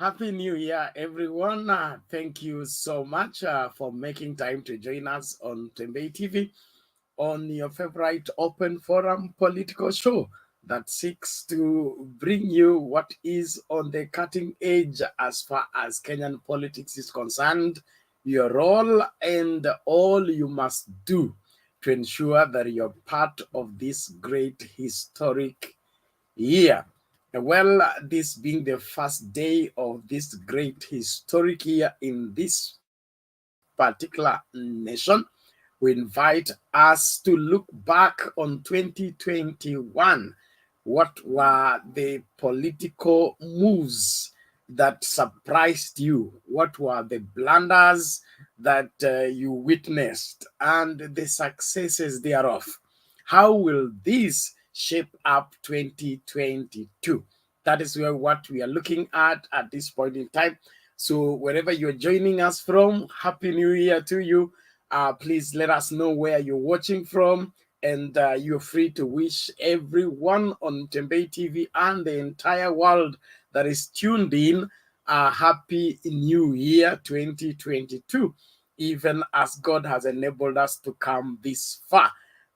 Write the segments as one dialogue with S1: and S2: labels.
S1: Happy New Year, everyone. Thank you so much for making time to join us on Tembei TV on your favorite open forum political show that seeks to bring you what is on the cutting edge as far as Kenyan politics is concerned, your role, and all you must do to ensure that you're part of this great historic year. Well, this being the first day of this great historic year in this particular nation, we invite us to look back on 2021. What were the political moves that surprised you? What were the blunders that you witnessed and the successes thereof? How will this shape up 2022? That is what we are looking at this point in time. So wherever you're joining us from, Happy New Year to you. Please let us know where you're watching from, and you're free to wish everyone on Tembei TV and the entire world that is tuned in a Happy New Year 2022, even as God has enabled us to come this far.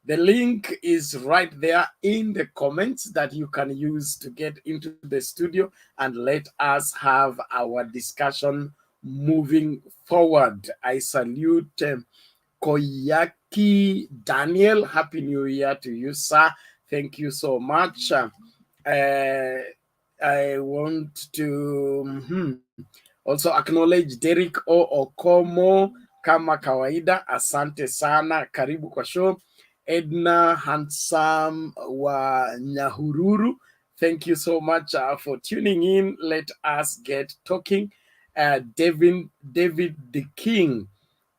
S1: The link is right there in the comments that you can use to get into the studio and let us have our discussion moving forward. I salute Koyaki Daniel. Happy New Year to you, sir. Thank you so much. I want to also acknowledge Derek O. Okomo kama kawaida. Asante sana. Karibu kwa show. Edna Handsome wa Nyahururu. Thank you so much for tuning in. Let us get talking. David the King.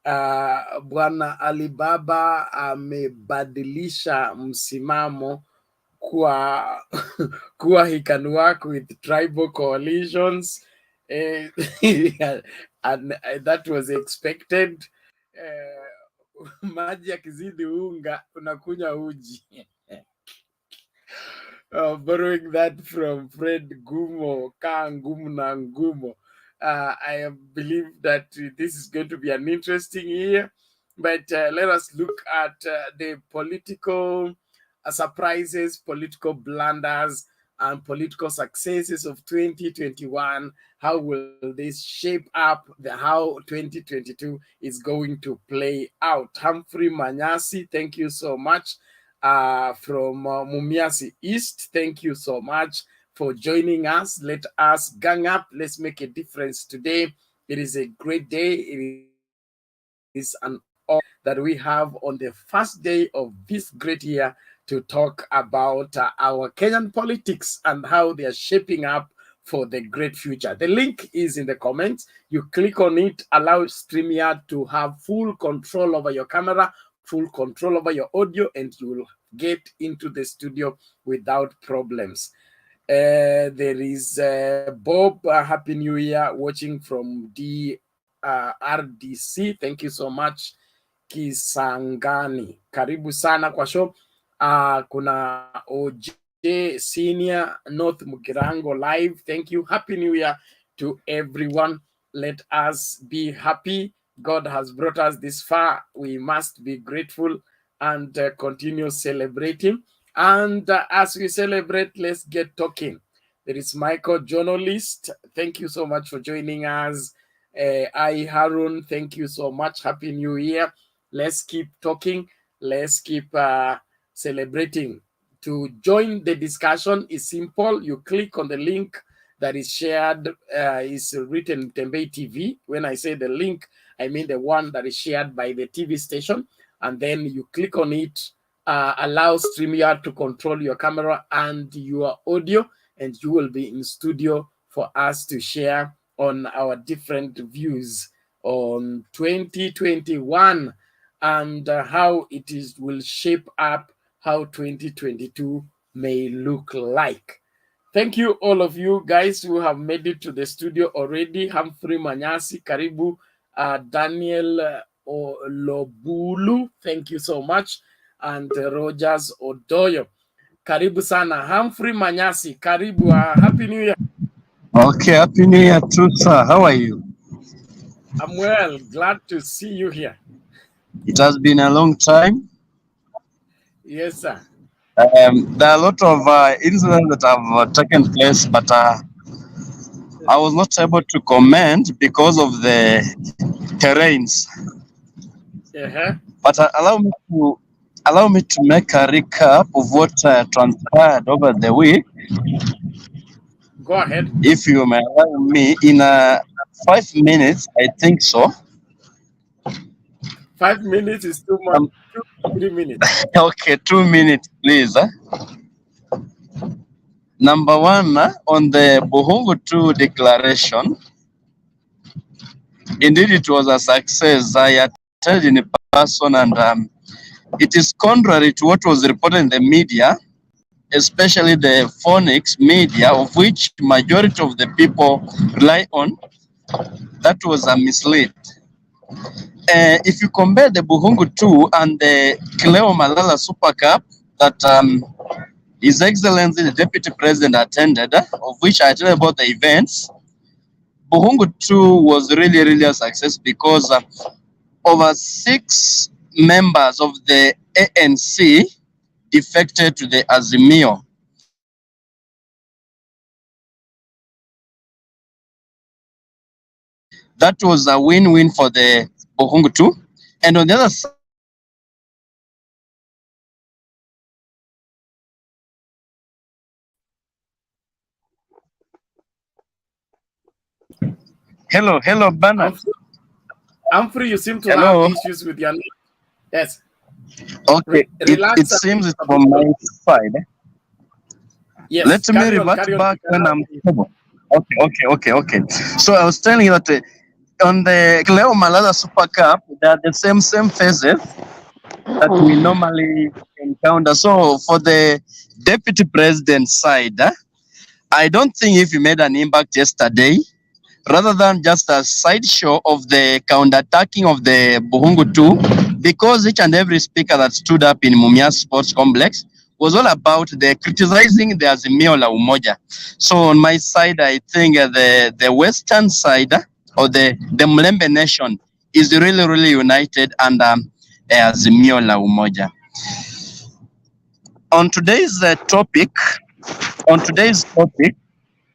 S1: Bwana Alibaba amebadilisha msimamo kuwa he can work with tribal coalitions, and that was expected. Maji yakizidi unga unakunya uji. Borrowing that from Fred Gumo, Ka Ngumu na Ngumo. I believe that this is going to be an interesting year, but let us look at the political surprises, political blunders, and political successes of 2021. How will this shape up how 2022 is going to play out? Humphrey Manyasi, thank you so much. From Mumiasi East, thank you so much for joining us. Let us gang up. Let's make a difference today. It is a great day. It is an honor that we have on the first day of this great year to talk about our Kenyan politics and how they are shaping up for the great future. The link is in the comments. You click on it, allow StreamYard to have full control over your camera, full control over your audio, and you will get into the studio without problems. There is Bob, Happy New Year, watching from RDC. Thank you so much. Kisangani, karibu sana kwa show. Kuna OJ Senior North Mugirango live. Thank you. Happy New Year to everyone. Let us be happy. God has brought us this far. We must be grateful and continue celebrating. And as we celebrate, let's get talking. There is Michael, journalist. Thank you so much for joining us. I Harun, thank you so much. Happy New Year. Let's keep talking. Let's keep celebrating. To join the discussion is simple. You click on the link that is shared, is written Tembei TV. When I say the link, I mean the one that is shared by the TV station. And then you click on it, allow StreamYard to control your camera and your audio, and you will be in studio for us to share on our different views on 2021 and how it will shape up how 2022 may look like. Thank you, all of you guys who have made it to the studio already. Humphrey Manyasi, karibu. Daniel Olobulu, thank you so much. And Rogers Odoyo, karibu sana. Humphrey Manyasi, karibu. Happy New Year.
S2: Okay, Happy New Year too, sir. How are you?
S1: I'm well, glad to see you here.
S2: It has been a long time.
S1: Yes, sir.
S2: There are a lot of incidents that have taken place, but I was not able to comment because of the terrains.
S1: Uh-huh.
S2: But allow me to make a recap of what transpired over the week,
S1: Go ahead.
S2: if you may allow me, in 5 minutes. I think so.
S1: 5 minutes is too much.
S2: Um,
S1: 2 to 3 minutes.
S2: okay, 2 minutes, please. Number one, on the Buhungu 2 declaration, indeed it was a success. I attended in person, and it is contrary to what was reported in the media, especially the phonics media, of which majority of the people rely on. That was a mislead. If you compare the Buhungu 2 and the Cleo Malala Super Cup that His Excellency the Deputy President attended, of which I tell you about the events, Buhungu 2 was really a success because over 6 members of the ANC defected to the Azimio. That was a win-win for the Buhungu 2. And on the other side, the President of Honorable Ngilu Hello, Bernard.
S1: Humphrey, Humphrey, you seem to have
S2: Hello.
S1: issues with your name. Yes.
S2: Okay, it
S1: Relax a bit,
S2: seems it's
S1: a bit
S2: from my
S1: closer.
S2: side.
S1: Yes.
S2: Let me
S1: Carry on,
S2: revert
S1: carry on. We
S2: back
S1: can
S2: when
S1: now
S2: I'm
S1: hear you.
S2: stable. Okay. So I was telling you that on the Cleo Malala Super Cup, they are the same phases that we normally encounter. So for the deputy president side, I don't think if he made an impact yesterday, rather than just a sideshow of the counterattacking of the Buhungu 2, because each and every speaker that stood up in Mumia Sports Complex was all about the criticizing the Azimio la Umoja. So on my side, I think the western side or the Mlembe nation is really united under Azimio la Umoja. On today's topic, on today's topic,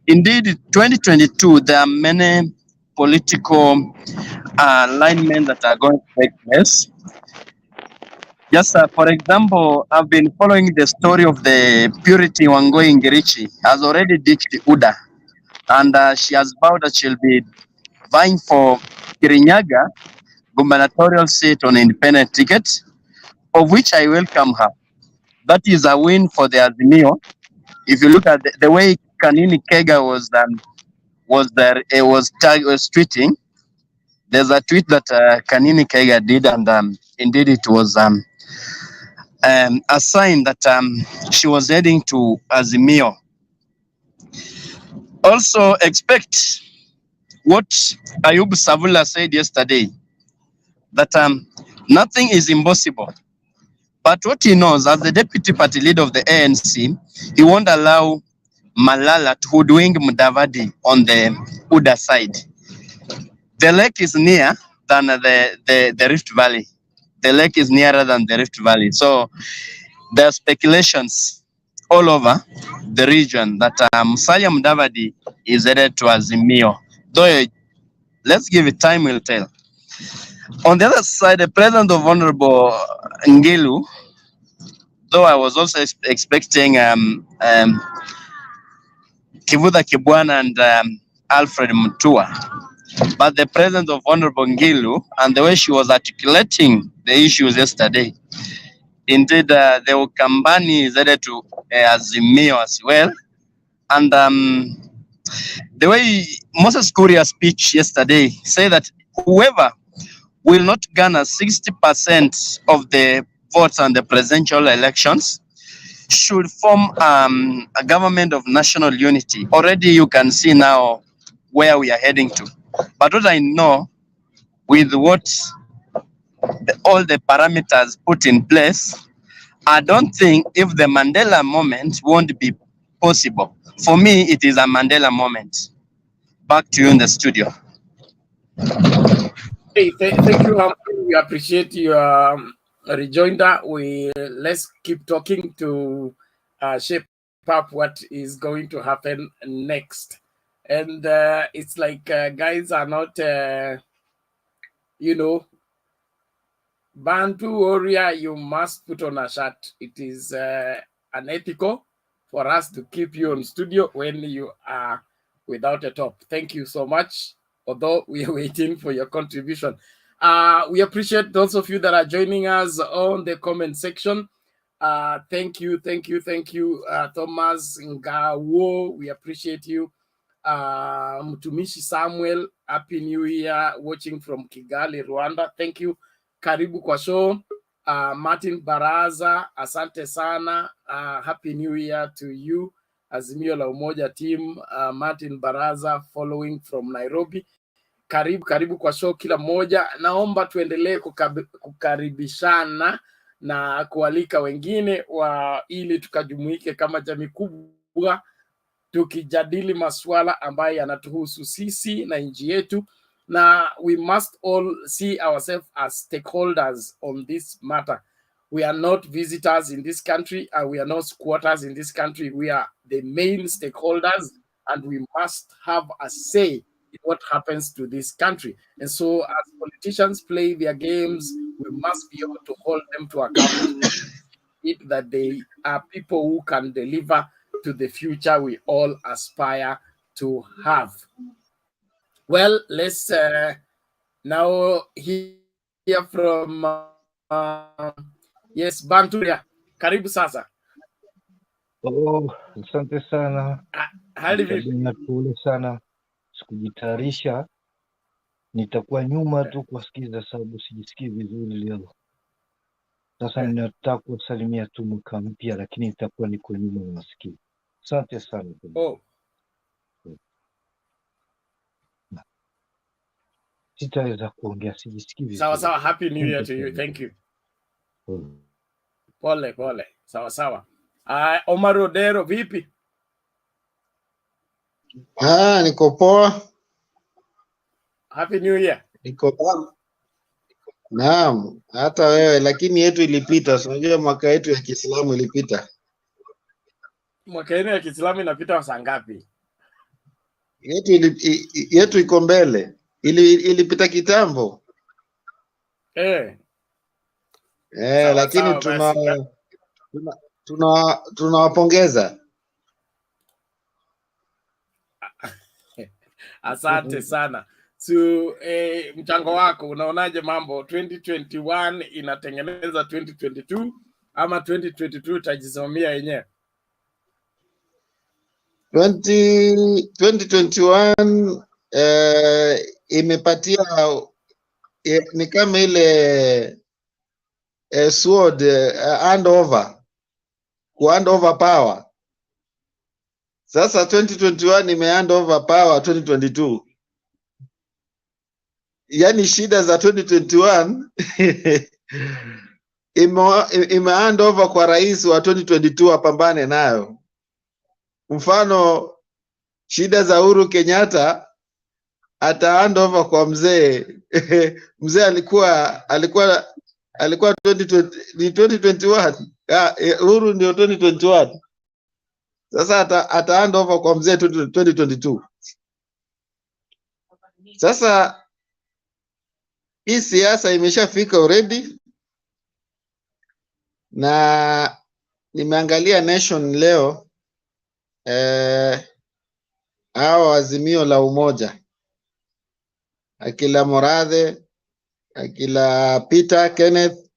S2: indeed, 2022, there are many political alignments that are going to take place. Just for example, I've been following the story of the Purity Wangoi Ngirichi, has already ditched UDA, and she has vowed that she'll be vying for Kirinyaga gubernatorial seat on independent ticket, of which I welcome her. That is a win for the Azimio. If you look at the way Kanini Kega was tweeting, there's a tweet that Kanini Kega did, and indeed it was a sign that she was heading to Azimio. Also, expect what Ayub Savula said yesterday, that nothing is impossible. But what he knows, as the deputy party leader of the ANC, he won't allow Malala to hoodwink Mudavadi on the UDA side. The lake is near than the Rift Valley. The lake is nearer than the Rift Valley. So there are speculations all over the region that Musalia Mudavadi is headed to Azimio. Though let's give it time, will tell. On the other side, the president of Honorable Ngilu, though I was also expecting Kivuda Kibwana and Alfred Mutua, but the presence of Honorable Ngilu and the way she was articulating the issues yesterday, indeed, the Ukambani is headed to Azimio as well. And the way Moses Kuria's speech yesterday said that whoever will not garner 60% of the votes on the presidential elections should form a government of national unity. Already you can see now where we are heading to. But what I know, with what all the parameters put in place, I don't think if the Mandela moment won't be possible. For me, it is a Mandela moment. back to you in the studio.
S1: Hey, thank you, Humphrey. We appreciate your rejoinder. Let's keep talking to shape up what is going to happen next. And it's like guys are not, Bantu warrior, you must put on a shirt. It is unethical for us to keep you on studio when you are without a top. Thank you so much. Although we are waiting for your contribution. We appreciate those of you that are joining us on the comment section. Thank you, Thomas Ngawo. We appreciate you. Mtumishi Samuel, Happy New Year, watching from Kigali, Rwanda. Thank you. Karibu kwa show. Martin Baraza, asante sana. Happy New Year to you. Azimio la Umoja team. Martin Baraza following from Nairobi. Karibu kwa show kila mmoja. Naomba tuendelee kukaribishana na kualika wengine ili tukajumuike kama jamii kubwa tukijadili masuala ambayo yanatuhusu sisi na nchi yetu, na we must all see ourselves as stakeholders on this matter. We are not visitors in this country, and we are not squatters in this country. We are the main stakeholders, and we must have a say in what happens to this country. And so as politicians play their games, we must be able to hold them to account that they are people who can deliver to the future we all aspire to have. Well, let's now hear from yes, Banturia. Karibu sasa.
S3: Asante sana.
S1: Hali vipi?
S3: Pole sana. Sikujitayarisha. Nitakuwa nyuma tu kusikiza sababu sijisikii vizuri leo. Sasa ninataka kusalimia tu mwaka mpya, lakini nitakuwa niko nyuma nasikia. Asante sana. Sitaweza kuongea, sijisikii vizuri.
S1: Sawa, happy new year to you. Thank you. Pole. Sawa. Omar Rodero vipi?
S4: Niko poa.
S1: Happy new year.
S4: Niko poa. Naam, hata wewe, lakini yetu ilipita. Unajua mwaka yetu ya Kiislamu ilipita.
S1: Mwaka yenu ya Kiislamu inapita saa ngapi?
S4: Yetu iko mbele. Ilipita kitambo. Lakini tunawapongeza.
S1: Asante sana. So mchango wako unaonaje mambo 2021 inatengeneza 2022 ama 2022 itajisimamia yenyewe?
S4: 2021 imepatia ni kama ile sword hand over power. Sasa 2021 hand over power 2022. Yani shida za 2021 hand over kwa rais wa 2022 apambane nayo. Mfano shida za Uhuru Kenyatta hand over kwa mzee. Mzee alikuwa 2021. Uhuru ndio 2021. Sasa hand over kwa mzee 2022. Sasa hii siasa imeshafika already, na nimeangalia Nation leo hao Azimio la Umoja, akila Morathe, akila Peter Kenneth,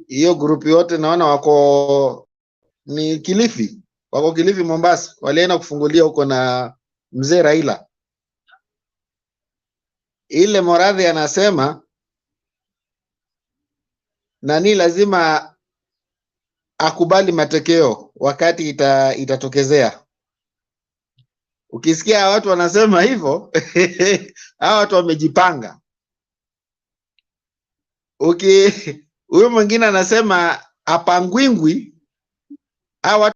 S4: hiyo grupu yote naona wako ni Kilifi, wako Kilifi Mombasa, walienda kufungulia huko na mzee Raila. Ile Morathe anasema nani lazima akubali matokeo wakati itatokezea. Ukisikia watu wanasema hivyo hao watu wamejipanga. Huyo mwingine anasema apangwingwi, hao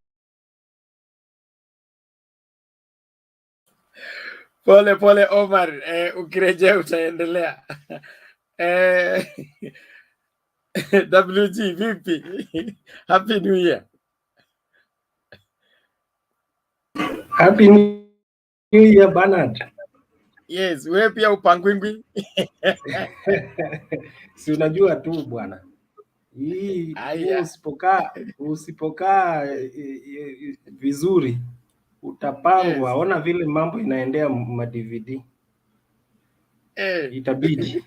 S1: Pole pole Omar, ukirejea utaendelea. WG vipi? Happy New Year.
S5: Happy New Year Bernard.
S1: Yes, wewe pia upangwingwi.
S5: Si unajua tu bwana. Hii usipokaa vizuri utapangwa.
S1: Yes.
S5: Ona vile mambo inaendea ma DVD. Itabidi.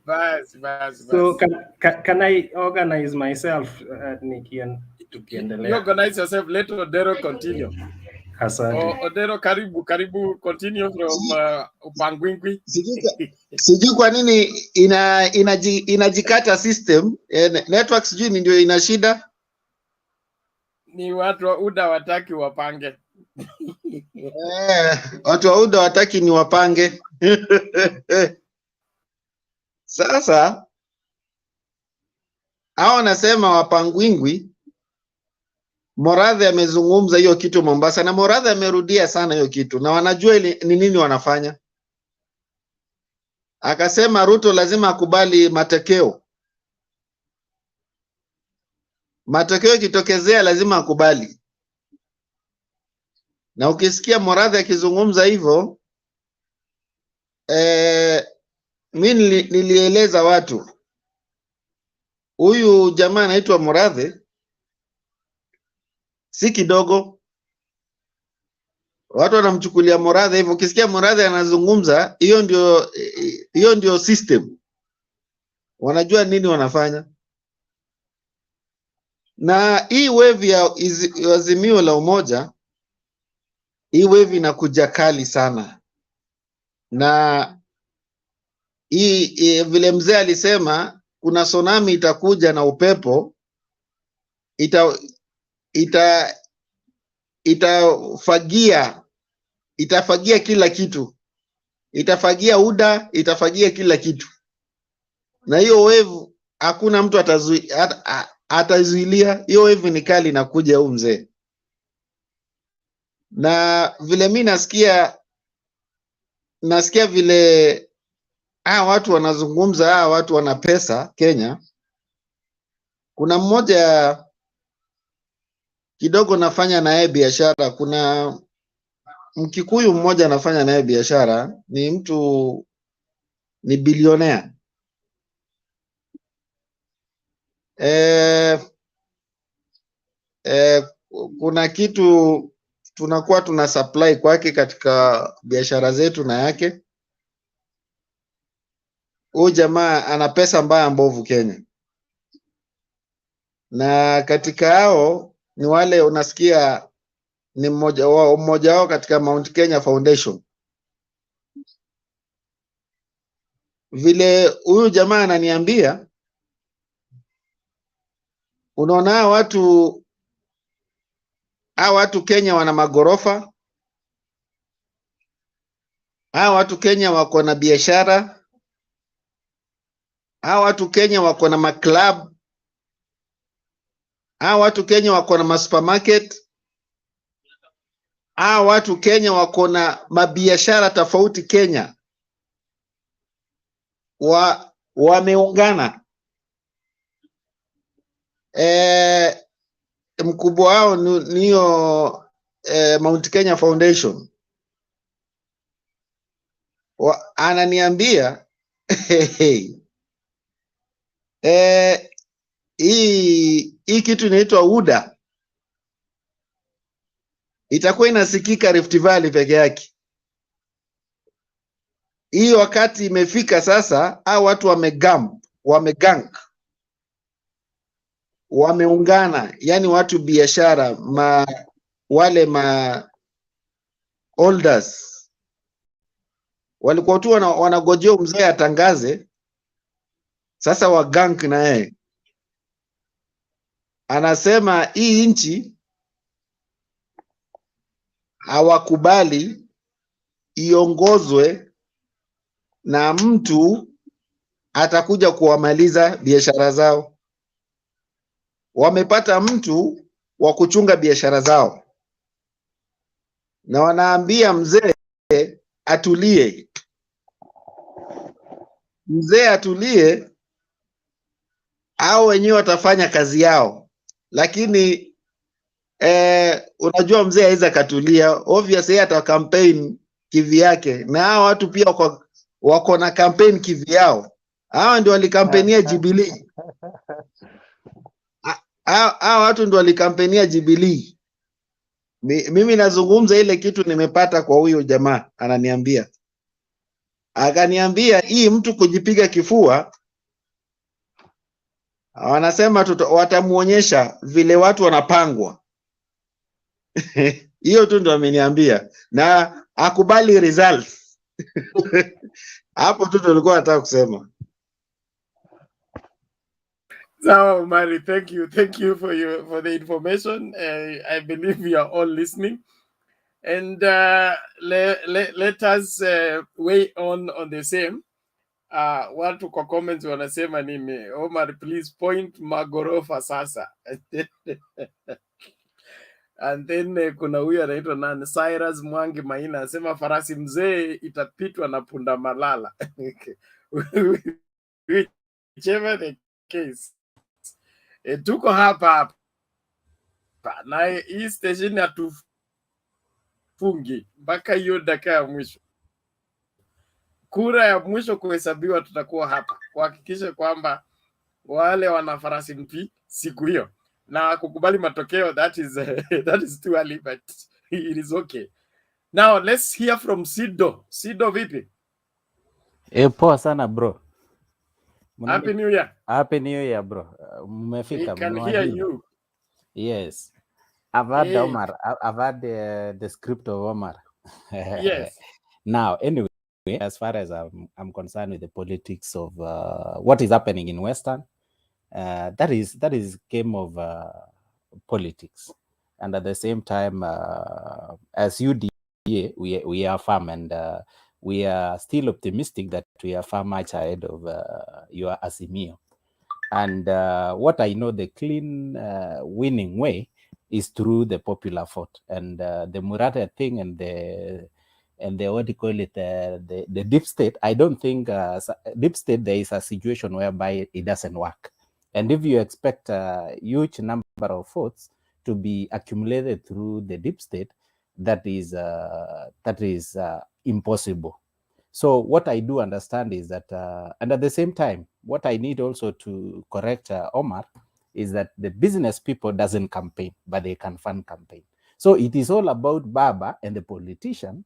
S1: Bas.
S5: So can I organize myself tukiendelea?
S1: You organize yourself, let Odero continue.
S5: Asante.
S1: Odero karibu continue from upangwingwi.
S4: Sijui kwa nini inajikata system network, sijui ndio ina shida.
S1: Ni watu wa UDA wataki wapange.
S4: Watu wa UDA wataki ni wapange. Sasa hao nasema wapangwingwi. Moradhi amezungumza hiyo kitu Mombasa, na Moradhi amerudia sana hiyo kitu, na wanajua ni nini wanafanya. Akasema Ruto lazima akubali matokeo. Matokeo ikitokezea lazima akubali. Na ukisikia Moradhi akizungumza hivyo, mimi nilieleza watu, huyu jamaa anaitwa Moradhi si kidogo. Watu wanamchukulia Moradhi hivyo. Ukisikia Moradhi anazungumza, hiyo ndio system. Wanajua nini wanafanya. Na hii wave ya Azimio la Umoja, hii wave inakuja kali sana. Na hii vile mzee alisema kuna tsunami itakuja na upepo itafagia kila kitu. Itafagia UDA, itafagia kila kitu. Na hiyo wave hakuna mtu atazuilia. Hiyo wave ni kali inakuja huyu mzee. Na vile mimi nasikia vile watu wanazungumza, watu wana pesa Kenya. Kuna mmoja kidogo nafanya naye biashara, kuna Mkikuyu mmoja anafanya naye biashara, ni bilionea. Kuna kitu tunakuwa tuna supply kwake katika biashara zetu na yake. Huyu jamaa ana pesa mbaya mbovu Kenya. Na katika hao ni wale unasikia ni mmoja wao katika Mount Kenya Foundation. Vile huyu jamaa ananiambia, unaona watu Kenya wana magorofa. Watu Kenya wako na biashara. Watu Kenya wako na maclub. Watu Kenya wako na supermarket. Watu Kenya wako na mabiashara tofauti Kenya. Wameungana. Mkubwa wao niyo Mount Kenya Foundation. Ananiambia hii kitu inaitwa UDA itakuwa inasikika Rift Valley peke yake. Hii wakati imefika sasa, watu wamegang, wameungana, yani watu biashara, wale holders walikuwa tu wanagojea mzee atangaze. Sasa wagang na yeye anasema hii nchi hawakubali iongozwe na mtu atakuja kuwamaliza biashara zao. Wamepata mtu wa kuchunga biashara zao, na wanaambia mzee atulie, mzee atulie, au wenyewe watafanya kazi yao, lakini unajua mzee hawezi akatulia, obvious yeye ata campaign kivyake, na hao watu pia wako na campaign kivyao. Hawa ndio walikampenia Jubilee. Hawa watu ndio walikampenia Jubilee. Mimi nazungumza ile kitu nimepata kwa huyo jamaa, akaniambia hii mtu kujipiga kifua, wanasema watamuonyesha vile watu wanapangwa. Hiyo tu ndo ameniambia, na akubali results. Hapo tu tulikuwa nataka kusema.
S1: So, Mari, thank you for the information. I believe we are all listening, and let us weigh on the same. Watu kwa comments wanasema nini? Omar, please point magorofa sasa. And then kuna huyu anaitwa nani, Cyrus Mwangi Maina anasema farasi mzee itapitwa na punda malala. Whichever the case. Tuko hapa na hii station hatufungi mpaka hiyo dakika ya mwisho. Kura ya mwisho kuhesabiwa, tutakuwa hapa kuhakikisha kwamba wale wana farasi mpi siku hiyo, na kukubali matokeo that is too early, but it is okay. Now let's hear from Sido. Sido, vipi?
S6: Poa sana bro.
S1: Happy New Year.
S6: Happy New Year bro. Mmefika.
S1: I can hear you.
S6: Yes. I've had Omar. I've had the script of Omar.
S1: Yes.
S6: Now, anyway, as far as I'm concerned with the politics of what is happening in Western, that is game of politics, and at the same time, as UDA, we are firm, and we are still optimistic that we are far much ahead of your Azimio. And what I know, the clean winning way is through the popular vote, and the Murata thing and the what do you call it, the deep state. I don't think deep state there is a situation whereby it doesn't work. And if you expect a huge number of votes to be accumulated through the deep state, that is impossible. So what I do understand is that, and at the same time, what I need also to correct Omar is that the business people doesn't campaign, but they can fund campaign. So it is all about Baba and the politician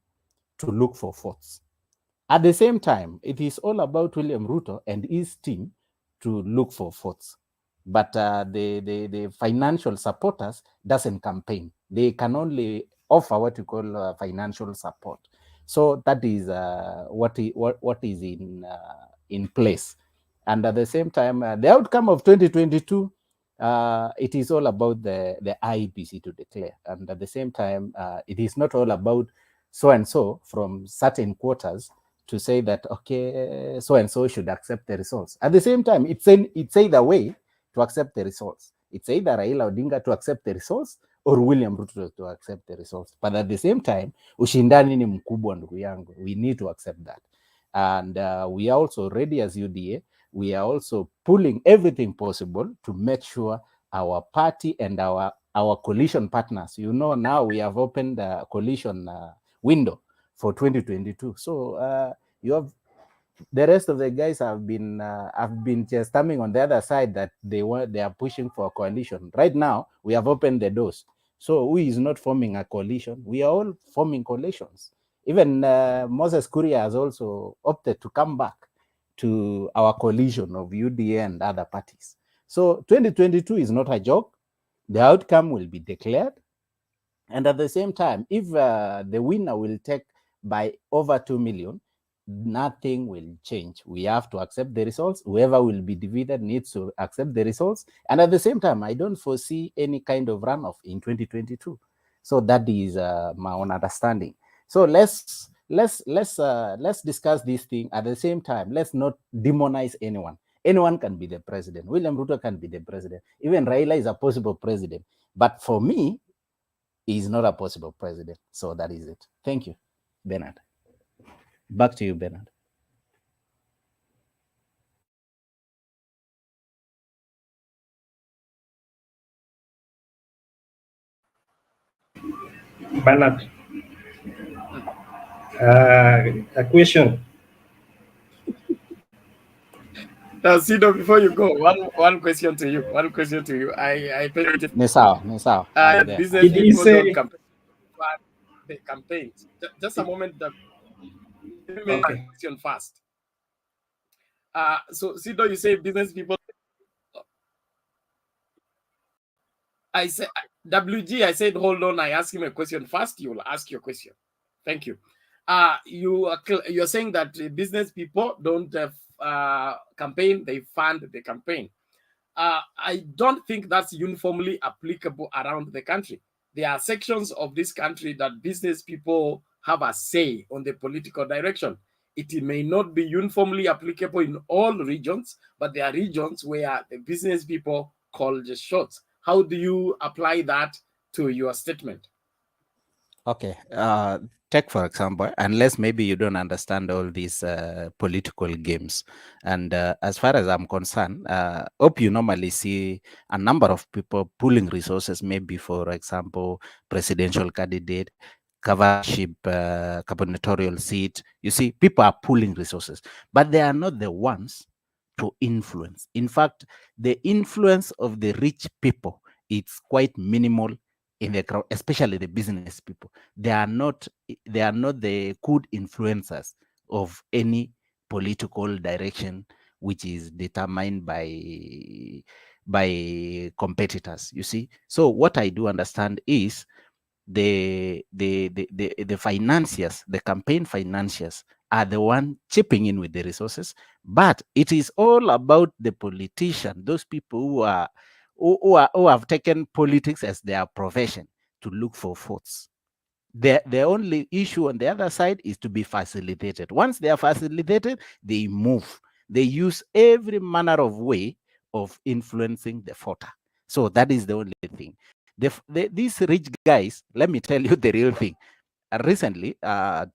S6: to look for votes. At the same time, it is all about William Ruto and his team to look for votes. But the financial supporters doesn't campaign. They can only offer what you call financial support. So that is what is in place. And at the same time, the outcome of 2022, it is all about the IEBC to declare. And at the same time, it is not all about so-and-so from certain quarters to say that, okay, so-and-so should accept the results. At the same time, it's either way to accept the results. It's either Raila Odinga to accept the results or William Ruto to accept the results. But at the same time, ushindani ni mkubwa ndugu yangu. We need to accept that. And we are also ready as UDA. We are also pulling everything possible to make sure our party and our coalition partners, you know, now we have opened the coalition window for 2022. So you have the rest of the guys have been just coming on the other side that they are pushing for a coalition. Right now, we have opened the doors. So who is not forming a coalition? We are all forming coalitions. Even Moses Kuria has also opted to come back to our coalition of UDA and other parties. So 2022 is not a joke. The outcome will be declared. And at the same time, if the winner will take by over 2 million, nothing will change. We have to accept the results. Whoever will be defeated needs to accept the results. And at the same time, I don't foresee any kind of runoff in 2022. So that is my own understanding. So let's discuss this thing. At the same time, let's not demonize anyone. Anyone can be the president. William Ruto can be the president. Even Raila is a possible president. But for me, he is not a possible president. So that is it. Thank you, Bernard. Back to you, Bernard.
S5: Bernard, a question.
S1: Now, Sido, before you go, one question to you. One question to you. I paid it.
S6: Nisao, I'm there.
S1: Business
S5: Did he
S1: people don't
S5: say?
S1: campaign. They campaigns. Just a moment. Let me make a
S5: Okay.
S1: question first. So Sido, you say business people. I said WG. I said hold on. I ask him a question first. You will ask your question. Thank you. You're saying that business people don't campaign; they fund the campaign. I don't think that's uniformly applicable around the country. There are sections of this country that business people have a say on the political direction. It may not be uniformly applicable in all regions, but there are regions where the business people call the shots. How do you apply that to your statement?
S6: Okay. Take for example, unless maybe you don't understand all these political games. And as far as I'm concerned, hope you normally see a number of people pooling resources, maybe for example, presidential candidate, governorship, gubernatorial seat. You see, people are pooling resources, but they are not the ones to influence. In fact, the influence of the rich people, it's quite minimal in the crowd, especially the business people. They are not the good influencers of any political direction which is determined by competitors, you see. So what I do understand is the financiers, the campaign financiers are the one chipping in with the resources, but it is all about the politician, those people who have taken politics as their profession to look for votes. The only issue on the other side is to be facilitated. Once they are facilitated, they move. They use every manner of way of influencing the voter. So that is the only thing. These rich guys, let me tell you the real thing. Recently, a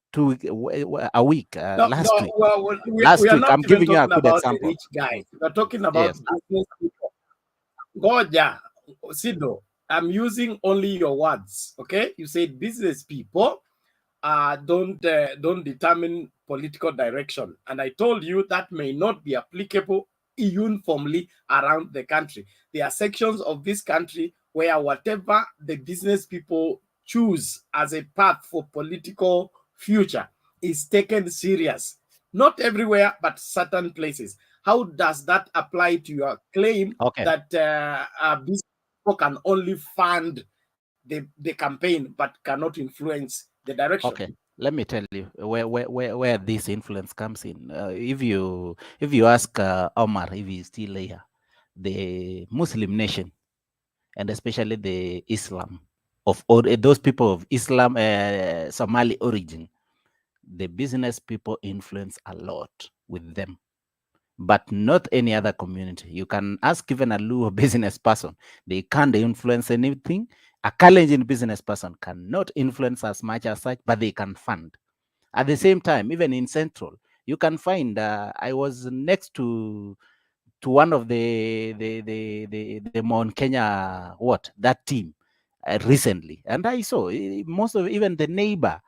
S6: week,
S1: No,
S6: last
S1: no,
S6: week,
S1: well, we
S6: last
S1: are
S6: week,
S1: not
S6: I'm
S1: even
S6: giving you a
S1: talking
S6: good
S1: about the
S6: example.
S1: rich guys. We're talking about
S6: Yes.
S1: business people. Goja, Sido, I'm using only your words. Okay, you said business people don't determine political direction, and I told you that may not be applicable uniformly around the country. There are sections of this country where whatever the business people choose as a path for political future is taken serious. Not everywhere, but certain places. How does that apply to your claim
S6: Okay.
S1: that business people can only fund the campaign but cannot influence the direction?
S6: Okay, let me tell you where this influence comes in. If you ask Omar if he's still here, the Muslim nation and especially the Islam of all those people of Islam Somali origin, the business people influence a lot with them, but not any other community. You can ask even a Luo business person, they can't influence anything. A Kalenjin business person cannot influence as much as such, but they can fund. At the same time, even in Central, you can find. I was next to one of the Mount Kenya that team recently, and I saw most of even the neighbor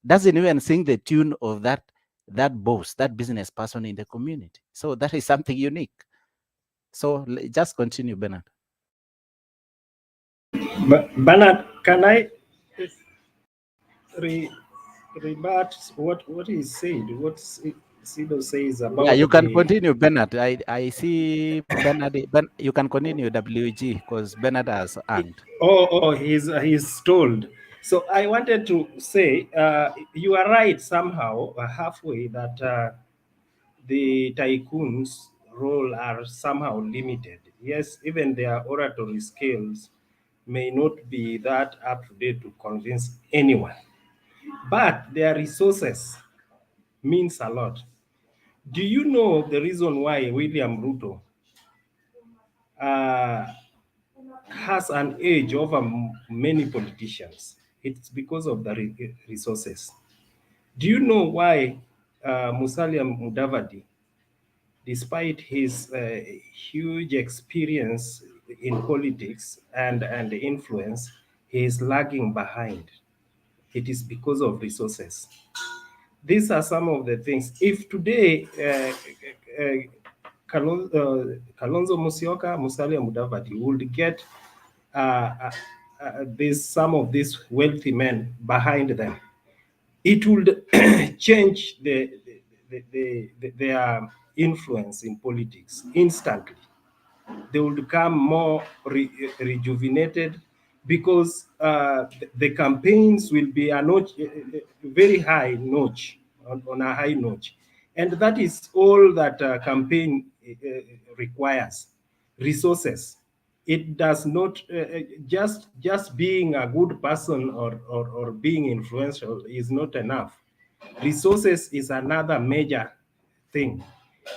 S6: doesn't even sing the tune of that boss, that business person in the community. So that is something unique. So just continue, Bernard.
S5: But Bernard, can I rebut what he said? What Sido says
S6: Yeah,
S5: about
S6: you can
S5: the.
S6: continue, Bernard. I see Bernard. You can continue, WG, because Bernard has earned.
S5: He's told. So I wanted to say, you are right somehow, halfway, that the tycoons' role are somehow limited. Yes, even their oratory skills may not be that up to date to convince anyone, but their resources means a lot. Do you know the reason why William Ruto uh, has an edge over many politicians? It's because of the resources. Do you know why Musalia Mudavadi, despite his huge experience in politics and influence, he is lagging behind. It is because of resources. These are some of the things. If today Kalonzo Musyoka, Musalia Mudavadi would get some of these wealthy men behind them, it would change their influence in politics instantly. They would become more rejuvenated because the campaigns will be a notch, very high notch, on a high notch. And that is all that a campaign requires, resources. It does not, just being a good person or being influential is not enough. Resources is another major thing.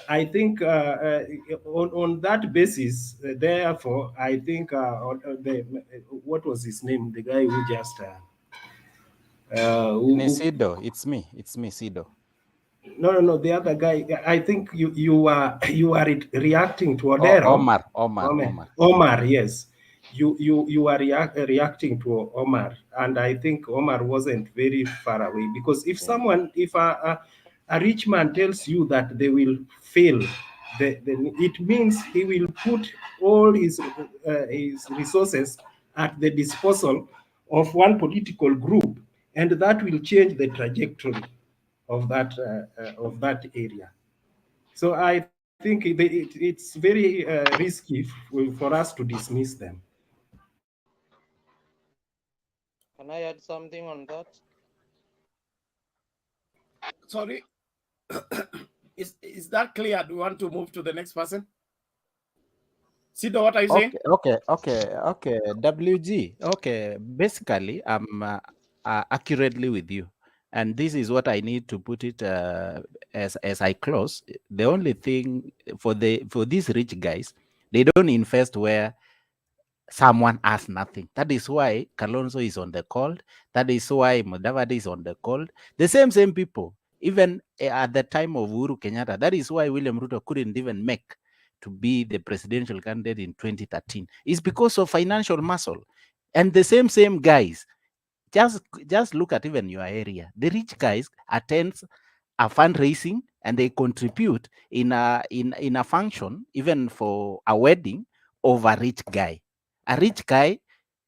S5: I think on that basis, therefore, I think what was his name? The guy who just
S6: Sido, it's me, Sido.
S5: No, the other guy. I think you are reacting to Odero. Omar, yes. You are reacting to Omar, and I think Omar wasn't very far away, because if a rich man tells you that they will fail, then it means he will put all his resources at the disposal of one political group, and that will change the trajectory of that area. So I think it's very risky for us to dismiss them.
S7: Can I add something on that?
S1: Sorry. Is that clear? Do you want to move to the next person? Sido, what are you saying?
S6: Okay. WG. Okay. Basically, I'm accurately with you. And this is what I need to put it as I close. The only thing for these rich guys, they don't invest where someone has nothing. That is why Kalonzo is on the call. That is why Mudavadi is on the call. The same people, even at the time of Uhuru Kenyatta. That is why William Ruto couldn't even make to be the presidential candidate in 2013. It's because of financial muscle. And the same guys, just look at even your area. The rich guys attend a fundraising and they contribute in a function, even for a wedding, of a rich guy. A rich guy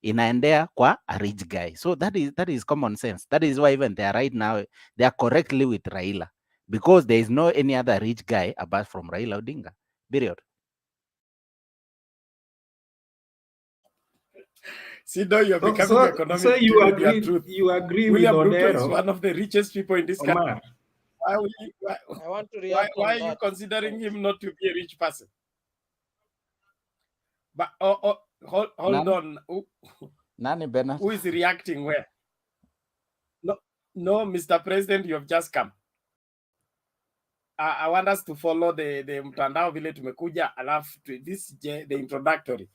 S6: inaendea kwa a rich guy. So that is common sense. That is why even they are right now, they are correctly with Raila, because there is no any other rich guy apart from Raila Odinga. Period.
S1: Sido, you're becoming economic.
S5: So you agree
S1: William
S5: with
S1: Ruto
S5: Odero,
S1: is one of the richest people in this country.
S5: Omar.
S7: I want to react
S1: Why
S7: on
S1: are you
S7: that.
S1: considering him not to be a rich person? But hold on.
S6: Nani Bernard?
S1: Who is reacting where? No, Mr. President, you have just come. I want us to follow the mtandao vile tumekuja, alafu this the introductory.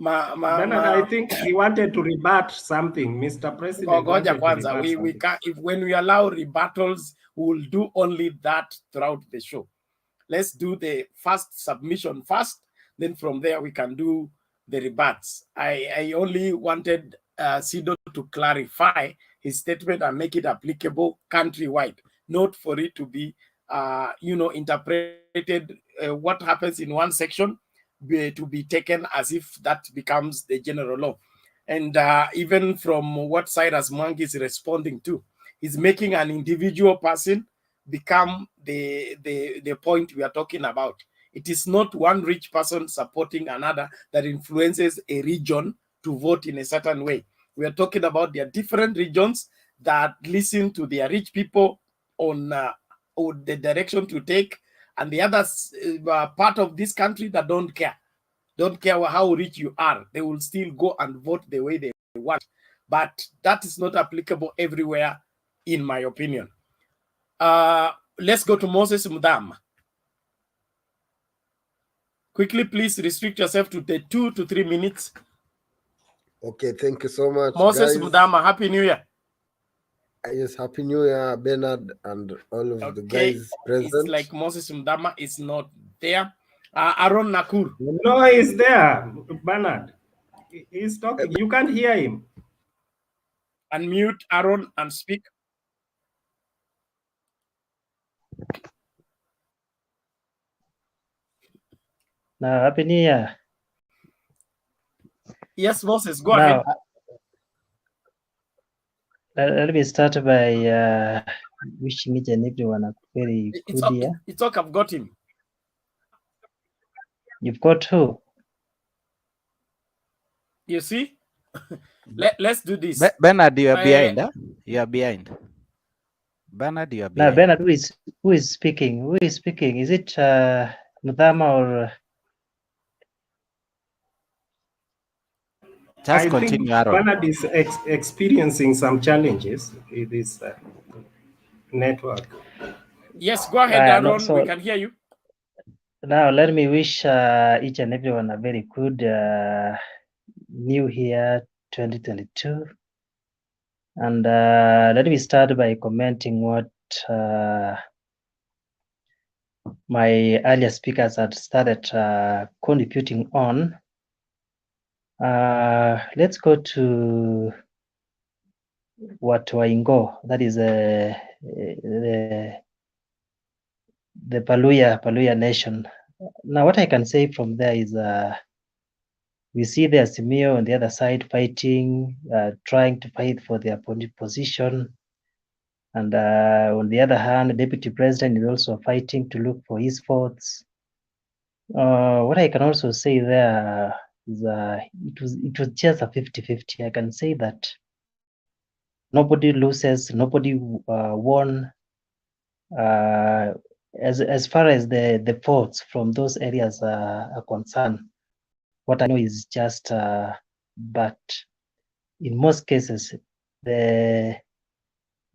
S5: I think he wanted to rebut something, Mr. President.
S1: We can't, when we allow rebuttals, we will do only that throughout the show. Let's do the first submission first, then from there we can do the rebuts. I only wanted Sido to clarify his statement and make it applicable countrywide, not for it to be interpreted what happens in one section to be taken as if that becomes the general law. And even from what Cyrus Mwangi is responding to, he's making an individual person become the point we are talking about. It is not one rich person supporting another that influences a region to vote in a certain way. We are talking about their different regions that listen to their rich people on the direction to take, and the other part of this country that don't care how rich you are. They will still go and vote the way they want. But that is not applicable everywhere, in my opinion. Let's go to Moses Mudam. Quickly, please restrict yourself to the 2 to 3 minutes.
S8: Okay, thank you so much,
S1: Moses
S8: guys.
S1: Mudama, Happy New Year.
S8: Yes, Happy New Year, Bernard, and all of the guys present.
S1: It's like Moses Mdama is not there. Aaron Nakur.
S5: No, he's there, Bernard. He's talking. You can't hear him.
S1: Unmute Aaron and speak.
S9: Now, Happy New Year.
S1: Yes, Moses, go ahead.
S9: Let me start by wishing each and everyone a very good year.
S1: It's okay, I've got him.
S9: You've got who?
S1: You see? Let's do this.
S6: Bernard, you are behind, huh? You are behind. Bernard, you are behind.
S9: Now, Bernard, who is speaking? Who is speaking? Is it Mudama or...
S6: Just continue, Aaron.
S5: Bernard is experiencing some challenges with this network.
S1: Yes, go ahead, Aaron. We can hear you.
S9: Now, let me wish each and everyone a very good New Year 2022. And let me start by commenting what my earlier speakers had started contributing on. Let's go to Waingo, that is the Paluya nation. Now, what I can say from there is we see the Simio on the other side fighting, trying to fight for their position. And on the other hand, the deputy president is also fighting to look for his votes. What I can also say there is it was just a 50-50. I can say that nobody loses, nobody won. As far as the votes from those areas are concerned, what I know is just, but in most cases, the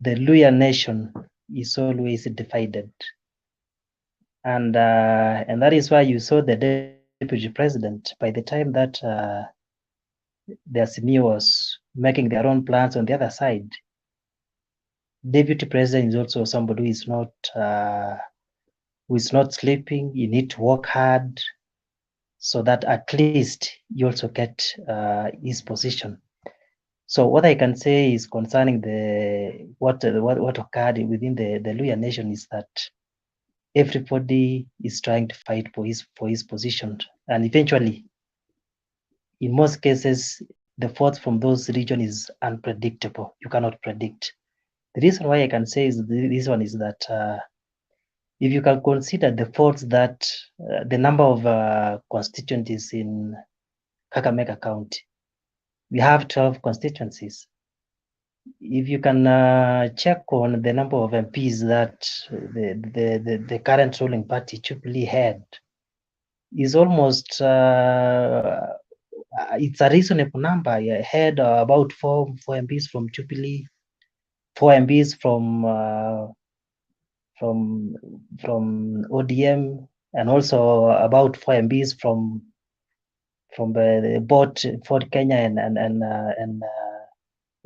S9: Luya nation is always divided. And that is why you saw the deputy president, by the time that the Asimi was making their own plans on the other side, deputy president is also somebody who is not sleeping. You need to work hard so that at least you also get his position. So what I can say is concerning what occurred within the Luya nation is that everybody is trying to fight for his position, and eventually, in most cases, the votes from those regions is unpredictable. You cannot predict. The reason why I can say this one is that if you can consider the votes that the number of constituencies in Kakamega County, we have 12 constituencies. If you can check on the number of MPs that the current ruling party Jubilee had, is almost it's a reasonable number. I had about four MPs from Jubilee, 4 MPs from ODM, and also about 4 MPs from both Ford Kenya and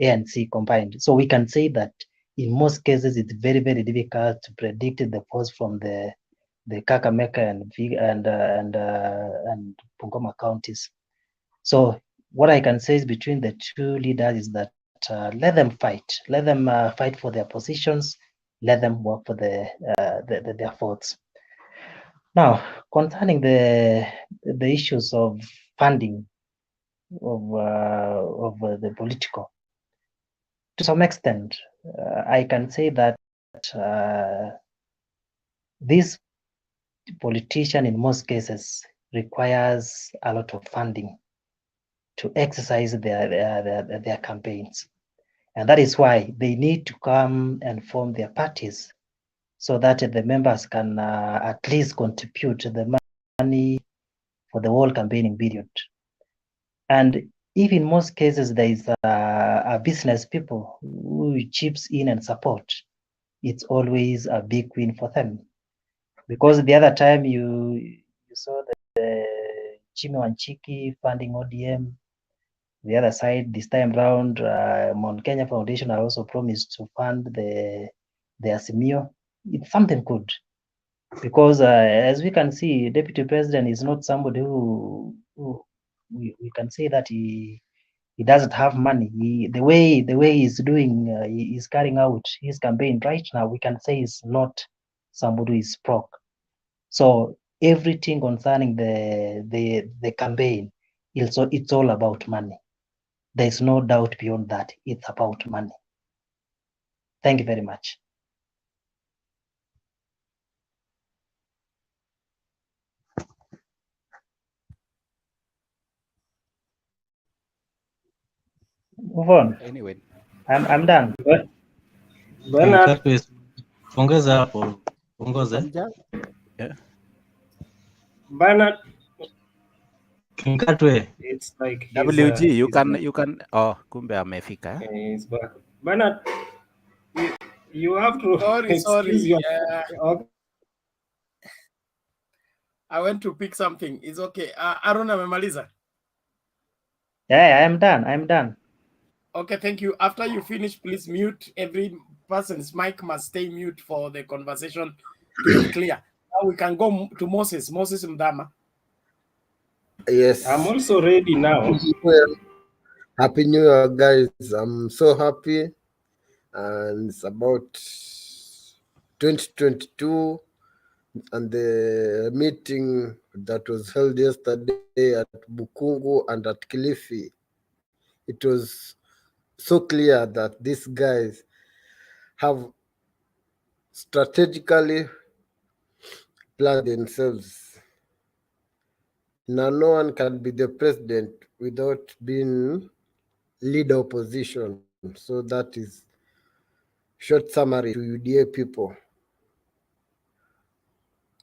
S9: ANC combined. So we can say that in most cases it's very, very difficult to predict the votes from the Kakamega and Bungoma counties. So what I can say is between the two leaders is that let them fight. Let them fight for their positions. Let them work for their votes. Now, concerning the issues of funding of the political, to some extent, I can say that this politician in most cases requires a lot of funding to exercise their campaigns. And that is why they need to come and form their parties so that the members can at least contribute the money for the whole campaigning period. And if in most cases there is a business people who chips in and support, it's always a big win for them. Because the other time you saw the Jimmy Wanchiki funding ODM, the other side, this time round, Mount Kenya Foundation are also promised to fund the Azimio. It's something good, because as we can see, Deputy President is not somebody who we can say that he doesn't have money. The way he's doing, he's carrying out his campaign right now, we can say is not somebody who is broke. So everything concerning the campaign, it's all about money. There's no doubt beyond that. It's about money. Thank you very much. Move on.
S6: Anyway,
S9: I'm done.
S5: Bernard,
S10: Ongeza hapo. Ongoze.
S6: yeah.
S5: Bernard,
S10: Kinkatwe.
S5: it's like he's,
S6: WG, you
S5: he's
S6: can
S5: back.
S6: you can. Oh, kumbe amefika.
S5: He's back. Bernard, you have to
S1: Sorry,
S5: excuse your. Okay.
S1: I went to pick something. It's okay. Aaron amemaliza.
S9: Yeah, I'm done. I'm done.
S1: Okay, thank you. After you finish, please mute. Every person's mic must stay mute for the conversation to be clear. Now we can go to Moses. Moses Mdama.
S8: Yes.
S5: I'm also ready now.
S8: Happy New Year, guys. I'm so happy. And it's about 2022 and the meeting that was held yesterday at Bukungu and at Kilifi. It was so clear that these guys have strategically planned themselves. Now, no one can be the president without being leader opposition. So that is short summary to UDA people.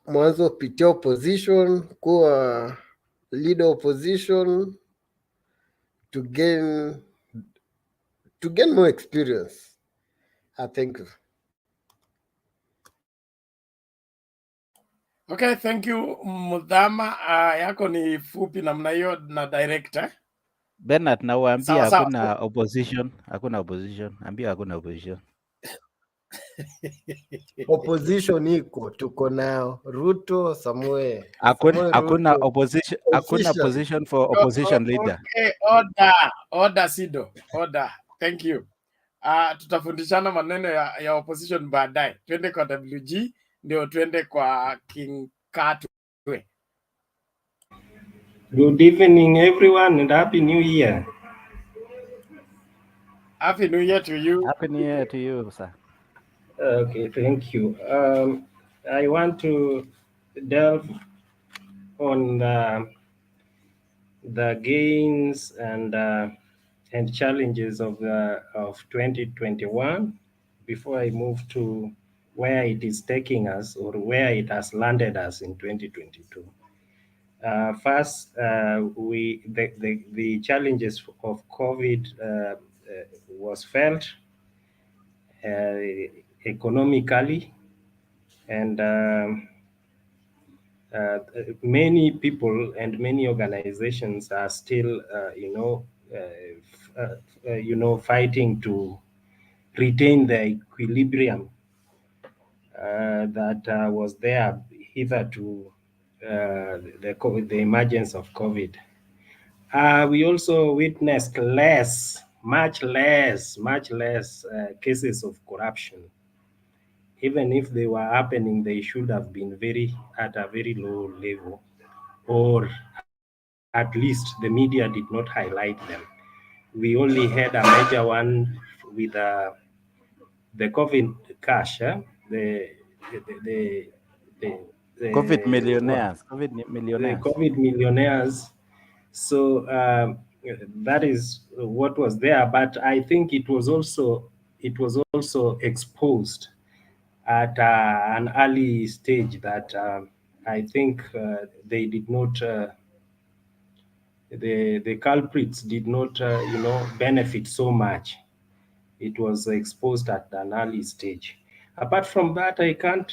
S8: Mwanzo pitia opposition, kuwa leader opposition to gain more experience. I think.
S1: Okay, thank you Mudhama. Yako ni fupi namna hiyo na director.
S6: Bernard, na waambia
S1: Sawa, sawa.
S6: hakuna opposition, hakuna opposition. Ambia hakuna opposition.
S8: Opposition iko tuko nao Ruto Samuel.
S6: Hakuna opposition, hakuna position for opposition leader.
S1: Okay, order Sido. Order. Thank you. Tutafundishana maneno ya opposition baadaye. Twende kwa WG ndio twende kwa King Katwe.
S5: Good evening, everyone, and Happy New Year.
S1: Happy New Year to you.
S6: Happy New Year to you, sir.
S5: Okay, thank you. I want to delve on the gains and challenges of 2021 before I move to where it is taking us or where it has landed us in 2022. First, the challenges of COVID was felt economically, and many people and many organizations are still, fighting to retain the equilibrium that was there hitherto the emergence of COVID. We also witnessed much less cases of corruption. Even if they were happening, they should have been at a very low level, or at least the media did not highlight them. We only had a major one with the COVID cash, the
S6: COVID millionaires.
S5: The COVID millionaires. So that is what was there, but I think it was also exposed at an early stage that I think they did not. The culprits did not, benefit so much. It was exposed at an early stage. Apart from that, I can't,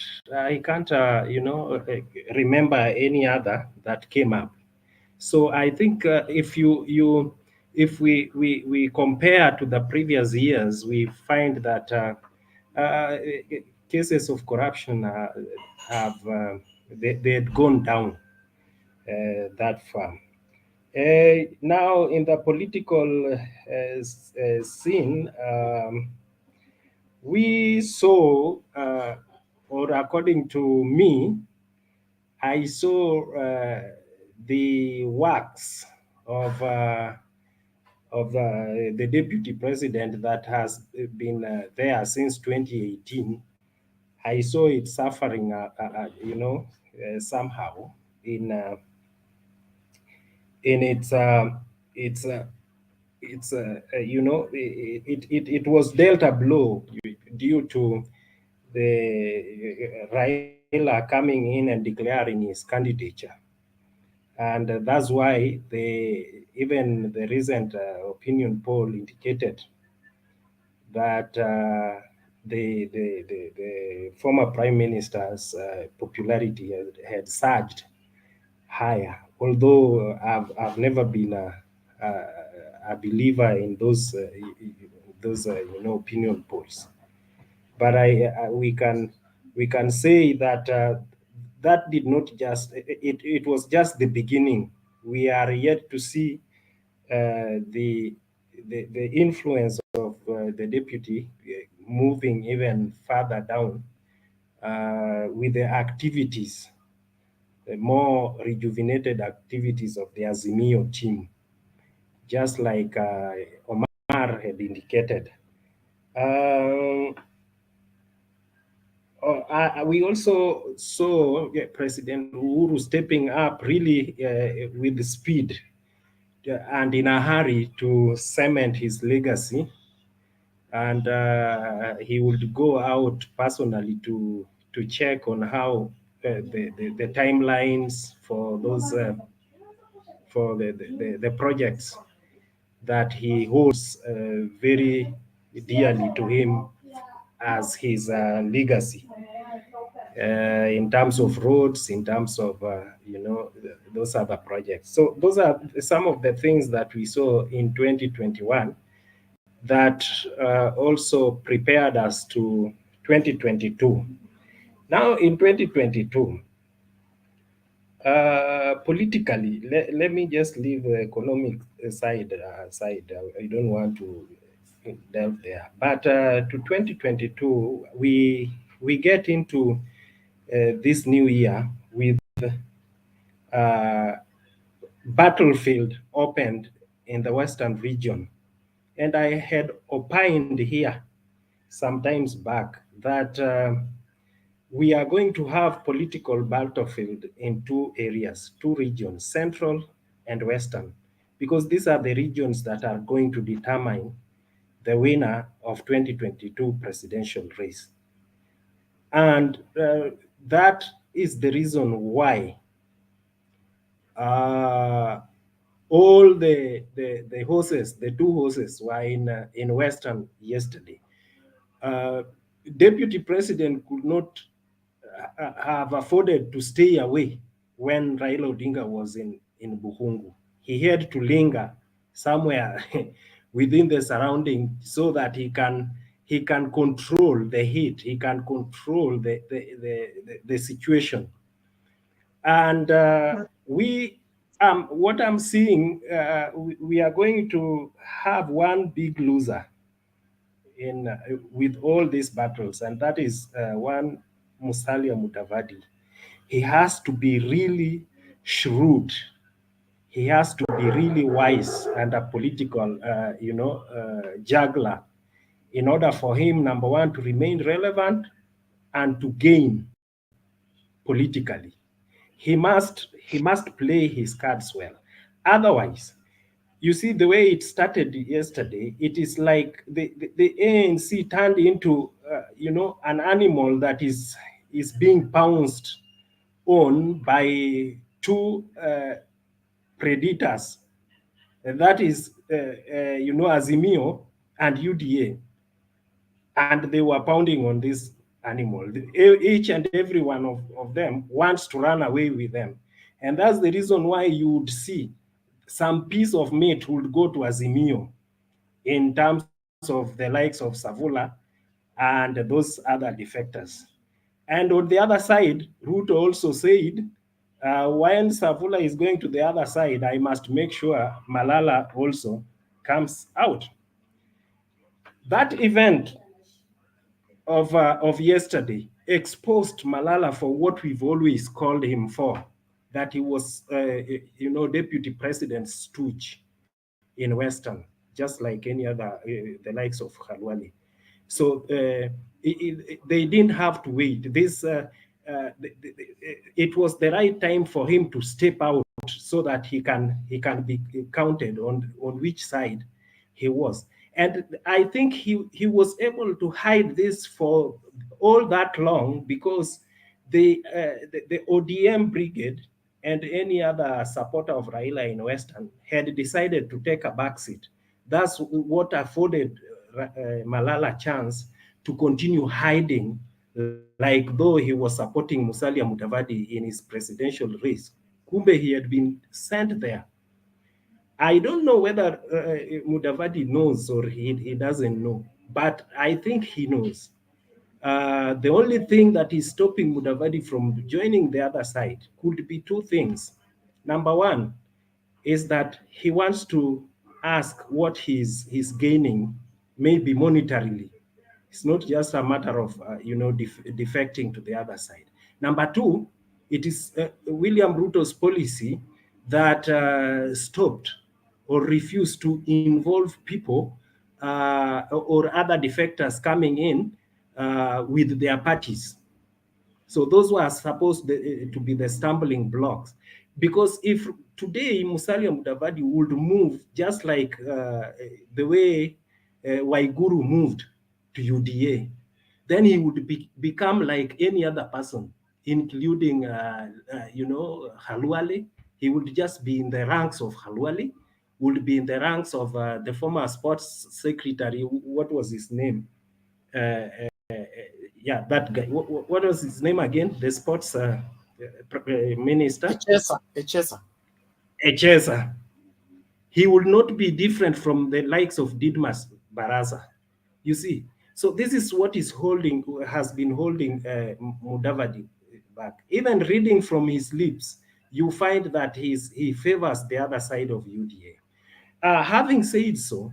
S5: remember any other that came up. So I think if you if we compare to the previous years, we find that cases of corruption have they had gone down that far. Now, in the political scene, we saw, or according to me, I saw the works of the deputy president that has been there since 2018. I saw it suffering, somehow in its it was dealt a blow due to the Raila coming in and declaring his candidature. And that's why even the recent opinion poll indicated that the former prime minister's popularity had surged higher. Although I've never been a believer in those opinion polls, but we can say that that did not just it was just the beginning. We are yet to see the influence of the deputy moving even further down with the activities, the more rejuvenated activities of the Azimio team, just like Omar had indicated. We also saw President Uhuru stepping up really with speed and in a hurry to cement his legacy. And he would go out personally to check on how the timelines for those for the projects that he holds very dearly to him as his legacy, in terms of roads, in terms of those other projects. So those are some of the things that we saw in 2021 that also prepared us to 2022. Now in 2022, politically, let me just leave the economic side aside. I don't want to delve there. But to 2022, we get into this new year with battlefield opened in the Western region. And I had opined here sometimes back that we are going to have political battlefield in two areas, two regions, Central and Western, because these are the regions that are going to determine the winner of 2022 presidential race. And that is the reason why all the horses, the two horses, were in Western yesterday. Deputy President could not have afforded to stay away when Raila Odinga was in Buhungu. He had to linger somewhere within the surrounding so that he can control the heat, he can control the situation. And what I'm seeing, we are going to have one big loser in with all these battles, and that is one Musalia Mudavadi. He has to be really shrewd. He has to be really wise and a political, juggler, in order for him, number one, to remain relevant and to gain politically. He must play his cards well. Otherwise, you see, the way it started yesterday, it is like the ANC turned into, an animal that is being pounced on by two predators. That is, Azimio and UDA. And they were pounding on this animal. Each and every one of them wants to run away with them. And that's the reason why you would see some piece of meat would go to Azimio in terms of the likes of Savula and those other defectors. And on the other side, Ruto also said, when Savula is going to the other side, I must make sure Malala also comes out. That event of yesterday exposed Malala for what we've always called him for, that he was, deputy president stooge in Western, just like any other, the likes of Khalwale. So they didn't have to wait. It was the right time for him to step out so that he can be counted on which side he was. And I think he was able to hide this for all that long because the ODM brigade and any other supporter of Raila in Western had decided to take a backseat. That's what afforded Malala chance to continue hiding, like though he was supporting Musalia Mudavadi in his presidential race. Kumbe he had been sent there. I don't know whether Mudavadi knows or he doesn't know, but I think he knows. The only thing that is stopping Mudavadi from joining the other side could be two things. Number one is that he wants to ask what he's gaining, maybe monetarily. It's not just a matter of defecting to the other side. Number two, it is William Ruto's policy that stopped or refused to involve people or other defectors coming in with their parties. So those were supposed to be the stumbling blocks. Because if today Musalia Mudavadi would move just like the way Waiguru moved to UDA, then he would become like any other person, including, Khalwale. He would just be in the ranks of Khalwale, would be in the ranks of the former sports secretary. What was his name? Yeah, that guy. What was his name again? The sports minister? Echesa. He would not be different from the likes of Didmas Baraza. You see, so this is what has been holding Mudavadi back. Even reading from his lips, you find that he favors the other side of UDA. Having said so,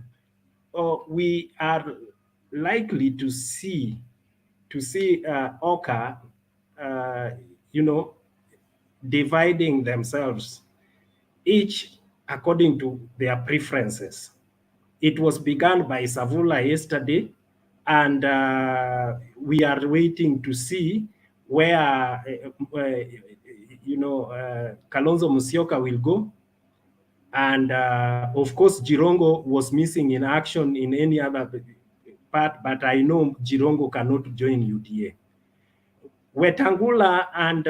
S5: we are likely to see Oka, dividing themselves, each according to their preferences. It was begun by Savula yesterday, and we are waiting to see where, Kalonzo Musyoka will go. And of course, Jirongo was missing in action in any other part, but I know Jirongo cannot join UDA. Wetangula and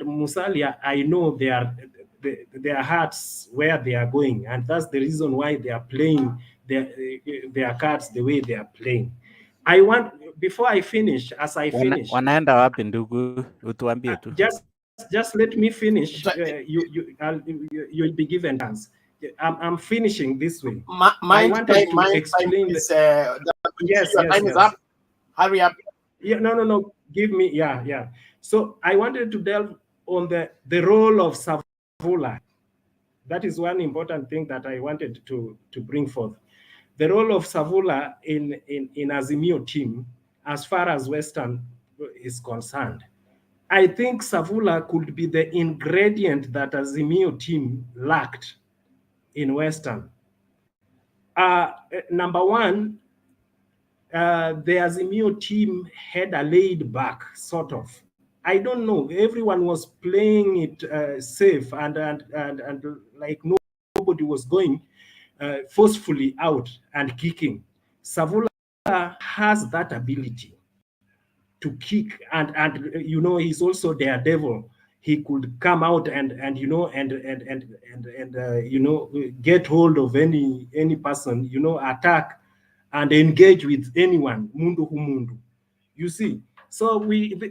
S5: Musalia, I know their hearts where they are going, and that's the reason why they are playing their cards the way they are playing. I want, before I finish, as I finish,
S6: wanaenda wapi ndugu, utuambie tu.
S5: Just let me finish. You'll be given chance. I'm finishing this way. I wanted to explain
S1: yes.
S5: Time
S1: is up. Hurry up.
S5: Yeah, no. Give me, yeah. So I wanted to delve on the role of Savula. That is one important thing that I wanted to bring forth. The role of Savula in Azimio team, as far as Western is concerned. I think Savula could be the ingredient that Azimio team lacked in Western. Number one, the Azimio team had a laid back sort of. I don't know. Everyone was playing it safe and like nobody was going forcefully out and kicking. Savula has that ability to kick, and he's also their devil. He could come out and get hold of any person, attack and engage with anyone, mundu humundu. You see, So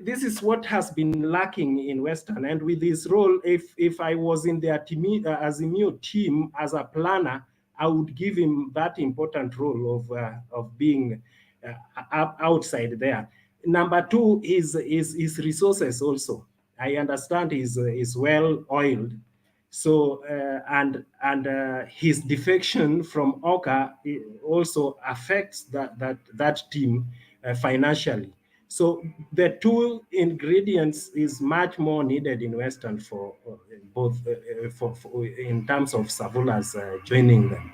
S5: this is what has been lacking in Western. And with this role, if I was in the Azimio team as a planner, I would give him that important role of being outside there. Number two is resources also. I understand he's well oiled. So and his defection from Oka also affects that team financially. So the two ingredients is much more needed in Western for both for in terms of Savula's joining them.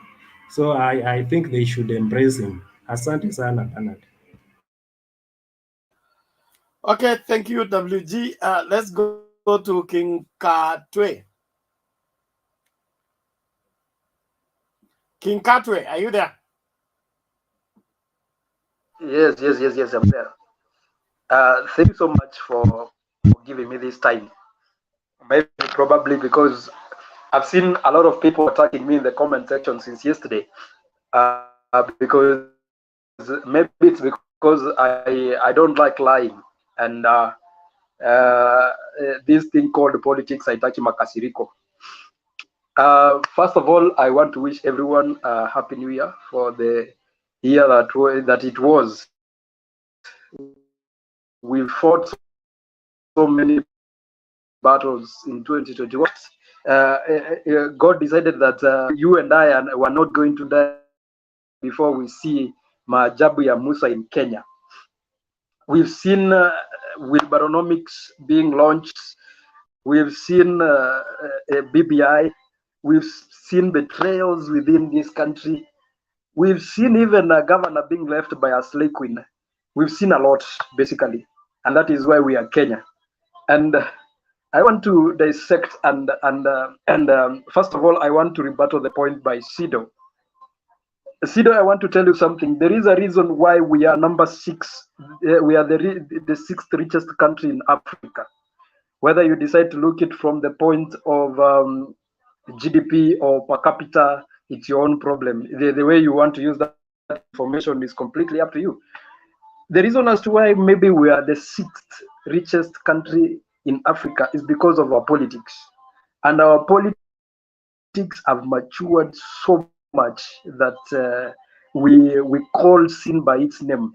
S5: So I think they should embrace him. Asante sana Bernard.
S1: Okay, thank you, WG. Let's go to King Katwe. King Katwe, are you there?
S11: Yes, I'm there. Thank you so much for giving me this time. Maybe probably because I've seen a lot of people attacking me in the comment section since yesterday. Because maybe it's because I don't like lying, and this thing called politics haitaki makasiriko. First of all, I want to wish everyone a happy new year for the year that it was. We fought so many battles in 2021. God decided that you and I were not going to die before we see maajabu ya Musa in Kenya. We've seen Wilbaronomics being launched. We've seen BBI. We've seen betrayals within this country. We've seen even a governor being left by a slave queen. We've seen a lot, basically, and that is why we are Kenya. And I want to dissect and first of all, I want to rebuttal the point by Sido. Sido, I want to tell you something. There is a reason why we are number 6. We are the 6th richest country in Africa. Whether you decide to look it from the point of GDP or per capita, it's your own problem. The way you want to use that information is completely up to you. The reason as to why maybe we are the 6th richest country in Africa is because of our politics. And our politics have matured so much that we call sin by its name.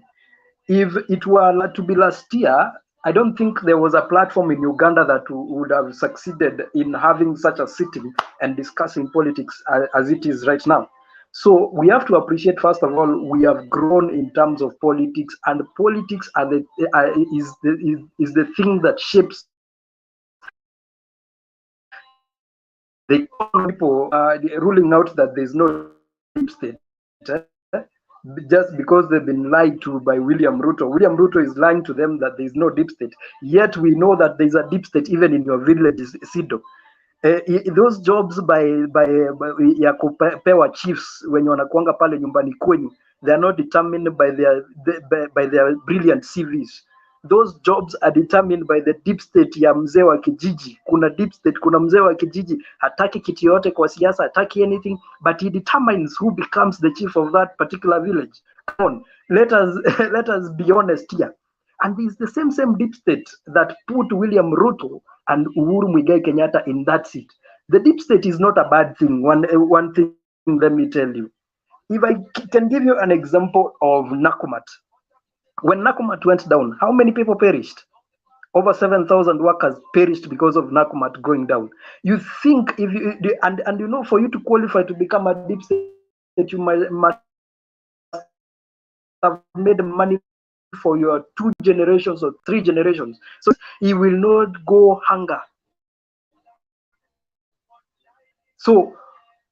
S11: If it were to be last year, I don't think there was a platform in Uganda that would have succeeded in having such a sitting and discussing politics as it is right now. So we have to appreciate, first of all, we have grown in terms of politics, and politics is the thing that shapes the people ruling out that there's no deep state. Just because they've been lied to by William Ruto. William Ruto is lying to them that there is no deep state. Yet we know that there is a deep state even in your village, Sido. Those jobs by ya kupewa chiefs wenye wanakuanga pale nyumbani kwenyu, they are not determined by their brilliant CVs. Those jobs are determined by the deep state ya mzee wa kijiji. Kuna deep state, kuna mzee wa kijiji hataki kitu yote kwa siasa, hataki anything, but he determines who becomes the chief of that particular village. Come on, let us be honest here. And it's the same deep state that put William Ruto and Uhuru Muigai Kenyatta in that seat. The deep state is not a bad thing. One thing, let me tell you. If I can give you an example of Nakumat. When Nakumat went down, how many people perished? Over 7,000 workers perished because of Nakumat going down. You think if you and you know, for you to qualify to become a deep state, you must have made money for your 2 generations or 3 generations. So he will not go hunger. So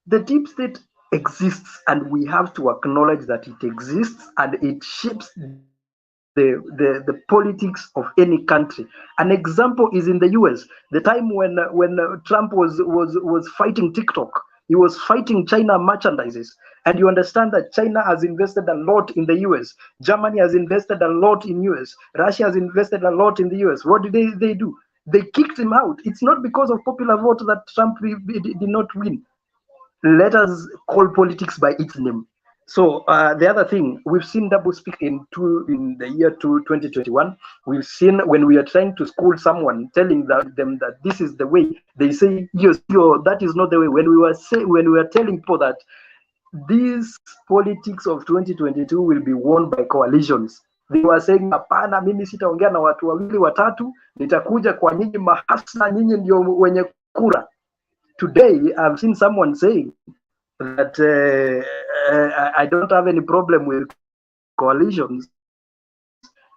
S11: the deep state exists, and we have to acknowledge that it exists, and it shapes the politics of any country. An example is in the US. The time when Trump was fighting TikTok, he was fighting China merchandises. And you understand that China has invested a lot in the US. Germany has invested a lot in US. Russia has invested a lot in the US. What did they do? They kicked him out. It's not because of popular vote that Trump did not win. Let us call politics by its name. So the other thing, we've seen double speak in the year 2021. We've seen when we are trying to school someone, telling them that this is the way, they say yes, that is not the way. When we were telling people that these politics of 2022 will be won by coalitions, they were saying hapana, mimi sitaongea na watu wawili watatu, nitakuja kwa nyinyi mahasla, nyinyi ndio wenye kura. Today I've seen someone saying that I don't have any problem with coalitions.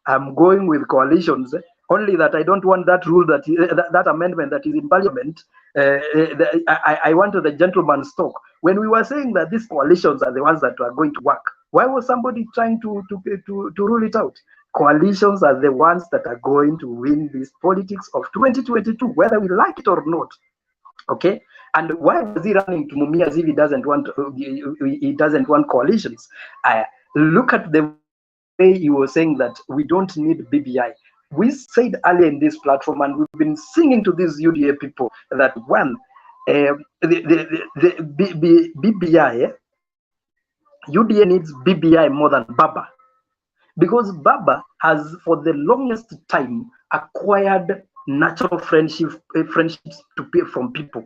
S11: I'm going with coalitions, only that I don't want that rule, that amendment that is in parliament. I want the gentleman's talk. When we were saying that these coalitions are the ones that are going to work, why was somebody trying to rule it out? Coalitions are the ones that are going to win this politics of 2022, whether we like it or not. Okay, and why was he running to Mumia as if he doesn't want coalitions? Look at the way he was saying that we don't need BBI. We said earlier in this platform, and we've been singing to these UDA people that one, the BBI, UDA needs BBI more than Baba, because Baba has for the longest time acquired natural friendships from people.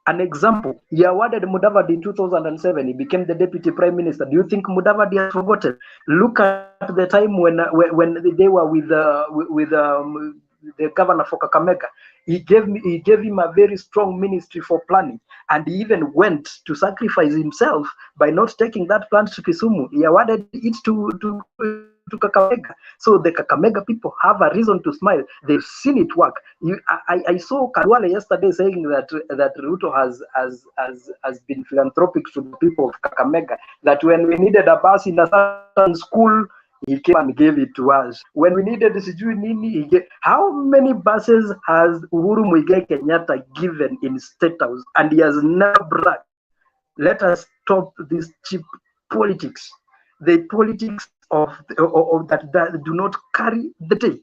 S11: An example, he awarded Mudavadi in 2007. He became the deputy prime minister. Do you think Mudavadi has forgotten? Look at the time when they were with the governor for Kakamega. He gave him a very strong ministry for planning, and he even went to sacrifice himself by not taking that plant to Kisumu. He awarded it to Kakamega. So the Kakamega people have a reason to smile. They've seen it work. I saw Karwale yesterday saying that Ruto has been philanthropic to the people of Kakamega, that when we needed a bus in a certain school, he came and gave it to us. When we needed Sijui Nini, he gave. How many buses has Uhuru Muigai Kenyatta given in State House? And he has never bragged. Let us stop this cheap politics. The politics of that do not carry the day.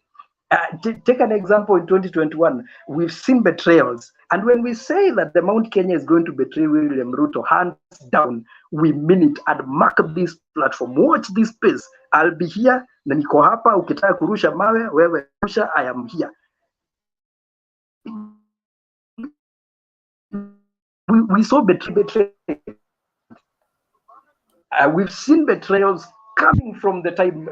S11: Take an example in 2021. We've seen betrayals, and when we say that the Mount Kenya is going to betray William Ruto, hands down, we mean it. And mark this platform. Watch this space. I'll be here. Na niko hapa. Ukitaka kurusha mawe, wewe rusha. I am here. We saw betrayal. We've seen betrayals coming from the time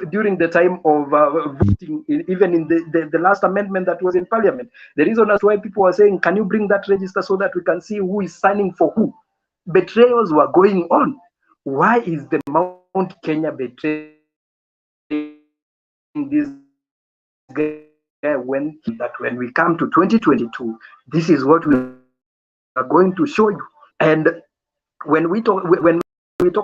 S11: during the time of voting, even in the last amendment that was in parliament. The reason that's why people were saying, can you bring that register so that we can see who is signing for who? Betrayals were going on. Why is the Mount Kenya betraying this guy when we come to 2022, this is what we are going to show you? And when we talk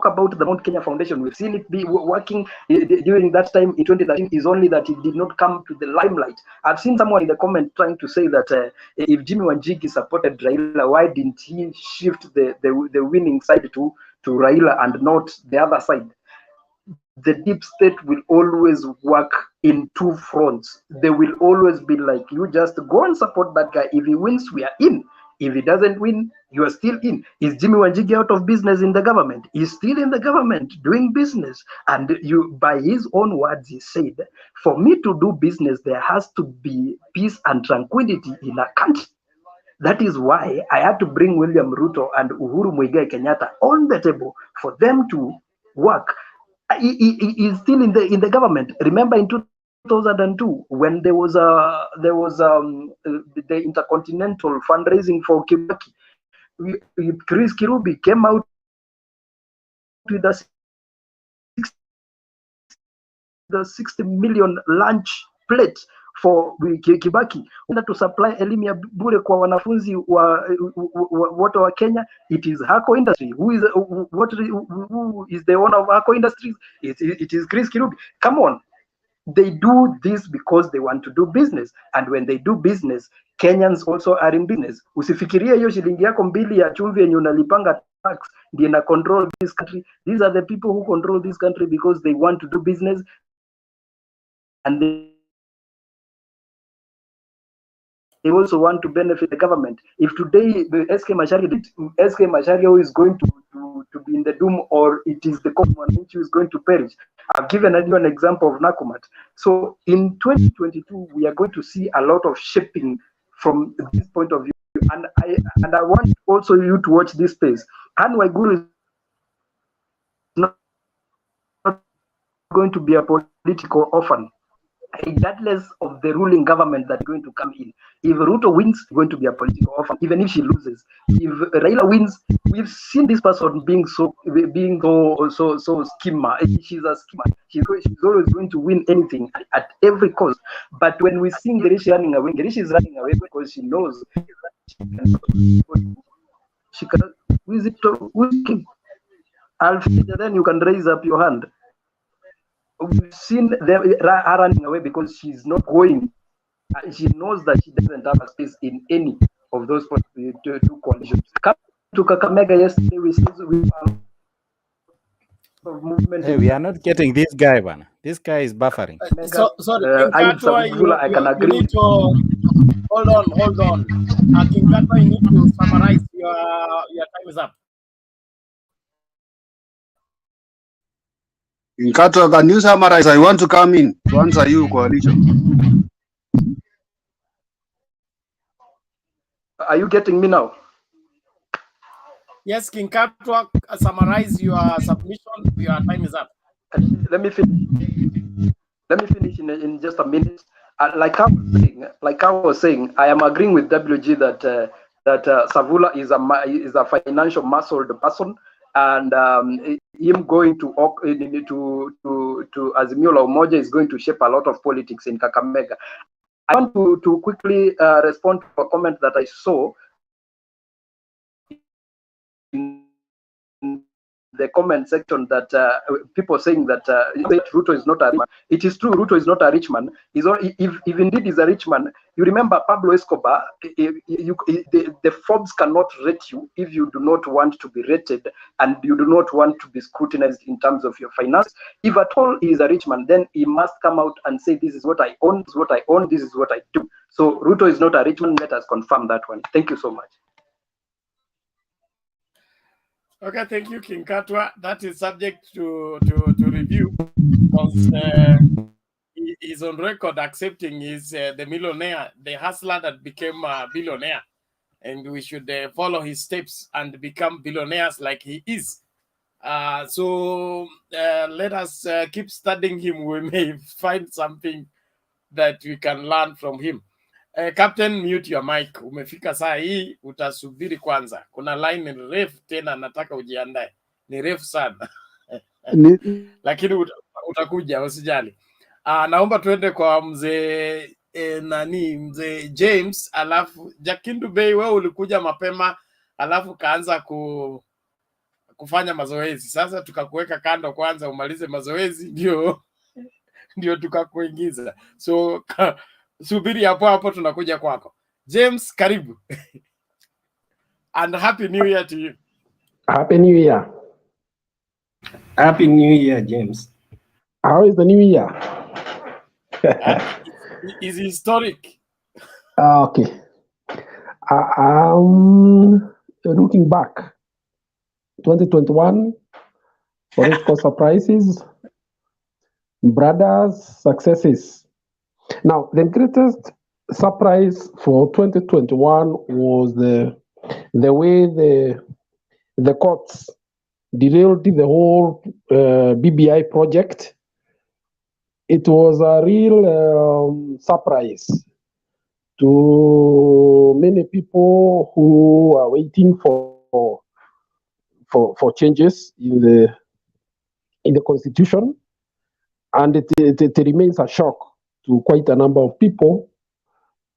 S11: about the Mount Kenya Foundation, we've seen it be working during that time in 2013. Is only that it did not come to the limelight. I've seen someone in the comment trying to say that if Jimmy Wanjigi supported Raila, why didn't he shift the winning side to Raila and not the other side? The deep state will always work in two fronts. They will always be like, you just go and support that guy. If he wins, we are in. If he doesn't win, you are still in. Is Jimmy Wanjigi out of business in the government? He's still in the government doing business. And by his own words, he said, for me to do business, there has to be peace and tranquility in a country. That is why I had to bring William Ruto and Uhuru Muigai Kenyatta on the table for them to work. He is still in the government. Remember in 2002 when there was the intercontinental fundraising for Kibaki, Chris Kirubi came out with the 60 million lunch plate for Kibaki to supply elimu ya bure kwa wanafunzi wote wa Kenya. It is Hako Industry. Who is the owner of Hako Industries? It is Chris Kirubi. Come on. They do this because they want to do business, and when they do business, Kenyans also are in business. Usifikirie hiyo shilingi yako mbili ya chumvi yenye unalipanga tax ndiye na control this country. These are the people who control this country because they want to do business, and they also want to benefit the government. If today the SK Macharia is going to be in the doom, or it is the common one which is going to perish. I've given you an example of Nakumat. So in 2022, we are going to see a lot of shaping from this point of view. And I want also you to watch this space. Anne Waiguru is not going to be a political orphan, regardless of the ruling government that's going to come in. If Ruto wins, going to be a political orphan, even if she loses. If Raila wins, we've seen this person being so schemer. She's a schemer. She's always going to win anything at every cost. But when we see Gerishi running away, Gerishi is running away because she knows she can. Who is it? Who is king? Alfred, then you can raise up your hand. We've seen them running away because she's not going. She knows that she doesn't have a space in any of those two coalitions. Come to Kakamega yesterday, we movement.
S6: Hey, we are not getting this guy, man. This guy is buffering.
S1: Sorry,
S11: I can agree.
S1: You need to hold on. King Katwa, you need to summarize your time is up.
S12: In Katwa, can you summarize? I want to come in to answer you, coalition.
S11: Are you getting me now?
S1: Yes, King Katwa, summarize your submission. Your time is up.
S11: Let me finish in just a minute. Like I was saying, I am agreeing with WG that Savula is a financial muscled person, and him going to Azimio la Umoja is going to shape a lot of politics in Kakamega. I want to quickly respond to a comment that I saw in the comment section, that people saying that Ruto is not a rich man. It is true, Ruto is not a rich man. If indeed he's a rich man, you remember Pablo Escobar, the Forbes cannot rate you if you do not want to be rated and you do not want to be scrutinized in terms of your finance. If at all he is a rich man, then he must come out and say, this is what I own, this is what I own, this is what I do. So Ruto is not a rich man. Let us confirm that one. Thank you so much.
S1: Okay, thank you, King Katwa. That is subject to review, because he's on record accepting he's the millionaire, the hustler that became a billionaire, and we should follow his steps and become billionaires like he is. So let us keep studying him. We may find something that we can learn from him. Captain, mute your mic. Umefika saa hii, utasubiri kwanza. Kuna line ni refu tena, nataka ujiandae. Ni refu sana. Lakini utakuja, usijali. Naomba tuende kwa mzee mzee James, alafu Jakindu Bay, wewe ulikuja mapema, alafu kaanza kufanya mazoezi. Sasa tukakuweka kando kwanza umalize mazoezi, ndio tukakuingiza. So subiri hapo tunakuja kwako. James, karibu. And happy new year to you.
S13: Happy new year.
S5: Happy new year, James.
S13: How is the new year?
S1: It's historic.
S13: Okay. I'm looking back. 2021, political surprises, brothers, successes. Now, the greatest surprise for 2021 was the way the courts derailed the whole BBI project. It was a real surprise to many people who are waiting for changes in the constitution, and it remains a shock to quite a number of people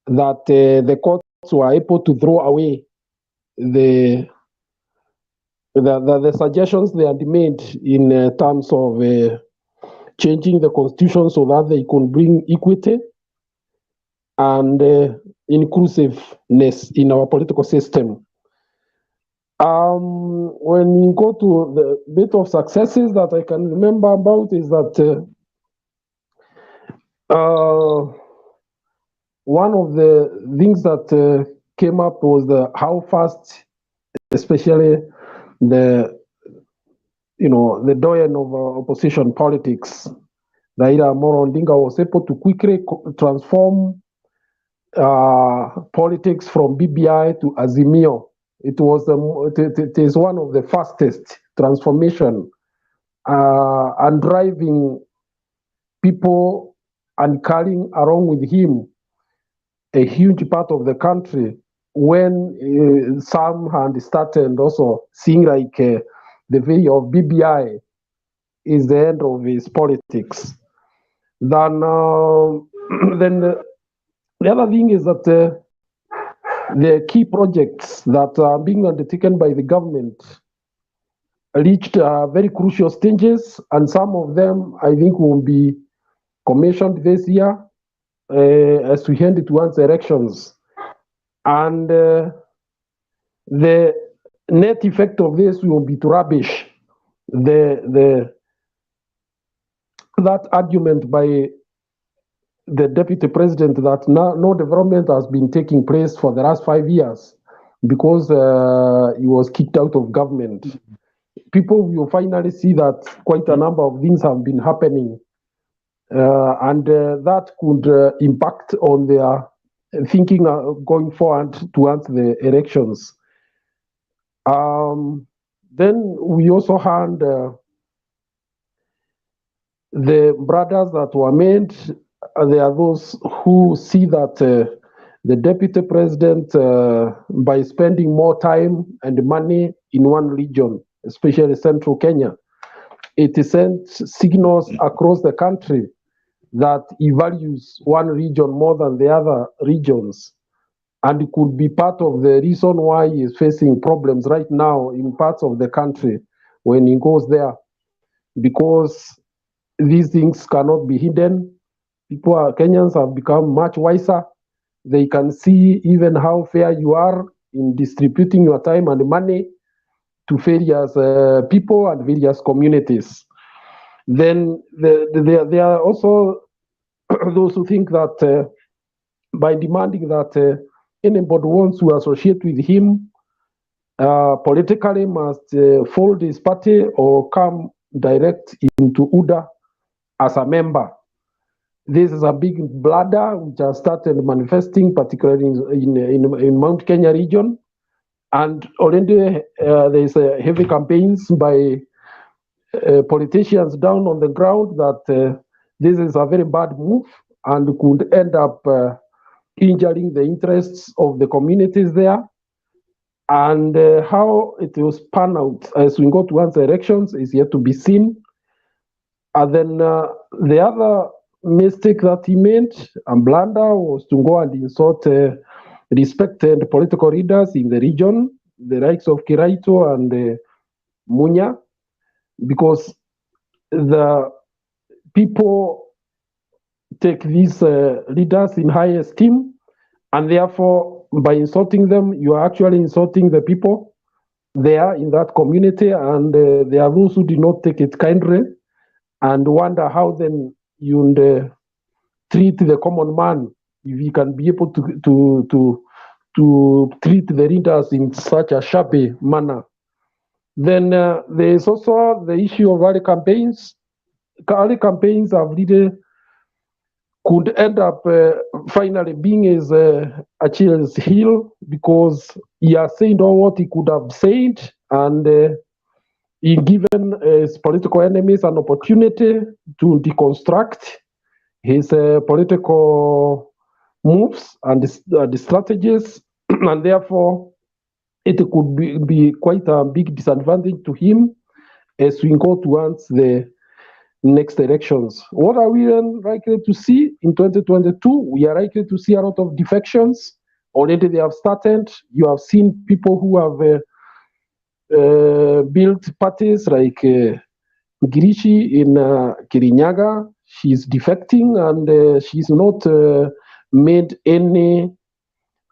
S13: that the courts were able to throw away the suggestions they had made in terms of changing the constitution so that they could bring equity and inclusiveness in our political system. When we go to the bit of successes that I can remember about is that one of the things that came up was how fast, especially the the doyen of opposition politics, Raila Amolo Odinga, was able to quickly transform politics from BBI to Azimio. It is one of the fastest transformation and driving people and carrying along with him a huge part of the country when some had started also seeing like the way of BBI is the end of his politics. Then, then the other thing is that the key projects that are being undertaken by the government reached very crucial stages, and some of them I think will be commissioned this year as we head towards elections. And the net effect of this will be to rubbish that argument by the deputy president that no development has been taking place for the last 5 years because he was kicked out of government. People will finally see that quite a number of things have been happening, and that could impact on their thinking going forward towards the elections. Then we also had the brothers that were made. There are those who see that the deputy president, by spending more time and money in one region, especially central Kenya, it sends signals across the country that he values one region more than the other regions. And it could be part of the reason why he is facing problems right now in parts of the country when he goes there, because these things cannot be hidden. Kenyans have become much wiser. They can see even how fair you are in distributing your time and money to various people and various communities. Then there are also those who think that by demanding that anybody wants to associate with him politically must fold his party or come direct into UDA as a member. This is a big bladder which has started manifesting, particularly in Mount Kenya region. And already there's heavy campaigns by politicians down on the ground that this is a very bad move and could end up injuring the interests of the communities there. And how it will pan out as we go towards elections is yet to be seen. And then the other mistake that he made and blunder was to go and insult respected political leaders in the region, the likes of Kiraito and Munya, because the people take these leaders in high esteem, and therefore by insulting them, you are actually insulting the people there in that community, and there are those who do not take it kindly and wonder how then you would treat the common man if you can be able to treat the leaders in such a shabby manner. Then there is also the issue of early campaigns. Early campaigns have really could end up finally being his Achilles heel, because he has said all what he could have said, and he given his political enemies an opportunity to deconstruct his political moves and the strategies, and therefore it could be quite a big disadvantage to him as we go towards the next elections. What are we then likely to see in 2022? We are likely to see a lot of defections. Already they have started. You have seen people who have built parties like Girishi in Kirinyaga. She's defecting, and she's not made any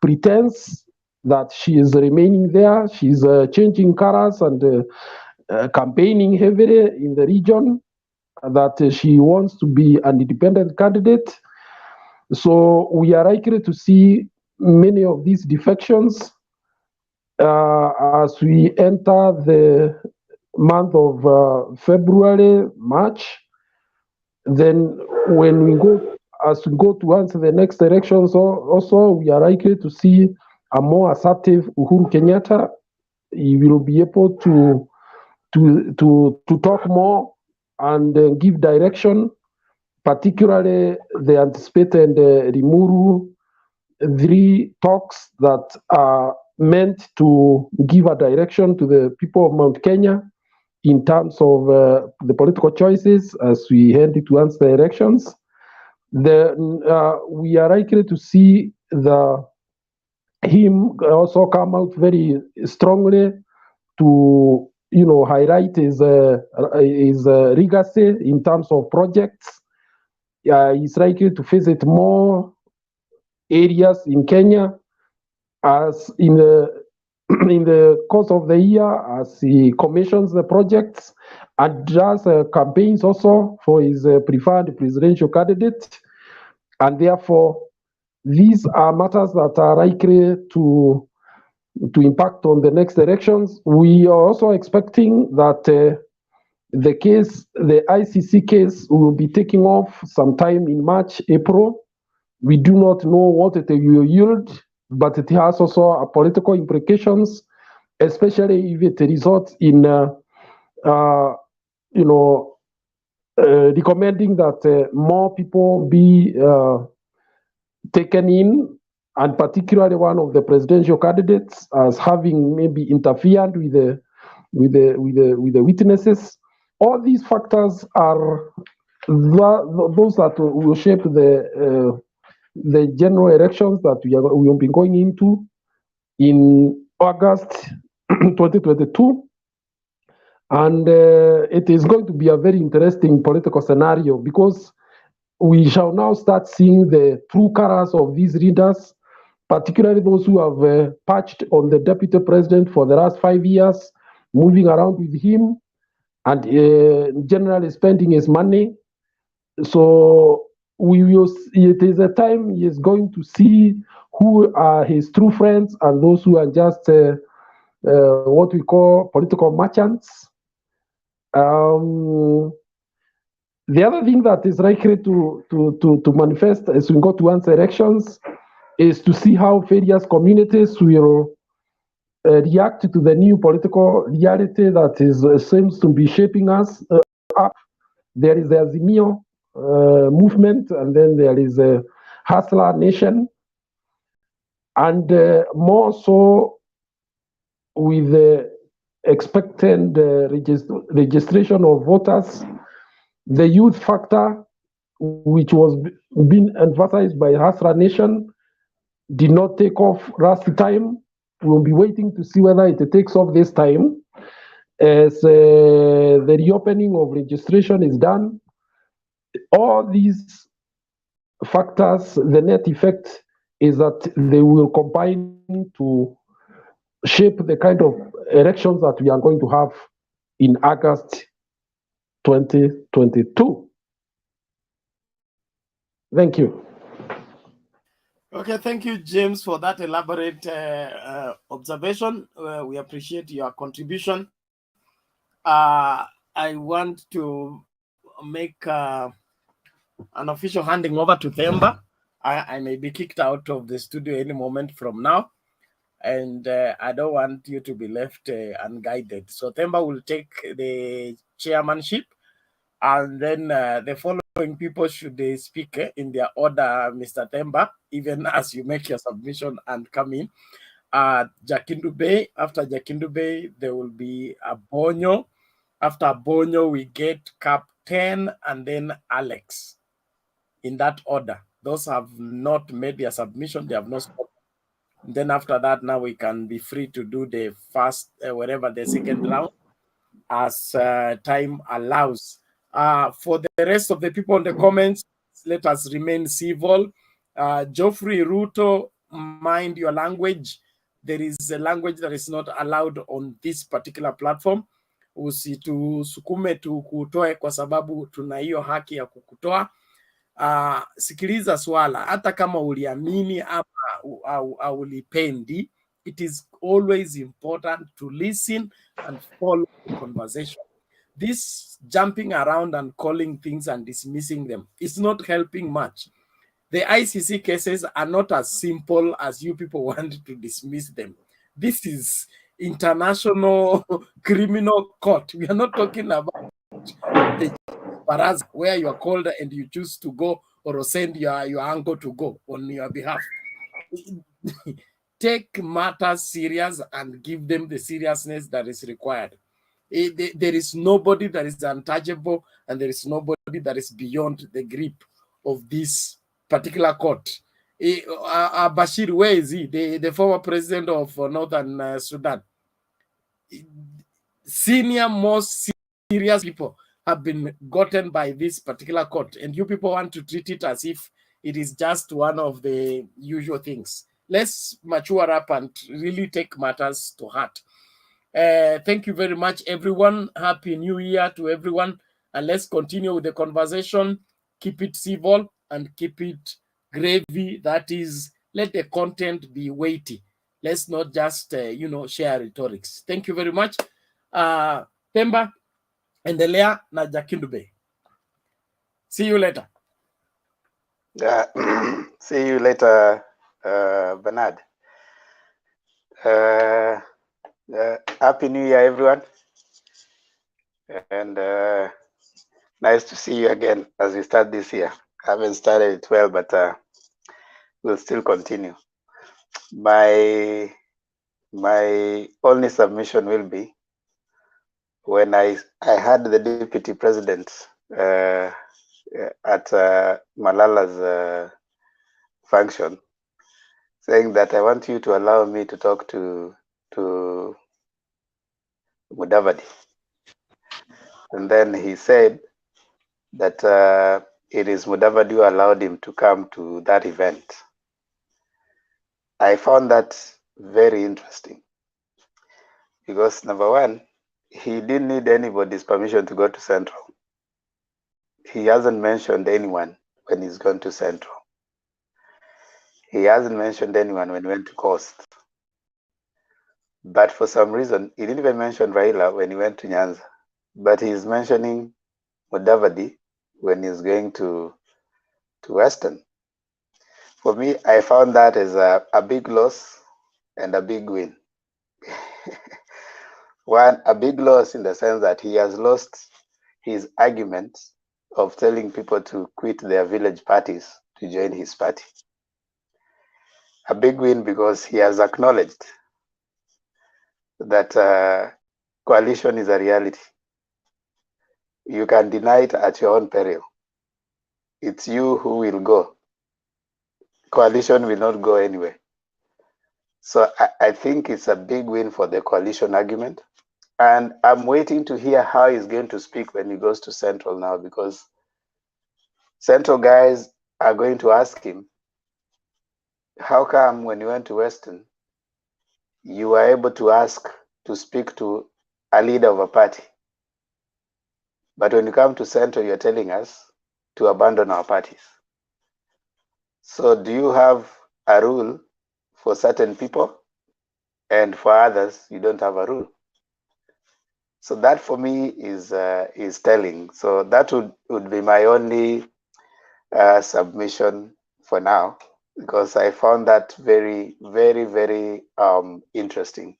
S13: pretense that she is remaining there. She's changing colors and campaigning heavily in the region that she wants to be an independent candidate. So we are likely to see many of these defections as we enter the month of February, March. Then when we go towards the next elections, also we are likely to see a more assertive Uhuru Kenyatta. He will be able to talk more and give direction, particularly the anticipated Limuru 3 talks that are meant to give a direction to the people of Mount Kenya in terms of the political choices as we head towards the elections. We are likely to see him also come out very strongly to highlight his legacy in terms of projects. He's likely to visit more areas in Kenya as in the course of the year as he commissions the projects and does campaigns also for his preferred presidential candidate. And therefore, these are matters that are likely to impact on the next elections. We are also expecting that the ICC case will be taking off sometime in March, April. We do not know what it will yield, but it has also political implications, especially if it results in recommending that more people be taken in, and particularly one of the presidential candidates as having maybe interfered with the witnesses. All these factors are those that will shape the general elections that we will be going into in August 2022. And it is going to be a very interesting political scenario because we shall now start seeing the true colors of these leaders, particularly those who have perched on the deputy president for the last 5 years, moving around with him and generally spending his money. So it is a time he is going to see who are his true friends and those who are just what we call political merchants. The other thing that is likely to manifest as we go towards elections is to see how various communities will react to the new political reality that seems to be shaping us up. There is the Azimio movement, and then there is a Hustler Nation, and more so with the expected registration of voters. The youth factor, which was being emphasized by Hustler Nation, did not take off last time. We'll be waiting to see whether it takes off this time as the reopening of registration is done. All these factors, the net effect is that they will combine to shape the kind of elections that we are going to have in August 2022. Thank you.
S1: Okay, thank you, James, for that elaborate observation. We appreciate your contribution. I want to make an official handing over to Themba. I may be kicked out of the studio any moment from now, and I don't want you to be left unguided. So Themba will take the chairmanship, and then the following people should they speak in their order, Mr. Themba, even as you make your submission and come in. Jakindu Bay. After Jakindu Bay, there will be a Bonyo. After Bonyo, we get Captain and then Alex. In that order. Those have not made their submission. They have not spoken. Then after that, now we can be free to do the first, whatever the second round, as time allows. For the rest of the people in the comments, let us remain civil. Geoffrey Ruto, mind your language. There is a language that is not allowed on this particular platform. Usitusukume tukutoe kwa sababu tuna hiyo haki ya kukutoa. Sikiliza swala, hata kama uliamini ama au ulipendi, it is always important to listen and follow the conversation. This jumping around and calling things and dismissing them is not helping much. The ICC cases are not as simple as you people want to dismiss them. This is international criminal court. We are not talking about the baraza where you are called and you choose to go or send your uncle to go on your behalf. Take matters serious and give them the seriousness that is required. There is nobody that is untouchable, and there is nobody that is beyond the grip of this particular court. Bashir, where is he? The former president of Northern Sudan. Senior, most serious people have been gotten by this particular court, and you people want to treat it as if it is just one of the usual things. Let's mature up and really take matters to heart. Thank you very much, everyone. Happy New Year to everyone. And let's continue with the conversation. Keep it civil and keep it gravy. That is, let the content be weighty. Let's not just, share rhetorics. Thank you very much. Pemba, endelea na Jakindube. See you later.
S14: See you later, Bernard. Happy New Year, everyone. And nice to see you again as we start this year. I haven't started it well, but we'll still continue. My only submission will be, when I had the deputy president at Malala's function, saying that I want you to allow me to talk to Mudavadi. And then he said that it is Mudavadi who allowed him to come to that event. I found that very interesting because, number one, he didn't need anybody's permission to go to Central. He hasn't mentioned anyone when he's gone to Central. He hasn't mentioned anyone when he went to Coast. But for some reason, he didn't even mention Raila when he went to Nyanza. But he's mentioning Mudavadi when he's going to Western. For me, I found that as a big loss and a big win. One, a big loss in the sense that he has lost his argument of telling people to quit their village parties to join his party. A big win because he has acknowledged that coalition is a reality. You can deny it at your own peril. It's you who will go. Coalition will not go anywhere. So I think it's a big win for the coalition argument. And I'm waiting to hear how he's going to speak when he goes to Central now, because Central guys are going to ask him, how come when you went to Western, you were able to ask to speak to a leader of a party? But when you come to Central, you're telling us to abandon our parties. So do you have a rule for certain people, and for others, you don't have a rule? So that for me is telling. So that would be my only submission for now, because I found that very, very, very interesting.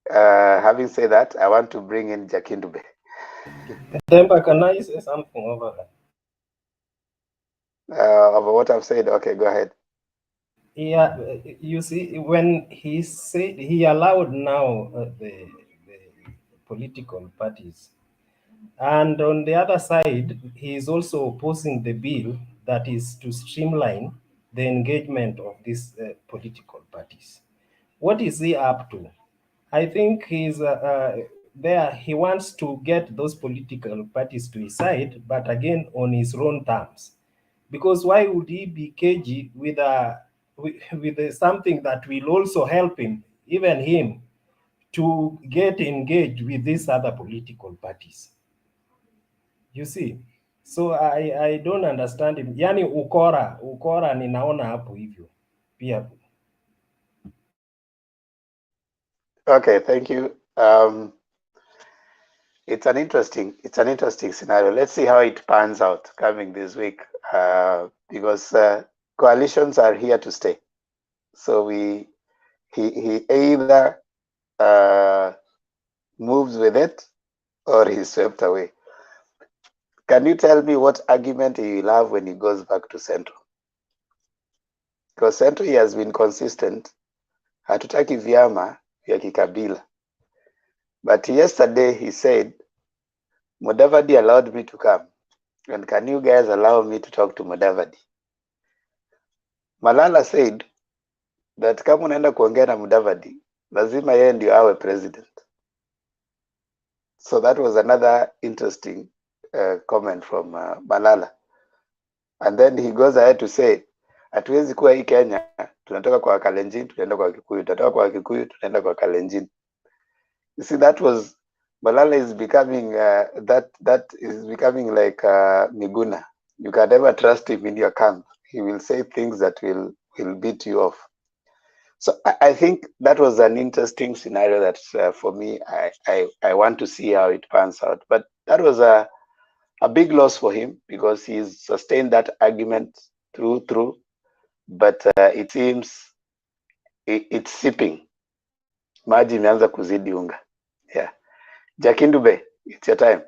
S14: Having said that, I want to bring in Jakindube.
S5: Temba, can I say something over that?
S14: Over what I've said? Okay, go ahead.
S5: Yeah, you see, when he said he allowed now the political parties, and on the other side, he is also opposing the bill that is to streamline the engagement of these political parties. What is he up to? I think he's there. He wants to get those political parties to his side, but again on his own terms. Because why would he be cagey with something that will also help him, even him, to get engaged with these other political parties? You see, so I don't understand him. Yani ukora ninaona hapo hivyo pia.
S14: Okay, thank you. It's an interesting scenario. Let's see how it pans out coming this week, because coalitions are here to stay. So he either moves with it or he's swept away. Can you tell me what argument he will have when he goes back to Central? Because Central, he has been consistent. Hatutaki vyama vya kikabila. But yesterday he said, Mudavadi allowed me to come. And can you guys allow me to talk to Mudavadi? Malala said that kama unaenda kuongea na Mudavadi, lazima yeye ndio awe president. So that was another interesting comment from Malala. And then he goes ahead to say, hatuwezi kuwa hii Kenya, tunatoka kwa Kalenjin, tunaenda kwa Kikuyu, tunatoka kwa Kikuyu, tunaenda kwa Kalenjin. You see, that was, Malala is becoming, that is becoming like Miguna. You can never trust him in your camp. He will say things that will beat you off. So I think that was an interesting scenario that for me, I want to see how it pans out. But that was a big loss for him because he's sustained that argument through. But it seems it's sipping. Maji imeanza kuzidi unga. Yeah. Jakindube, it's your time.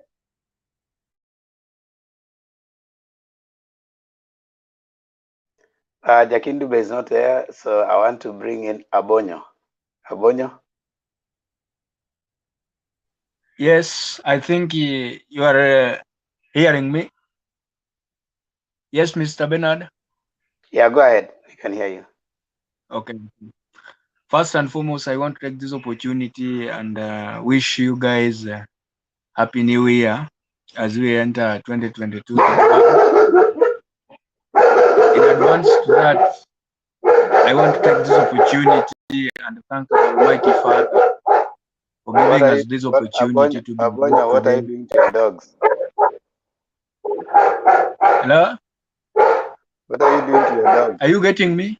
S14: Jakindube is not there, so I want to bring in Abonyo. Abonyo?
S15: Yes, I think you are hearing me. Yes, Mr. Bernard.
S14: Yeah, go ahead. We can hear you.
S15: Okay. First and foremost, I want to take this opportunity and wish you guys Happy New Year as we enter 2022. In advance to that, I want to take this opportunity and thank our Almighty Father for giving us this opportunity to be
S14: Abonyo, what are you doing to your dogs?
S15: Hello?
S14: What are you doing to your dog?
S15: Are you getting me?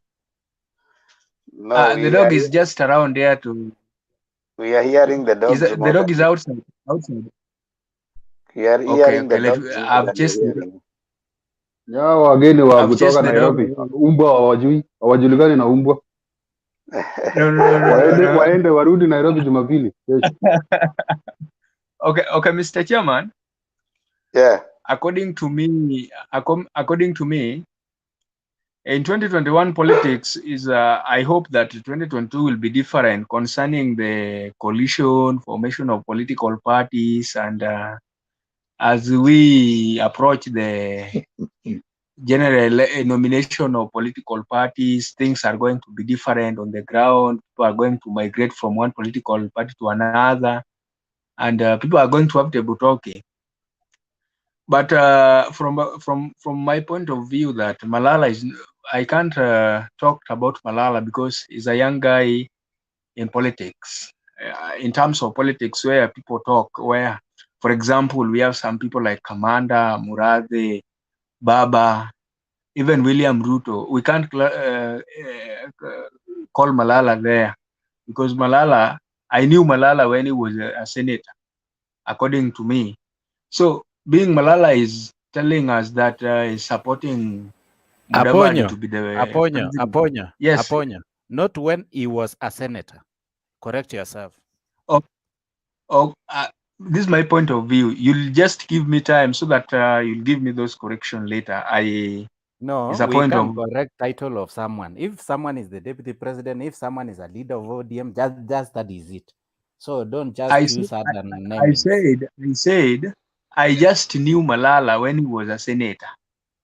S14: No,
S15: the dog is just around there to.
S14: We are hearing the dog.
S15: The dog is outside. Outside.
S14: We are hearing the dog.
S15: I've chased the dog.
S12: Ya wageni wa kutoka Nairobi, umbwa hawajulikani na umbwa.
S15: No.
S12: Waende warudi Nairobi Jumapili.
S15: Okay, Mr. Chairman.
S14: Yeah.
S15: According to me, in 2021 politics is, I hope that 2022 will be different concerning the coalition, formation of political parties, and as we approach the general nomination of political parties, things are going to be different on the ground. People are going to migrate from one political party to another, and people are going to have table talking. But from my point of view, that Malala is, I can't talk about Malala because he's a young guy in politics. In terms of politics, where people talk, where, for example, we have some people like Kamanda, Murathe, Baba, even William Ruto. We can't call Malala there because Malala, I knew Malala when he was a senator, according to me. So being Malala is telling us that he's supporting Mudavadi to be the
S6: Aponyo.
S15: Yes.
S6: Aponyo. Not when he was a senator. Correct yourself.
S15: This is my point of view. You'll just give me time so that you'll give me those corrections later.
S6: No, we can correct title of someone. If someone is the deputy president, if someone is a leader of ODM, just that is it. So don't just use other names.
S15: I said, I just knew Malala when he was a senator,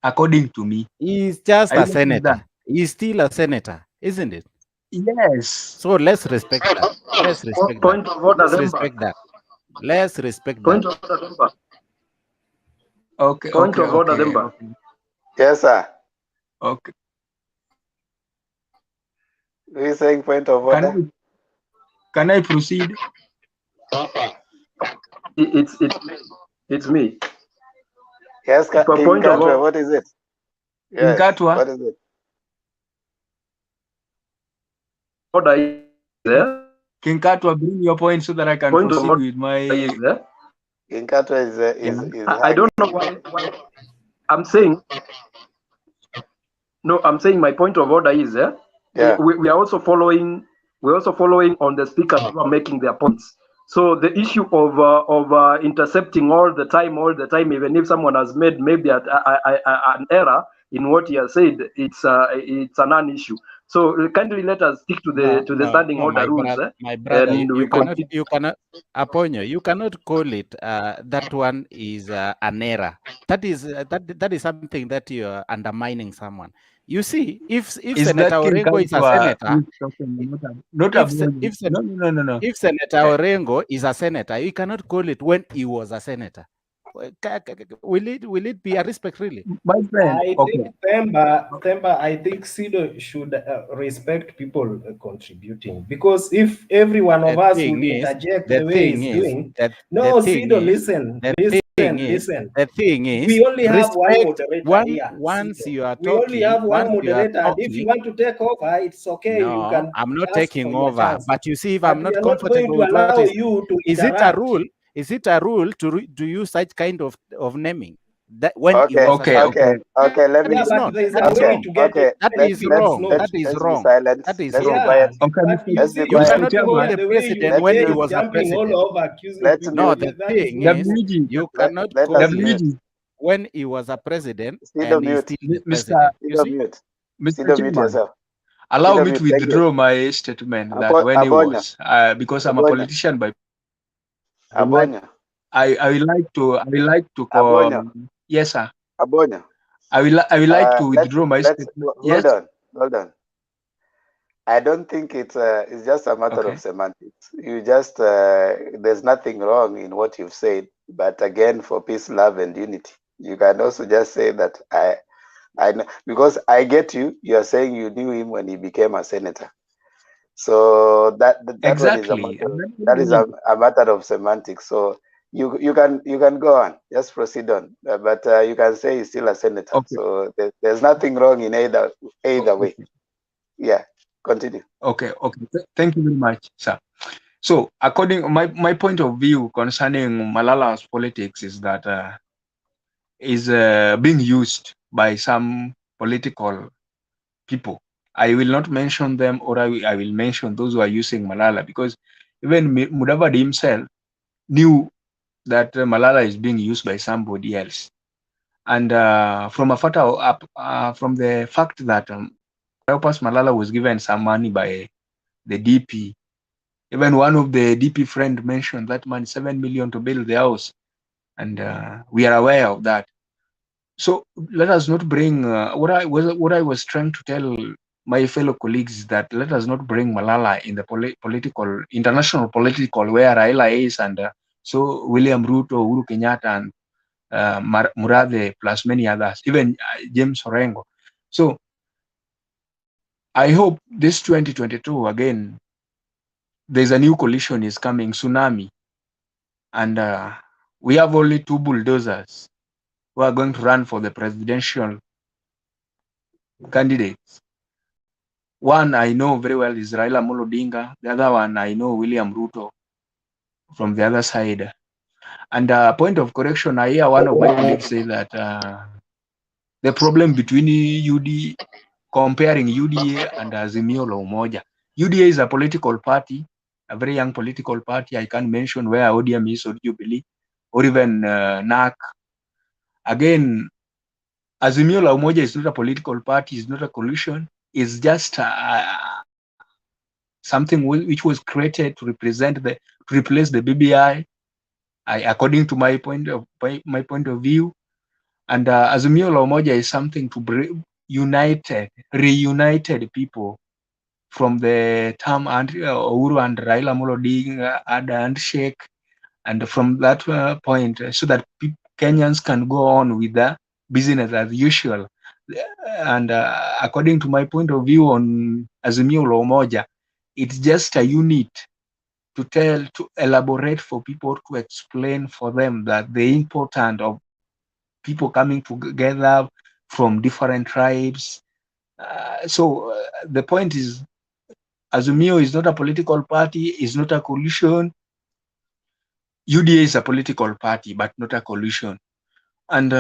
S15: according to me.
S6: He's just a senator. He's still a senator, isn't it?
S15: Yes.
S6: So let's respect that. Let's respect
S11: Point
S6: that.
S11: of order,
S6: Let's respect that. Let's respect
S11: Point
S6: that.
S11: of order, member.
S15: Okay.
S11: Point of order, member.
S14: Okay. Yes, sir.
S15: Okay.
S14: Who is saying point of order?
S15: Can I proceed?
S11: It's me.
S14: Yes,
S11: point of order.
S14: What is it? Yes, what is it?
S11: Order there.
S15: King Katwa, bring your point so that I can
S11: Point of
S15: proceed
S11: order
S15: with my.
S11: is
S14: King Katwa
S11: I don't know why I'm saying no. I'm saying my point of order is
S14: Yeah.
S11: we are also following. We're also following on the speakers who are making their points. So the issue of intercepting all the time, even if someone has made maybe an error in what he has said, it's a non-issue. So kindly let us stick to the standing order rules.
S6: My brother,
S11: And
S6: you
S11: we continue.
S6: cannot, Aponyo, you cannot call it that one is an error. That is something that you are undermining someone. You see, if
S15: Is
S6: Senator
S15: that King
S6: Orengo is a
S15: Katwa
S6: senator,
S15: who's talking, not no.
S6: if Senator Orengo is a senator, you cannot call it when he was a senator. Will it be a respect really?
S15: My friend,
S5: I
S15: okay.
S5: think Themba, I think SIDO should respect people contributing, because if every one of us would interject the way he's doing, no, SIDO, listen.
S6: The thing is,
S5: We only have one
S6: respect
S5: moderator here.
S6: once you are
S5: We
S6: talking.
S5: only have one
S6: once you are
S5: moderator, and if you want to take over, it's okay.
S6: No,
S5: you can.
S6: I'm not
S5: ask
S6: taking
S5: for your
S6: over.
S5: chance.
S6: But you see, if
S5: But
S6: I'm
S5: we
S6: not
S5: are not going
S6: comfortable
S5: to
S6: with what
S5: allow you to
S6: is it a
S5: interrupt.
S6: rule? Is it a rule to use such kind of naming? That when he
S14: Okay,
S6: was a senator?
S14: okay. Let me.
S5: Yeah, but there is a
S14: Okay,
S5: way to get
S14: okay.
S5: it.
S6: That is wrong. That is
S14: Let's be
S6: wrong.
S14: silent.
S6: That is
S14: Let's be
S6: wrong.
S14: quiet.
S15: Okay,
S5: But you
S14: Let's
S5: see,
S14: be
S6: You
S14: quiet.
S6: cannot call
S5: the
S6: the
S5: way you
S6: president when he
S5: behave,
S6: was a
S5: jumping all
S6: president.
S5: over, accusing
S14: Let's
S5: people.
S6: No,
S14: mute.
S6: the
S5: That is
S6: thing
S5: not
S6: is,
S15: WG,
S6: you cannot
S14: Let
S6: call
S14: us
S6: him
S14: mute.
S15: WG,
S6: when he was a president
S14: Sido
S6: and he's
S14: mute.
S6: still the
S15: Mr.
S6: president. You
S14: Sido
S6: see?
S14: mute.
S15: Mr.
S14: Sido mute
S15: Chairman,
S14: yourself.
S15: allow
S14: Sido
S15: me
S14: mute.
S15: to
S14: Thank you.
S15: withdraw my statement that when he
S14: Abonya.
S15: was, because I'm a
S14: Abonya.
S15: politician by.
S14: Abonya.
S15: I will like to
S14: Abonya.
S15: yes, sir.
S14: Abonya.
S15: I will like to withdraw my
S14: Let's
S15: statement.
S14: hold
S15: Yes.
S14: on. Hold on. I don't think it's just a matter
S15: Okay.
S14: of semantics. You just there's nothing wrong in what you've said, but again, for peace, love, and unity, you can also just say that I know, because I get you. You are saying you knew him when he became a senator. So that
S15: Exactly.
S14: one is a matter of semantics. So you can go on, just proceed on. But you can say he's still a senator.
S15: Okay.
S14: So there's nothing wrong in either way. Yeah, continue.
S15: Okay. Thank you very much, sir. So, according my point of view concerning Malala's politics is that is being used by some political people. I will not mention them, or I will mention those who are using Malala, because even Mudavadi himself knew that Malala is being used by somebody else. And from the fact that Cleopas Malala was given some money by the DP, even one of the DP friend mentioned that money, 7 million to build the house, and we are aware of that. So let us not bring what I was trying to tell my fellow colleagues is that let us not bring Malala in the international political where Raila is, and so William Ruto, Uhuru Kenyatta, and Murathe, plus many others, even James Orengo. So I hope this 2022 again, there's a new coalition is coming, tsunami, and we have only two bulldozers who are going to run for the presidential candidates. One I know very well is Raila Amolo Odinga. The other one I know William Ruto from the other side. And a point of correction, I hear one of my colleagues say that the problem between comparing UDA and Azimio la Umoja. UDA is a political party, a very young political party. I can't mention where ODM is or Jubilee or even NAC. Again, Azimio la Umoja is not a political party, it's not a coalition. It's just something which was created to replace the BBI, according to my point of view. And Azimio la Umoja is something to bring reunited people from the term Uhuru and Raila Amolo Odinga had a handshake, and from that point, so that Kenyans can go on with the business as usual. And according to my point of view on Azimio la Umoja, it's just a unit to elaborate for people, to explain for them that the importance of people coming together from different tribes. So the point is Azumio is not a political party, is not a coalition. UDA is a political party, but not a coalition. And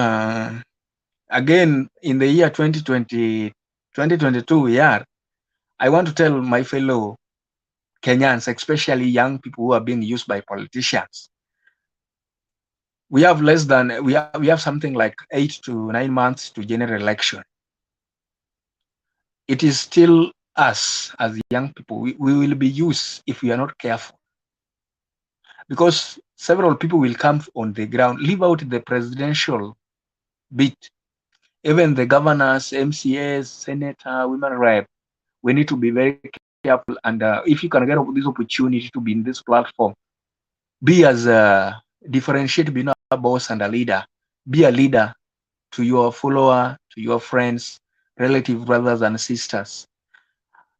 S15: again, in the year 2022, yeah, I want to tell my fellow Kenyans, especially young people who are being used by politicians. We have we have something like 8 to 9 months to general election. It is still us as young people. We will be used if we are not careful. Because several people will come on the ground, leave out the presidential bit. Even the governors, MCAs, senator, women rep, we need to be very careful. And if you can get this opportunity to be in this platform, be as a differentiate between a boss and a leader. Be a leader to your follower, to your friends, relative brothers and sisters.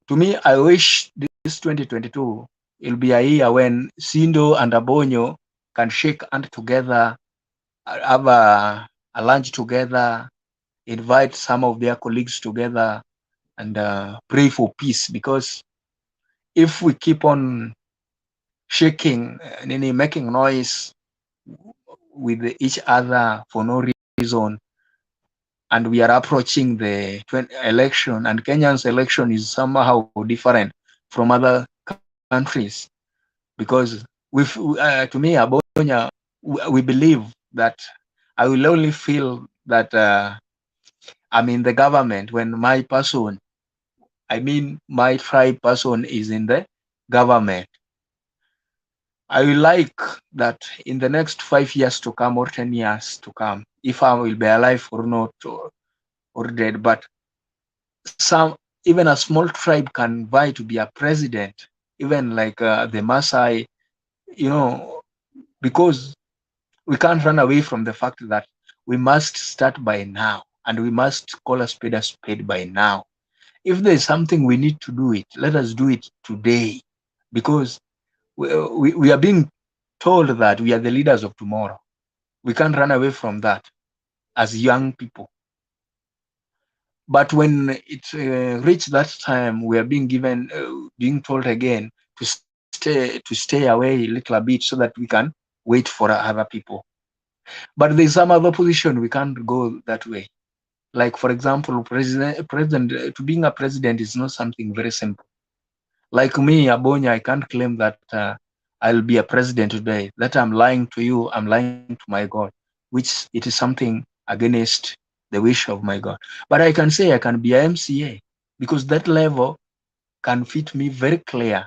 S15: To me, I wish this 2022 will be a year when Sindo and Abonyo can shake hands together, have a lunch together, invite some of their colleagues together, and pray for peace. Because if we keep on shaking, making noise with each other for no reason, and we are approaching the election, and Kenyan's election is somehow different from other countries, because to me, Abonya, we believe that I will only feel that I'm in the government when my person, I mean my tribe person, is in the government. I will like that in the next 5 years to come or 10 years to come, if I will be alive or not, or dead, but even a small tribe can vie to be a president, even like the Maasai, because we can't run away from the fact that we must start by now, and we must call a spade by now. If there's something we need to do it, let us do it today, because we are being told that we are the leaders of tomorrow. We can't run away from that as young people. But when it reached that time, we are being told again to stay away a little bit so that we can wait for other people. But there's some other position we can't go that way. Like, for example, president to being a president is not something very simple. Like me, Abonya, I can't claim that I'll be a president today. That I'm lying to you, I'm lying to my God, which it is something against the wish of my God. But I can say I can be a MCA, because that level can fit me very clear.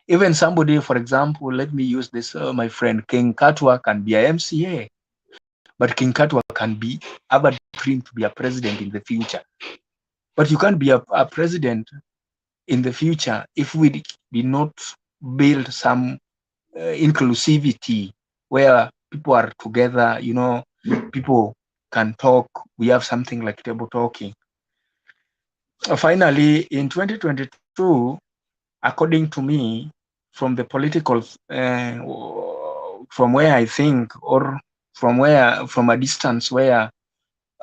S15: Even somebody, for example, let me use this, my friend King Katwa can be a MCA, but King Katwa can have a dream to be a president in the future. But you can't be a president in the future if we did not build some inclusivity where people are together, people can talk. We have something like table talking. Finally, in 2022, according to me, from the political, from where I think, or from a distance where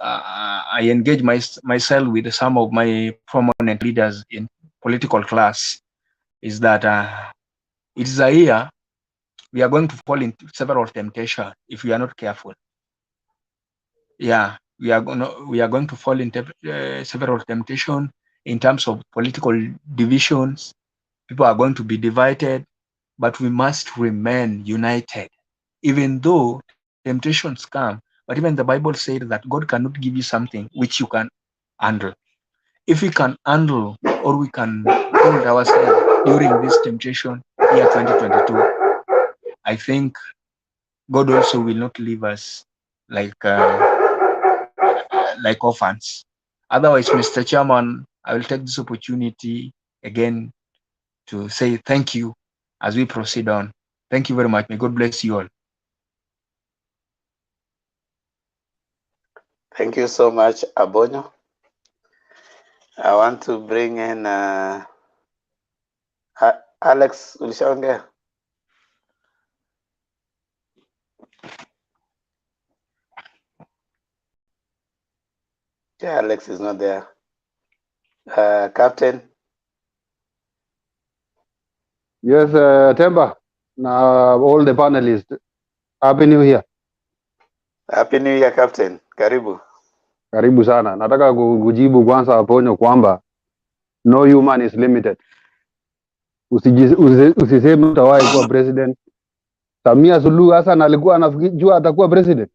S15: I engage myself with some of my prominent leaders in political class, is that it is a year we are going to fall into several temptations if we are not careful. Yeah, we are going to fall into several temptations in terms of political divisions. People are going to be divided, but we must remain united, even though temptations come. But even the Bible said that God cannot give you something which you can handle. If we can handle, or we can hold ourselves during this temptation year 2022, I think God also will not leave us like orphans. Otherwise, Mr. Chairman, I will take this opportunity again to say thank you as we proceed on. Thank you very much. May God bless you all.
S14: Thank you so much, Abonyo. I want to bring in Alex Ulishaongea. Yeah, Alex is not there. Captain.
S12: Yes, Temba, na all the panelists. Happy New Year.
S14: Happy New Year, Captain. Karibu.
S12: Karibu sana. Nataka kujibu kwanza Aponyo kwamba no human is limited. Usiseme utawahi kuwa president. Samia Suluhu Hassan alikuwa anajua atakuwa president.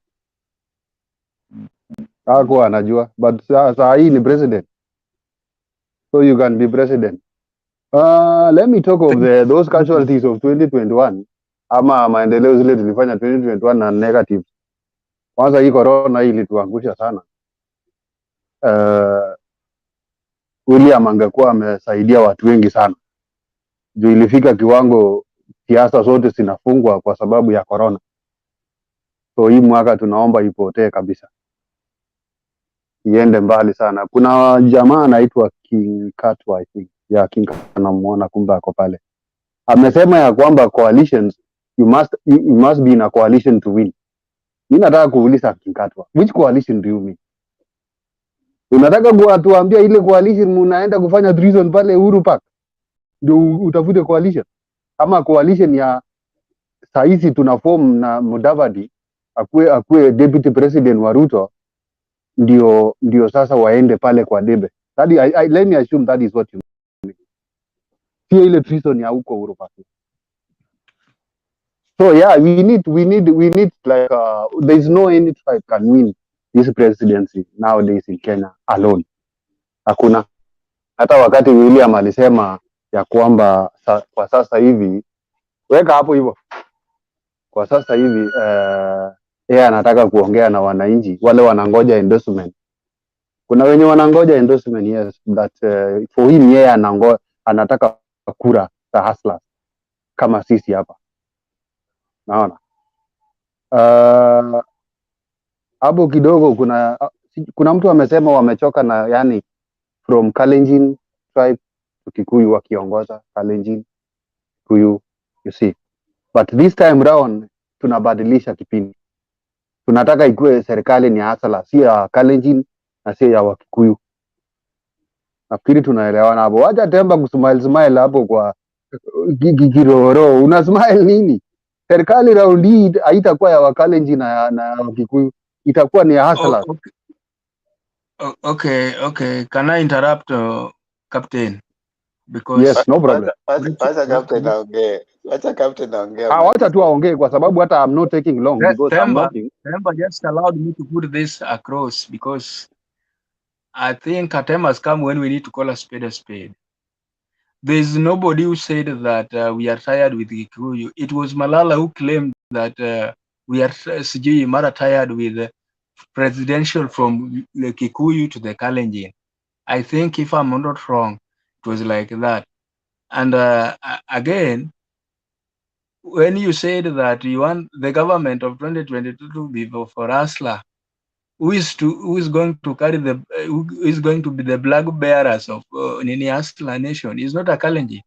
S12: Hakuwa anajua, but saa hii ni president. So you can be president. Let me talk of those casualties of 2021 ama maendeleo zile tulifanya 2021 na negative. Kwanza hii corona hii ilituangusha sana. William angekuwa amesaidia watu wengi sana. Juu ilifika kiwango siasa zote zinafungwa kwa sababu ya corona. So hii mwaka tunaomba ipotee kabisa. Iende mbali sana. Kuna jamaa anaitwa King Katwa, I think. Ya King Katwa namuona kumbe ako pale. Amesema ya kwamba coalitions you must be in a coalition to win. Mimi nataka kuuliza King Katwa, which coalition do you mean? Unataka kuatuambia ile coalition mnaenda kufanya treason pale Uhuru Park ndio utafute coalition? Ama coalition ya sahizi tuna form na Mudavadi akue deputy president wa Ruto ndio sasa waende pale kwa debe. Let me assume that is what you mean. Pia ile treason ya huko Uhuru Park. So yeah, we need like there is no any tribe can win this presidency nowadays in Kenya alone. Hakuna. Hata wakati William alisema ya kwamba kwa sasa hivi, weka hapo hivyo, kwa sasa hivi yeye anataka kuongea na wananchi wale wanangoja endorsement. Kuna wenye wanangoja endorsement, yes, that for him yeye anataka kura za hustler kama sisi hapa. Naona hapo kidogo kuna mtu amesema wamechoka na yani from Kalenjin tribe to Kikuyu wakiongoza Kalenjin Kikuyu, you see, but this time round tunabadilisha kipindi. Tunataka ikuwe serikali ni hustler, si ya Kalenjin na si ya Wakikuyu. Nafikiri tunaelewana hapo. Wacha Temba kusmile hapo kwa Kiroro. Una smile nini? Serikali round hii haitakuwa ya Wakalenjin na Wakikuyu, itakuwa ni ya hustlers.
S15: Okay. Can I interrupt, Captain? Because
S12: yes, no problem.
S14: Wacha Captain aongee.
S12: Wacha tu aongee kwa sababu hata I'm not taking long because I'm talking.
S15: Temba just allowed me to put this across because I think a time has come when we need to call a spade a spade. There's nobody who said that we are tired with Kikuyu. It was Malala who claimed that we are tired with presidential from the Kikuyu to the Kalenjin. I think if I'm not wrong, it was like that. And again, when you said that you want the government of 2022 to be for Asla, who is going to carry who is going to be the flag bearers of Nini Asla nation? Is not a Kalenjin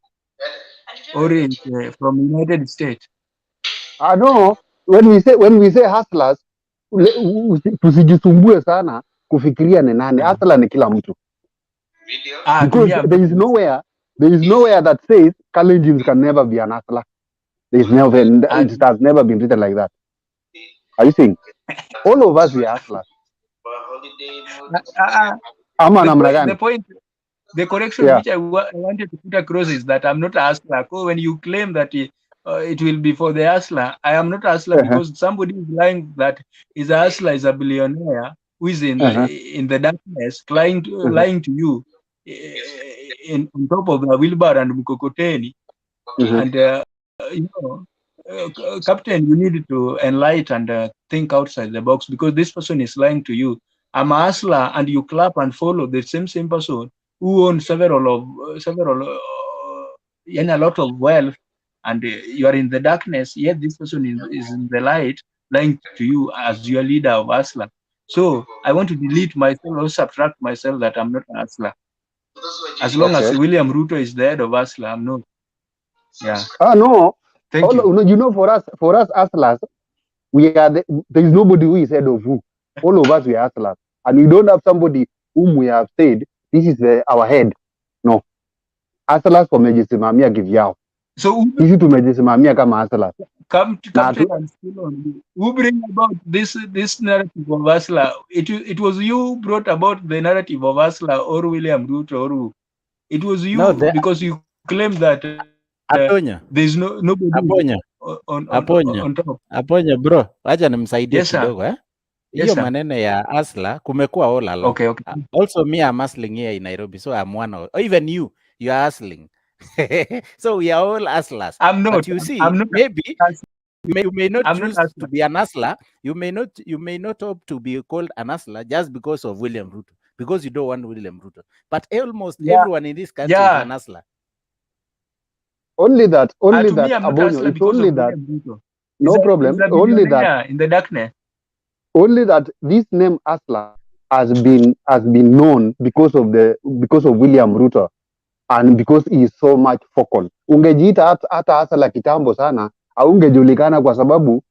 S15: or from United States.
S12: No, when we say hustlers, tusijisumbue sana kufikiria ni nani. Hustler ni kila mtu. Because there is nowhere that says Kalenjins can never be an hustler. It has never been written like that. Are you saying? All of us we are hustlers.
S15: The correction which I wanted to put across is that I'm not a hustler. When you claim that it will be for the hustler, I am not a hustler because somebody is lying that is a hustler, is a billionaire who is in the darkness, lying to you on top of the wheelbarrow and mkokoteni. And Captain, you need to enlighten and think outside the box because this person is lying to you. I'm a hustler, and you clap and follow the same person who owns a lot of wealth, and you are in the darkness, yet this person is in the light, lying to you as your leader of hustler. So I want to delete myself or subtract myself that I'm not a hustler. As long as William Ruto is the head of hustler, I'm not. Yeah.
S12: No.
S15: Thank you.
S12: You know, for us hustlers, there is nobody who is head of who. All of us we are hustlers, and we don't have somebody whom we have said this is our head. No, hustlers wamejisimamia kivyao.
S15: So
S12: sisi tumejisimamia kama hustlers.
S15: Captain, I'm still on you. Who bring about this narrative of hustler? It was you who brought about the narrative of hustler or William Ruto or who? It was you because you claim that there's nobody on top.
S6: Aponya bro, acha nimsaidie
S15: Yes, sir.
S6: kidogo
S15: Yes,
S6: hiyo
S15: sir.
S6: maneno ya asla kumekuwa all along.
S15: Okay.
S6: Also me, I'm hustling here in Nairobi, so I'm one of, even you are hustling. So we are all hustlers.
S15: I'm not.
S6: But you see,
S15: I'm not
S6: maybe you may not
S15: I'm
S6: choose
S15: not
S6: to be an hustler. You may not hope to be called an hustler just because of William Ruto, because you don't want William Ruto. But almost everyone in this country is an hustler.
S12: Only that,
S15: to me, I'm not
S12: Abonyo,
S15: hustler
S12: it's
S15: because
S12: only
S15: of
S12: that.
S15: William Ruto.
S12: No problem. Only that
S15: in the darkness.
S12: Only that this name hustler has been known because of William Ruto and because he is so much focal. Ungejiita hata hustler kitambo sana, haungejulikana kwa sababu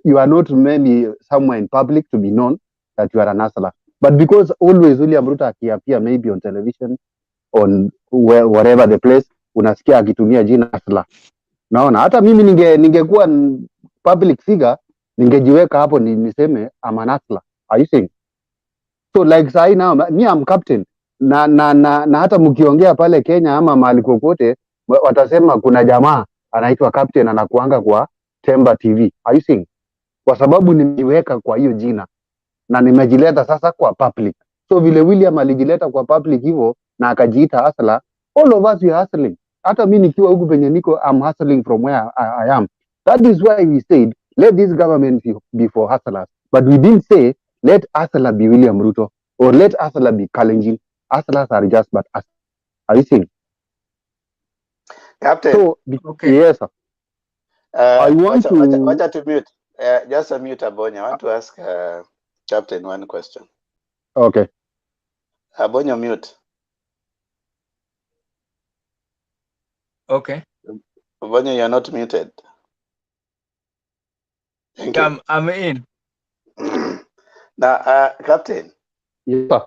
S12: you are not maybe somewhere in public to be known that you are an hustler. But because always William Ruto akiappear maybe on television, on wherever the place, unasikia akitumia jina hustler. Naona hata mimi ningekuwa public figure ningejiweka hapo niseme I'm an hustler. Are you saying? So like sai now me I'm captain na hata mkiongea pale Kenya ama mahali kokote watasema kuna jamaa anaitwa captain anakuanga kwa Temba TV. Are you saying? Kwa sababu nimejiweka kwa hiyo jina na nimejileta sasa kwa public. So vile William alijileta kwa public hivyo na akajiita hustler, all of us we are hustling. Hata mimi nikiwa huku penye niko I'm hustling from where I am. That is why we said let this government be for hustlers. But we didn't say let hustler be William Ruto or let hustler be Kalenjin. Hustlers are just but us. Are you seeing?
S14: Captain.
S12: So,
S14: okay.
S12: Yes, sir. I want to...
S14: Watch to mute. Just a mute, Abonya. I want to ask Captain one question.
S12: Okay.
S14: Abonya, mute.
S15: Okay.
S14: Abonya, you're not muted. Thank you.
S15: I'm in.
S14: Now, Captain.
S12: Yes, sir.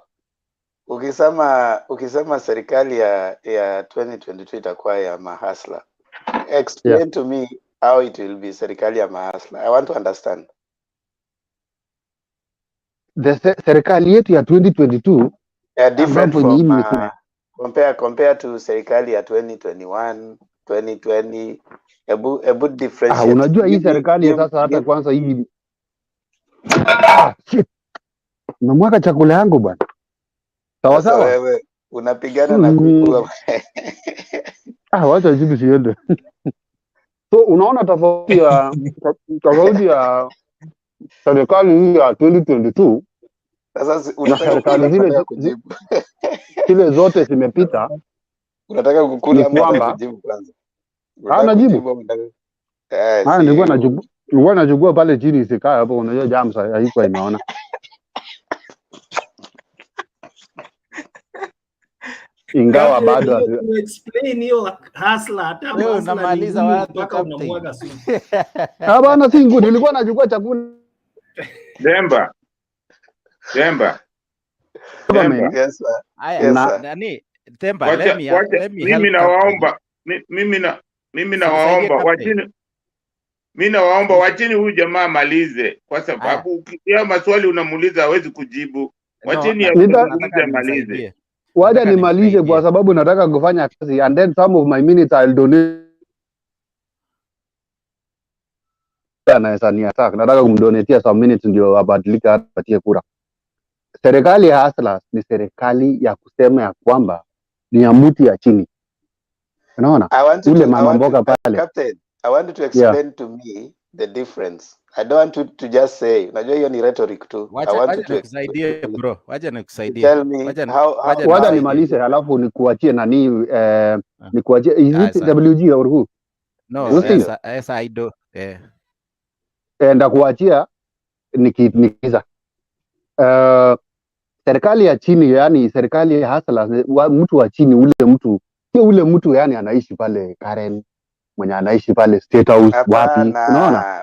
S14: Ukisema serikali ya 2022 itakuwa ya mahasla. Explain to me how it will be serikali ya mahasla. I want to understand.
S12: The serikali yetu ya 2022
S14: different from compare to serikali ya 2021, 2020. Ebu differentiate.
S12: Unajua hii serikali sasa hata kwanza hii shit. Unamwaga chakula yangu bwana. Sawa sawa.
S14: Wewe unapigana na kuku.
S12: Wacha jibu siende. So unaona tofauti ya serikali hii ya 2022
S14: sasa
S12: na serikali zile zote zimepita.
S14: Unataka kukula ama kujibu kwanza?
S12: Najibu. Nilikuwa nachukua pale chini isikaa hapo, unajua jams haikuwa imeona. Ingawa bado
S5: explain hiyo hustler hata
S6: wewe unamaliza watu mpaka
S5: unamwaga sumu.
S12: Bana singu nilikuwa nachukua chakula.
S16: Demba.
S14: Yes sir.
S6: Aya, nani Temba, let me
S16: mimi nawaomba mimi nawaomba wachini huyu jamaa amalize, kwa sababu ukitia maswali unamuuliza hawezi kujibu. Wachini amalize.
S12: Wacha nimalize kwa sababu nataka kufanya kazi, and then some of my minutes I'll donate. Anaweza ni attack, nataka kumdonetia some minutes ndio abadilika apatie kura. Serikali ya hustlers ni serikali ya kusema ya kwamba ni ya mtu ya chini. Unaona? Ule mama mboga pale.
S14: Captain, I want you to explain to me the difference. I don't want you to just say, unajua hiyo ni rhetoric tu.
S6: I want you to explain, bro. Wacha nikusaidie.
S14: Tell me
S12: wacha nimalize halafu nikuachie nani nikuachie is it WG or who?
S6: No, yes I do.
S12: Ndakuachia nikiza. Serikali ya chini, yani serikali ya hustler, mtu wa chini, ule mtu yani anaishi pale Karen, mwenye anaishi pale State House, wapi, unaona?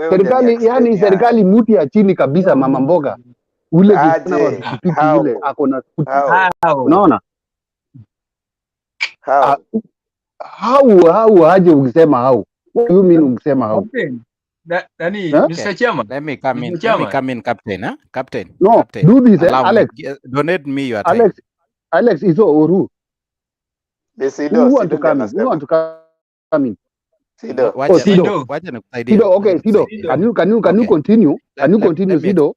S12: Serikali yani serikali mtu ya chini kabisa, mama mboga, ule kijana wa pikipiki ule ako na unaona? How aje ukisema how? What do you mean ukisema how?
S15: Captain, Nani,
S12: Huh?
S6: Okay.
S15: Mr. Chairman.
S6: Let me come in.
S15: Mr.
S6: Let me
S15: Chairman.
S6: come in, Captain. Huh? Captain.
S12: No,
S6: Captain.
S12: do this,
S6: Allow
S12: Alex.
S6: me. Donate me your time.
S12: Alex is or who?
S14: Sido,
S12: Who want to
S14: Sido
S12: come in? Who want to come in?
S14: Sido.
S12: Oh, Sido. Sido, okay, Sido. Can you continue? Can you continue, Sido?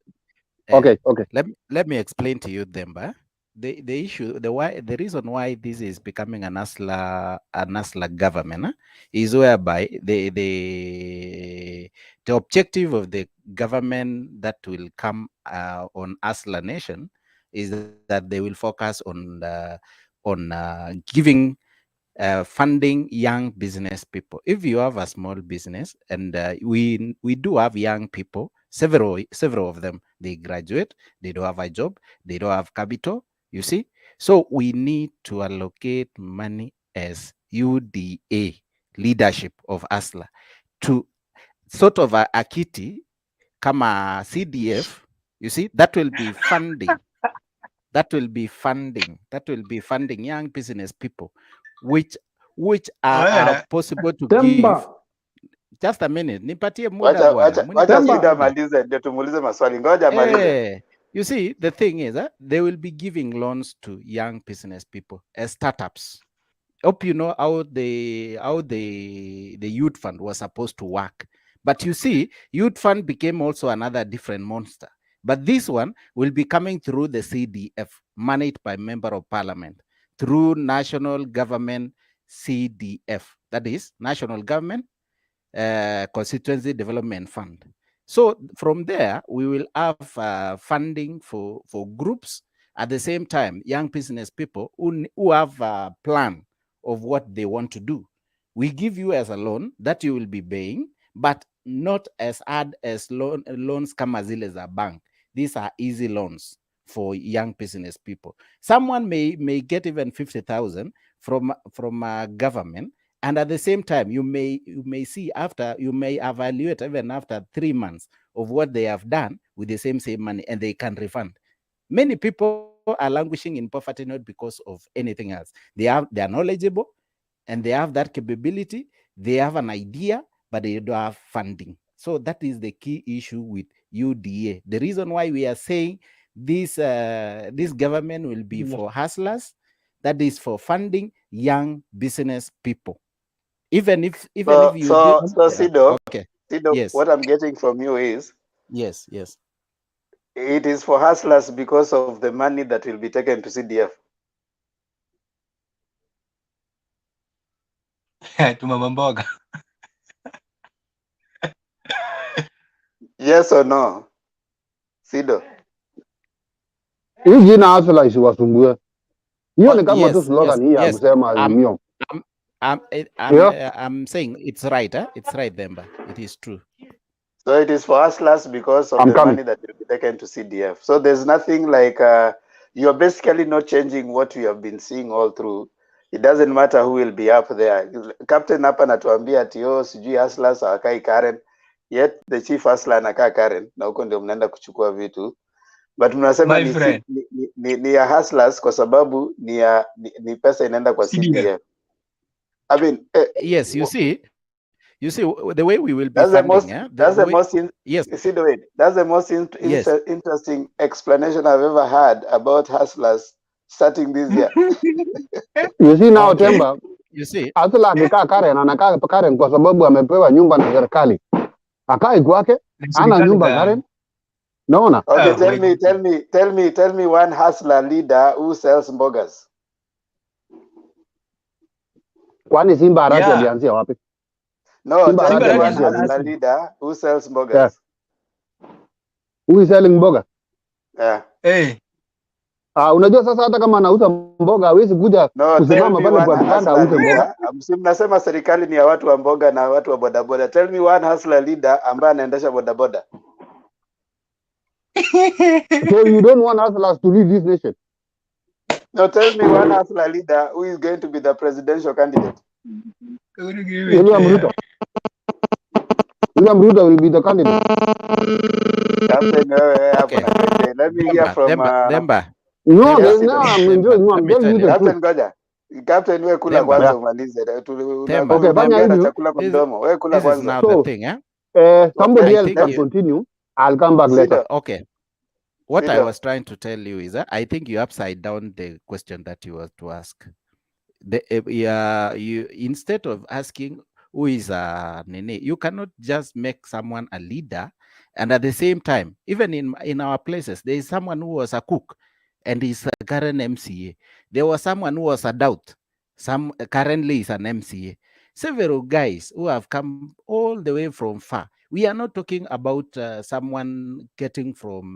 S12: Okay.
S6: Let me explain to you, Demba. The issue, the reason why this is becoming an Asla government is whereby the objective of the government that will come on Asla nation is that they will focus on giving funding young business people. If you have a small business, and we do have young people, several of them, they graduate, they don't have a job, they don't have capital, you see. So we need to allocate money as UDA leadership of ASLA to sort of a kitty, kama CDF, you see, that will be funding. That will be funding young business people, which are possible to give. Just a minute, nipatie muda bwana.
S14: Wacha Sido amalize ndio tumuulize maswali. Ngoja amalize.
S6: You see, the thing is they will be giving loans to young business people as startups. Hope you know how the youth fund was supposed to work. But you see, youth fund became also another different monster. But this one will be coming through the CDF, managed by Member of Parliament, through National Government CDF, that is National Government Constituency Development Fund. So from there, we will have funding for groups. At the same time, young business people who have a plan of what they want to do. We give you as a loan that you will be paying, but not as hard as loans kama zile za bank. These are easy loans for young business people. Someone may get even 50,000 from government, and at the same time, you may see after, you may evaluate even after 3 months of what they have done with the same money, and they can refund. Many people are languishing in poverty not because of anything else. They are knowledgeable, and they have that capability. They have an idea, but they don't have funding. So that is the key issue with UDA. The reason why we are saying this government will be for hustlers, that is for funding young business people. Even if you
S14: Sido,
S6: okay.
S14: Sido,
S6: Yes.
S14: what I'm getting from you is
S6: yes.
S14: It is for hustlers because of the money that will be taken to CDF.
S10: Tumama mboga.
S14: Yes or no? Sido.
S12: Hii jina hustler isiwasumbue. Hiyo ni kama tu slogan hii ya kusema azimio.
S6: I'm saying it's right, huh? It's right, Demba. It is true.
S14: So it is for hustlers because of money that will be taken to CDF. So there's nothing like you're basically not changing what we have been seeing all through. It doesn't matter who will be up there. Captain hapa natuambia ati sijui hustlers hawakai Karen, yet the chief hustler anakaa Karen na huko ndio mnaenda kuchukua vitu. But mnasema ni ya hustlers kwa sababu ni pesa inaenda kwa CDF. I mean,
S6: yes, you see the way we will be
S14: that's
S6: funding.
S14: That's the most interesting explanation I've ever had about hustlers starting this year.
S12: You see now,
S6: okay.
S12: Temba,
S6: you see
S12: hustler akikaa Karen anakaa Karen kwa sababu amepewa nyumba na serikali. Akai kwake ana nyumba Karen. Naona.
S14: Okay, tell me one hustler leader who sells mbogas.
S12: Kwani Simba Arati alianzia wapi?
S14: No, tell me one hustler leader who sells mbogas.
S12: Yeah. Who is selling mboga?
S14: Yeah.
S10: Hey.
S12: Unajua sasa hata kama anauza mboga hawezi kuja kusimama pale kwa kibanda auze mboga.
S14: Mnasema serikali ni ya watu wa mboga na watu wa bodaboda. Tell me one hustler leader ambaye anaendesha bodaboda.
S12: So you don't want hustlers to lead this nation?
S14: No, tell me one hustler leader who is going to be the presidential candidate.
S12: William Ruto. William Ruto will be the candidate.
S14: Captain, let me hear from
S6: Demba.
S12: No, I'm enjoying. I'm telling you the truth.
S14: Goja. Captain, wewe kula
S6: Temba.
S14: kwanza umalize.
S6: Temba.
S12: Okay, fanya
S14: Unaambiwa na
S12: hivi.
S14: chakula kwa mdomo. Wewe kula
S6: This is
S14: kwanza.
S6: now the
S12: So,
S6: thing, eh?
S12: somebody
S6: I
S12: else
S6: think
S12: can
S6: you,
S12: continue. I'll come back later.
S6: okay. What I
S14: Sido.
S6: was trying to tell you is I think you upside down the question that you were to ask. You instead of asking who is Nene, you cannot just make someone a leader, and at the same time, even in our places, there is someone who was a cook, and is a current MCA. There was someone who was a doubt. Some currently is an MCA. Several guys who have come all the way from far. We are not talking about someone getting from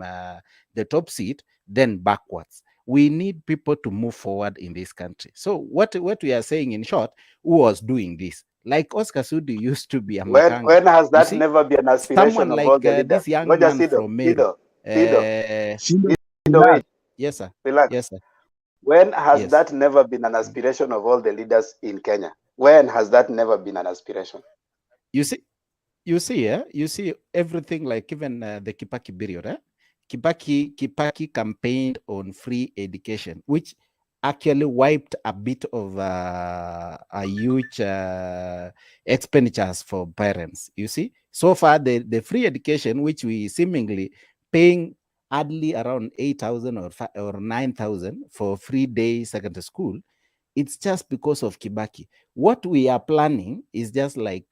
S6: the top seat then backwards. We need people to move forward in this country. So what we are saying in short, who was doing this? Like Oscar Sudi used to be a makanga.
S14: When has
S6: You
S14: that
S6: see,
S14: never been an aspiration
S6: someone
S14: of
S6: like
S14: all the leaders?
S6: this young
S14: Ngoja
S6: man
S14: Sido,
S6: from Meru.
S14: Sido, wait.
S6: Yes, sir.
S14: Relax.
S6: Yes, sir.
S14: When has
S6: Yes.
S14: that never been an aspiration of all the leaders in Kenya? When has that never been an aspiration?
S6: You see, you see everything, like even the Kibaki period. Kibaki campaigned on free education, which actually wiped a bit of a huge expenditures for parents. You see, so far the free education, which we seemingly paying hardly around 8,000 or 9,000 for free day secondary school, it's just because of Kibaki. What we are planning is just like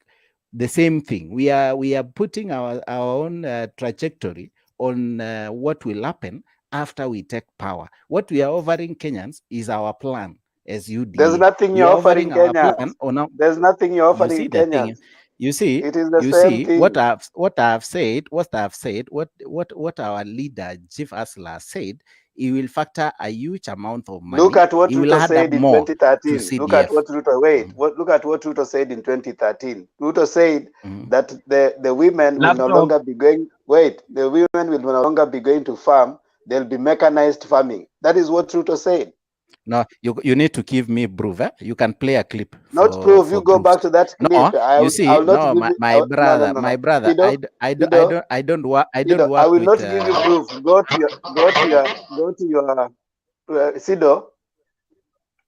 S6: the same thing. We are putting our own trajectory on what will happen after we take power. What we are offering Kenyans is our plan as UDA.
S14: There's nothing you're offering Kenyans. There's nothing you're offering
S6: you see the thing.
S14: Kenyans.
S6: You see,
S14: it is the same thing.
S6: what I've said, what our leader Chief Asla said, he will factor a huge amount of money.
S14: Look at what
S6: he will
S14: Ruto
S6: add
S14: said
S6: up
S14: in
S6: more
S14: 2013.
S6: to
S14: Look at
S6: CDF.
S14: what Ruto look at what Ruto said in 2013. Ruto said that the women will no longer be going. Wait, the women will no longer be going to farm. There'll be mechanized farming. That is what Ruto said.
S6: No, you need to give me proof. You can play a clip.
S14: Not proof. You go back to that clip.
S6: No,
S14: I'll not give
S6: my brother,
S14: no.
S6: my brother.
S14: Sido,
S6: I don't work
S14: I will
S6: with.
S14: not give you proof. Go to your Sido.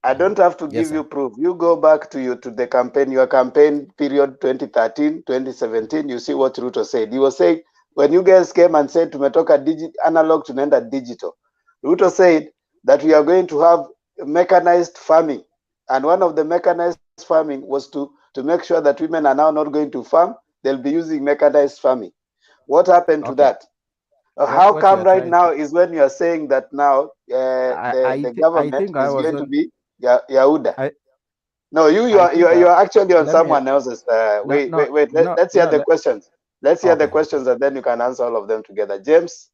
S14: I don't have to give you proof. You go back to the campaign, your campaign period 2013, 2017. You see what Ruto said. He was saying when you guys came and said tumetoka analog tunaenda digital. Ruto said that we are going to have mechanized farming, and one of the mechanized farming was to make sure that women are now not going to farm. They'll be using mechanized farming. What happened to that? How come right now is when you are saying that now the government is going to be Yahuda? No, you are actually on someone else's. Wait. Let's hear the questions. Let's hear the questions, and then you can answer all of them together. James.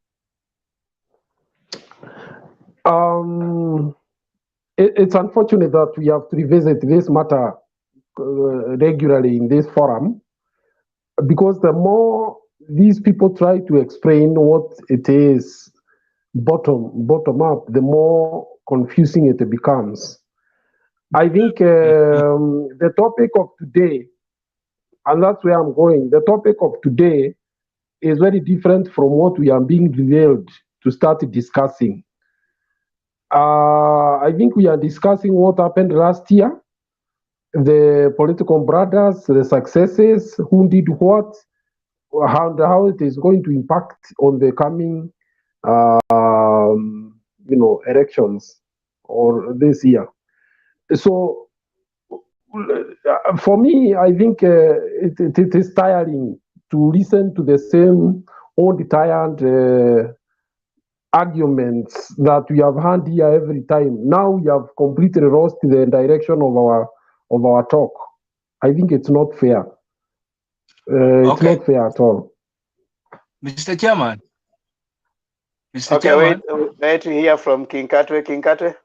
S13: It's unfortunate that we have to revisit this matter regularly in this forum, because the more these people try to explain what it is bottom up, the more confusing it becomes. I think the topic of today, and that's where I'm going, the topic of today is very different from what we are being revealed to start discussing. I think we are discussing what happened last year, the political brothers, the successes, who did what, how it is going to impact on the coming elections or this year. So for me, I think it is tiring to listen to the same old tired arguments that we have had here every time. Now we have completely lost the direction of our talk. I think it's not fair. It's not fair at all.
S15: Mr. Chairman.
S14: Mr. Chairman. Wait to hear from King Katwe. King Katwe.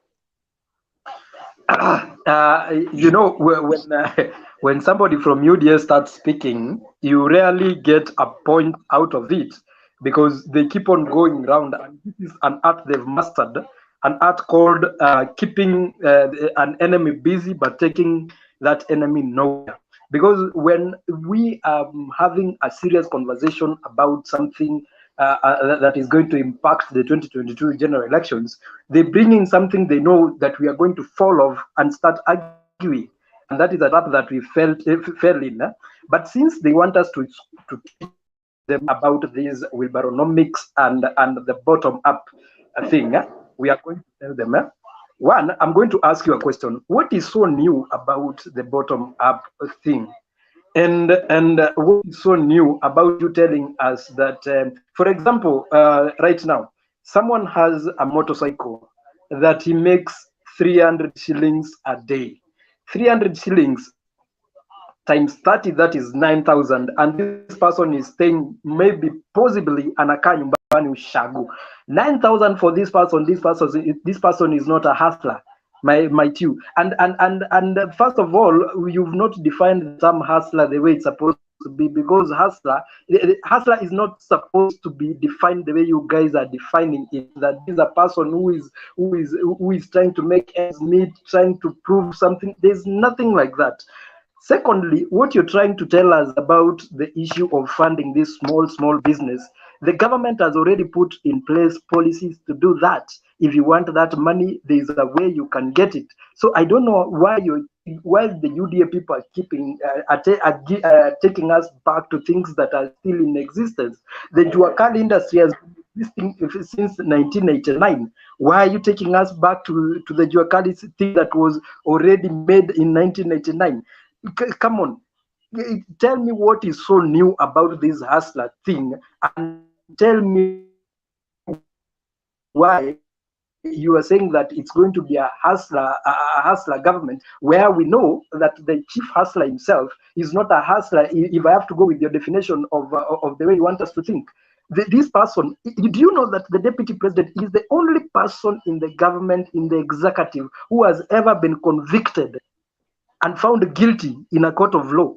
S11: When somebody from UDA starts speaking, you rarely get a point out of it, because they keep on going round, and this is an art they've mastered, an art called keeping an enemy busy but taking that enemy nowhere. Because when we are having a serious conversation about something that is going to impact the 2022 general elections. They bring in something they know that we are going to fall off and start arguing, and that is a trap that we fell in. But since they want us to teach them about these Wilbaronomics and the bottom up thing, we are going to tell them. One, I'm going to ask you a question. What is so new about the bottom up thing? And what is so new about you telling us that, for example, right now, someone has a motorcycle that he makes 300 shillings a day. 300 shillings times 30, that is 9,000, and this person is staying maybe possibly anakaa nyumbani ushago. 9,000 for this person. This person is not a hustler, my two. And first of all, you've not defined some hustler the way it's supposed to be, because hustler is not supposed to be defined the way you guys are defining it. That is a person who is trying to make ends meet, trying to prove something. There's nothing like that. Secondly, what you're trying to tell us about the issue of funding this small business, the government has already put in place policies to do that. If you want that money, there's a way you can get it. So I don't know why the UDA people are keeping taking us back to things that are still in existence. The Juakali industry has been existing since 1989. Why are you taking us back to the Juakali thing that was already made in 1989? Come on, tell me what is so new about this hustler thing, and tell me why you are saying that it's going to be a hustler government, where we know that the chief hustler himself is not a hustler. If I have to go with your definition of the way you want us to think, this person, do you know that the deputy president is the only person in the government, in the executive, who has ever been convicted and found guilty in a court of law,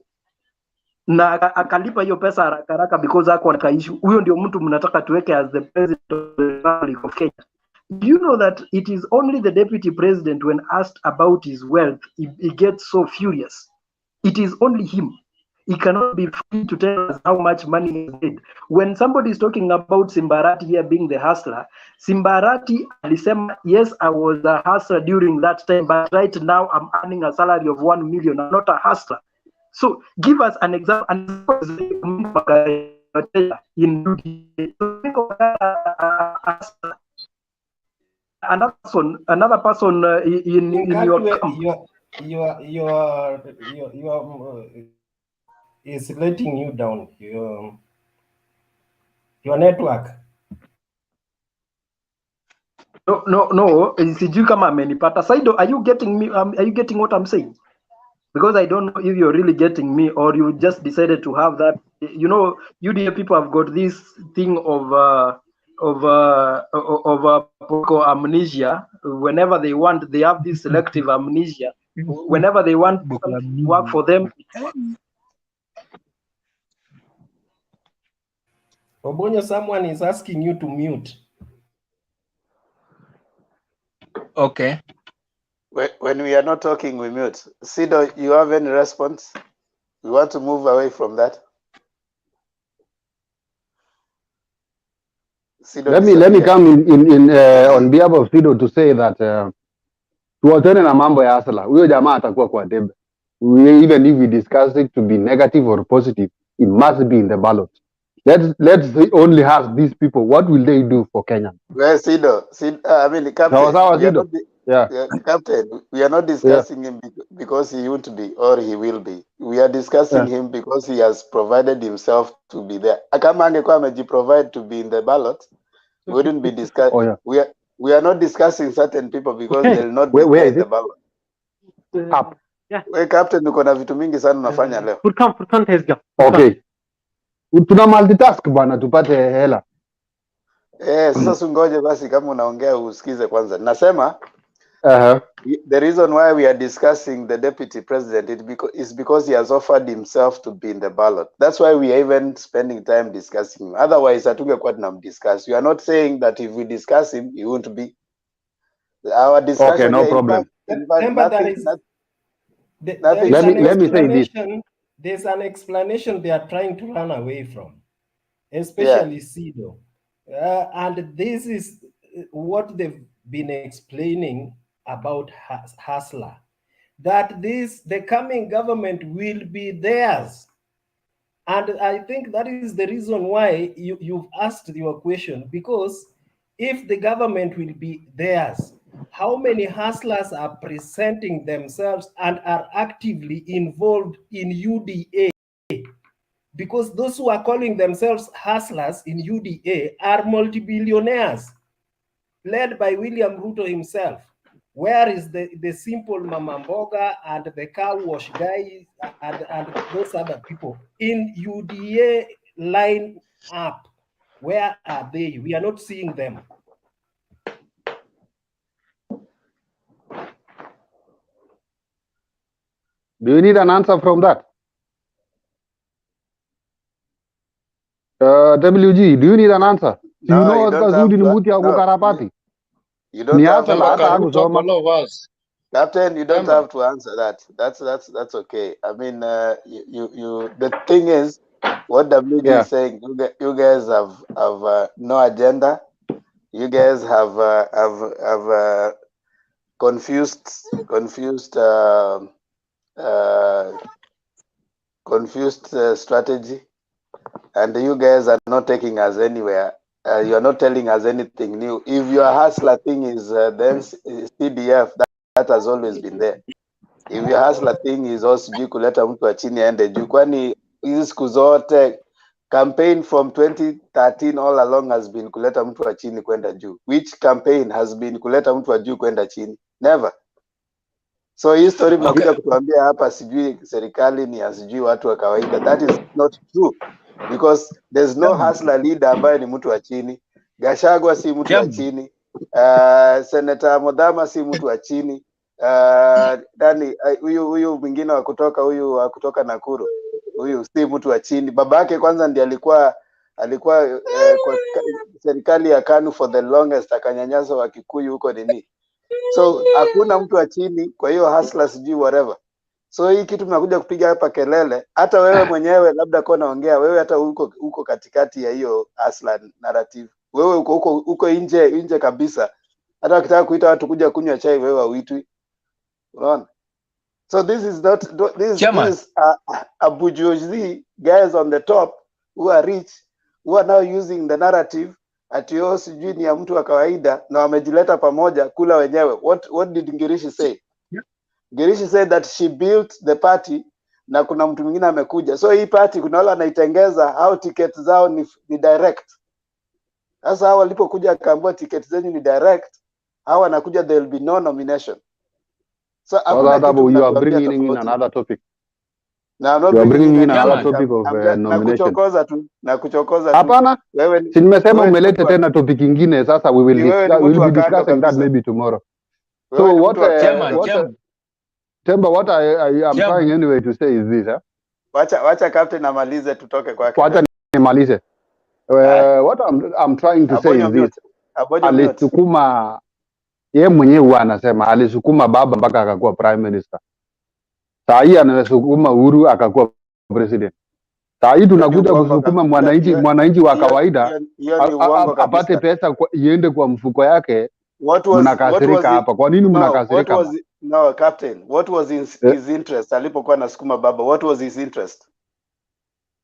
S11: na akalipa hiyo pesa haraka haraka because ako na issue? Huyo ndio mtu mnataka tuweke as the president of the Republic of Kenya. Do you know that it is only the deputy president, when asked about his wealth, he gets so furious? It is only him. He cannot be free to tell us how much money he made. When somebody is talking about Simbarati here being the hustler, Simbarati alisema, yes, I was a hustler during that time, but right now I'm earning a salary of 1 million. I'm not a hustler. So give us an example. Another person in
S5: your is letting you down. Your network.
S11: No. Sijui kama amenipata. Saido, are you getting me? Are you getting what I'm saying? Because I don't know if you're really getting me, or you just decided to have that. You know, UDA people have got this thing of political amnesia. Whenever they want, they have this selective amnesia. Whenever they want something to work for them, it works.
S5: Obonyo, someone is asking you to mute.
S15: Okay.
S14: When we are not talking, we mute. Sido, you have any response? We want to move away from that.
S12: Sido, let me come in on behalf of Sido to say that tuachane na mambo ya hasla. Huyo jamaa atakuwa kwa debe. Even if we discuss it to be negative or positive, it must be in the ballot. Let's only ask these people, what will they do for Kenya?
S14: Well, Sido, I mean, Captain, Captain, we are not discussing him because he won't be or he will be. We are discussing him because he has provided himself to be there. Kama angekuwa amejiprovide to be in the ballot, we wouldn't be discussing. We are not discussing certain people because they'll not be there in the ballot. We Captain, uko na vitu mingi sana unafanya leo.
S12: Okay. Tuna multitask bwana, tupate hela.
S14: Sasa sungoje basi, kama unaongea usikize kwanza. Nasema the reason why we are discussing the deputy president is because he has offered himself to be in the ballot. That's why we are even spending time discussing him. Otherwise, hatungekuwa tunamdiscuss. We are not saying that if we discuss him, he won't be. Our discussion.
S12: Okay, no problem.
S5: Let me say this. There's an explanation they are trying to run away from, especially Sido. And this is what they've been explaining about Hustler, that the coming government will be theirs. And I think that is the reason why you've asked your question, because if the government will be theirs, how many hustlers are presenting themselves and are actively involved in UDA? Because those who are calling themselves hustlers in UDA are multi-billionaires, led by William Ruto himself. Where is the simple Mama Mboga and the car wash guys and those other people in UDA line up? Where are they? We are not seeing them.
S12: Do you need an answer from that? WG, do you need an answer?
S14: No,
S12: You know
S14: you don't
S12: Kasudi
S14: have to.
S12: Numuti ako
S14: No,
S12: karapati.
S14: you don't have to.
S12: Niasa hata akusoma.
S14: Captain, you don't have to answer that. That's okay. I mean, you. The thing is, what WG is saying, you guys have no agenda. You guys have confused strategy, and you guys are not taking us anywhere. You are not telling us anything new. If your hustler thing is then CDF, that has always been there. If your hustler thing is also sijui kuleta mtu wa chini aende juu, kwani hizi siku zote campaign from 2013 all along has been kuleta mtu wa chini kwenda juu. Which campaign has been kuleta mtu wa juu kwenda chini? Never. So hii story mnakuja kutuambia hapa sijui serikali ni asijui watu wa kawaida. That is not true, because there's no hustler leader ambaye ni mtu wa chini. Gachagua si mtu wa chini. Senator Modama si mtu wa chini. Nani huyu mwingine wa kutoka Nakuru, huyu si mtu wa chini. Babake kwanza ndiye alikuwa kwa serikali ya KANU for the longest, akanyanyasa wa Kikuyu huko nini. So hakuna mtu wa chini, kwa hiyo hustler sijui whatever. So hii kitu mnakuja kupiga hapa kelele, hata wewe mwenyewe labda kwa naongea wewe, hata uko katikati ya hiyo hustler narrative. Wewe uko nje kabisa. Hata ukitaka kuita watu kuja kunywa chai wewe hauitwi. Unaona? So this is a bourgeoisie guys on the top who are rich, who are now using the narrative ati yo sijui ni ya mtu wa kawaida na wamejileta pamoja kula wenyewe. What did Ngirishi say? Ngirishi said that she built the party na kuna mtu mwingine amekuja. So hii party kuna wale anaitengeza, how ticket zao ni direct. Sasa hao walipokuja akaambiwa ticket zenu ni direct, hao wanakuja, there will be no nomination. So
S12: you are bringing in another topic.
S14: No, I'm not
S12: you are
S14: bringing
S12: in another topic of nomination.
S14: Nakuchokoza tu.
S12: Hapana. Si nimesema umeleta tena topic ingine, sasa we will be discussing that maybe tomorrow. So what Temba, what I am trying anyway to say is this,
S14: Wacha captain amalize tutoke kwake.
S12: Wacha nimalize. What I'm trying to say is this. Alisukuma yeye mwenyewe anasema alisukuma baba mpaka akakuwa prime minister. Saa hii anasukuma Uhuru akakuwa president. Saa hii tunakuja kusukuma mwananchi wa kawaida apate pesa iende kwa mfuko yake. Mnakasirika hapa. Kwa nini mnakasirika?
S14: No, captain, what was his interest alipokuwa anasukuma baba? What was his interest?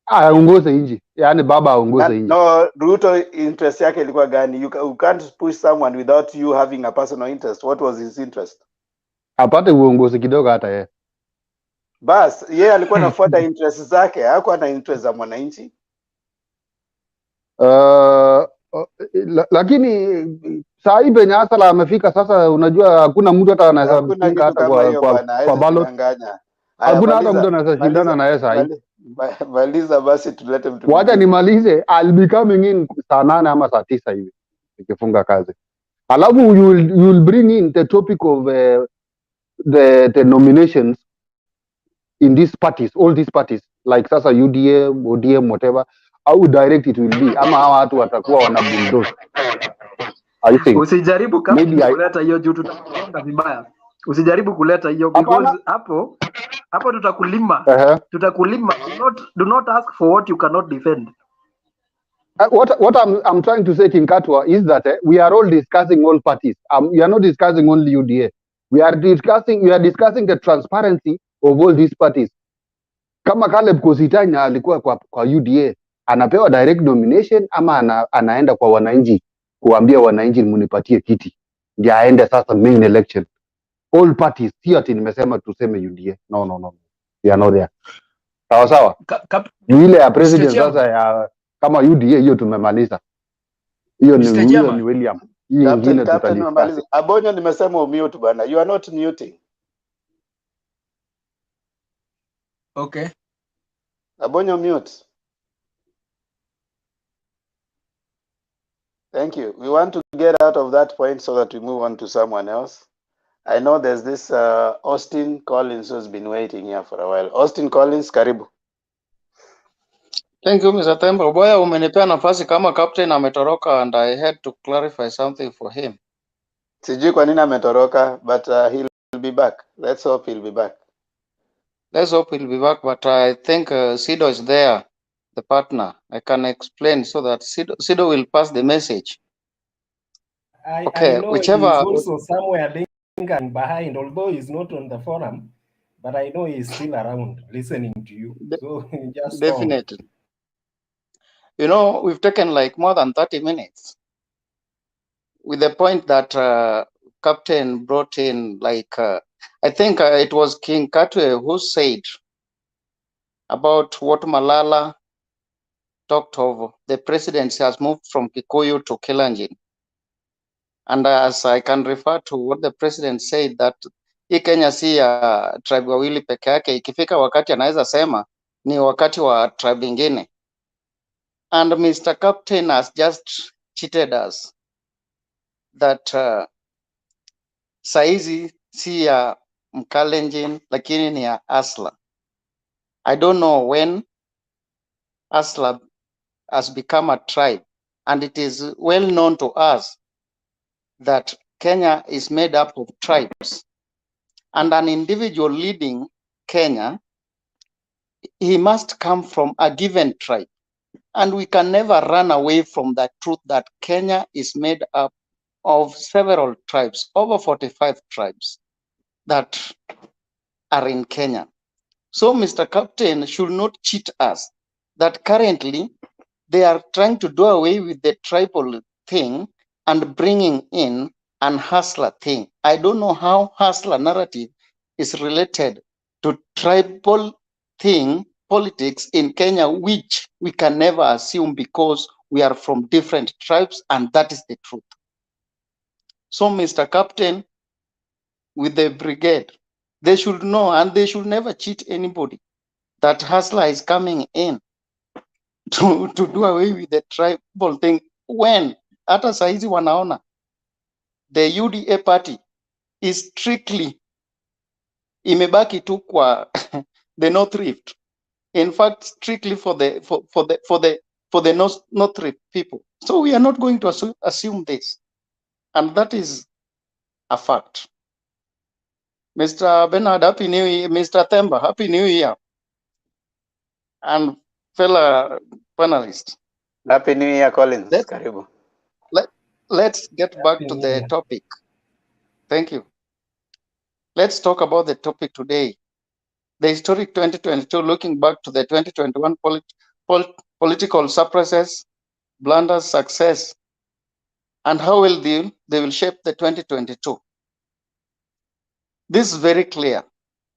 S12: Aongoze nchi. Yaani baba aongoze nchi.
S14: No, Ruto interest yake ilikuwa gani? You can't push someone without you having a personal interest. What was his interest?
S12: Apate uongozi kidogo hata yeye.
S14: Bas, yeye alikuwa anafuata interest zake, hakuwa na interest za mwananchi.
S12: Lakini saa hii penye Asala amefika sasa, unajua hakuna mtu hata anaweza kupinga hata kwa ballot. Hakuna hata mtu anaweza shindana na yeye saa hii.
S14: Maliza basi tulete mtu.
S12: Wacha nimalize. I'll be coming in saa 8 ama saa 9 hivi nikifunga kazi. Alafu you will bring in the topic of the nominations in these parties, all these parties, like sasa UDA, ODM, whatever. How direct it will be, ama hawa watu watakuwa wana bulldoze.
S11: Usijaribu kuleta hiyo juu tutakwenda vibaya. Usijaribu kuleta hiyo because hapo tutakulima. Tutakulima. Do not ask for what you cannot defend.
S12: What I'm trying to say, King Katwa, is that we are all discussing all parties. We are not discussing only UDA. We are discussing the transparency of all these parties. Kama Caleb Kositanya alikuwa kwa UDA, anapewa direct nomination ama anaenda kwa wananchi kuambia wananchi munipatie kiti ndio aende sasa main election. All parties, si ati nimesema tuseme UDA. No. We are not there. Sawa sawa. Ile ya president sasa ya kama UDA hiyo tumemaliza. Hiyo ni William. Hii ingine tutadiscuss.
S14: Abonyo nimesema umute bana. You are not muting.
S15: Okay.
S14: Abonyo mute. Thank you. We want to get out of that point so that we move on to someone else. I know there's this Austin Collins who's been waiting here for a while. Austin Collins, karibu.
S17: Thank you, Mr. Tembo. Boya, umenipea nafasi kama captain ametoroka and I had to clarify something for him.
S14: Sijui kwa nini ametoroka, but he'll be back. Let's hope he'll be back.
S17: Let's hope he'll be back, but I think Sido is there, the partner. I can explain so that Sido will pass the message.
S5: I know he's also somewhere lingering behind, although he's not on the forum, but I know he's still around listening to you. So just
S17: definitely. You know, we've taken like more than 30 minutes with the point that Captain brought in, like, I think it was King Katwe who said about what Malala talked of. The presidency has moved from Kikuyu to Kalenjin. And as I can refer to what the president said, that hii Kenya si ya tribe wawili peke yake, ikifika wakati anaweza sema ni wakati wa tribe ingine. And Mr. Captain has just cheated us that saizi si ya Mkalenjin lakini ni ya Asla. I don't know when Asla has become a tribe, and it is well known to us that Kenya is made up of tribes, and an individual leading Kenya, he must come from a given tribe. And we can never run away from the truth that Kenya is made up of several tribes, over 45 tribes that are in Kenya. So Mr. Captain should not cheat us that currently they are trying to do away with the tribal thing and bringing in an hustler thing. I don't know how hustler narrative is related to tribal thing, politics in Kenya, which we can never assume because we are from different tribes, and that is the truth. So Mr. Captain, with the brigade, they should know, and they should never cheat anybody, that hustler is coming in to do away with the tribal thing when hata saizi wanaona the UDA party is strictly imebaki tu kwa the North Rift. In fact, strictly for the North Rift people. So we are not going to assume this, and that is a fact. Mr. Bernard, Happy New Year. Mr. Themba, Happy New Year. And fellow panelists.
S14: Happy New Year, Collins. Karibu.
S17: Let's get back to the topic. Thank you. Let's talk about the topic today. The historic 2022, looking back to the 2021 political surprises, blunders, success, and how will they will shape the 2022. This is very clear,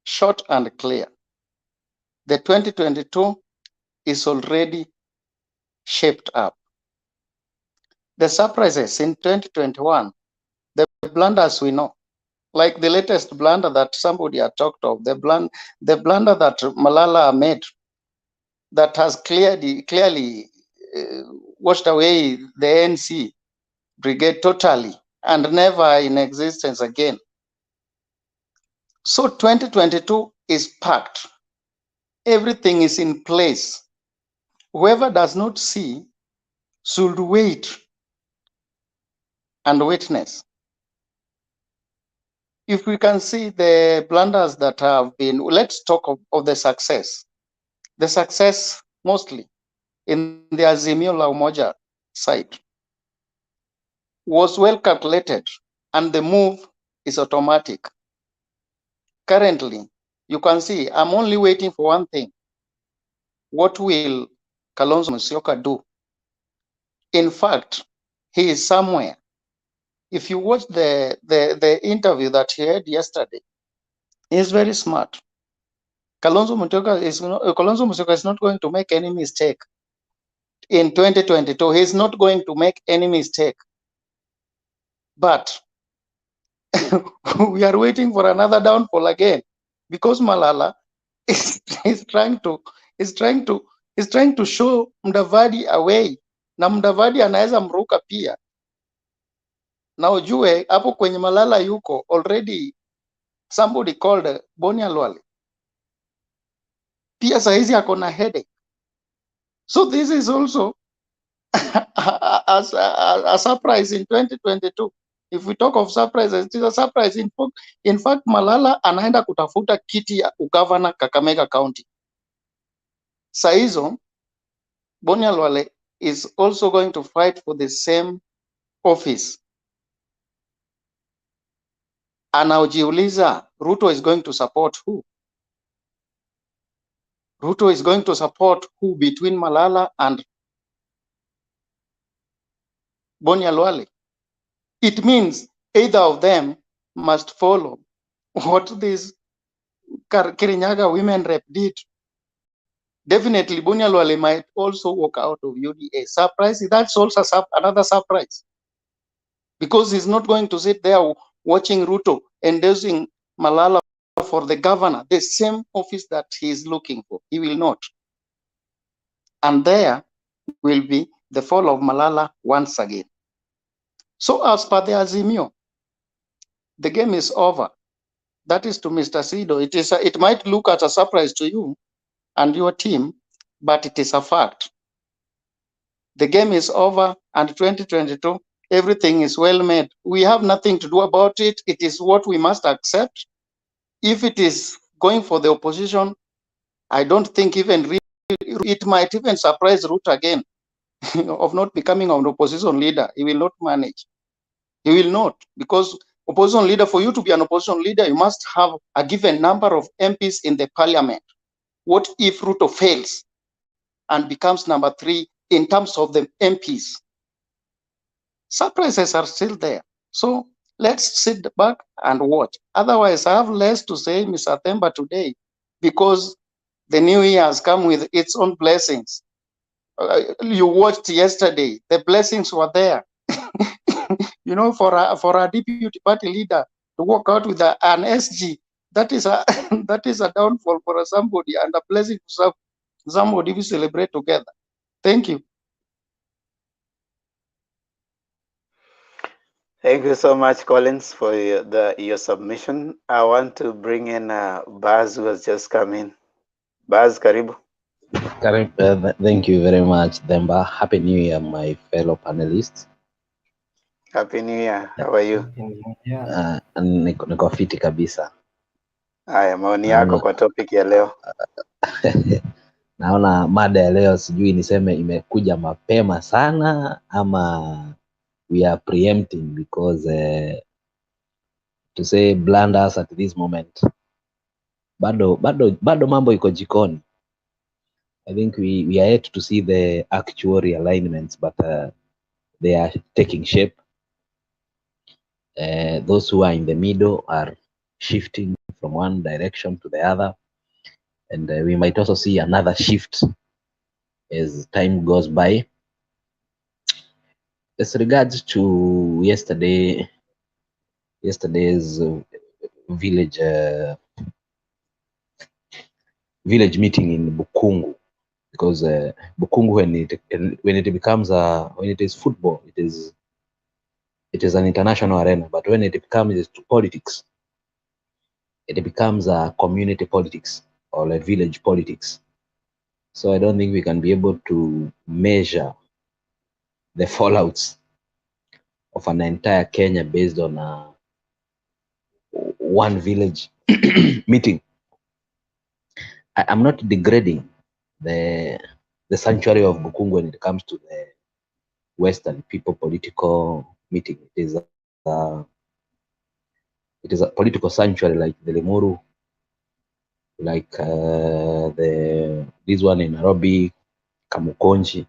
S17: short and clear. The 2022 is already shaped up. The surprises in 2021, the blunders we know, like the latest blunder that somebody had talked of, the blunder that Malala made, that has clearly washed away the ANC brigade totally and never in existence again. So 2022 is packed. Everything is in place. Whoever does not see should wait and witness. If we can see the blunders that have been, let's talk of the success. The success mostly in the Azimio la Umoja side was well calculated, and the move is automatic. Currently, you can see I'm only waiting for one thing. What will Kalonzo Musyoka do? In fact, he is somewhere. If you watch the interview that he had yesterday, he's very smart. Kalonzo Musyoka is not going to make any mistake. In 2022, he's not going to make any mistake. But we are waiting for another downfall again, because Malala is trying to show Mudavadi away, na Mudavadi anaweza mruka pia. Na ujue hapo kwenye Malala yuko already, somebody called Bonia Lwale pia saizi ako na headache. So this is also a surprise in 2022. If we talk of surprises, it is a surprise. In fact, Malala anaenda kutafuta kiti ya ugavana Kakamega County. Saizo, Bonia Lwale is also going to fight for the same office. Anaojiuliza, Ruto is going to support who? Ruto is going to support who between Malala and Bonia Lwale? It means either of them must follow what this Kirinyaga women rep did. Definitely, Bonia Lwale might also walk out of UDA. Surprise, that's also another surprise. Because he's not going to sit there watching Ruto endorsing Malala for the governor, the same office that he is looking for. He will not. And there will be the fall of Malala once again. So as per the Azimio, the game is over. That is to Mr. Sido. It might look as a surprise to you and your team, but it is a fact. The game is over, and 2022, everything is well made. We have nothing to do about it. It is what we must accept. If it is going for the opposition, I don't think even it might even surprise Ruto again of not becoming an opposition leader. He will not manage. He will not, because opposition leader, for you to be an opposition leader, you must have a given number of MPs in the parliament. What if Ruto fails and becomes number 3 in terms of the MPs? Surprises are still there. So let's sit back and watch. Otherwise, I have less to say, Mr. Themba, today, because the new year has come with its own blessings. You watched yesterday, the blessings were there. You know, for a deputy party leader to walk out with an SG, that is a that is a downfall for somebody, and a blessing for somebody we celebrate together. Thank you.
S14: Thank you so much, Collins, for your submission. I want to bring in Baz, who has just come in. Baz, karibu.
S18: Thank you very much, Themba. Happy New Year, my fellow panelists.
S14: Happy New Year. How are you?
S18: Niko fiti kabisa.
S14: Haya, maoni yako kwa topic ya leo.
S18: Naona mada ya leo sijui niseme imekuja mapema sana ama we are preempting, because to say blunders at this moment, bado mambo iko jikoni. I think we are yet to see the actual realignments, but they are taking shape. Those who are in the middle are shifting from one direction to the other, and we might also see another shift as time goes by. As regards to yesterday's village meeting in Bukungu, because Bukungu, when it becomes when it is football, it is an international arena, but when it becomes to politics, it becomes a community politics or a village politics. So I don't think we can be able to measure the fallouts of an entire Kenya based on one village meeting. I'm not degrading the the sanctuary of Bukungu when it comes to the Western people political meeting. It is a political sanctuary like the Limuru, like this one in Nairobi, Kamukonji,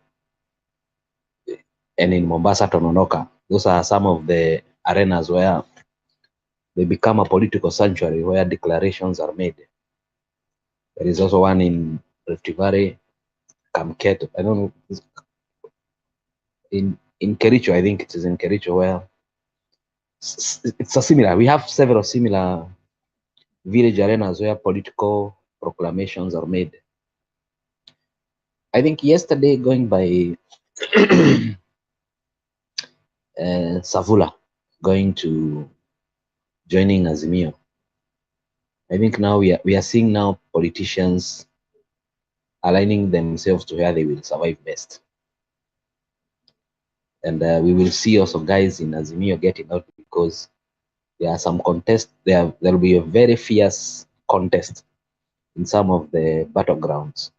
S18: and in Mombasa, Tononoka. Those are some of the arenas where they become a political sanctuary where declarations are made. There is also one in Rift Valley, Kamket. I don't know. In Kericho, I think it is in Kericho where it's a similar. We have several similar village arenas where political proclamations are made. I think yesterday, going by Savula, going to joining Azimio. I think now we are seeing now politicians aligning themselves to where they will survive best. And we will see also guys in Azimio getting out because there are some contests. There will be a very fierce contest in some of the battlegrounds.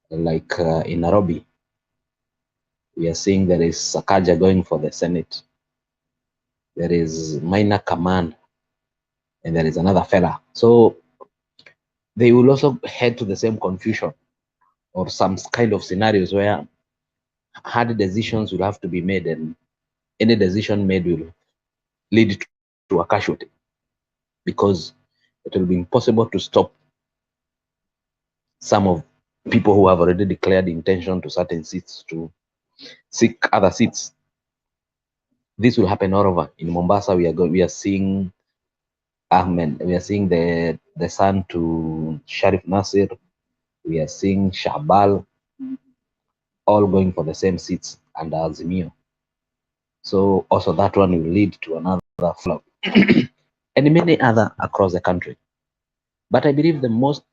S18: Like in Nairobi, we are seeing there is Sakaja going for the Senate. There is Minor Command, and there is another fella. So they will also head to the same confusion or some kind of scenarios where hard decisions will have to be made, and any decision made will lead to a casualty because it will be impossible to stop some of people who have already declared intention to certain seats to seek other seats. This will happen all over. In Mombasa, we are seeing Ahmed. We are seeing the son to Sharif Nasir. We are seeing Shabal all going for the same seats under Azimio. So also that one will lead to another flop and many other across the country. But I believe the most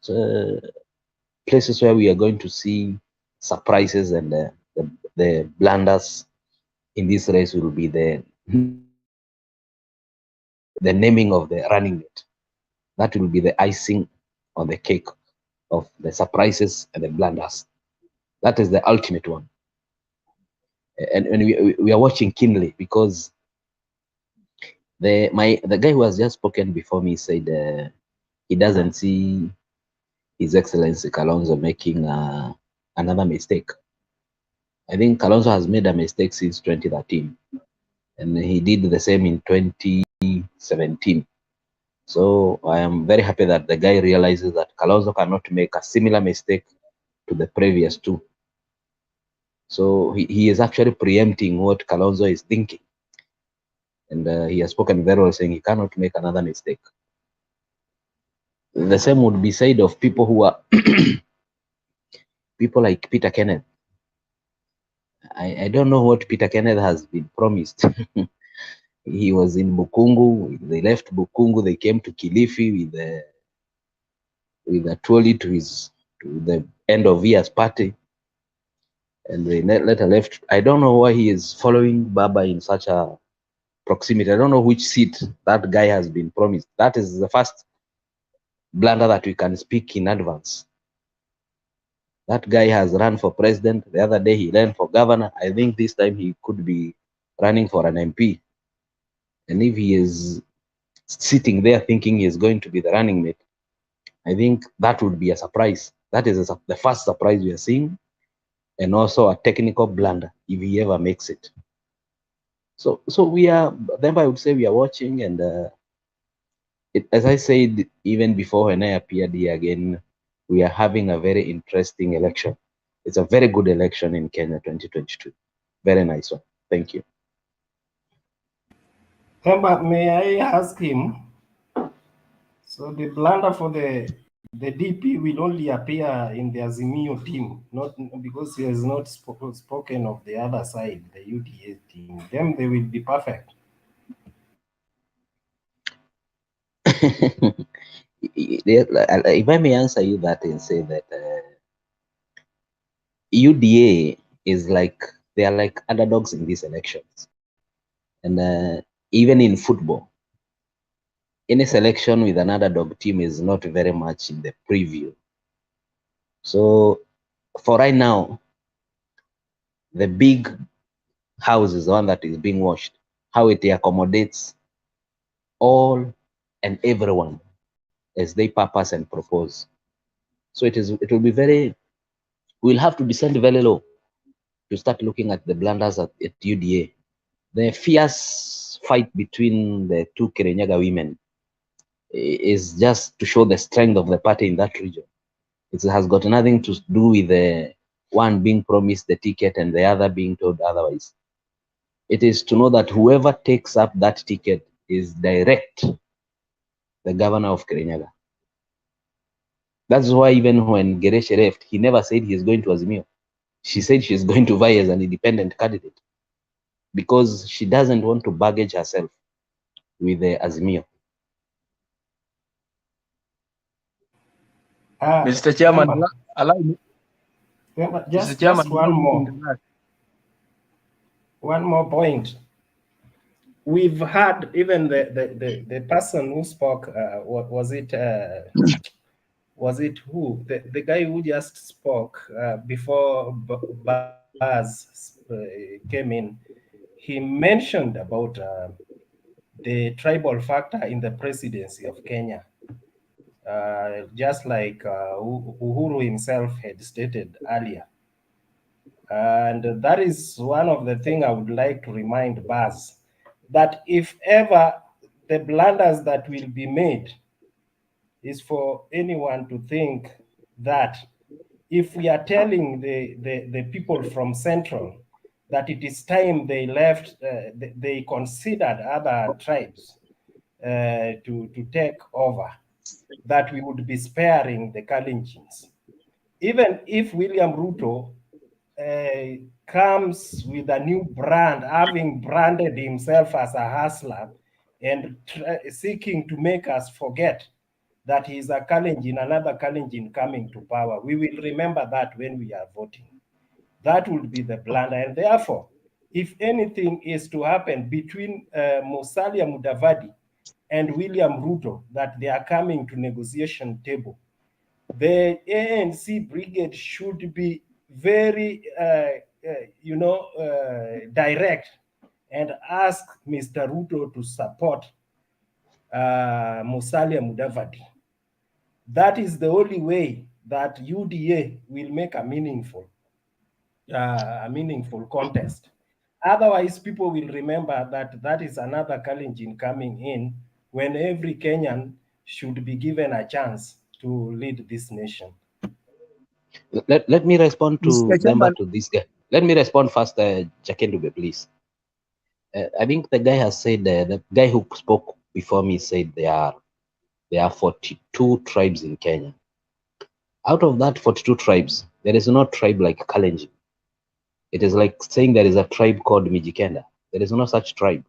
S18: places where we are going to see surprises and the blunders in this race will be the naming of the running mate. That will be the icing on the cake of the surprises and the blunders. That is the ultimate one. And we are watching keenly because the guy who has just spoken before me said he doesn't see His Excellency Kalonzo making another mistake. I think Kalonzo has made a mistake since 2013, and he did the same in 2017. So I am very happy that the guy realizes that Kalonzo cannot make a similar mistake to the previous two. So he is actually preempting what Kalonzo is thinking. And he has spoken very well, saying he cannot make another mistake. The same would be said of people who are people like Peter Kenneth. I don't know what Peter Kenneth has been promised. He was in Bukungu. They left Bukungu. They came to Kilifi with a trolley to the end of year's party, and they later left. I don't know why he is following Baba in such a proximity. I don't know which seat that guy has been promised. That is the first blunder that we can speak in advance. That guy has run for president. The other day he ran for governor. I think this time he could be running for an MP. And if he is sitting there thinking he is going to be the running mate, I think that would be a surprise. That is the first surprise we are seeing, and also a technical blunder if he ever makes it. So we are. Then I would say we are watching, and as I said even before when I appeared here again, we are having a very interesting election. It's a very good election in Kenya 2022. Very nice one. Thank you.
S5: But may I ask him? So the blunder for the DP will only appear in the Azimio team, not because he has not spoken of the other side, the UDA team. Them they will be perfect.
S18: If I may answer you that and say that UDA is like, they are like underdogs in these elections, and even in football, any selection with an underdog team is not very much in the preview. So for right now, the big house is the one that is being washed. How it accommodates all and everyone as they purpose and propose. So it will be very, we'll have to descend very low to start looking at the blunders at UDA. The fierce fight between the two Kirinyaga women is just to show the strength of the party in that region. It has got nothing to do with the one being promised the ticket and the other being told otherwise. It is to know that whoever takes up that ticket is direct the governor of Kirinyaga. That's why even when Gereshe left, he never said he's going to Azimio. She said she's going to vie as an independent candidate because she doesn't want to baggage herself with the Azimio.
S15: Mr. Chairman, allow me.
S5: Just
S15: Chairman,
S5: one
S15: allow me to
S5: more.
S15: interact.
S5: One more point. We've had even the person who spoke, was it who? The guy who just spoke before Baz came in, he mentioned about the tribal factor in the presidency of Kenya. Just like Uhuru himself had stated earlier. And that is one of the things I would like to remind Baz, that if ever the blunders that will be made is for anyone to think that if we are telling the people from Central that it is time they left, they considered other tribes to take over, that we would be sparing the Kalenjins. Even if William Ruto comes with a new brand, having branded himself as a hustler and seeking to make us forget that he's a Kalenjin, another Kalenjin coming to power, we will remember that when we are voting. That would be the blunder. And therefore, if anything is to happen between Musalia Mudavadi and William Ruto, that they are coming to negotiation table, the ANC brigade should be very, direct and ask Mr. Ruto to support Musalia Mudavadi. That is the only way that UDA will make a meaningful contest. Otherwise, people will remember that that is another Kalenjin coming in when every Kenyan should be given a chance to lead this nation.
S18: Let me respond to
S15: Mr. Chairman,
S18: to this guy. Let me respond first, Jakendube, please. I think the guy has said, the guy who spoke before me said there are 42 tribes in Kenya. Out of that 42 tribes, there is no tribe like Kalenjin. It is like saying there is a tribe called Mijikenda. There is no such tribe.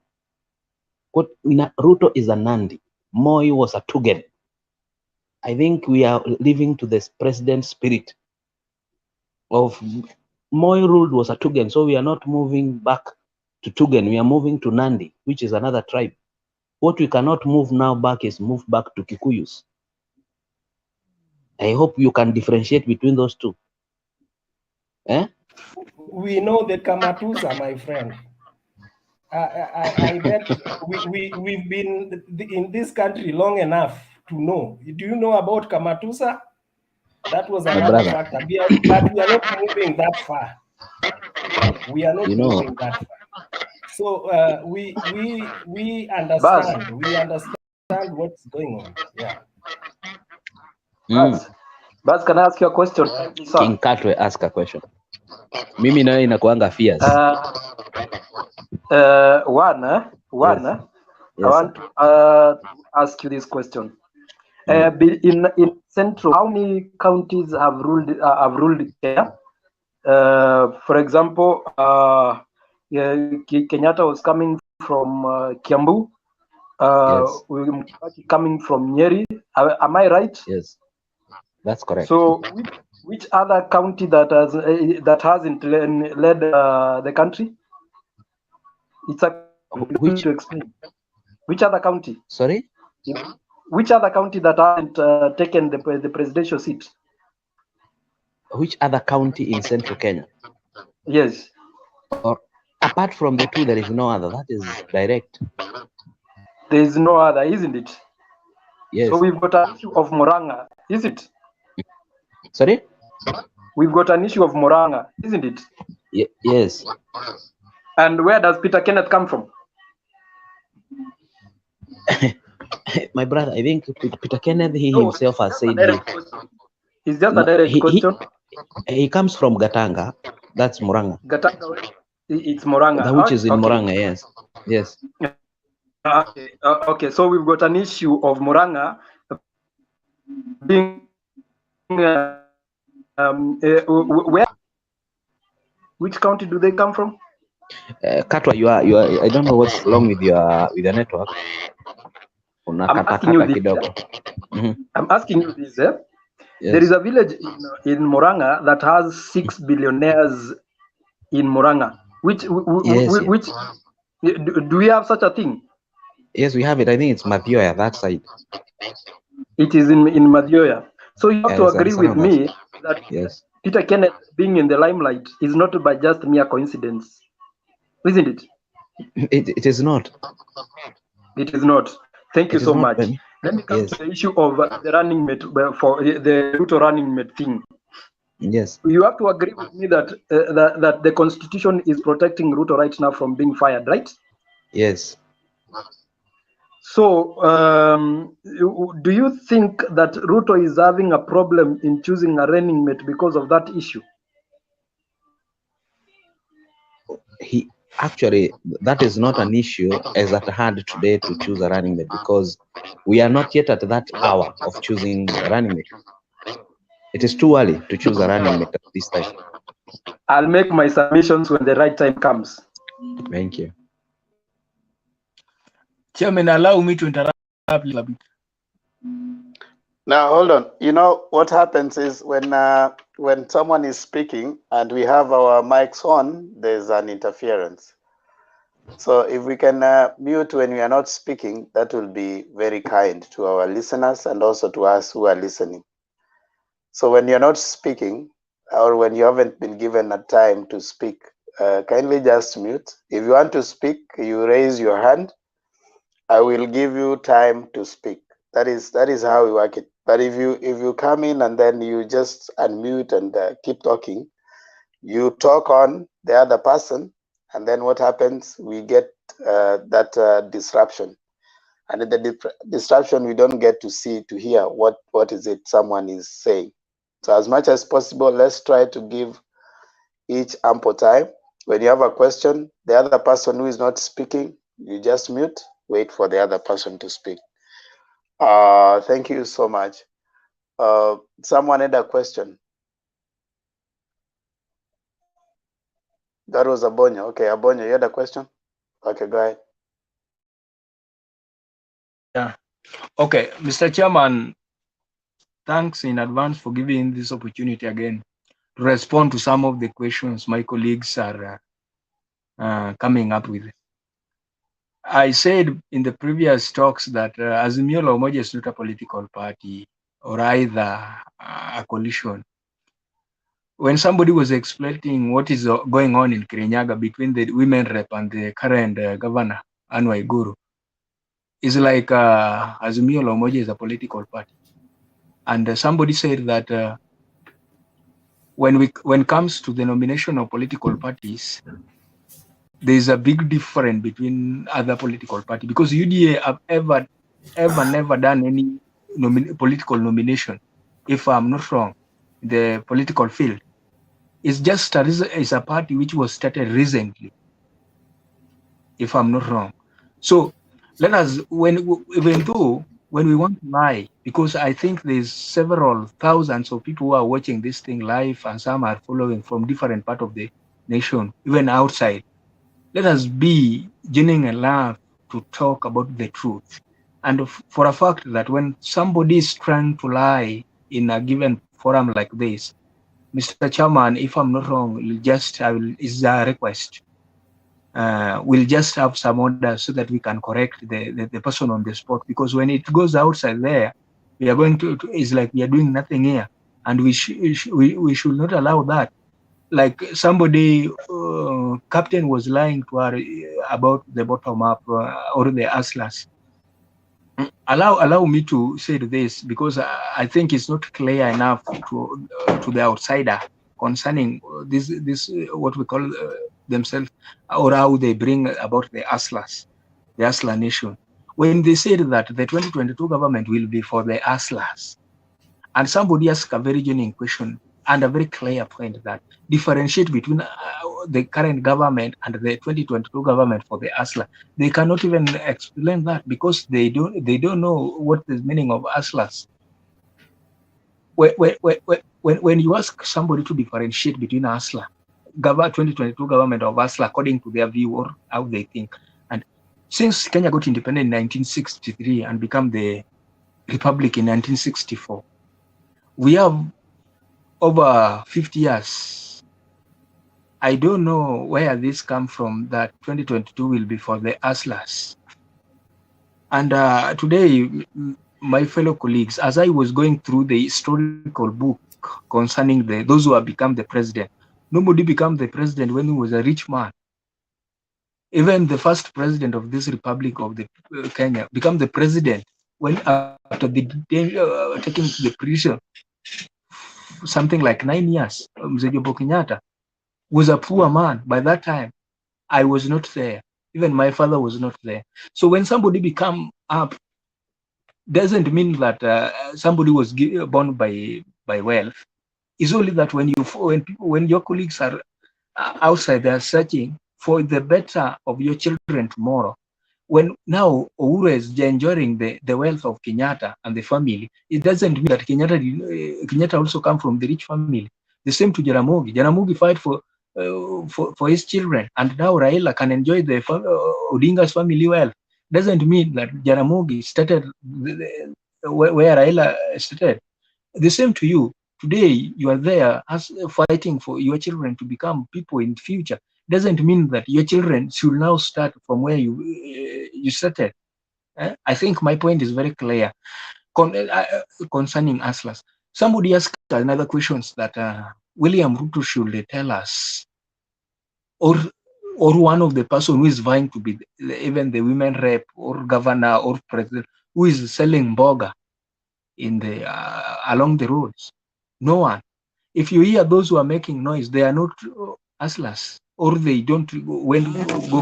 S18: Ruto is a Nandi. Moi was a Tugen. I think we are living to this president's spirit of Moi ruled was a Tugen, so we are not moving back to Tugen. We are moving to Nandi, which is another tribe. What we cannot move now back is move back to Kikuyus. I hope you can differentiate between those two. Eh?
S5: We know the Kamatuza, my friend. I bet we've been in this country long enough to know. Do you know about Kamatuza? That was another factor. But we are not moving that far. We are not moving that far. So we understand. We understand what's going on. Yeah.
S11: Bas, can I ask you a question?
S18: King Katwe, ask a question. Mimi nayo inakuanga fierce.
S11: Yes. I want to ask you this question. In Central, how many counties have ruled Kenya? For example, Kenyatta was coming from Kiambu. Coming from Nyeri. Am I right?
S18: Yes, that's correct.
S11: So, which other county that hasn't led the country? It's a which to explain. Which other county?
S18: Sorry.
S11: Which other county that hasn't taken the presidential seat?
S18: which other county in central Kenya?
S11: Yes.
S18: Or apart from the two, there is no other. That is direct.
S11: There is no other, isn't it?
S18: Yes.
S11: So we've got an issue of Muranga, is it?
S18: Sorry?
S11: We've got an issue of Muranga, isn't it?
S18: Yes.
S11: And where does Peter Kenneth come from?
S18: My brother, I think Peter Kenneth, he himself has said
S11: It's just a direct question.
S18: He comes from Gatanga. That's Muranga.
S11: Gatanga, it's Muranga.
S18: Which is in
S11: Okay.
S18: Muranga, yes. Yes.
S11: Okay, so we've got an issue of Muranga being where? Which county do they come from?
S18: Katwa, you are. I don't know what's wrong with your network.
S11: I'm asking you this. I'm asking you this. Yes. There is a village in Muranga that has 6 billionaires in Muranga. Which do we have such a thing?
S18: Yes, we have it. I think it's Mathioya, that side.
S11: It is in Mathioya. So you have to agree with me that Peter Kenneth being in the limelight is not by just mere coincidence, isn't it?
S18: It is not.
S11: It is not. Thank you so much. Let me come to the issue of the running mate for the Ruto running mate thing.
S18: Yes.
S11: You have to agree with me that that the constitution is protecting Ruto right now from being fired, right?
S18: Yes.
S11: So, do you think that Ruto is having a problem in choosing a running mate because of that issue?
S18: He actually, that is not an issue as at hand today to choose a running mate, because we are not yet at that hour of choosing a running mate. It is too early to choose a running mate at this time.
S11: I'll make my submissions when the right time comes.
S18: Thank you.
S15: Chairman, allow me to interrupt a little bit.
S14: Now, hold on. You know, what happens is when someone is speaking and we have our mics on, there's an interference. So if we can mute when we are not speaking, that will be very kind to our listeners and also to us who are listening. So when you're not speaking or when you haven't been given a time to speak, kindly just mute. If you want to speak, you raise your hand. I will give you time to speak. That is how we work it. But if you come in and then you just unmute and keep talking, you talk on the other person, and then what happens? We get that disruption, and in the disruption, we don't get to hear what is it someone is saying. So as much as possible, let's try to give each ample time. When you have a question, the other person who is not speaking, you just mute. Wait for the other person to speak. Thank you so much. Someone had a question. That was Abonyo. Okay, Abonyo, you had a question? Okay, go ahead.
S15: Yeah. Okay, Mr. Chairman, thanks in advance for giving this opportunity again to respond to some of the questions my colleagues are coming up with. I said in the previous talks that Azimio la Umoja is not a political party or either a coalition. When somebody was explaining what is going on in Kirinyaga between the women rep and the current governor, Anne Waiguru, it's like Azimio la Umoja is a political party. And somebody said that when it comes to the nomination of political parties, there is a big difference between other political parties, because UDA have ever never done any political nomination, if I'm not wrong, the political field. It's just it's a party which was started recently, if I'm not wrong. So let us, even though when we want to lie, because I think there's several thousands of people who are watching this thing live and some are following from different parts of the nation, even outside. Let us be genuine enough to talk about the truth. And for a fact that when somebody is trying to lie in a given forum like this, Mr. Chairman, if I'm not wrong, is a request. We'll just have some orders so that we can correct the person on the spot, because when it goes outside there, we are going to it's like we are doing nothing here. and we should not allow that. Like somebody, captain was lying to her about the bottom up or the hustlers. Allow me to say this, because I think it's not clear enough to the outsider concerning this what we call themselves, or how they bring about the hustlers, the hustler nation. When they said that the 2022 government will be for the hustlers, and somebody asked a very genuine question and a very clear point that differentiate between the current government and the 2022 government for the hustler. They cannot even explain that, because they don't know what the meaning of hustlers. When you ask somebody to differentiate between hustler, 2022 government of hustler according to their view or how they think, and since Kenya got independent in 1963 and become the republic in 1964, we have over 50 years. I don't know where this come from, that 2022 will be for the hustlers. And today, my fellow colleagues, as I was going through the historical book concerning those who have become the president, nobody became the president when he was a rich man. Even the first president of this republic of the Kenya became the president when after the taking to the prison something like 9 years. Mzee Jomo Kenyatta was a poor man by that time. I was not there. Even my father was not there. So when somebody become up, doesn't mean that somebody was born by wealth. It's only that when your colleagues are outside, they are searching for the better of your children tomorrow. When now Uhuru is enjoying the wealth of Kenyatta and the family, it doesn't mean that Kenyatta also come from the rich family. The same to Jaramogi. Jaramogi fight for his children, and now Raila can enjoy the Odinga's family wealth. Doesn't mean that Jaramogi started where Raila started. The same to you. Today you are there as fighting for your children to become people in the future. Doesn't mean that your children should now start from where you started. I think my point is very clear concerning hustlers. Somebody asked another questions that William Ruto should tell us, or one of the person who is vying to be even the women rep or governor or president, who is selling burger in the along the roads. No one. If you hear those who are making noise, they are not hustlers, or they don't go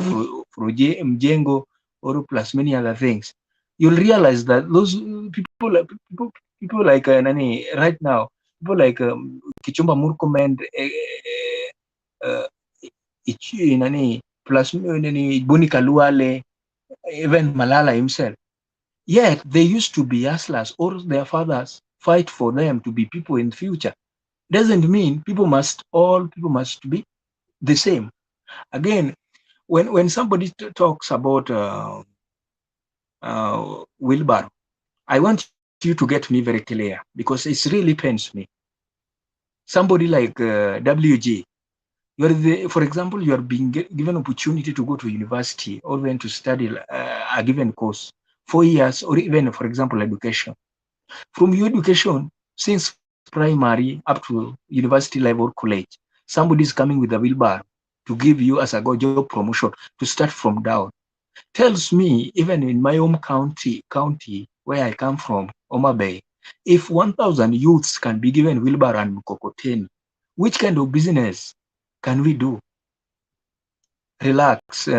S15: for mjengo or plus many other things. You'll realize that those people like Nani right now, people like Kichumba Murkomen, Nani plus Nani Buni Kaluale, even Malala himself. Yet they used to be hustlers, or their fathers fight for them to be people in the future. Doesn't mean all people must be the same. Again, when somebody talks about wheelbarrow, I want you to get me very clear, because it really pains me. Somebody like WG, for example, you are being given opportunity to go to university or then to study a given course, 4 years, or even, for example, education. From your education, since primary up to university level, college, somebody is coming with a wheelbarrow to give you as a job promotion to start from down. Tells me, even in my home county where I come from, Homa Bay, if 1,000 youths can be given wheelbarrow and mkokoteni, which kind of business can we do? Relax,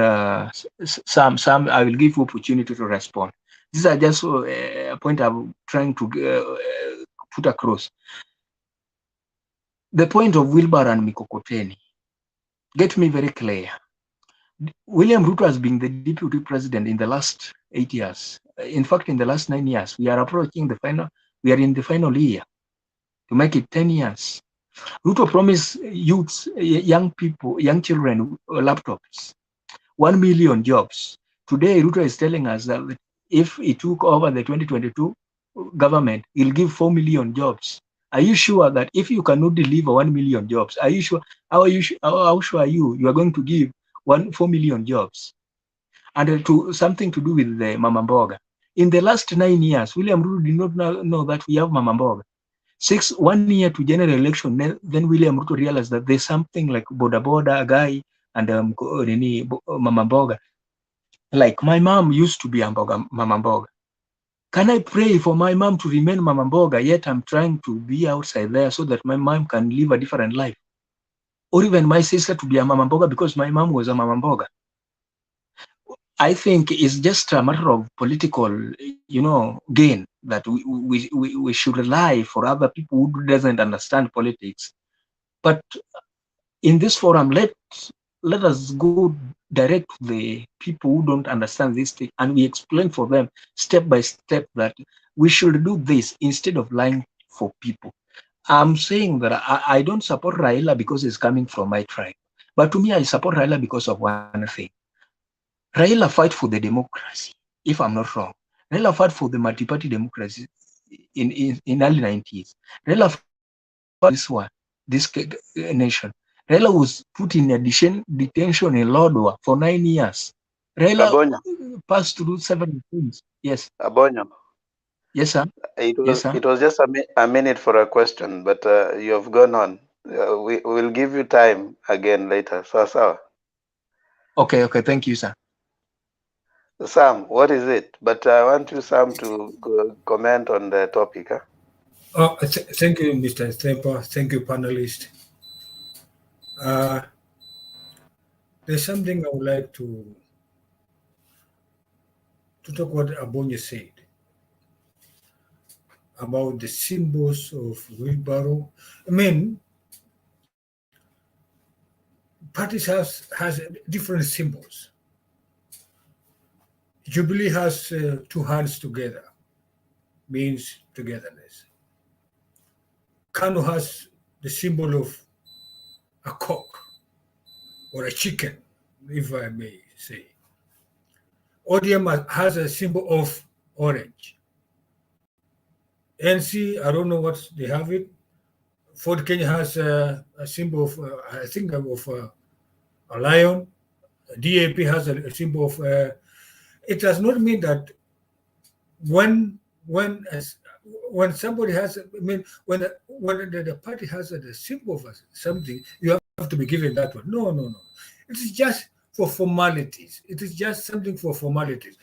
S15: Sam. I will give you opportunity to respond. These are just a point I'm trying to put across. The point of wheelbarrow and mikokoteni, get me very clear. William Ruto has been the deputy president in the last 8 years. In fact, in the last 9 years, we are approaching we are in the final year to make it 10 years. Ruto promised youths, young people, young children, laptops, 1 million jobs. Today, Ruto is telling us that if he took over the 2022 government, he'll give 4 million jobs. Are you sure that if you cannot deliver 1 million jobs, are you sure? How sure are you are going to give 4 million jobs? And something to do with the Mama Mboga. In the last 9 years, William Ruto did not know that we have Mama Mboga. 1 year to general election, then William Ruto realized that there's something like Boda Boda guy and Mama Mboga. Like my mom used to be a Mama Mboga. Can I pray for my mom to remain Mama Mboga, yet I'm trying to be outside there so that my mom can live a different life? Or even my sister to be a Mama Mboga because my mom was a Mama Mboga. I think it's just a matter of political, gain that we should rely for other people who doesn't understand politics. But in this forum, let us go direct to the people who don't understand this thing, and we explain for them step by step that we should do this instead of lying for people. I'm saying that I don't support Raila because he's coming from my tribe. But to me, I support Raila because of one thing. Raila fight for the democracy, if I'm not wrong. Raila fight for the multi-party democracy in early 90s. Raila fought this nation. Raila was put in detention in Lodwar for 9 years. Raila
S14: Abonyo.
S15: passed through 7 things. Yes.
S14: Abonyo.
S15: Yes, sir. Yes, sir.
S14: It was just a minute for a question, but you have gone on. We will give you time again later. So.
S15: Okay, thank you, sir.
S14: Sam, what is it? But I want you, Sam, to comment on the topic. Huh?
S19: Oh, thank you, Mr. Stemper. Thank you, panelists. There's something I would like to talk what Abonye said about the symbols of wheelbarrow. I mean, parties has different symbols. Jubilee has 2 hands together, means togetherness. Kanu has the symbol of a cock or a chicken, if I may say. ODM has a symbol of orange. NC, I don't know what they have it. Ford Kenya has a symbol of, I think, of a lion. DAP has a symbol of. It does not mean that when somebody has, I mean, when the party has a symbol of something, you have to be given that one. No. It is just for formalities. It is just something for formalities.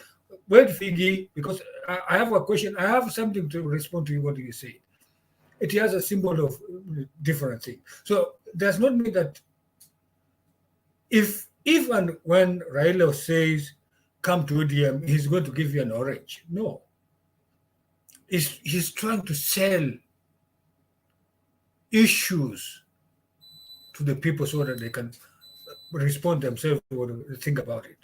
S19: Wait, Figi, because I have a question. I have something to respond to what you say. It has a symbol of different things. So it does not mean that if and when Raila says, come to ODM, he's going to give you an orange. No. He's trying to sell issues to the people so that they can respond themselves or think about it.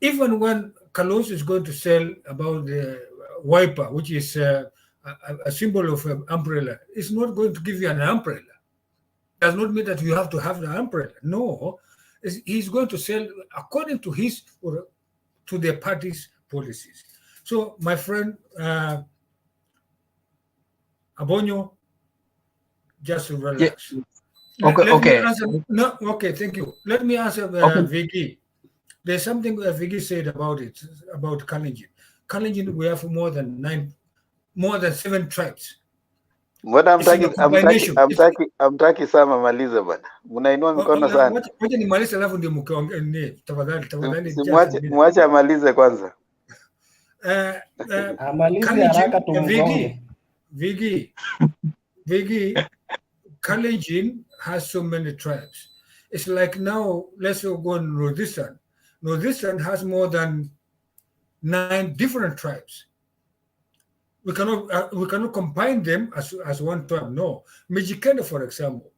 S19: Even when Kalonzo is going to sell about the wiper, which is a symbol of an umbrella, it's not going to give you an umbrella. Does not mean that you have to have the umbrella. No, he's going to sell according to his or to their party's policies. So, my friend Abonyo, just relax.
S15: Yeah. Okay.
S19: Okay, thank you. Let me answer Vicky. There's something Vicky said about it, about Kalenjin. Kalenjin, we have more than 7 tribes.
S14: Mbona hamtaki Sam amalize bwana. Mnainua mikono sana.
S19: Wacha nimalize alafu ndio mkaongee tafadhali.
S14: Mwache amalize kwanza.
S5: Amalize haraka tumgonge.
S19: Vigi, Kalenjin has so many tribes. It's like now, let's go on Northeastern. Northeastern has more than 9 different tribes. We cannot combine them as one tribe. No, Mijikenda, for example,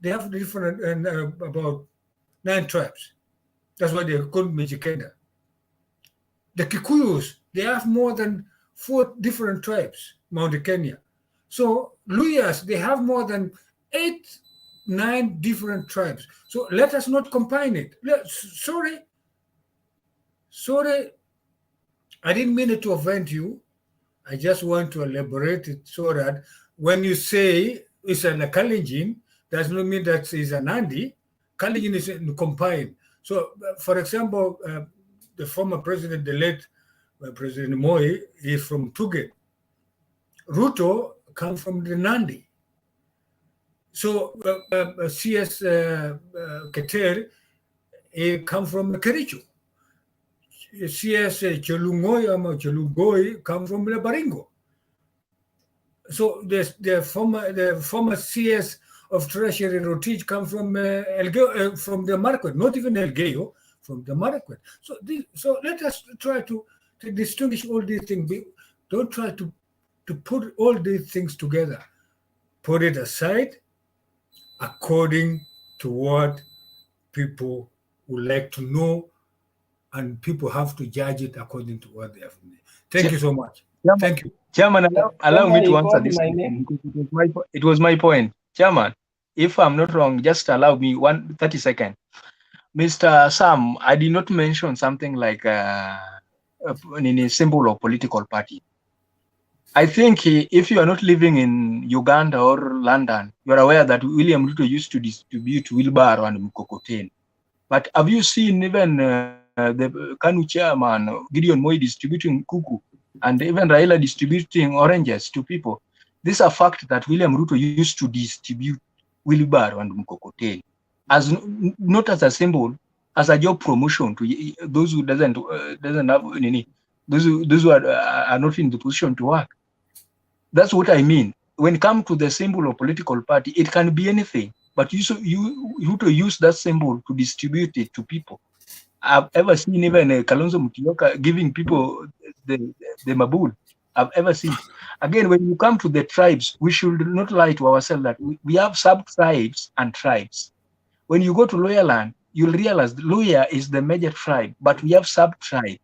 S19: they have different about 9 tribes. That's why they're called Mijikenda. The Kikuyus, they have more than 4 different tribes, Mount Kenya. So Luyas, they have more than 9 different tribes. So let us not combine it. Sorry, I didn't mean it to offend you. I just want to elaborate it so that when you say it's a Kalenjin, does not mean that it's a Nandi. Kalenjin is combined. So, for example, the former president, the late President Moi, is from Tugen. Ruto come from the Nandi. So CS Keter come from Kericho. CS Chelungoy or Chelungoi come from the Baringo. So the former CS of Treasury Rotich come from from the Marquette, not even Elgeyo, from the Marquette. So let us try to distinguish all these things. Don't try to put all these things together. Put it aside according to what people would like to know, and people have to judge it according to what they have. Thank you so much.
S15: Chairman,
S19: Thank you.
S15: Chairman, allow me to answer this.
S5: My name?
S15: It was my point. Chairman, if I'm not wrong, just allow me 30 seconds. Mr. Sam, I did not mention something like a symbol of political party. I think if you are not living in Uganda or London, you are aware that William Ruto used to distribute wheelbarrow and mkokoteni. But have you seen even the KANU chairman, Gideon Moi, distributing kuku, and even Raila distributing oranges to people? This is a fact that William Ruto used to distribute wheelbarrow and mkokoteni, as not as a symbol, as a job promotion to those who doesn't have any, those who are not in the position to work. That's what I mean. When it comes to the symbol of political party, it can be anything, but you to use that symbol to distribute it to people. I've ever seen even Kalonzo Musyoka giving people the mabul. I've ever seen. Again, when you come to the tribes, we should not lie to ourselves that we have sub-tribes and tribes. When you go to Loya land, you'll realize Loya is the major tribe, but we have sub-tribes.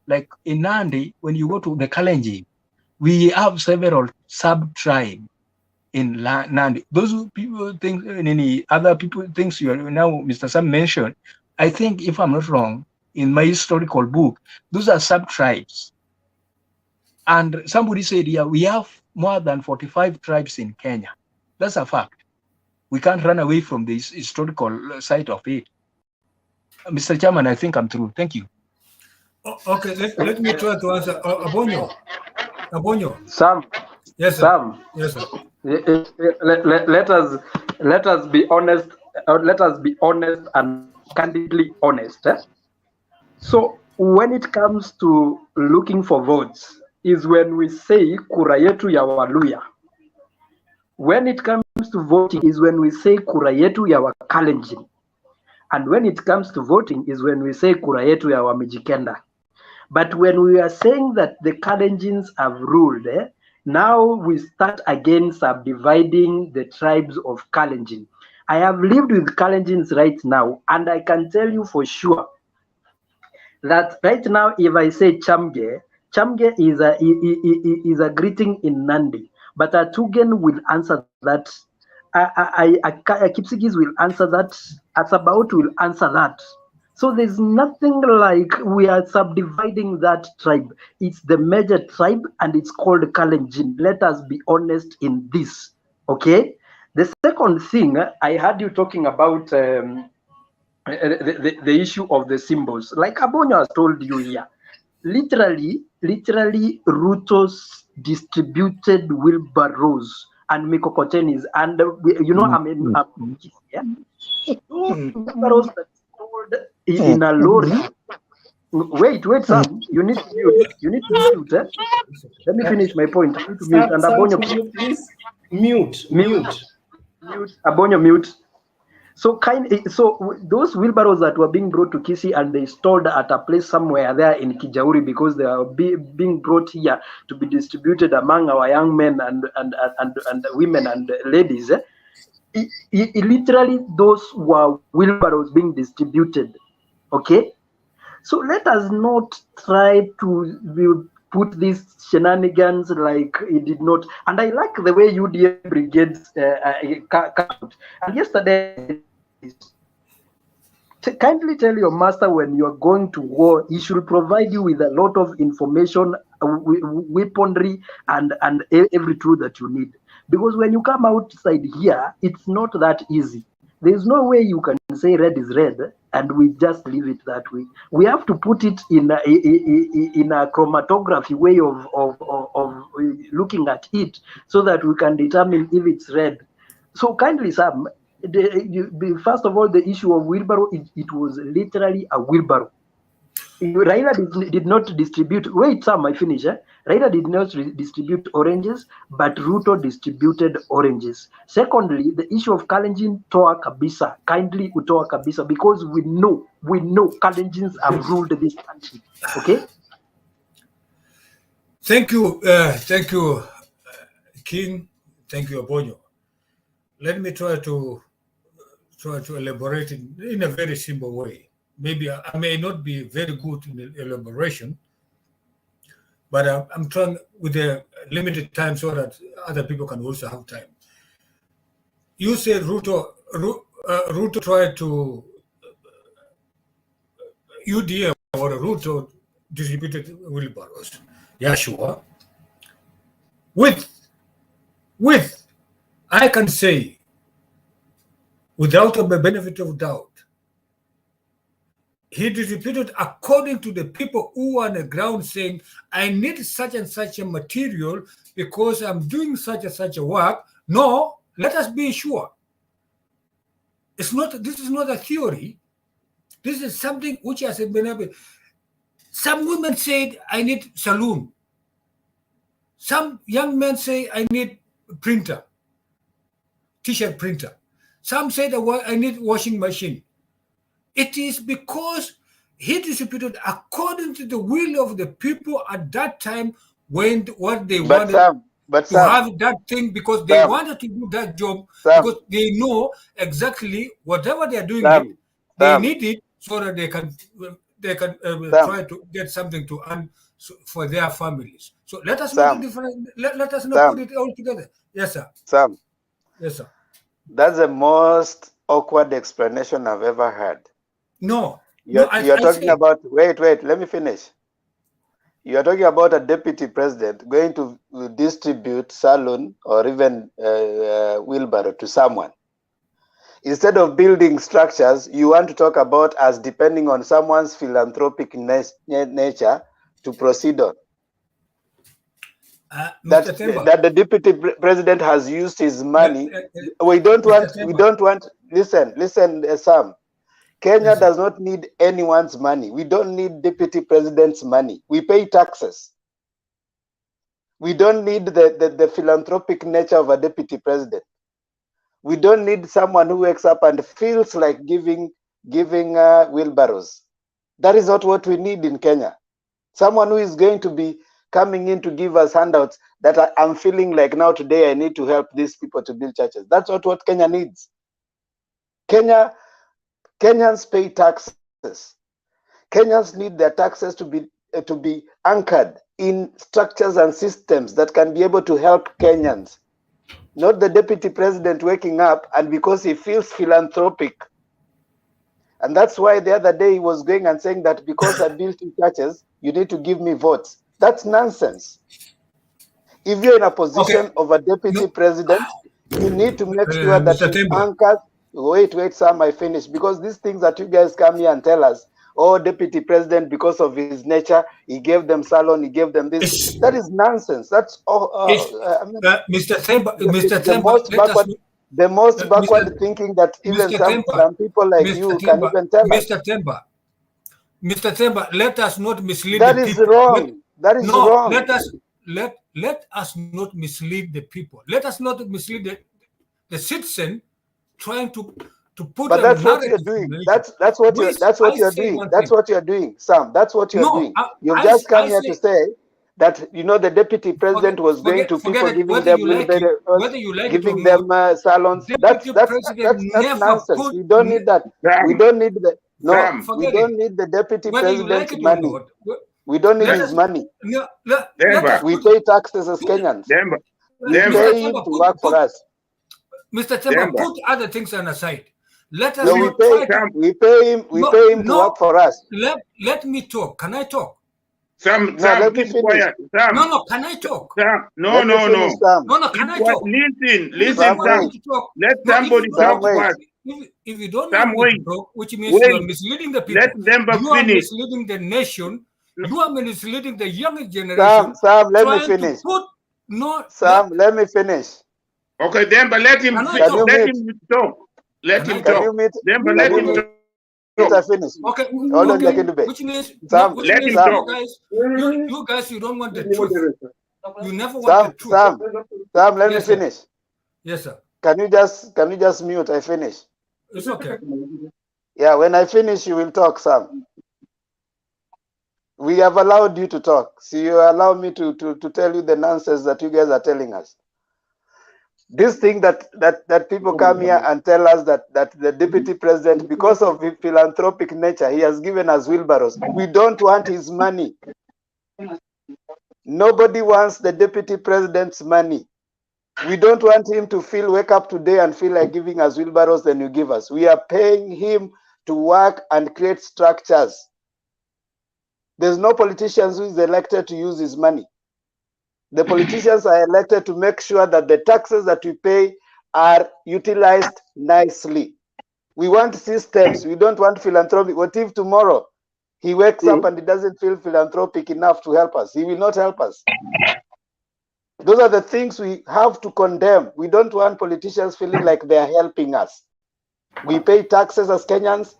S15: Like in Nandi, when you go to the Kalenjin, we have several sub-tribes in Nandi. Those people think, any other people things you are now, Mr. Sam mentioned, I think, if I'm not wrong, in my historical book, those are sub-tribes. And somebody said, yeah, we have more than 45 tribes in Kenya. That's a fact. We can't run away from this historical side of it. Mr. Chairman, I think I'm through. Thank you.
S19: Okay, let me try to answer. Abonyo.
S11: Sam.
S19: Yes, sir.
S11: Sam.
S19: Yes, sir.
S11: Let us be honest. Let us be honest and candidly honest. So when it comes to looking for votes, is when we say kura yetu ya Waluya. When it comes to voting, is when we say kura yetu ya Wakalenjin. And when it comes to voting, is when we say kura yetu ya Wamijikenda. But when we are saying that the Kalenjins have ruled, now we start again subdividing the tribes of Kalenjin. I have lived with Kalenjins right now, and I can tell you for sure that right now, if I say Chamge is a greeting in Nandi, but Atugen will answer that. Kipsigis will answer that. Asabaut will answer that. So there's nothing like we are subdividing that tribe. It's the major tribe, and it's called Kalenjin. Let us be honest in this, okay? The second thing, I heard you talking about the issue of the symbols. Like Abonyo has told you here, literally, Ruto's distributed wheelbarrows and mikokotenis, and wheelbarrows that sold in a lorry. Wait, Sam, you need to mute. You need to mute. Let me finish my point. I need to mute. And Abonyo,
S5: please mute.
S11: Abonyo, mute. So those wheelbarrows that were being brought to Kisii and they stored at a place somewhere there in Kijauri because they are being brought here to be distributed among our young men and women and ladies. Literally, those were wheelbarrows being distributed. Okay, so let us not try to put these shenanigans like it did not. And I like the way UDA brigades out. And yesterday, kindly tell your master when you are going to war, he should provide you with a lot of information, weaponry, and every tool that you need. Because when you come outside here, it's not that easy. There's no way you can say red is red and we just leave it that way. We have to put it in a chromatography way of looking at it so that we can determine if it's red. So kindly, Sam, first of all, the issue of wheelbarrow, it was literally a wheelbarrow. Raila did not distribute, wait Sam, I finish. Raila did not distribute oranges, but Ruto distributed oranges. Secondly, the issue of Kalenjin toa kabisa, kindly utoa kabisa, because we know Kalenjins have ruled this country. Okay?
S19: Thank you, King. Thank you, Abonyo. Let me try to elaborate in a very simple way. Maybe I may not be very good in elaboration, but I'm trying with a limited time so that other people can also have time. You said Ruto tried to UDM or Ruto distributed wheelbarrows. Yeah, sure. With I can say, without the benefit of doubt, he distributed according to the people who are on the ground saying, I need such and such a material because I'm doing such and such a work. No, let us be sure. This is not a theory. This is something which has been happening. Some women said, I need saloon. Some young men say, I need printer, t-shirt printer. Some said, I need washing machine. It is because he distributed according to the will of the people at that time when what they wanted to have that thing because they wanted to do that job because they know exactly whatever they are doing they need it so that they can try to get something to earn for their families. So let us not let us not put it all together. Yes, sir.
S14: Sam.
S19: Yes, sir.
S14: That's the most awkward explanation I've ever heard.
S19: No.
S14: You're talking about, wait, let me finish. You're talking about a deputy president going to distribute salon or even wheelbarrow to someone. Instead of building structures, you want to talk about as depending on someone's philanthropic nature to proceed on. That the deputy president has used his money. We don't want. Listen, Sam. Kenya does not need anyone's money. We don't need deputy president's money. We pay taxes. We don't need the philanthropic nature of a deputy president. We don't need someone who wakes up and feels like giving wheelbarrows. That is not what we need in Kenya. Someone who is going to be coming in to give us handouts that I'm feeling like now today I need to help these people to build churches. That's not what Kenya needs. Kenyans pay taxes. Kenyans need their taxes to be anchored in structures and systems that can be able to help Kenyans. Not the deputy president waking up and because he feels philanthropic. And that's why the other day he was going and saying that because I built two churches, you need to give me votes. That's nonsense. If you're in a position of a deputy president, you need to make sure that you anchor. Wait, Sam, I finish. Because these things that you guys come here and tell us, oh, deputy president, because of his nature, he gave them salon, he gave them this. That is nonsense. That's
S19: Mr. Temba,
S14: the most backward thinking that even some people like you can even tell us.
S19: Mr. Temba, let us not mislead
S14: the people.
S19: That
S14: is wrong. That is wrong.
S19: Let us not mislead the people. Let us not mislead the citizen trying to put.
S14: But that's what you're doing. That's what you're doing. That's what you're doing, Sam. That's what you're doing. You've just come here to say that the deputy president was going to people giving them giving them salons. That's nonsense. We don't need that. We don't need the we don't need the deputy president's money. We don't need his money. We pay taxes as Kenyans. We pay him to work for us.
S19: Mr. Temba, put other things on the side. Let us
S14: we pay him to work for us.
S19: Let me talk. Can I talk?
S16: Sam, keep quiet. Sam.
S19: No, can I talk?
S16: Sam, no.
S19: Can I talk?
S16: Listen, Sam. Let somebody talk first.
S19: if you don't
S16: Sam,
S19: want me
S16: wait.
S19: to talk, which means you are
S16: Wait.
S19: misleading the people.
S16: Let them
S19: You are
S16: finish.
S19: misleading the nation. You are misleading the younger generation.
S14: Sam, let me
S19: trying
S14: finish.
S19: to put no.
S14: Sam, let me finish.
S16: Okay, then, but let him
S19: Can I
S16: let
S19: talk?
S16: him talk. Let
S19: Can I
S16: him
S19: talk?
S16: talk.
S14: Can you meet?
S16: Then, but
S14: Can
S16: let
S14: you
S16: him
S14: meet?
S16: talk.
S14: I finish.
S19: Okay,
S14: Hold on,
S19: okay.
S14: Jackie Dube.
S19: Which means
S14: Sam,
S19: which
S16: Let
S19: means
S16: him
S14: Sam,
S16: talk.
S19: you guys, you don't want the truth. You never want the
S14: Sam,
S19: truth.
S14: Sam, let me
S19: Yes, sir.
S14: finish.
S19: Yes, sir.
S14: Can you just mute? I finish.
S19: It's okay.
S14: Yeah, when I finish, you will talk, Sam. We have allowed you to talk. So you allow me to tell you the nonsense that you guys are telling us. This thing that people come here and tell us that the deputy president, because of his philanthropic nature, he has given us wheelbarrows. We don't want his money. Nobody wants the deputy president's money. We don't want him to wake up today and feel like giving us wheelbarrows, then you give us. We are paying him to work and create structures. There's no politician who is elected to use his money. The politicians are elected to make sure that the taxes that we pay are utilized nicely. We want systems. We don't want philanthropic. What if tomorrow he wakes up and he doesn't feel philanthropic enough to help us? He will not help us. Those are the things we have to condemn. We don't want politicians feeling like they're helping us. We pay taxes as Kenyans,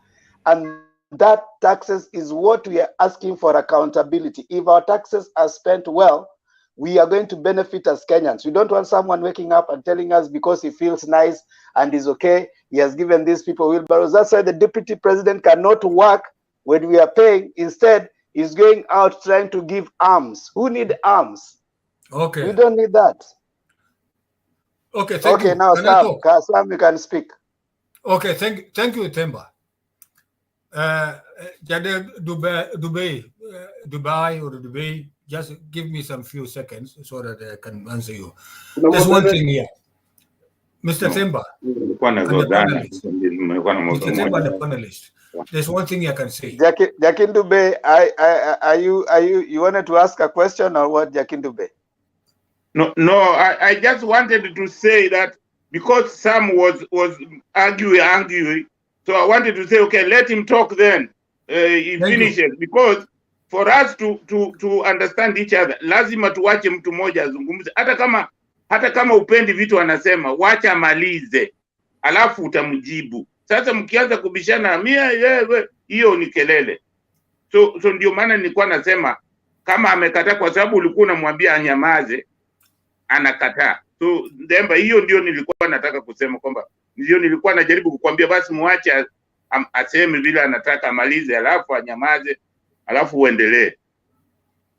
S14: and that taxes is what we are asking for accountability. If our taxes are spent well, we are going to benefit as Kenyans. We don't want someone waking up and telling us because he feels nice and is okay, he has given these people wheelbarrows. That's why the deputy president cannot work when we are paying. Instead, he's going out trying to give arms. Who need arms?
S19: Okay.
S14: We don't need that.
S19: Okay, thank you.
S14: Now
S19: Can I talk?
S14: Sam, you can speak.
S19: Okay, thank you, Temba. Jade Dubai or Dubai, just give me some few seconds so that I can answer you. There's one thing here. Mr. Temba and the panelists. Mr. Temba and the panelists. There's one thing I can say.
S14: Jackie Dube, you wanted to ask a question or what, Jackie Dube?
S16: No, I just wanted to say that because Sam was arguing, so I wanted to say, okay, let him talk then. He finishes. Because for us to understand each other, lazima tuwache mtu mmoja azungumze. Hata kama upendi vitu anasema, wacha amalize. Alafu utamjibu. Sasa mkianza kubishana yewe, hiyo ni kelele. So ndio maana nilikuwa nasema kama amekataa kwa sababu ulikuwa unamwambia anyamaze, anakataa. So Demba, hiyo ndio nilikuwa nataka kusema kwamba ndio nilikuwa najaribu kukwambia basi muache aseme vile anataka amalize, alafu anyamaze, alafu uendelee.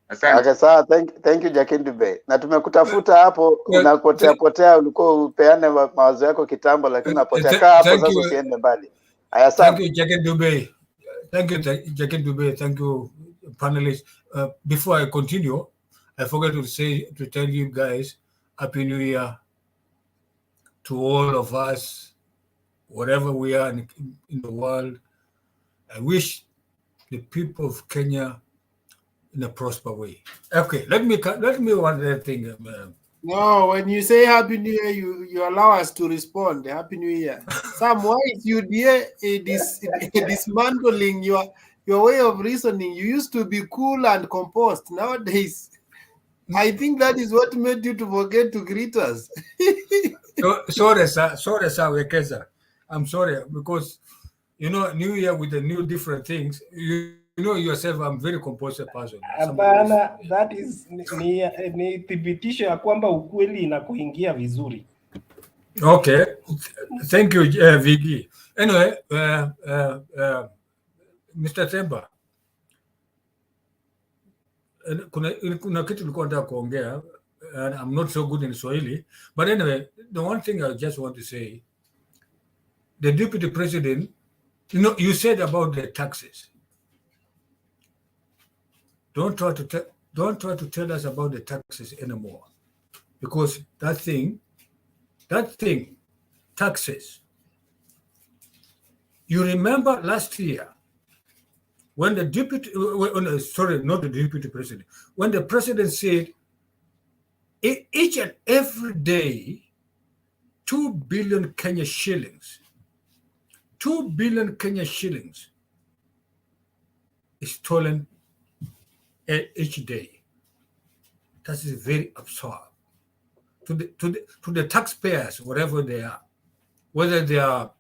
S16: Asante.
S14: Okay, sawa, thank you Jackie Dube. Na tumekutafuta hapo, unapotea, ulikuwa upeane mawazo yako kitambo, lakini unapotea. Kaa hapo sasa, usiende mbali.
S19: Thank you, Jackie Dube. Thank you, Jackie Dube. Thank you, panelists. Before I continue, I forgot to tell you guys, Happy New Year to all of us, wherever we are in the world. I wish the people of Kenya in a prosper way. Okay, let me one other thing.
S1: No, when you say Happy New Year, you allow us to respond. Happy New Year. Sam, why is you dismantling your way of reasoning? You used to be cool and composed. Nowadays, I think that is what made you to forget to greet us.
S19: Sorry, sir, Wekesa. I'm sorry, because New Year with the new different things. You know yourself, I'm very composed person.
S5: Hapana, that is ni thibitisho ya kwamba ukweli inakuingia vizuri.
S19: Okay, thank you, Vigi. Anyway, Mr. Temba, kuna kitu nilikuwa nataka kuongea, and I'm not so good in Swahili, but anyway, the one thing I just want to say, the deputy president, you said about the taxes. Don't try to tell us about the taxes anymore, because that thing, taxes. You remember last year when the deputy, sorry, not the deputy president, when the president said each and every day 2 billion Kenya shillings 2 billion Kenya shillings is stolen each day. That is very absurd. To the taxpayers, wherever they are, whether they are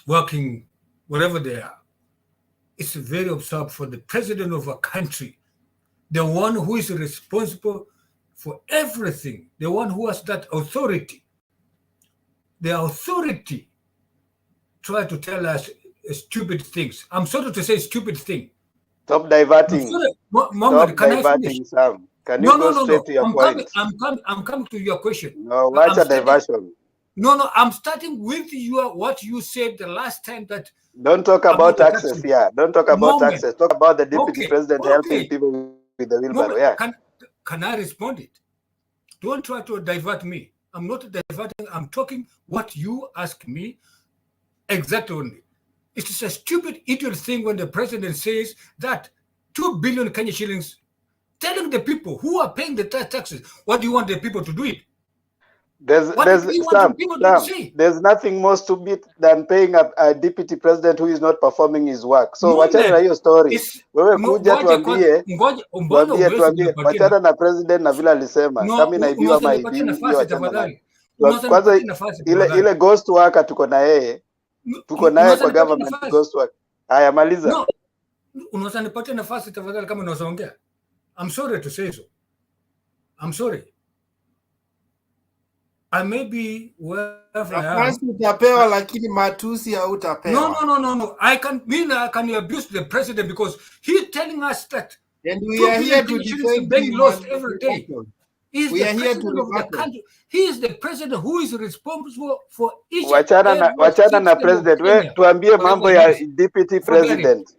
S19: working, wherever they are, it's very absurd for the president of a country, the one who is responsible for everything, the one who has that authority. The authority try to tell us stupid things. I'm sorry to say stupid thing.
S14: Stop diverting.
S19: Moment,
S14: Stop
S19: can
S14: diverting,
S19: I finish?
S14: Sam. Can you go straight to your point?
S19: I'm coming to your question.
S14: No, watch a diversion.
S19: No, I'm starting with what you said the last time that.
S14: Don't talk about taxes here. Don't talk about taxes. Talk about the deputy president helping people with the wheelbarrow. Yeah.
S19: Can I respond it? Don't try to divert me. I'm not diverting. I'm talking what you ask me exactly. It is a stupid, idiot thing when the president says that 2 billion Kenya shillings, telling the people who are paying the taxes, what do you want the people to do it?
S14: There's nothing more stupid than paying a deputy president who is not performing his work. So wachana na hiyo story. Wewe kuja tuambie wachana na president na vile alisema kama inaibiwa ama haibiwi, wachana nayo. Kwanza ile ghost worker tuko na yeye. Tuko naye kwa government ghost worker. Haya, maliza.
S19: Unaweza nipatie nafasi tafadhali kama unaweza ongea? I'm sorry to say so. I'm sorry. I may be wherever I am.
S1: Utapewa lakini matusi hautapewa.
S19: No. I can abuse the president because he's telling us that.
S1: And we are here to defend
S19: being lost every day.
S1: We are here to
S19: of the country. He is the president who is responsible for each.
S14: Wachana na president. We tuambie mambo ya deputy president.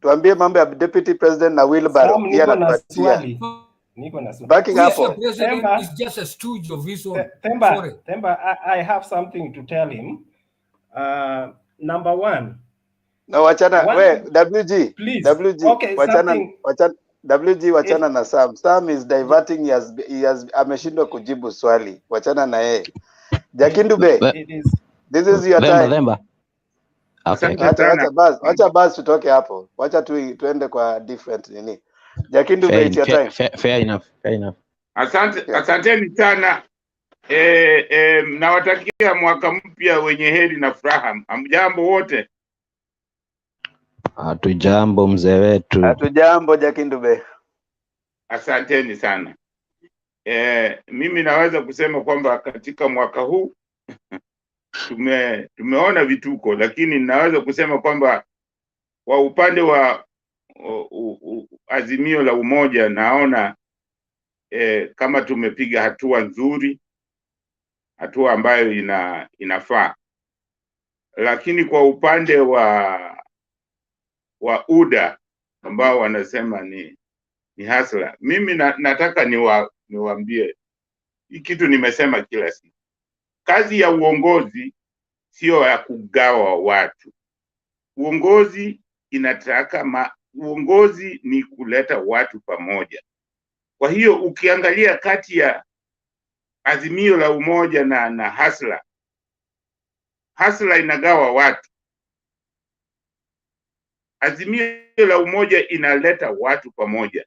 S14: Tuambie mambo ya deputy president na wheelbarrow. Pia natupatia. Backing up.
S19: President is just a stooge of his own.
S5: Temba, I have something to tell him. Number one.
S14: No, wachana. WG.
S5: Please.
S14: WG.
S5: Okay,
S14: WG wachana na Sam. Sam is diverting. He has ameshindwa kujibu swali. Wachana na yeye. Jakindube. This is your time.
S18: Okay.
S14: Wacha basi tutoke hapo. Wacha tuende kwa different nini. Jakindube, it's your time.
S18: Fair enough.
S16: Asanteni sana. Nawatakia mwaka mpya wenye heri na furaha. Hamjambo wote?
S18: Hatujambo mzee wetu.
S14: Hatujambo Jakindube.
S16: Asanteni sana. Mimi naweza kusema kwamba katika mwaka huu tumeona vituko, lakini naweza kusema kwamba kwa upande wa azimio la umoja naona kama tumepiga hatua nzuri, hatua ambayo inafaa. Lakini kwa upande wa UDA ambao wanasema ni hasla, mimi nataka niwaambie hii kitu nimesema kila siku. Kazi ya uongozi sio ya kugawa watu. Uongozi uongozi ni kuleta watu pamoja. Kwa hiyo ukiangalia kati ya azimio la umoja na hasla inagawa watu. Azimio la umoja inaleta watu pamoja.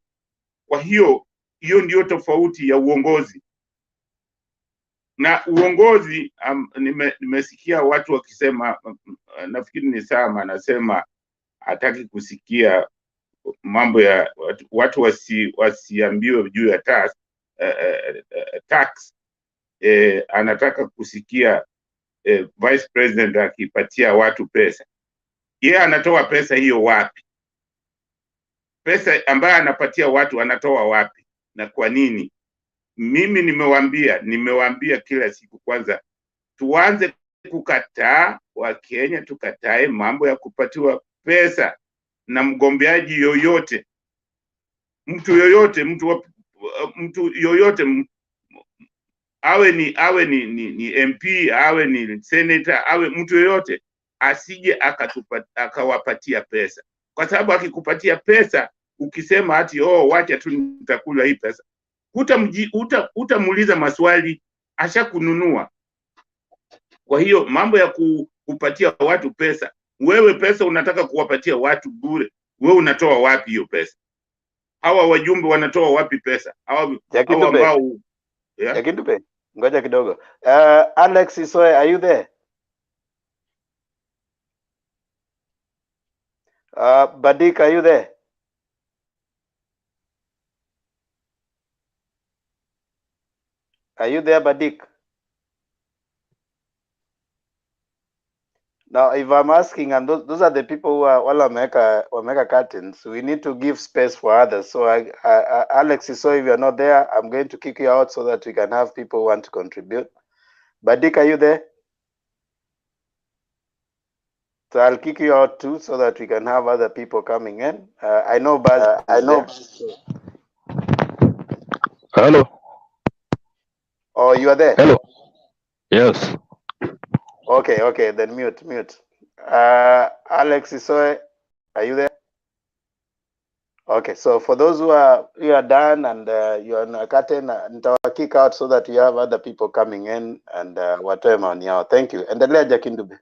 S16: Kwa hiyo ndio tofauti ya uongozi. Na uongozi nimesikia watu wakisema, nafikiri ni Sama anasema hataki kusikia mambo ya watu wasiambiwe juu ya tax. Anataka kusikia vice president akipatia watu pesa. Yeye anatoa pesa hiyo wapi? Pesa ambayo anapatia watu anatoa wapi na kwa nini? Mimi nimewaambia kila siku, kwanza tuanze kukataa, Wakenya tukatae mambo ya kupatiwa pesa na mgombeaji yoyote, mtu yoyote awe ni MP, awe ni senator, awe mtu yoyote, asije akawapatia pesa. Kwa sababu akikupatia pesa ukisema ati wacha tu nitakula hii pesa, utamuuliza maswali, ashakununua. Kwa hiyo mambo ya kupatia watu pesa. Wewe pesa unataka kuwapatia watu bure, wewe unatoa wapi hiyo pesa? Hawa wajumbe wanatoa wapi pesa? Hawa ambao
S14: Jakindube, ngoja kidogo. Alex Isoe, are you there? Badik, are you there? Are you there, Badik? Now, if I'm asking, and those are the people who are Wameka curtains, we need to give space for others. So, Alex, so if you're not there, I'm going to kick you out so that we can have people who want to contribute. Badik, are you there? So I'll kick you out too so that we can have other people coming in. I know Baz.
S20: Hello.
S14: Oh, you are there?
S20: Hello. Yes.
S14: Okay, then mute. Alex Isoe, are you there? Okay, so for those who are done and you're on a curtain, I'll kick out so that you have other people coming in and whatever on yao. Thank you. Endelea Jakindube.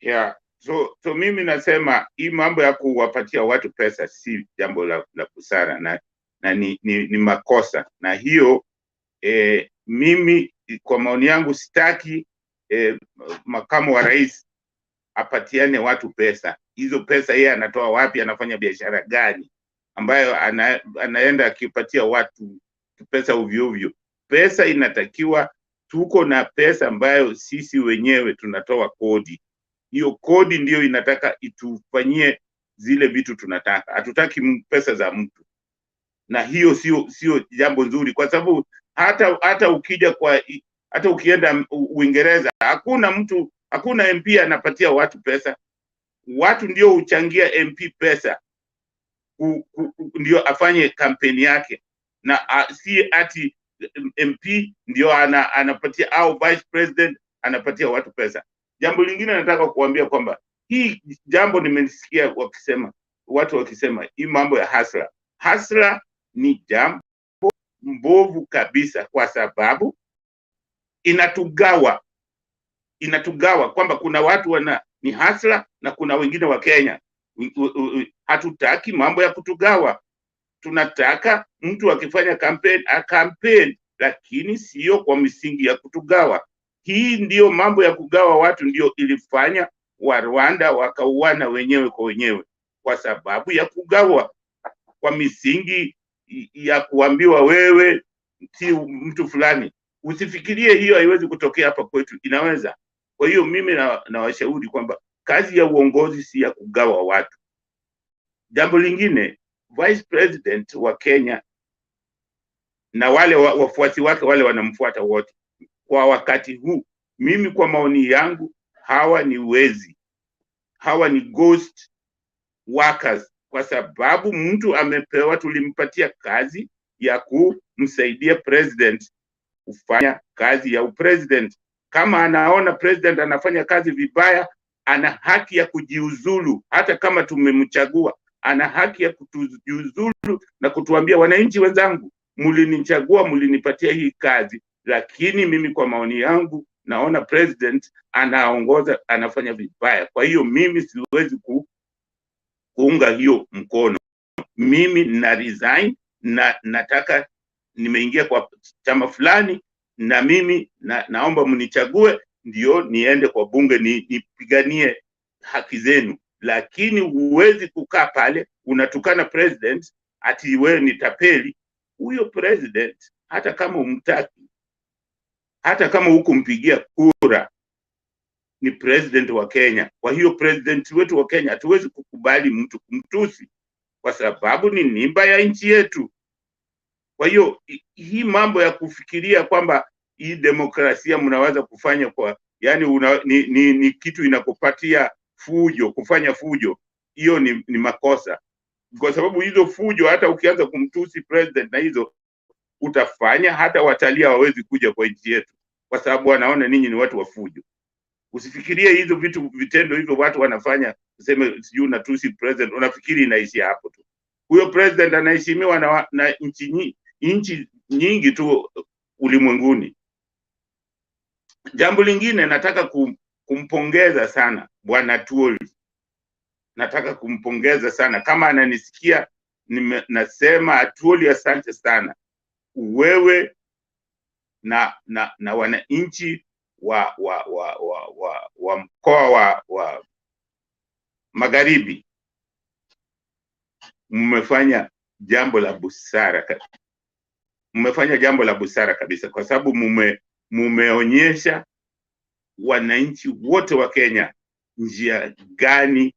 S16: Yeah. So mimi nasema hii mambo ya kuwapatia watu pesa si jambo la busara na ni makosa. Na hiyo mimi kwa maoni yangu sitaki makamu wa rais apatiane watu pesa. Hizo pesa yeye anatoa wapi? Anafanya biashara gani ambayo anaenda akipatia watu pesa ovyo? Pesa inatakiwa, tuko na pesa ambayo sisi wenyewe tunatoa kodi. Hiyo kodi ndio inataka itufanyie zile vitu tunataka. Hatutaki pesa za mtu. Na hiyo sio jambo nzuri, kwa sababu hata ukienda Uingereza hakuna MP anapatia watu pesa. Watu ndio huchangia MP pesa ndio afanye kampeni yake, na si ati MP ndio anapatia au vice president anapatia watu pesa. Jambo lingine nataka kuambia kwamba hii jambo nimesikia watu wakisema hii mambo ya hasla ni jambo mbovu kabisa, kwa sababu inatugawa kwamba kuna watu ni hasla na kuna wengine wa Kenya. Hatutaki mambo ya kutugawa. Tunataka mtu akifanya campaign lakini sio kwa misingi ya kutugawa. Hii ndio mambo ya kugawa watu ndio ilifanya wa Rwanda wakauana wenyewe kwa wenyewe, kwa sababu ya kugawa kwa misingi ya kuambiwa wewe si mtu fulani. Usifikirie hiyo haiwezi kutokea hapa kwetu, inaweza. Kwa hiyo mimi nawashauri kwamba kazi ya uongozi si ya kugawa watu. Jambo lingine, vice president wa Kenya na wale wafuasi wake wale wanamfuata wote kwa wakati huu, mimi kwa maoni yangu, hawa ni wezi, hawa ni ghost workers, kwa sababu mtu amepewa, tulimpatia kazi ya kumsaidia president kufanya kazi ya upresident. Kama anaona president anafanya kazi vibaya, ana haki ya kujiuzulu. Hata kama tumemchagua, ana haki ya kujiuzulu na kutuambia, wananchi wenzangu, mlinichagua, mlinipatia hii kazi, lakini mimi kwa maoni yangu naona president anaongoza, anafanya vibaya. Kwa hiyo mimi siwezi kuunga hiyo mkono. Mimi na resign na nataka, nimeingia kwa chama fulani na mimi naomba mnichague ndio niende kwa bunge nipiganie haki zenu. Lakini huwezi kukaa pale unatukana president ati wewe ni tapeli. Huyo president hata kama umtaki, hata kama hukumpigia kura, ni president wa Kenya. Kwa hiyo president wetu wa Kenya hatuwezi kukubali mtu kumtusi, kwa sababu ni nimba ya nchi yetu. Kwa hiyo hii mambo ya kufikiria kwamba hii demokrasia mnaweza kufanya kwa ni kitu inakupatia fujo, kufanya fujo, hiyo ni makosa. Kwa sababu hizo fujo, hata ukianza kumtusi president na hizo utafanya hata watalii hawawezi kuja kwa nchi yetu, kwa sababu wanaona ninyi ni watu wa fujo. Usifikirie hizo vitendo hivyo watu wanafanya, useme sijui unatusi president, unafikiri inaishia hapo tu. Huyo president anaheshimiwa na nchi nyingi tu ulimwenguni. Jambo lingine nataka kumpongeza sana Bwana Tuoli. Nataka kumpongeza sana, kama ananisikia nasema Tuoli, asante sana. Wewe na wananchi wa mkoa wa Magharibi mmefanya jambo la busara kabisa, kwa sababu mumeonyesha wananchi wote wa Kenya njia gani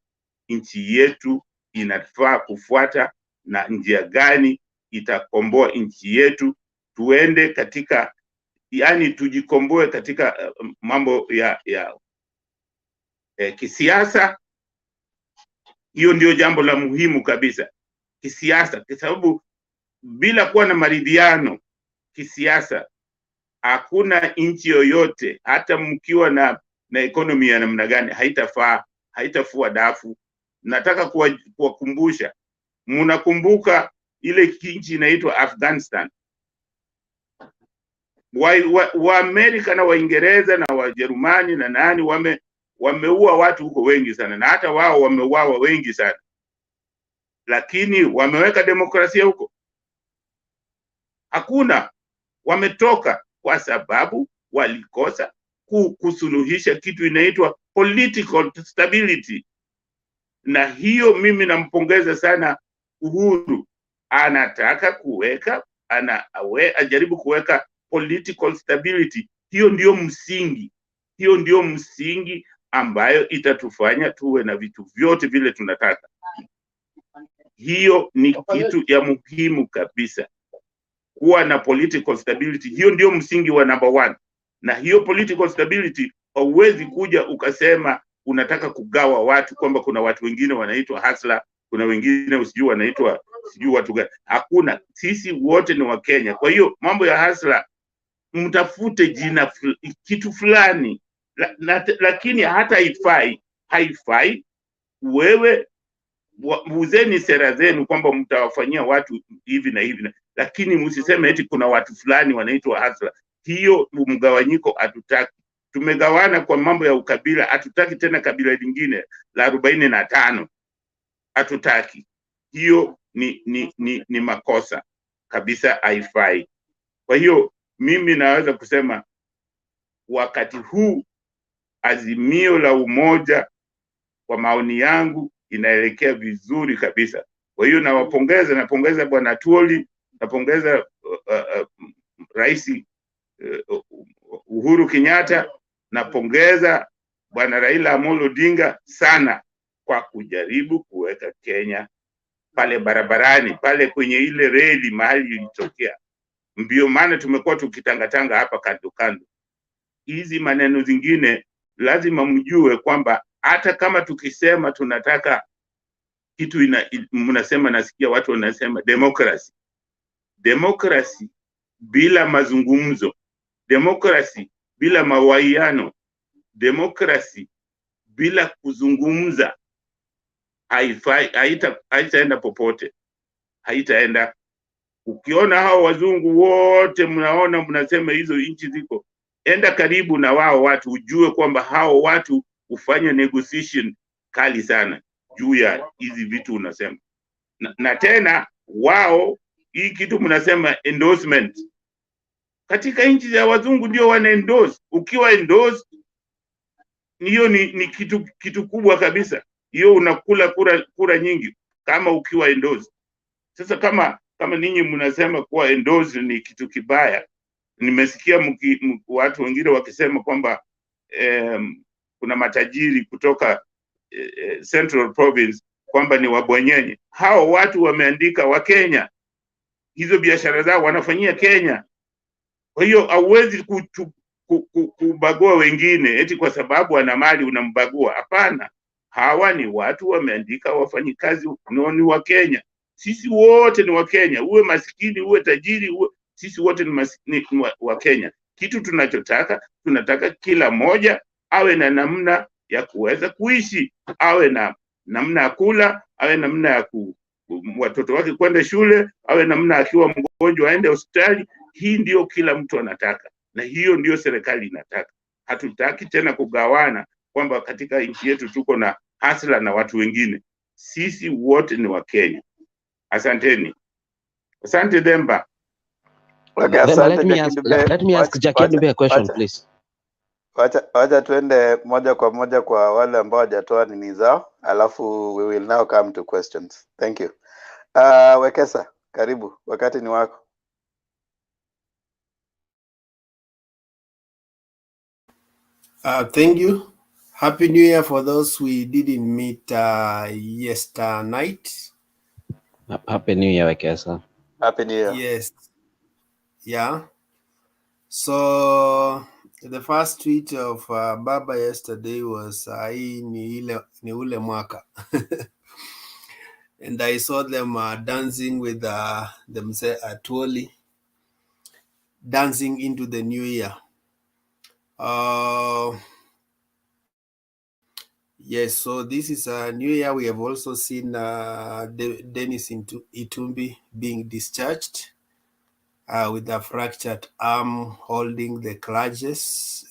S16: nchi yetu inafaa kufuata na njia gani itakomboa nchi yetu, tuende katika, yani tujikomboe katika mambo ya kisiasa. Hiyo ndio jambo la muhimu kabisa, kisiasa, kwa sababu bila kuwa na maridhiano kisiasa hakuna nchi yoyote, hata mkiwa na economy ya namna gani, haitafua dafu. Nataka kuwakumbusha, mnakumbuka ile nchi inaitwa Afghanistan? Wa Amerika na Waingereza na Wajerumani na nani wameua watu huko wengi sana, na hata wao wameuawa wengi sana, lakini wameweka demokrasia huko? Hakuna. Wametoka kwa sababu walikosa kusuluhisha kitu inaitwa political stability. Na hiyo mimi nampongeza sana Uhuru, anataka kuweka, ajaribu kuweka political stability. Hiyo ndio msingi ambayo itatufanya tuwe na vitu vyote vile tunataka. Hiyo ni kitu ya muhimu kabisa, kuwa na political stability. Hiyo ndio msingi wa number 1. Na hiyo political stability, hauwezi kuja ukasema unataka kugawa watu, kwamba kuna watu wengine wanaitwa hustler, kuna wengine usijui wanaitwa sijui watu gani. Hakuna, sisi wote ni wa Kenya. Kwa hiyo mambo ya hustler, mtafute jina kitu fulani, lakini hata haifai wewe uzeni sera zenu kwamba mtawafanyia watu hivi na hivi, lakini msiseme eti kuna watu fulani wanaitwa hustler. Hiyo mgawanyiko hatutaki. Tumegawana kwa mambo ya ukabila, hatutaki tena kabila lingine la 45. Hatutaki. Hiyo ni makosa kabisa, haifai. Kwa hiyo mimi naweza kusema wakati huu Azimio la Umoja, kwa maoni yangu, inaelekea vizuri kabisa. Kwa hiyo napongeza Bwana Tuoli, napongeza Rais Uhuru Kenyatta, napongeza Bwana Raila Amolo Odinga sana kwa kujaribu kuweka Kenya pale barabarani, pale kwenye ile reli mahali ilitokea. Ndio maana tumekuwa tukitangatanga hapa kando kando. Hizi maneno zingine lazima mjue kwamba hata kama tukisema tunataka kitu mnasema, nasikia watu wanasema demokrasi bila mazungumzo, demokrasi bila mawaiano, demokrasi bila kuzungumza haitaenda popote, haitaenda. Ukiona hao wazungu wote mnaona mnasema hizo nchi ziko, enda karibu na wao watu, ujue kwamba hao watu hufanya negotiation kali sana juu ya hizi vitu unasema. Na tena wao, hii kitu mnasema endorsement, katika nchi za wazungu ndio wana endorse. Ukiwa endorse, hiyo ni kitu kubwa kabisa. Hiyo unakula kura nyingi kama ukiwa endorse. Sasa kama ninyi mnasema kuwa endorse ni kitu kibaya, nimesikia watu wengine wakisema kwamba kuna matajiri kutoka Central Province kwamba ni wabwanyenye. Hao watu wameandika wa Kenya, hizo biashara zao wanafanyia Kenya. Kwa hiyo hauwezi kubagua wengine eti kwa sababu ana mali unambagua. Hapana, hawa ni watu wameandika wafanyikazi ni wa Kenya. Sisi wote ni wa Kenya, uwe maskini uwe tajiri sisi wote ni wa Kenya. Kitu tunataka kila moja awe na namna ya kuweza kuishi, awe na namna ya kula, awe namna ya watoto wake kwenda shule, awe namna akiwa mgonjwa aende hospitali. Hii ndio kila mtu anataka, na hiyo ndio serikali inataka. Hatutaki tena kugawana kwamba katika nchi yetu tuko na hasla na watu wengine. Sisi wote ni Wakenya. Asanteni. Asante Demba.
S14: Okay,
S18: Themba,
S14: asante Jackie Dube.
S18: let me ask Jackie Dube a question, please.
S14: Wacha tuende moja kwa moja kwa wale ambao hawajatoa nini zao, alafu we will now come to questions. Thank you. Wekesa, karibu, wakati ni wako.
S1: Thank you. Happy New Year for those we didn't meet yesterday night.
S18: Happy New Year, Wekesa.
S14: Happy New Year.
S1: Yes. Yeah. So the first tweet of Baba yesterday was hii ni ule mwaka. And I saw them dancing with them say Atwoli, dancing into the new year. Yes, so this is a new year. We have also seen Dennis Itumbi being discharged with a fractured arm holding the clutches.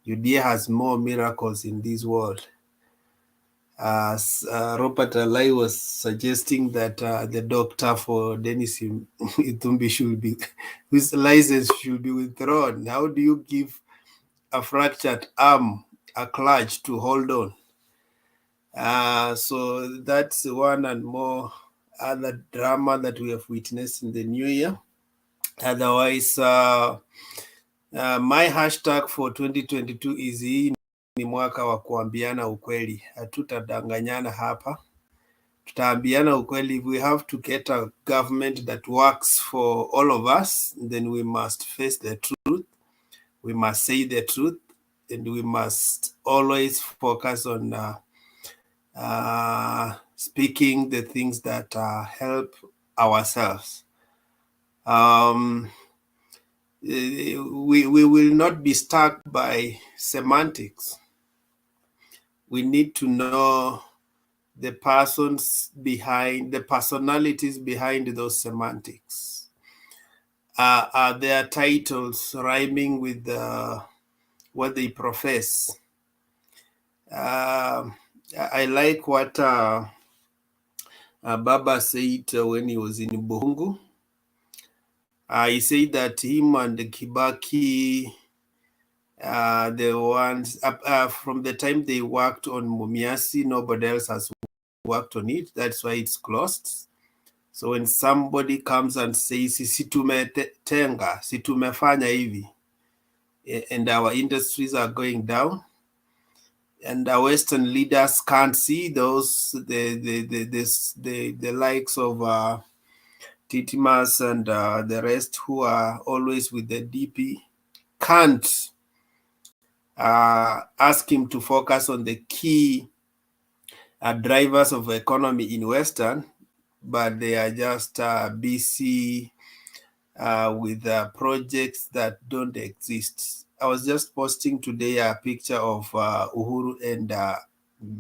S1: Judea has more miracles in this world. Robert Alai was suggesting that the doctor for Dennis Itumbi should be, his license should be withdrawn. How do you give a fractured arm a clutch to hold on? So that's one and more other drama that we have witnessed in the new year. Otherwise, my hashtag for 2022 is hii ni mwaka wa kuambiana ukweli. Hatutadanganyana hapa. Tutaambiana ukweli. If we have to get a government that works for all of us, then we must face the truth. We must say the truth, and we must always focus on speaking the things that help ourselves. We will not be stuck by semantics. We need to know the persons behind, the personalities behind those semantics. Are their titles rhyming with what they profess? I like what Baba said when he was in Buhungu. He said that him and Kibaki, the ones from the time they worked on Mumiasi, nobody else has worked on it. That's why it's closed. So when somebody comes and says situmetenga, situmefanya hivi, and our industries are going down, and our Western leaders can't see those, the likes of Titimas and the rest who are always with the DP, can't ask him to focus on the key drivers of economy in Western, but they are just busy with projects that don't exist. I was just posting today a picture of Uhuru and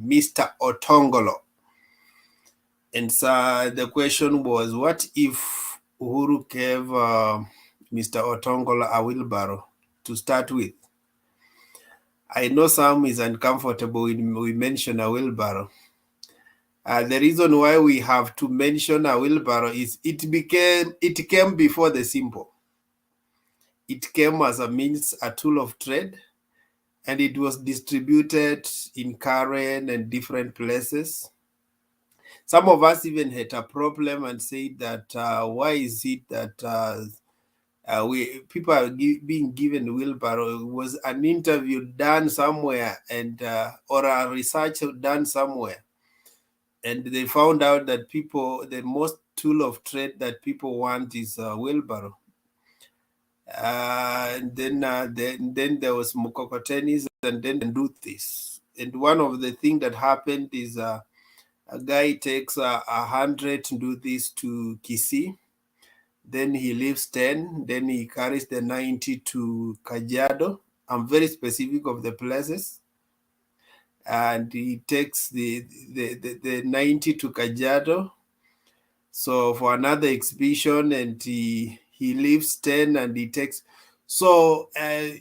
S1: Mr. Otongolo. And so the question was, what if Uhuru gave Mr. Otongolo a wheelbarrow to start with? I know some is uncomfortable when we mention a wheelbarrow. The reason why we have to mention a wheelbarrow is it came before the simple. It came as a tool of trade, and it was distributed in Karen and different places. Some of us even had a problem and said that why is it that people are being given wheelbarrow? It was an interview done somewhere and or a research done somewhere, and they found out that the most tool of trade that people want is wheelbarrow. And then there was Mukokotenis, and then do this. And one of the things that happened is a guy takes 100 to do this to Kisii. Then he leaves 10. Then he carries the 90 to Kajiado. I'm very specific of the places. And he takes the 90 to Kajiado. So for another exhibition, and he leaves 10 and he takes. So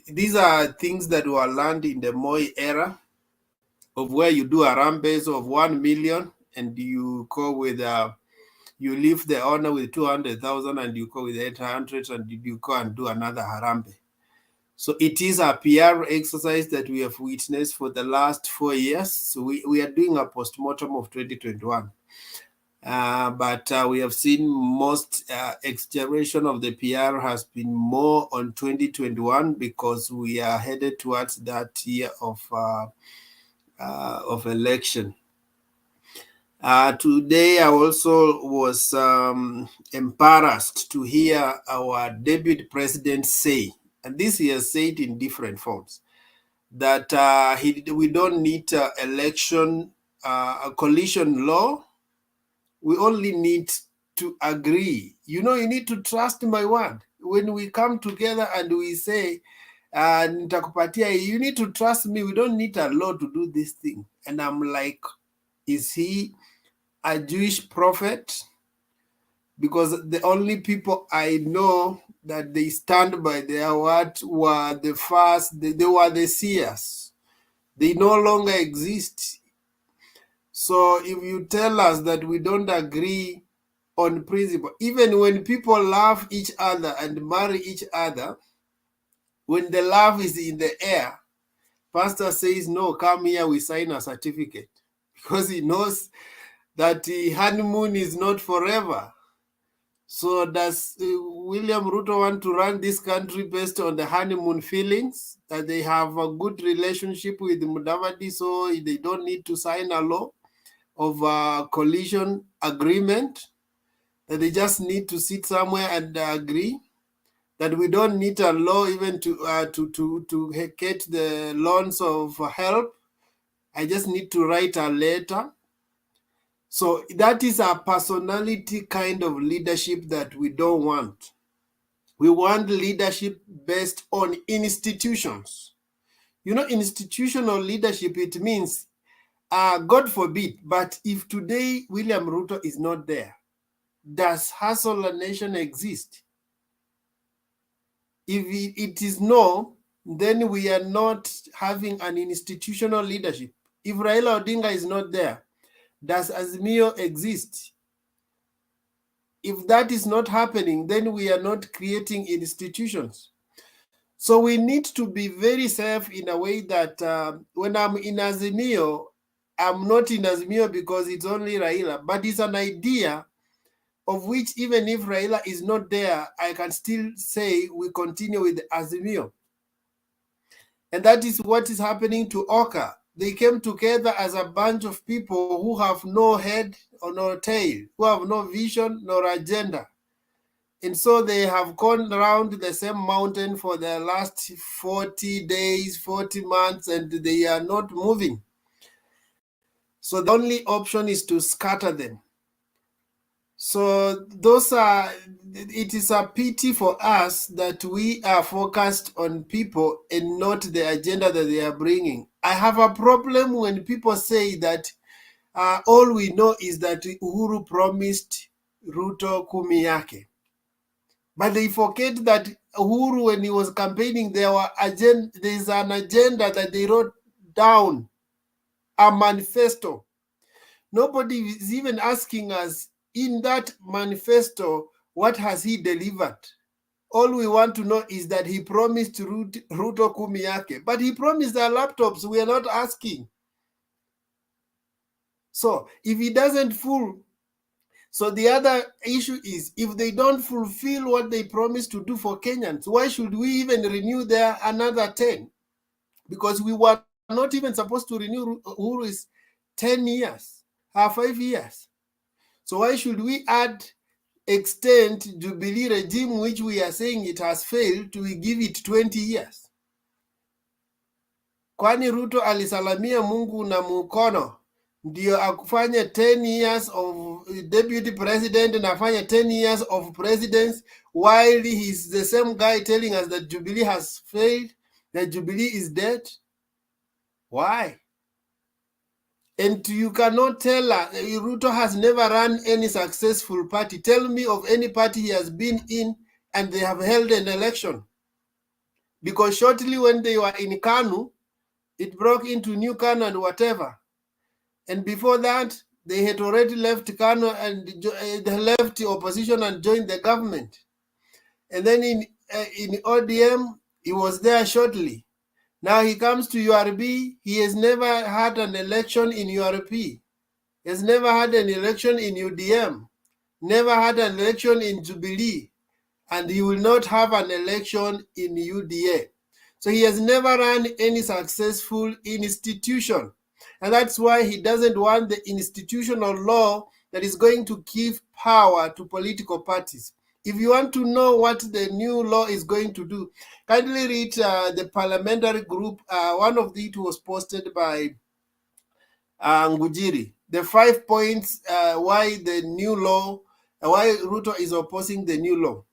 S1: these are things that were learned in the Moi era, of where you do a rampage of 1 million and you go with you leave the owner with 200,000 and you go with 800 and you go and do another harambe. So it is a PR exercise that we have witnessed for the last 4 years. So we are doing a postmortem of 2021. But we have seen most acceleration of the PR has been more on 2021 because we are headed towards that year of election. Today, I also was embarrassed to hear our deputy president say, and this he has said in different forms, that we don't need election, a coalition law. We only need to agree. You know, you need to trust my word. When we come together and we say, nitakupatia, you need to trust me. We don't need a law to do this thing. And I'm like, is he a Jewish prophet? Because the only people I know that they stand by their word were the first, they were the seers. They no longer exist. So if you tell us that we don't agree on principle, even when people love each other and marry each other, when the love is in the air, pastor says, no, come here, we sign a certificate. Because he knows that the honeymoon is not forever. So does William Ruto want to run this country based on the honeymoon feelings, that they have a good relationship with Mudavadi, so they don't need to sign a law of a coalition agreement, that they just need to sit somewhere and agree, that we don't need a law even to get the loans of help. I just need to write a letter. So that is a personality kind of leadership that we don't want. We want leadership based on institutions. You know, institutional leadership, it means, God forbid, but if today William Ruto is not there, does Hustle a Nation exist? If it is no, then we are not having an institutional leadership. If Raila Odinga is not there, does Azimio exist? If that is not happening, then we are not creating institutions. So we need to be very safe in a way that when I'm in Azimio, I'm not in Azimio because it's only Raila, but it's an idea of which even if Raila is not there, I can still say we continue with Azimio. And that is what is happening to Oka. They came together as a bunch of people who have no head or no tail, who have no vision nor agenda. And so they have gone around the same mountain for the last 40 days, 40 months, and they are not moving. So the only option is to scatter them. So it is a pity for us that we are focused on people and not the agenda that they are bringing. I have a problem when people say that all we know is that Uhuru promised Ruto kumi yake. But they forget that Uhuru, when he was campaigning, there is an agenda that they wrote down, a manifesto. Nobody is even asking us, in that manifesto, what has he delivered? All we want to know is that he promised Ruto kumi yake, but he promised our laptops. We are not asking. So if he doesn't so the other issue is, if they don't fulfill what they promised to do for Kenyans, why should we even renew their another 10? Because we were not even supposed to renew Uhuru's 10 years, 5 years. So why should we extend Jubilee regime, which we are saying it has failed, to give it 20 years? Kwani Ruto alisalamia Mungu na mkono ndio akufanye 10 years of deputy president and afanye 10 years of presidents, while he's the same guy telling us that Jubilee has failed, that Jubilee is dead? Why? And you cannot tell us, Ruto has never run any successful party. Tell me of any party he has been in and they have held an election.
S8: because shortly when they were in Kanu, it broke into New Kanu and whatever. And before that, they had already left Kanu and they left the opposition and joined the government. And then in ODM, he was there shortly. Now he comes to URB. He has never had an election in URP. He has never had an election in UDM. Never had an election in Jubilee. And he will not have an election in UDA. So he has never run any successful institution. And that's why he doesn't want the institutional law that is going to give power to political parties. If you want to know what the new law is going to do, kindly read the parliamentary group. One of it was posted by Ngujiri. The 5 points why the new law, why Ruto is opposing the new law.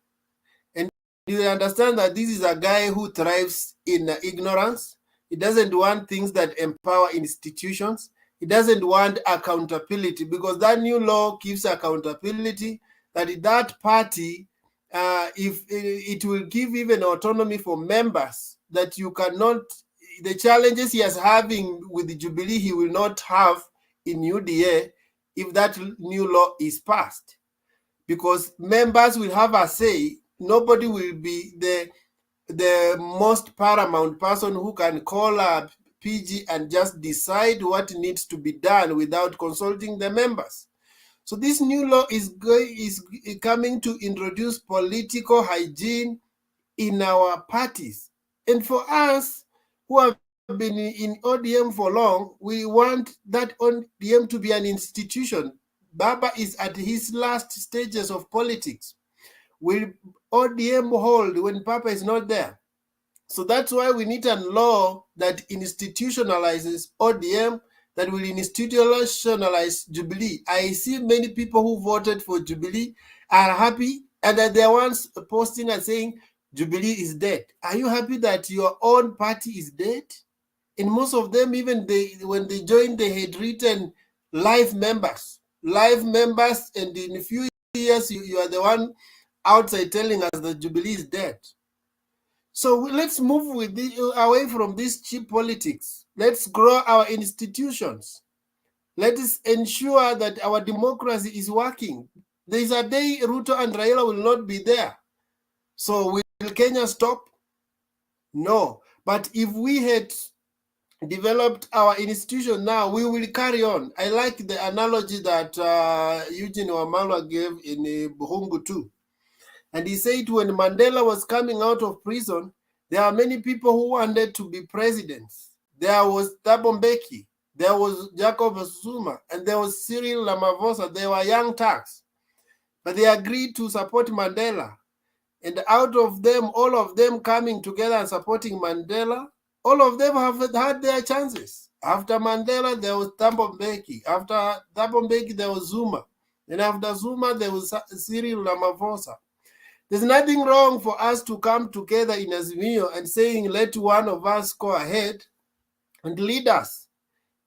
S8: And you understand that this is a guy who thrives in ignorance. He doesn't want things that empower institutions. He doesn't want accountability, because that new law gives accountability that that party, if it will give even autonomy for members, that you cannot, the challenges he is having with the Jubilee, he will not have in UDA if that new law is passed, because members will have a say. Nobody will be the most paramount person who can call a PG and just decide what needs to be done without consulting the members. So this new law is coming to introduce political hygiene in our parties. And for us who have been in ODM for long, we want that ODM to be an institution. Baba is at his last stages of politics. Will ODM hold when Papa is not there? So that's why we need a law that institutionalizes ODM, that will institutionalize Jubilee. I see many people who voted for Jubilee are happy, and that they're ones posting and saying Jubilee is dead. Are you happy that your own party is dead? And most of them, even when they joined, they had written live members, and in a few years, you are the one outside telling us that Jubilee is dead. So let's move away from this cheap politics. Let's grow our institutions. Let us ensure that our democracy is working. There is a day Ruto and Raila will not be there. So will Kenya stop? No. But if we had developed our institution now, we will carry on. I like the analogy that Eugene Wamalwa gave in Buhungu too. And he said when Mandela was coming out of prison, there are many people who wanted to be presidents. There was Thabo Mbeki, there was Jacob Zuma, and there was Cyril Ramaphosa. They were young Turks. But they agreed to support Mandela. And out of them, all of them coming together and supporting Mandela, all of them have had their chances. After Mandela, there was Thabo Mbeki. After Thabo Mbeki, there was Zuma. And after Zuma, there was Cyril Ramaphosa. There's nothing wrong for us to come together in Azimio and saying, let one of us go ahead and lead us.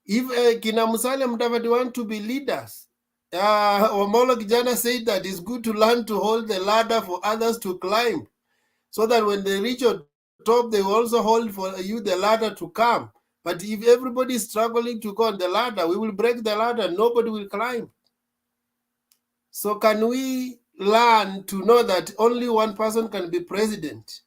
S8: If Kina Musalia Mudavadi want to be leaders, Omolo Kijana said that it's good to learn to hold the ladder for others to climb, so that when they reach your top, they will also hold for you the ladder to come. But if everybody is struggling to go on the ladder, we will break the ladder, nobody will climb. So can we learn to know that only one person can be president?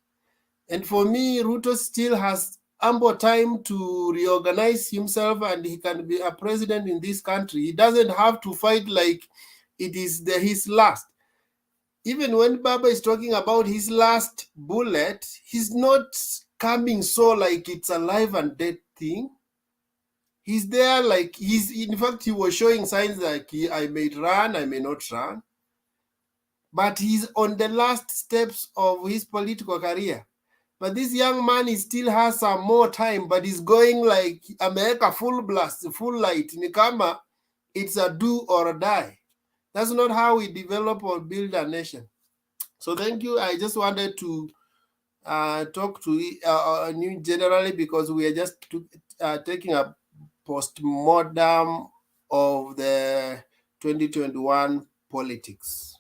S8: And for me, Ruto still has ample time to reorganize himself, and he can be a president in this country. He doesn't have to fight like it is his last. Even when Baba is talking about his last bullet, he's not coming so like it's a life and death thing. He's there like in fact, he was showing signs like I may run, I may not run. But he's on the last steps of his political career. But this young man, he still has some more time, but he's going like America full blast, full light. Nikama, it's a do or a die. That's not how we develop or build a nation. So thank you. I just wanted to talk to you generally, because we are just taking a post-mortem of the 2021 politics.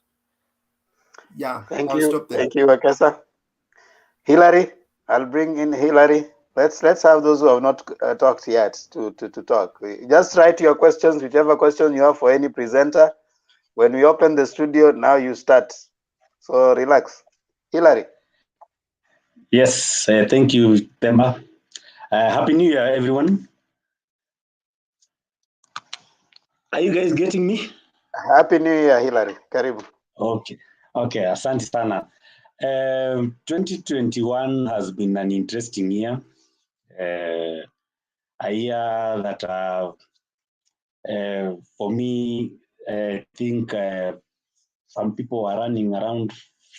S8: Yeah,
S14: Thank
S8: I'll
S14: you.
S8: stop there.
S14: Thank you, Akasa. Hillary? I'll bring in Hillary. Let's have those who have not talked yet to talk. Just write your questions, whichever question you have for any presenter. When we open the studio, now you start. So relax. Hillary.
S21: Yes, thank you, Themba. Happy New Year, everyone. Are you guys getting me?
S14: Happy New Year, Hillary. Karibu.
S21: Okay, asante sana. 2021 has been an interesting year. A year that for me, I think some people are running around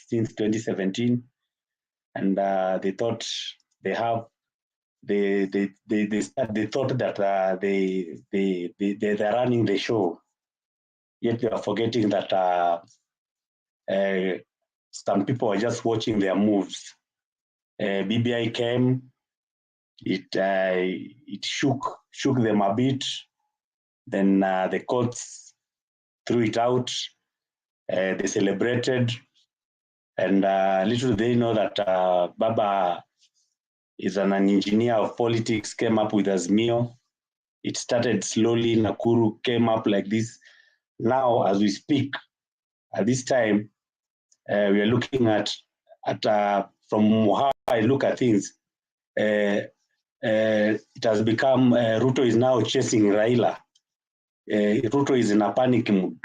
S21: since 2017, and they thought they thought that they're running the show. Yet they are forgetting that some people are just watching their moves. BBI came, it shook them a bit. Then the courts threw it out. They celebrated, and little they know that Baba is an engineer of politics. Came up with Azmio. It started slowly. Nakuru came up like this. Now, as we speak, at this time, we are looking at from how I look at things. It has become Ruto is now chasing Raila. Ruto is in a panic mood.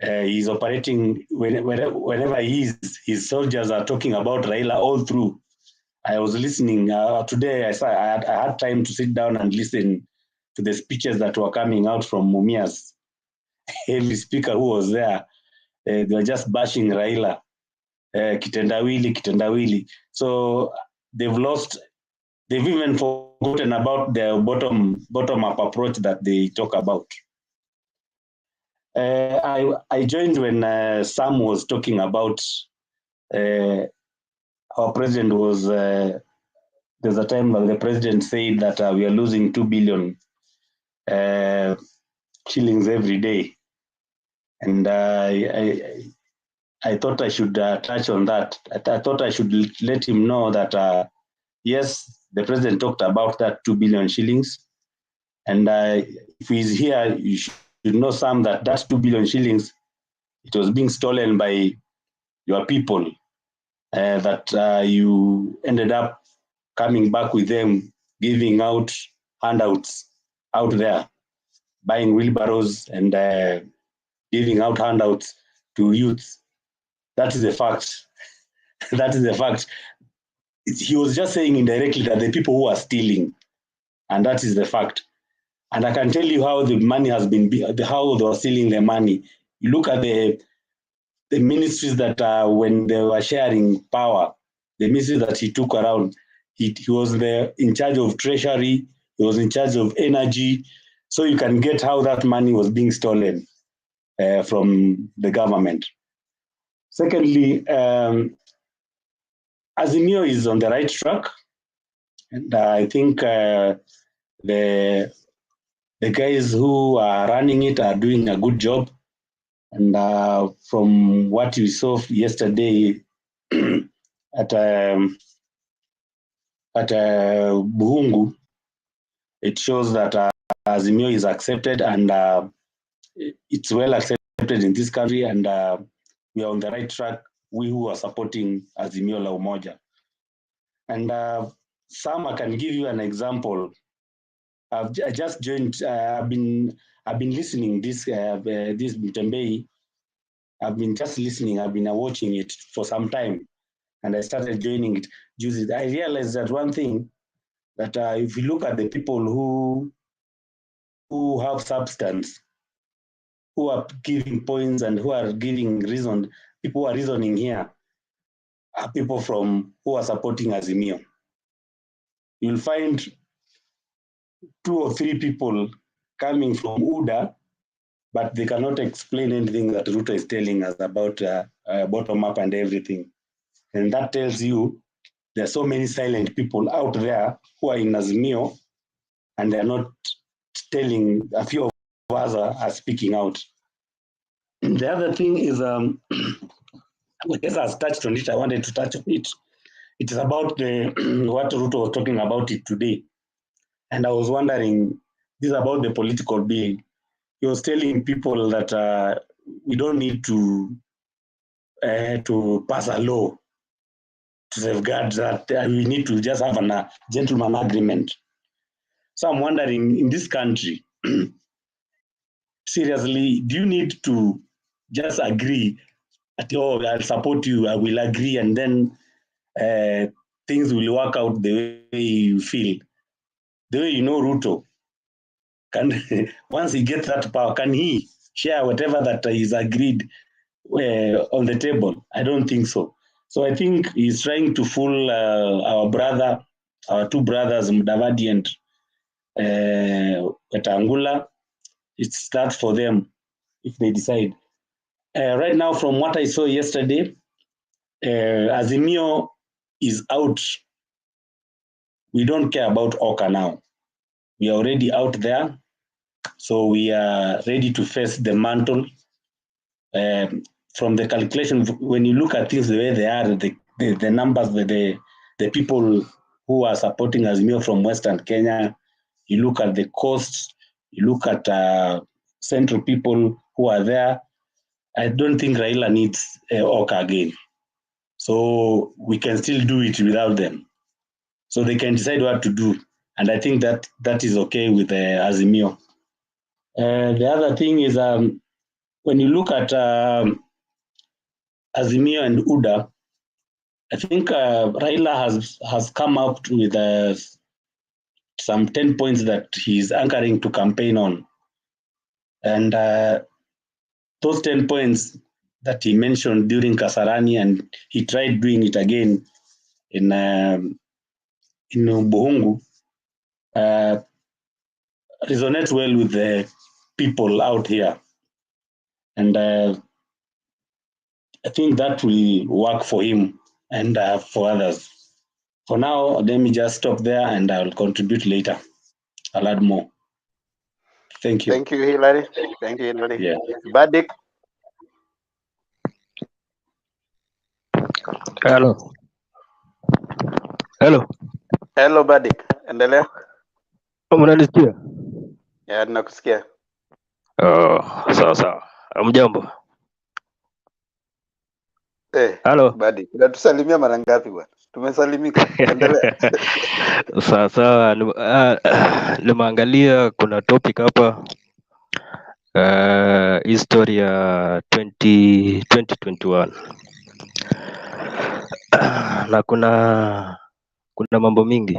S21: He's operating whenever he is. His soldiers are talking about Raila all through. I was listening today. I had time to sit down and listen to the speeches that were coming out from Mumia's heavy speaker who was there. They were just bashing Raila. Kitendawili. So they've even forgotten about the bottom up approach that they talk about. I joined when Sam was talking about our president was. There's a time when the president said that we are losing 2 billion shillings every day, and I thought I should touch on that. I thought I should let him know that yes, the president talked about that 2 billion shillings, and if he's here, you should know, Sam, that 2 billion shillings, it was being stolen by your people, that you ended up coming back with them, giving out handouts out there, buying wheelbarrows and giving out handouts to youths. That is a fact. That is a fact. He was just saying indirectly that the people who are stealing, and that is the fact. And I can tell you how the money has been, how they were stealing the money. You look at the ministries that when they were sharing power, the ministries that he took around, he was in charge of treasury, he was in charge of energy. So you can get how that money was being stolen from the government. Secondly, Azimio is on the right track. And I think the guys who are running it are doing a good job. And from what we saw yesterday at Buhungu, it shows that Azimio is accepted, and it's well accepted in this country, and we are on the right track, we who are supporting Azimio la Umoja. And Sam, I can give you an example. I just joined. I've been listening this Mtembei. I've been just listening. I've been watching it for some time, and I started joining it. I realized that one thing, that if you look at the people who have substance, who are giving points and who are giving reason, people who are reasoning here are people who are supporting Azimio. You'll find 2 or 3 people coming from UDA, but they cannot explain anything that Ruto is telling us about bottom up and everything. And that tells you there are so many silent people out there who are in Azimio, and they're not telling. A few of us are speaking out. The other thing is, I guess I've touched on it, I wanted to touch on it, it is about the what Ruto was talking about it today. And I was wondering, this is about the political being. He was telling people that we don't need to pass a law to safeguard that. We need to just have a gentleman agreement. So I'm wondering, in this country, seriously, do you need to just agree at, oh, I'll support you, I will agree, and then things will work out the way you feel? The way you know Ruto, can once he gets that power, can he share whatever that is agreed on the table? I don't think so. So I think he's trying to fool our two brothers, Mudavadi and Wetangula. It's that for them if they decide. Right now, from what I saw yesterday, Azimio is out. We don't care about Oka now. We are already out there. So we are ready to face the mantle. From the calculation, when you look at things the way they are, the numbers, the people who are supporting Azimio from Western Kenya, you look at the costs, you look at central people who are there, I don't think Raila needs Oka again. So we can still do it without them. So they can decide what to do. And I think that is okay with Azimio. The other thing is when you look at Azimio and UDA, I think Raila has come up with some 10 points that he's anchoring to campaign on. And those 10 points that he mentioned during Kasarani, and he tried doing it again in Bohungu, resonate well with the people out here. And I think that will work for him and for others. For now, let me just stop there and I'll contribute later. I'll add more. Thank you.
S14: Thank you, Hilary. Thank you, Hilary.
S21: Yeah.
S14: Badik.
S2: Hello. Hello.
S14: Hello, Badik. Endelea.
S2: Mnanisikia?
S14: Ya, nakusikia.
S2: Sawa sawa. Mjambo. Hello.
S14: Badik, unatusalimia mara ngapi bwana? Tumesalimika. Endelea.
S2: Sawa sawa. Nimeangalia kuna topic hapa history ya 2021 na kuna mambo mingi.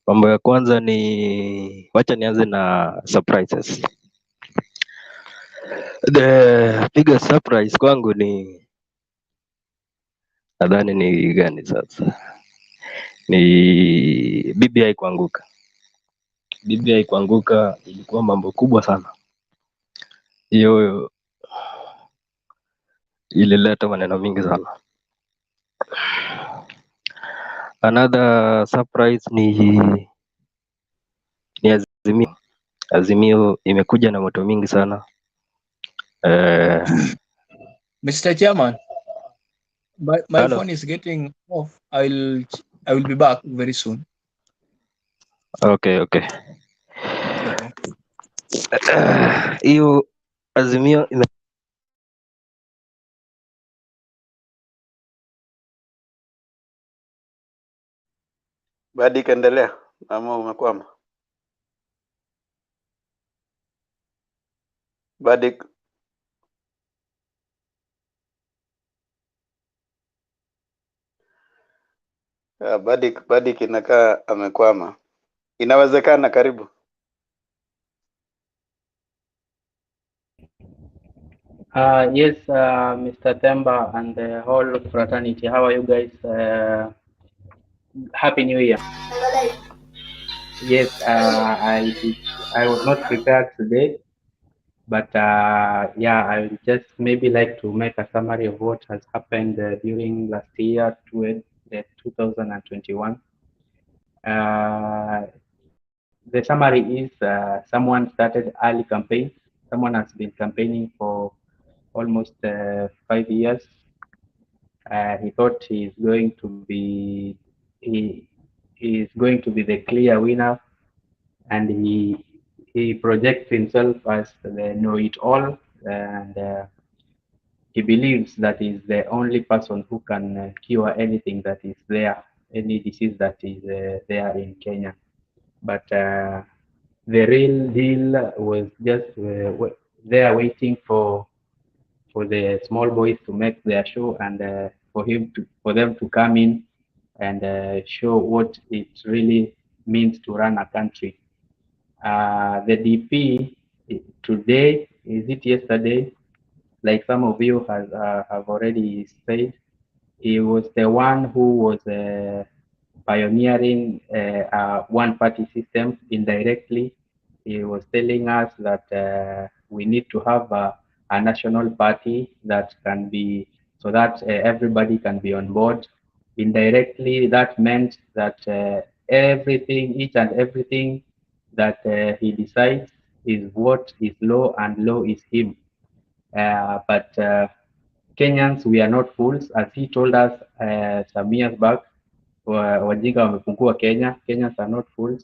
S2: Mambo ya kwanza ni, wacha nianze na surprises. The biggest surprise kwangu ni, nadhani ni gani sasa? Ni BBI kuanguka. BBI kuanguka ilikuwa mambo kubwa sana. Hiyo ilileta maneno mingi sana. Another surprise ni Azimio. Azimio imekuja na moto mingi sana.
S22: Mr. Chairman, my
S2: Hello.
S22: phone is getting off. I will be back very soon.
S2: Okay. Hiyo Azimio
S14: Badik, endelea. Ama umekwama? Badik. Badik inakaa amekwama. Inawezekana, karibu.
S23: Yes, Mr. Temba and the whole fraternity. How are you guys? Happy New Year. Yes, I was not prepared today, but yeah, I would just maybe like to make a summary of what has happened during last year, 2021. The summary is someone started early campaign. Someone has been campaigning for almost 5 years. He thought he is going to be the clear winner, and he projects himself as the know-it-all, and he believes that he's the only person who can cure anything that is there, any disease that is there in Kenya. But the real deal was just there waiting for the small boys to make their show, and for them to come in and show what it really means to run a country. The DP today, is it yesterday? Like some of you have already said, he was the one who was pioneering a one-party system indirectly. He was telling us that we need to have a national party that can be, so that everybody can be on board. Indirectly, that meant that everything, each and everything that he decides is what is law, and law is him. But Kenyans, we are not fools. As he told us some years back, wajinga wamepungua Kenya. Kenyans are not fools.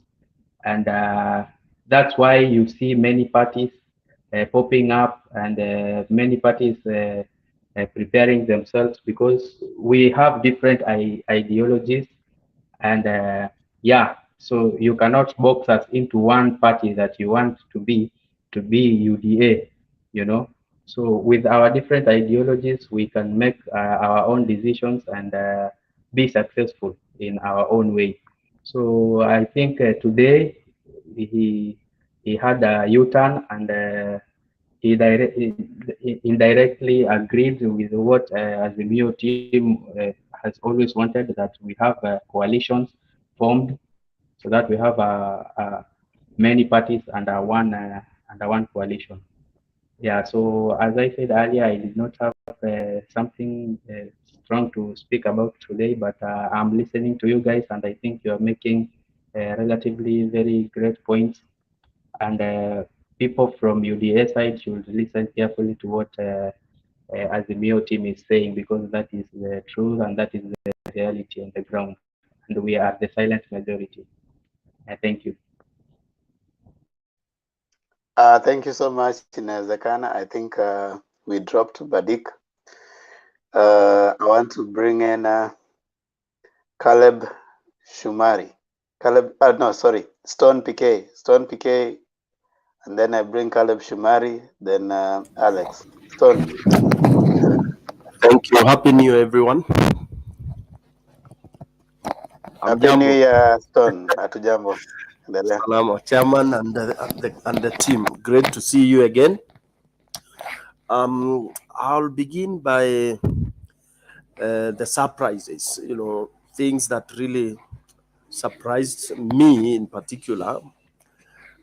S23: And that's why you see many parties popping up, and many parties preparing themselves, because we have different ideologies. And yeah, so you cannot box us into one party that you want to be UDA, you know. So with our different ideologies, we can make our own decisions and be successful in our own way. So I think today he had a U-turn, and he indirectly agreed with what Azimio team has always wanted, that we have coalitions formed, so that we have many parties under one coalition. Yeah. So as I said earlier, I did not have something strong to speak about today, but I'm listening to you guys, and I think you are making relatively very great points. And people from UDA side should listen carefully to what Azimio team is saying, because that is the truth and that is the reality on the ground, and we are the silent majority. Thank you.
S14: Thank you so much, Inawezekana. I think we dropped Badik. I want to bring in Caleb Shumari. Stone PK, and then I bring Caleb Shumari, then Alex. Stone.
S3: Thank you. Happy New Year, everyone.
S14: Happy New Year, Stone. Hatujambo.
S3: Salama, Chairman and the team. Great to see you again. I'll begin by the surprises. You know, things that really surprised me in particular.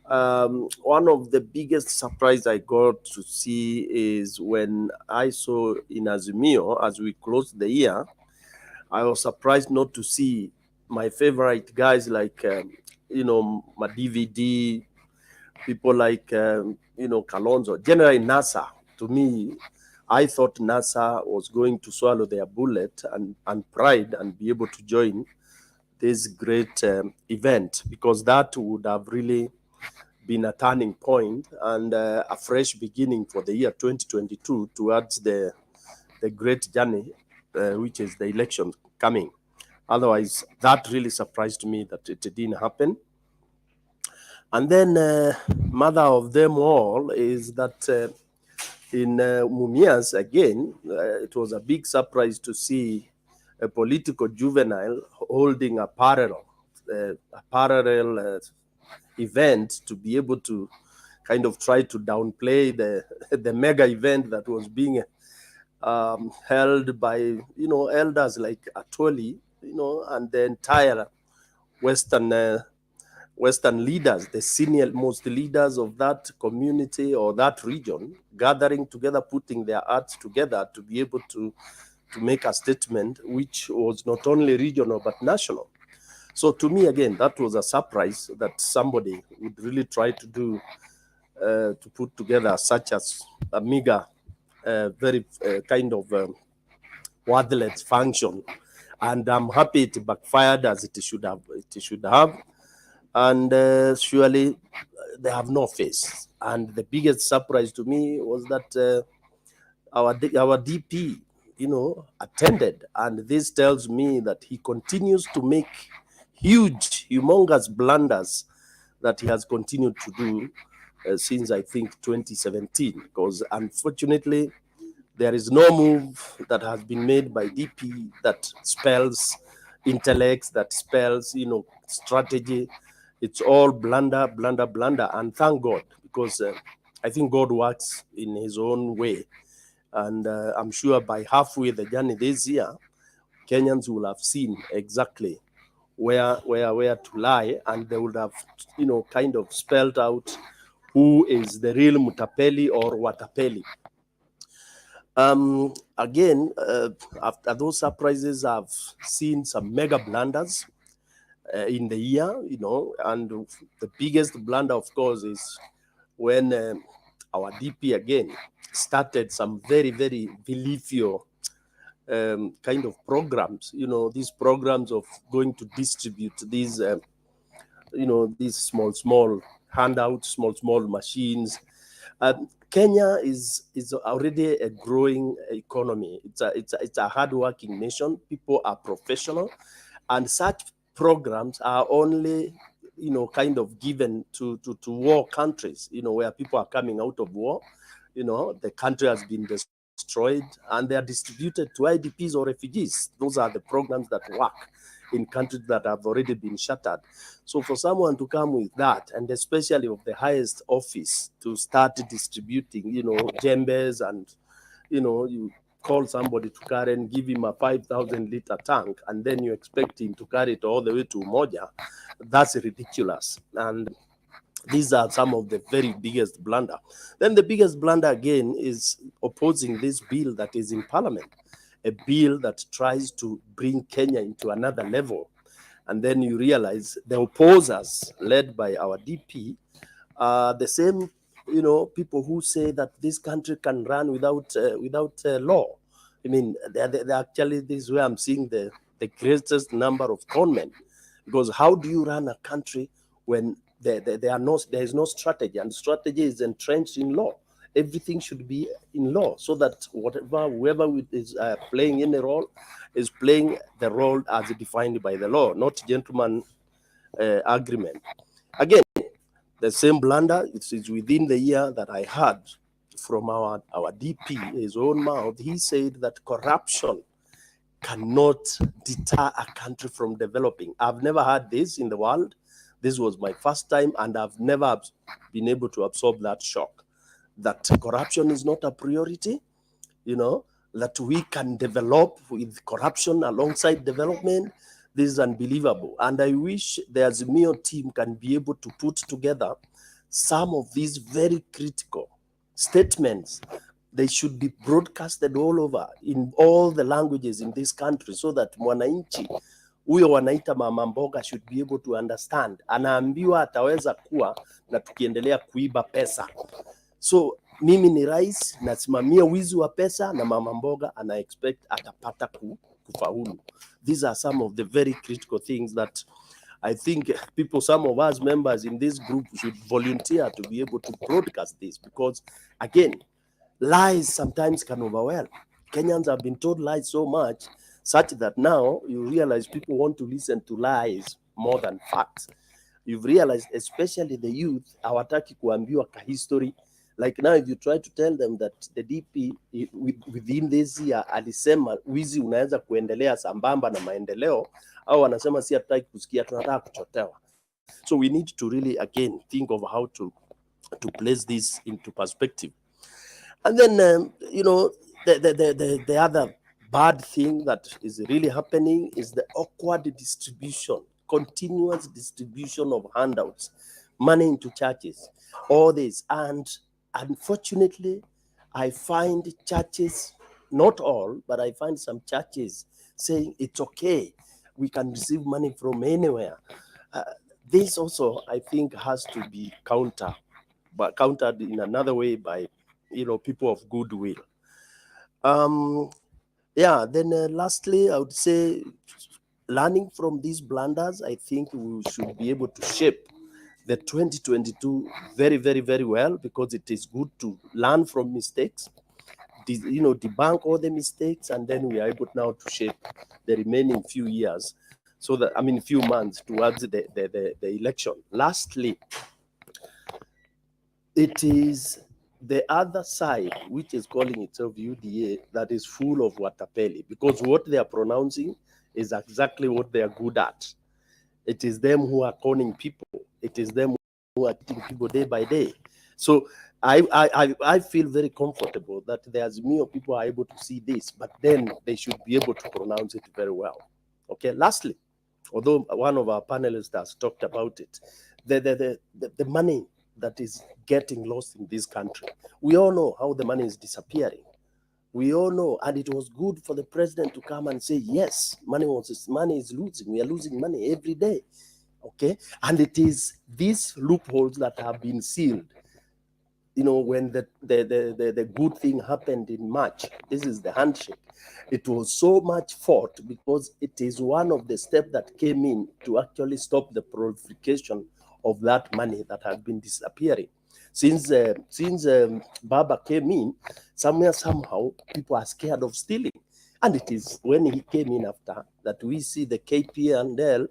S3: One of the biggest surprise I got to see is when I saw in Azimio, as we closed the year, I was surprised not to see my favorite guys like, my DVD, people like, Kalonzo, General NASA. To me, I thought NASA was going to swallow their bullet and pride and be able to join this great event, because that would have really been a turning point and a fresh beginning for the year 2022 towards the great journey, which is the election coming. Otherwise, that really surprised me that it didn't happen. And then mother of them all is that in Mumias, again, it was a big surprise to see a political juvenile holding a parallel event, to be able to kind of try to downplay the mega event that was being held by, elders like Atoli, and the entire Western leaders, the senior most leaders of that community or that region, gathering together, putting their hearts together to be able to make a statement which was not only regional but national. So to me, again, that was a surprise that somebody would really try to do, to put together such as a mega, very kind of worthless function. And I'm happy it backfired as it should have. And surely they have no face. And the biggest surprise to me was that our DP, attended, and this tells me that he continues to make huge, humongous blunders that he has continued to do since I think 2017. Because unfortunately, there is no move that has been made by DP that spells intellect, that spells, strategy. It's all blunder, blunder, blunder. And thank God, because I think God works in his own way. And I'm sure by halfway the journey this year, Kenyans will have seen exactly where to lie, and they would have, kind of spelled out who is the real Mutapeli or Watapeli. Again, after those surprises, I've seen some mega blunders in the year, and the biggest blunder, of course, is when our DP again started some very, very believio kind of programs, these programs of going to distribute these, these small handouts, small machines. Kenya is already a growing economy. It's a hardworking nation. People are professional, and such programs are only, kind of given to war countries, where people are coming out of war. The country has been destroyed, and they are distributed to IDPs or refugees. Those are the programs that work in countries that have already been shattered. So for someone to come with that, and especially of the highest office, to start distributing, jembes, and, you call somebody to carry and give him a 5,000-liter tank, and then you expect him to carry it all the way to Umoja, that's ridiculous. And these are some of the very biggest blunder. Then the biggest blunder again is opposing this bill that is in Parliament, a bill that tries to bring Kenya into another level. And then you realize the opposers, led by our DP, are the same, people who say that this country can run without law. I mean, they're actually, this is where I'm seeing the greatest number of conmen. Because how do you run a country when there is no strategy, and strategy is entrenched in law? Everything should be in law, so that whoever is playing any role is playing the role as defined by the law, not gentleman agreement. Again, the same blunder, it is within the year that I heard from our DP, his own mouth. He said that corruption cannot deter a country from developing. I've never heard this in the world. This was my first time, and I've never been able to absorb that shock, that corruption is not a priority, that we can develop with corruption alongside development. This is unbelievable. And I wish the Azimio team can be able to put together some of these very critical statements. They should be broadcasted all over in all the languages in this country, so that mwananchi huyo wanaita mama mboga should be able to understand. Anaambiwa ataweza kuwa na tukiendelea kuiba pesa. So mimi ni rais, nasimamia wizi wa pesa, na mama mboga ana expect atapata kufaulu. These are some of the very critical things that I think people, some of us members in this group, should volunteer to be able to broadcast this, because again, lies sometimes can overwhelm. Kenyans have been told lies so much, such that now you realize people want to listen to lies more than facts. You've realized, especially the youth, hawataki kuambiwa ka history. Like now, if you try to tell them that the DP within this year alisema wizi unaweza kuendelea sambamba na maendeleo, au wanasema si hataki kusikia, tunataka kuchotewa. So we need to really again think of how to place this into perspective. And then the other bad thing that is really happening is the awkward distribution, continuous distribution of handouts, money into churches, all this. And unfortunately, I find churches, not all, but I find some churches saying it's okay, we can receive money from anywhere. This also, I think, has to be countered in another way by people of goodwill. Yeah, then lastly, I would say learning from these blunders, I think we should be able to shape the 2022 very, very, very well, because it is good to learn from mistakes, debunk all the mistakes, and then we are able now to shape the remaining few years, few months towards the election. Lastly, it is the other side, which is calling itself UDA, that is full of watapeli, because what they are pronouncing is exactly what they are good at. It is them who are conning people. It is them who are teaching people day by day. So I feel very comfortable that the Azimio people are able to see this, but then they should be able to pronounce it very well. Okay, lastly, although one of our panelists has talked about it, the money that is getting lost in this country, we all know how the money is disappearing. We all know, and it was good for the president to come and say, yes, money is losing. We are losing money every day. Okay, and it is these loopholes that have been sealed. When the good thing happened in March, this is the handshake. It was so much fought because it is one of the steps that came in to actually stop the proliferation of that money that has been disappearing. Since Baba came in, somehow people are scared of stealing. And it is when he came in after that we see the KPNL,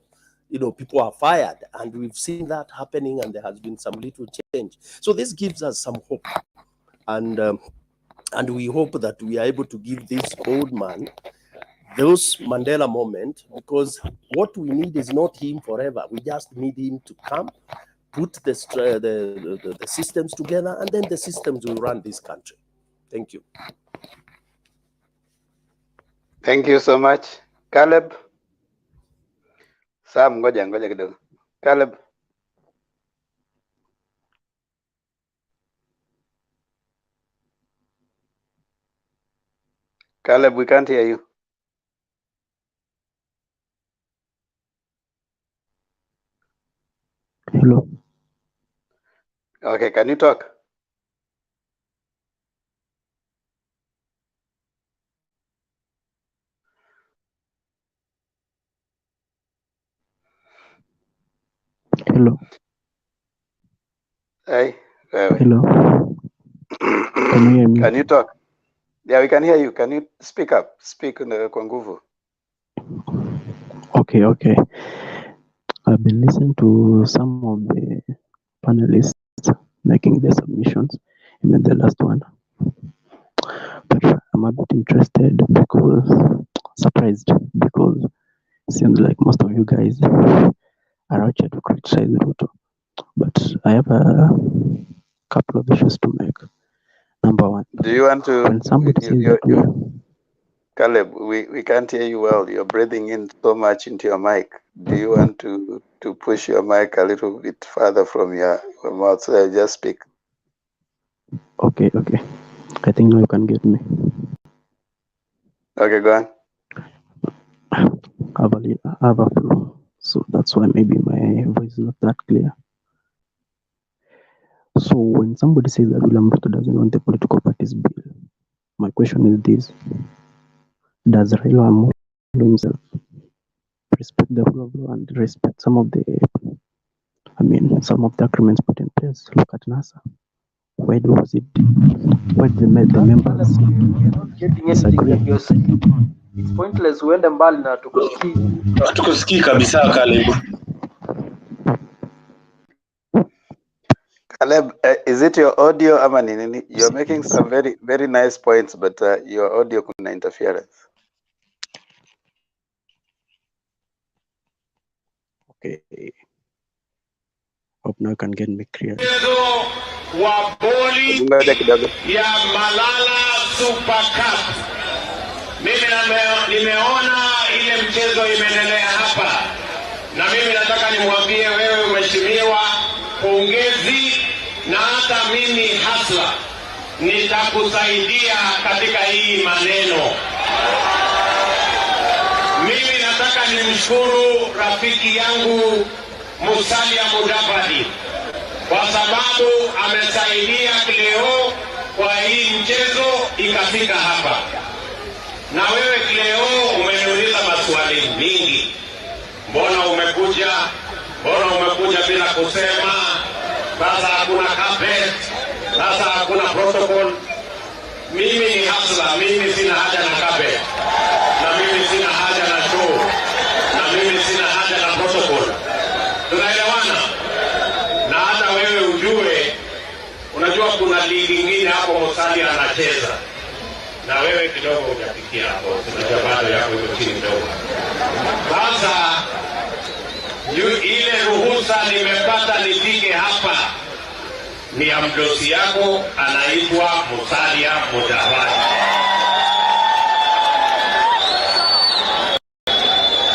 S3: people are fired, and we've seen that happening, and there has been some little change. So this gives us some hope, and we hope that we are able to give this old man those Mandela moment, because what we need is not him forever. We just need him to come, put the systems together, and then the systems will run this country. Thank you.
S14: Thank you so much. Caleb. Sam, ngoja kidogo. Caleb. Caleb, we can't hear you.
S4: Hello.
S14: Okay, can you talk?
S4: Hello.
S14: Hey.
S4: Hello. Can you hear me?
S14: Can you talk? Yeah, we can hear you. Can you speak up? Speak kwa nguvu.
S4: Okay. I've been listening to some of the panelists making their submissions, even the last one. But I'm a bit interested surprised because it seems like most of you guys are out here to criticize Ruto. But I have a couple of issues to make. Number one,
S14: do you want to?
S4: When somebody says that
S14: Caleb, we can't hear you well. You're breathing in so much into your mic. Do you want to push your mic a little bit further from your mouth so that you just speak?
S4: Okay. I think now you can get me.
S14: Okay, go on.
S4: I have a flu, so that's why maybe my voice is not that clear. So when somebody says that William Ruto doesn't want the political parties bill, my question is this: does Raila Amolo himself respect the rule of law and respect some of the agreements put in place? Look at NASA. Where did the members disagree?
S11: It's pointless uende mbali na tukusikii.
S21: Hatukusikii kabisa Caleb.
S14: Caleb, is it your audio ama nini? You're making some very, very nice points, but your audio kuna interference.
S4: Okay. Hope now you can get me clear.
S7: Wa boli ya Malala Super Cup. Mimi nimeona ile mchezo imeendelea hapa, na mimi nataka nimwambie wewe mheshimiwa, pongezi, na hata mimi hasla nitakusaidia katika hii maneno. Mimi nataka nimshukuru rafiki yangu Musalia Mudavadi kwa sababu amesaidia leo kwa hii mchezo ikafika hapa. Na wewe leo umeniuliza maswali mingi, mbona umekuja bila kusema, sasa hakuna carpet, sasa hakuna protocol. Mimi ni hustler, mimi sina haja na carpet, na mimi sina haja na show, na mimi sina haja na protocol. Tunaelewana? Na hata wewe ujue, unajua kuna ligi nyingine hapo Musalia anacheza, na wewe kidogo hujafikia hapo, unajua bado yako iko chini kidogo. Sasa ile ruhusa nimepata nifike hapa ni ya mdosi yako anaitwa Musalia Mudavadi.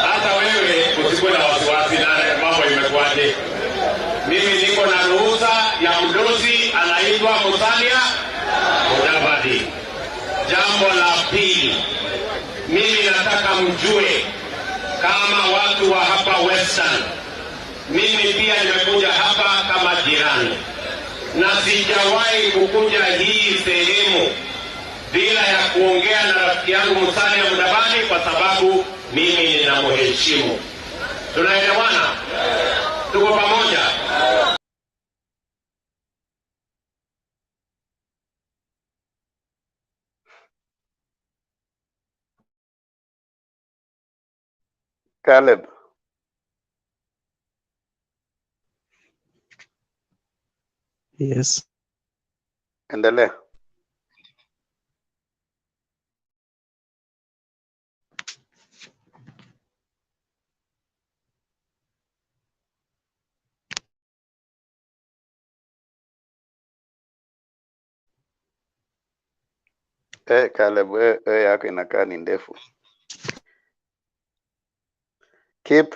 S7: Hata wewe usikuwe na wasiwasi na mambo imekuwaje. Mimi niko na ruhusa ya mdosi anaitwa Musalia Mudavadi. Jambo la pili, mimi nataka mjue kama watu wa hapa Western, mimi pia nimekuja hapa kama jirani, na sijawahi kukuja hii sehemu bila ya kuongea na rafiki yangu Musalia Mudavadi, kwa sababu mimi ninamheshimu. Tunaelewana? Tuko pamoja?
S14: Caleb.
S4: Yes.
S14: Endelea. Caleb, wewe yako inakaa ni ndefu. Keep.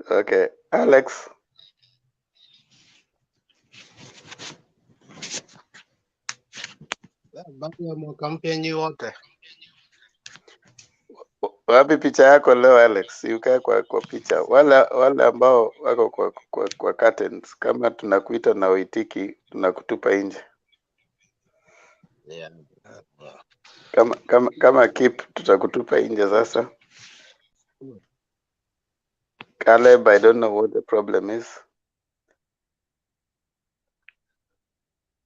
S14: Okay, Alex.
S6: Baada ya mwaka mpya nyi wote.
S14: Wapi picha yako leo Alex? Ukae kwa picha. Wale ambao wako kwa curtains, kama tunakuita na uitiki, tunakutupa nje.
S6: Yeah.
S14: Kama keep tutakutupa nje sasa. Caleb, I don't know what the problem is.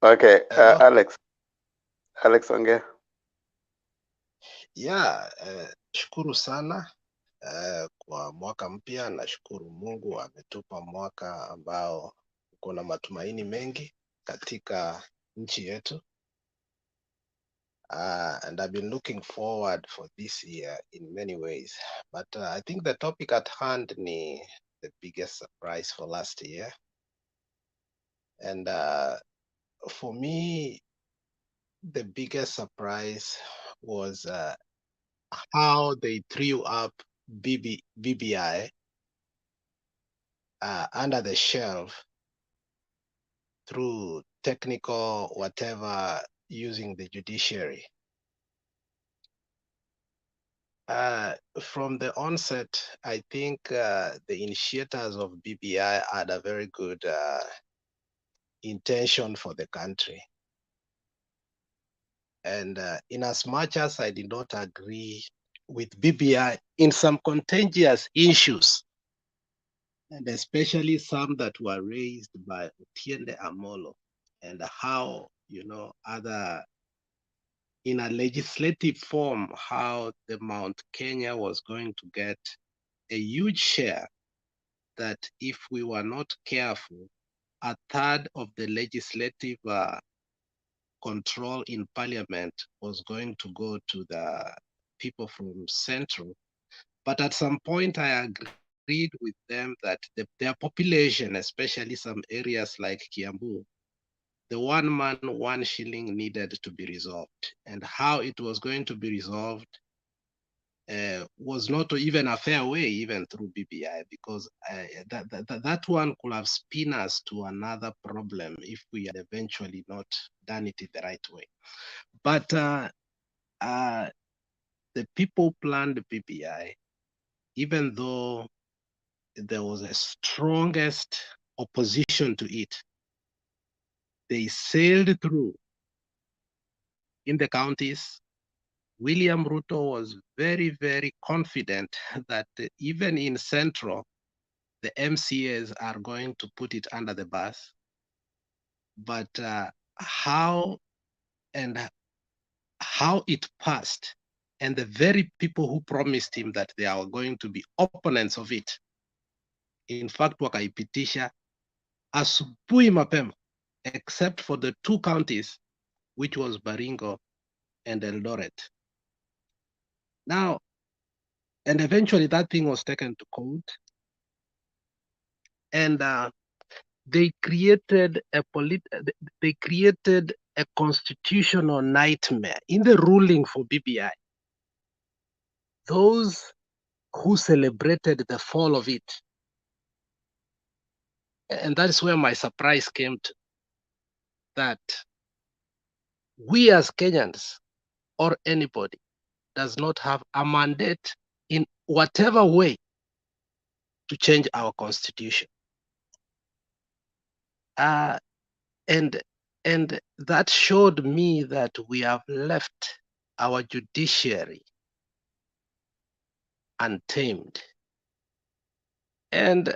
S14: Okay, Alex ongea.
S6: Yeah, shukuru sana kwa mwaka mpya. Nashukuru Mungu ametupa mwaka ambao uko na matumaini mengi katika nchi yetu. And I've been looking forward for this year in many ways. But I think the topic at hand ni the biggest surprise for last year. And for me, the biggest surprise was how they threw up BBI under the shelf through technical whatever using the judiciary. From the onset, I think the initiators of BBI had a very good intention for the country. And in as much as I did not agree with BBI in some contentious issues, and especially some that were raised by Otiende Amolo, and how, other, in a legislative form, how the Mount Kenya was going to get a huge share, that if we were not careful, a third of the legislative control in parliament was going to go to the people from Central. But at some point I agreed with them that their population, especially some areas like Kiambu, the 1 man, 1 shilling needed to be resolved. And how it was going to be resolved was not even a fair way, even through BBI, because that one could have spun us to another problem if we had eventually not done it in the right way. But the people planned BBI, even though there was a strongest opposition to it, they sailed through in the counties. William Ruto was very, very confident that even in Central, the MCAs are going to put it under the bus. But how it passed, and the very people who promised him that they are going to be opponents of it, in fact, wakaipitisha asubuhi mapema, except for the two counties, which was Baringo and Eldoret. Now, and eventually that thing was taken to court, and they created a constitutional nightmare in the ruling for BBI. Those who celebrated the fall of it, and that's where my surprise came to, that we as Kenyans or anybody does not have a mandate in whatever way to change our constitution. And that showed me that we have left our judiciary untamed. And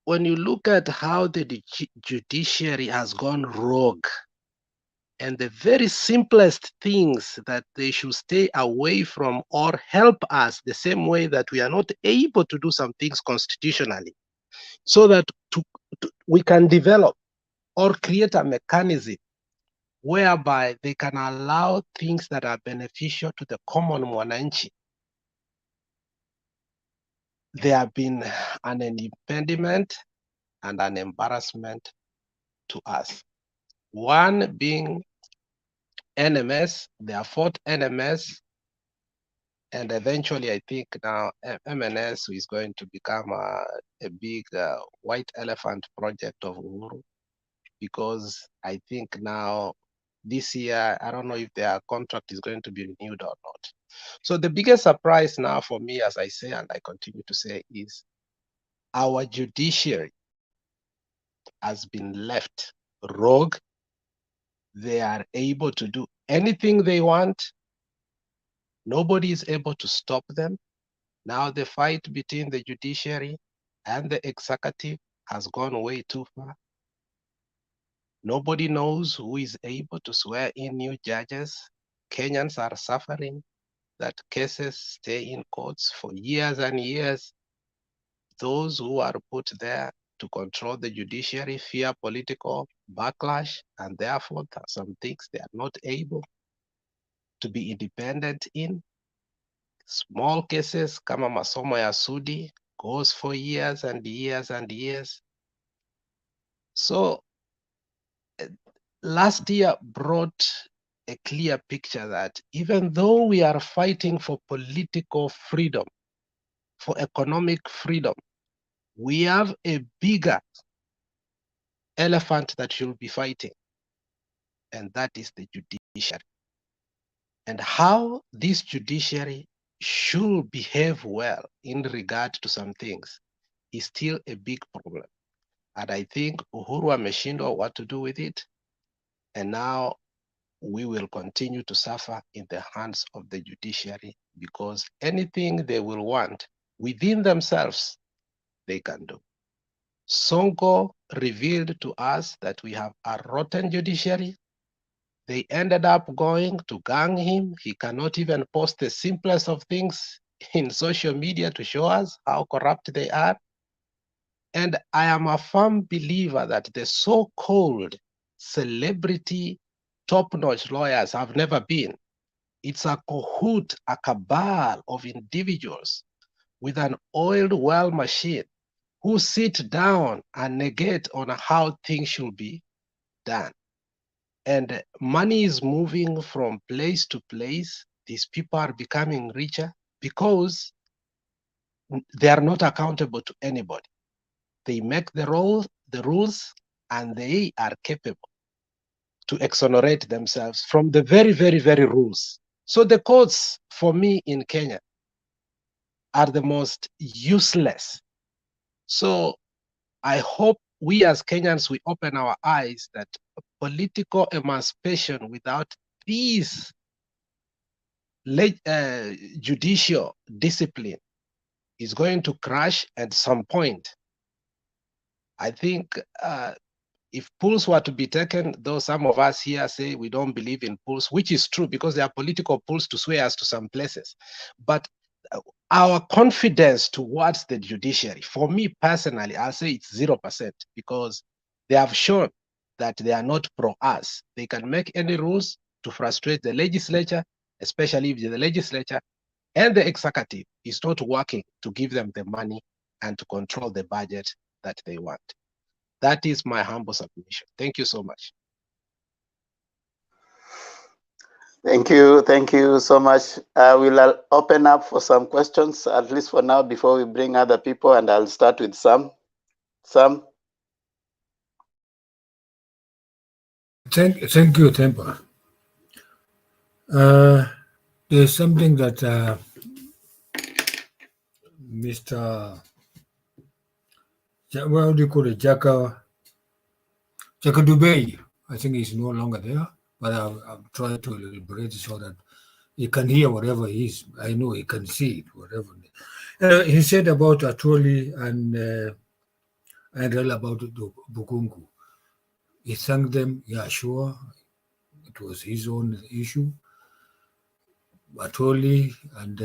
S6: when you look at how the judiciary has gone rogue, and the very simplest things that they should stay away from or help us the same way that we are not able to do some things constitutionally, so that we can develop or create a mechanism whereby they can allow things that are beneficial to the common mwananchi. They have been an impediment and an embarrassment to us. One being NMS, their fourth NMS, and eventually I think now MNS is going to become a big white elephant project of Uhuru, because I think now this year, I don't know if their contract is going to be renewed or not. So the biggest surprise now for me, as I say, and I continue to say, is our judiciary has been left rogue. They are able to do anything they want. Nobody is able to stop them. Now the fight between the judiciary and the executive has gone way too far. Nobody knows who is able to swear in new judges. Kenyans are suffering that cases stay in courts for years and years. Those who are put there to control the judiciary fear political backlash, and therefore some things they are not able to be independent in. Small cases kama masomo ya Sudi goes for years and years and years. So last year brought a clear picture that even though we are fighting for political freedom, for economic freedom, we have a bigger elephant that you'll be fighting, and that is the judiciary. And how this judiciary should behave well in regard to some things is still a big problem. And I think Uhuru ameshindwa what to do with it. And now we will continue to suffer in the hands of the judiciary, because anything they will want within themselves, they can do. Sonko revealed to us that we have a rotten judiciary. They ended up going to gang him. He cannot even post the simplest of things in social media to show us how corrupt they are. And I am a firm believer that the so-called celebrity top-notch lawyers have never been. It's a cahoot, a cabal of individuals with an oiled well machine who sit down and negate on how things should be done. And money is moving from place to place. These people are becoming richer because they are not accountable to anybody. They make the rules, and they are capable to exonerate themselves from the very, very, very rules. So the courts, for me in Kenya, are the most useless. So I hope we as Kenyans, we open our eyes that political emancipation without peace, judicial discipline is going to crash at some point. I think if polls were to be taken, though some of us here say we don't believe in polls, which is true because there are political polls to sway us to some places. But our confidence towards the judiciary, for me personally, I'll say it's 0% because they have shown that they are not pro us. They can make any rules to frustrate the legislature, especially if the legislature and the executive is not working to give them the money and to control the budget that they want. That is my humble submission. Thank you so much.
S14: Thank you so much. We'll open up for some questions, at least for now, before we bring other people, and I'll start with Sam. Sam?
S19: Thank you, Tempa. There's something that Mr. What do you call it? Jaka Dubey. I think he's no longer there, but I've tried to elaborate so that he can hear whatever he is. I know he can see it, whatever. He said about Atoli and Rel about Bukungu. He thanked them, yeah, sure, it was his own issue. Atoli and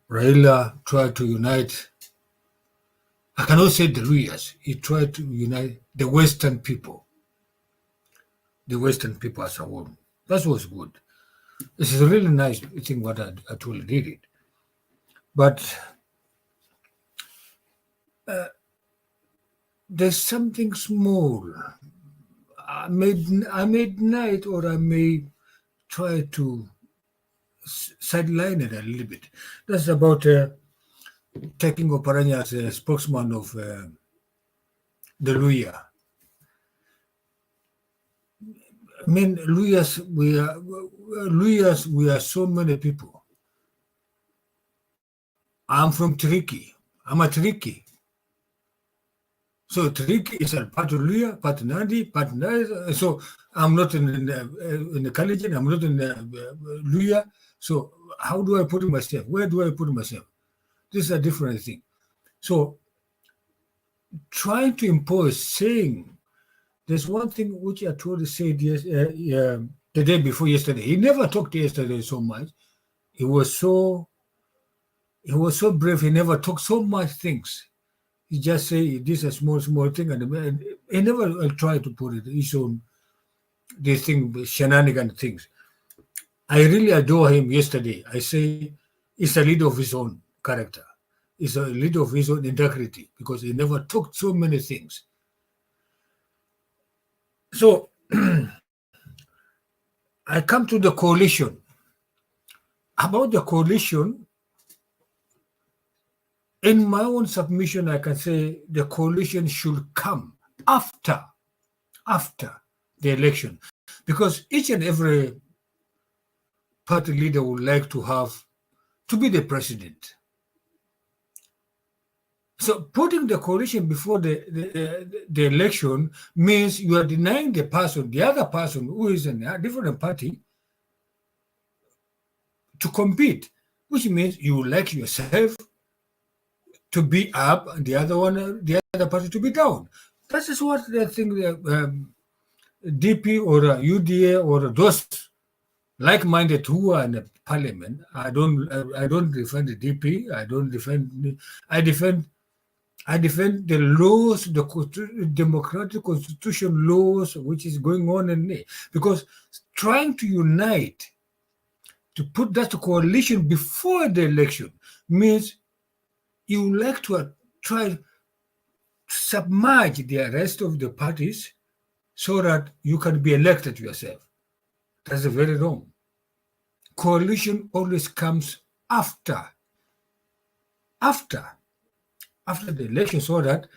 S19: Raila tried to unite. I cannot say the Luyas. He tried to unite the Western people. The Western people as a whole. That was good. This is a really nice thing what Atoli did it. But there's something small. I may deny it or I may try to sideline it a little bit. That's about taking Oparanya as a spokesman of the Luya. I mean, Luyas, we are so many people. I'm from Triki. I'm a Triki. So Triki is a part of Luya, part Nandi, part Nandi. So I'm not in the Kalenjin, I'm not in Luya. So how do I put myself? Where do I put myself? This is a different thing. So trying to impose, saying, there's one thing which I told to say the day before yesterday. He never talked yesterday so much. He was so brave. He never talked so much things. He just say this is a small thing, and he never tried to put it his own this thing, shenanigan things. I really adore him yesterday. I say he's a leader of his own character. He's a leader of his own integrity because he never talked so many things. So I come to the coalition. About the coalition, in my own submission, I can say the coalition should come after the election, because each and every party leader would like to be the president. So putting the coalition before the election means you are denying the other person who is in a different party to compete, which means you like yourself to be up and the other party to be down. That is what I think DP or UDA or those like-minded who are in the parliament. I don't defend the DP. I defend the laws, the democratic constitution laws, which is going on in there. Because trying to unite, to put that coalition before the election means you like to try to submerge the rest of the parties so that you can be elected yourself. That's very wrong. Coalition always comes after the election, so that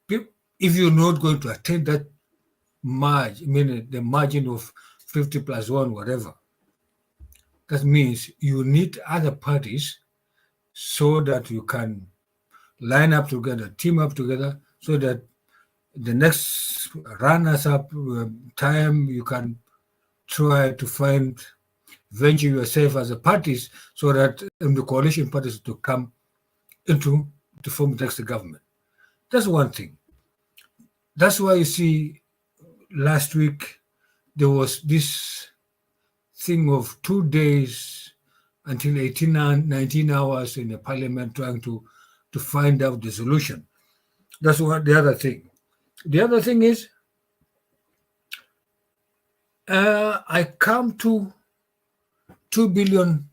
S19: if you're not going to attain that margin, meaning the margin of 50+1, whatever, that means you need other parties so that you can line up together, team up together, so that the next runners-up time you can try to venture yourself as a parties, so that the coalition parties to come into to form the next government. That's one thing. That's why you see last week there was this thing of 2 days until 19 hours in the parliament trying to find out the solution. That's what the other thing. The other thing is, I come to 2 billion.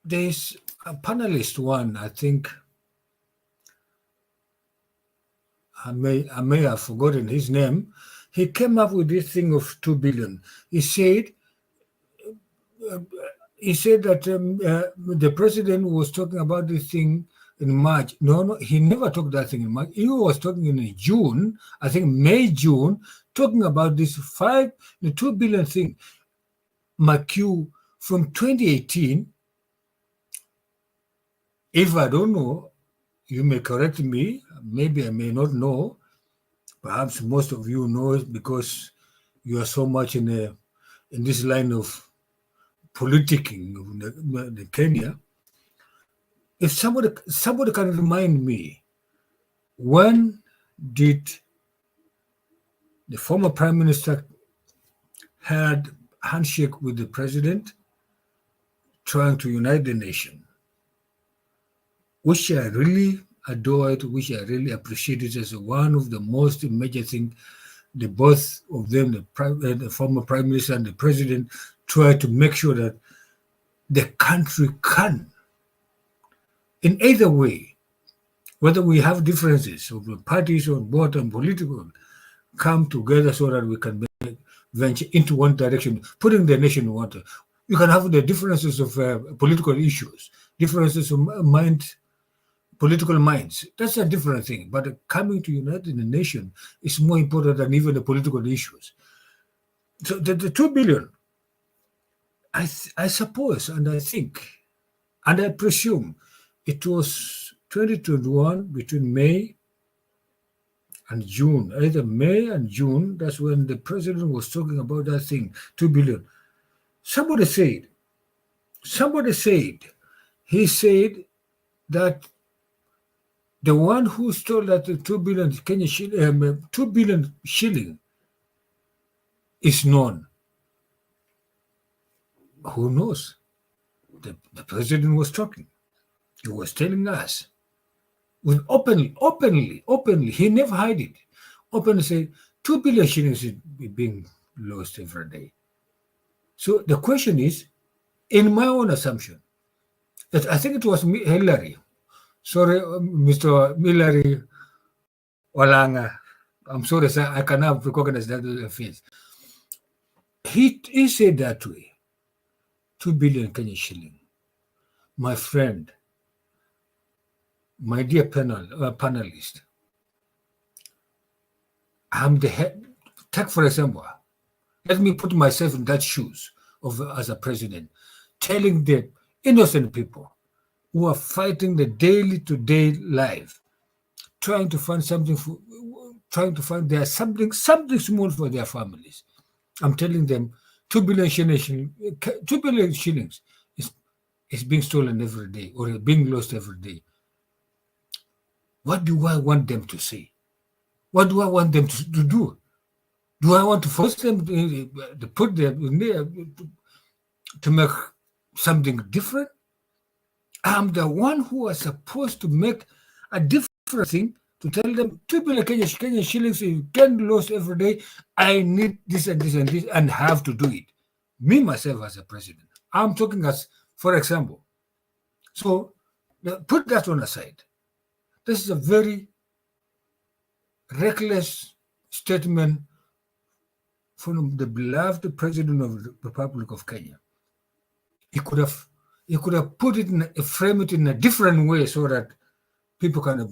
S19: There's a panelist one, I think. I may have forgotten his name. He came up with this thing of 2 billion. He said that the president was talking about this thing in March. No, he never talked that thing in March. He was talking in June, I think May, June, talking about this 2 billion thing. McHugh from 2018, if I don't know, you may correct me, maybe I may not know. Perhaps most of you know it because you are so much in this line of politicking in Kenya. If somebody can remind me, when did the former prime minister had handshake with the president trying to unite the nation, which I really adored, which I really appreciated as one of the most major things. The both of them, the former prime minister and the president, tried to make sure that the country can, in either way, whether we have differences of the parties or both and political, come together so that we can venture into one direction, putting the nation in water. You can have the differences of political issues, differences of political minds. That's a different thing. But coming to unite the nation is more important than even the political issues. So the 2 billion, I suppose, and I think, and I presume it was 2021 between May and June, either May and June. That's when the president was talking about that thing, 2 billion. Somebody said, he said that the one who stole that 2 billion Kenyan 2 billion shilling is known. Who knows? The president was talking. He was telling us with openly. He never hid it. Openly said 2 billion shillings is being lost every day. So the question is, in my own assumption, that I think it was Hillary. Sorry, Mr. Hillary Walanga. I'm sorry, sir, I cannot recognize that face. He said that way. 2 billion Kenyan shilling. My friend, my dear panelist, I'm the head. Take for example, let me put myself in that shoes as a president, telling the innocent people who are fighting the day-to-day life, trying to find something something small for their families. I'm telling them 2 billion shillings is being stolen every day or being lost every day. What do I want them to say? What do I want them to do? Do I want to force them to put them to make something different? I'm the one who is supposed to make a different thing, to tell them 2 billion Kenyan shillings you can lose every day. I need this and this and this and have to do it. Me, myself, as a president. I'm talking as, for example. So put that one aside. This is a very reckless statement from the beloved president of the Republic of Kenya. He could have put it frame it in a different way so that people can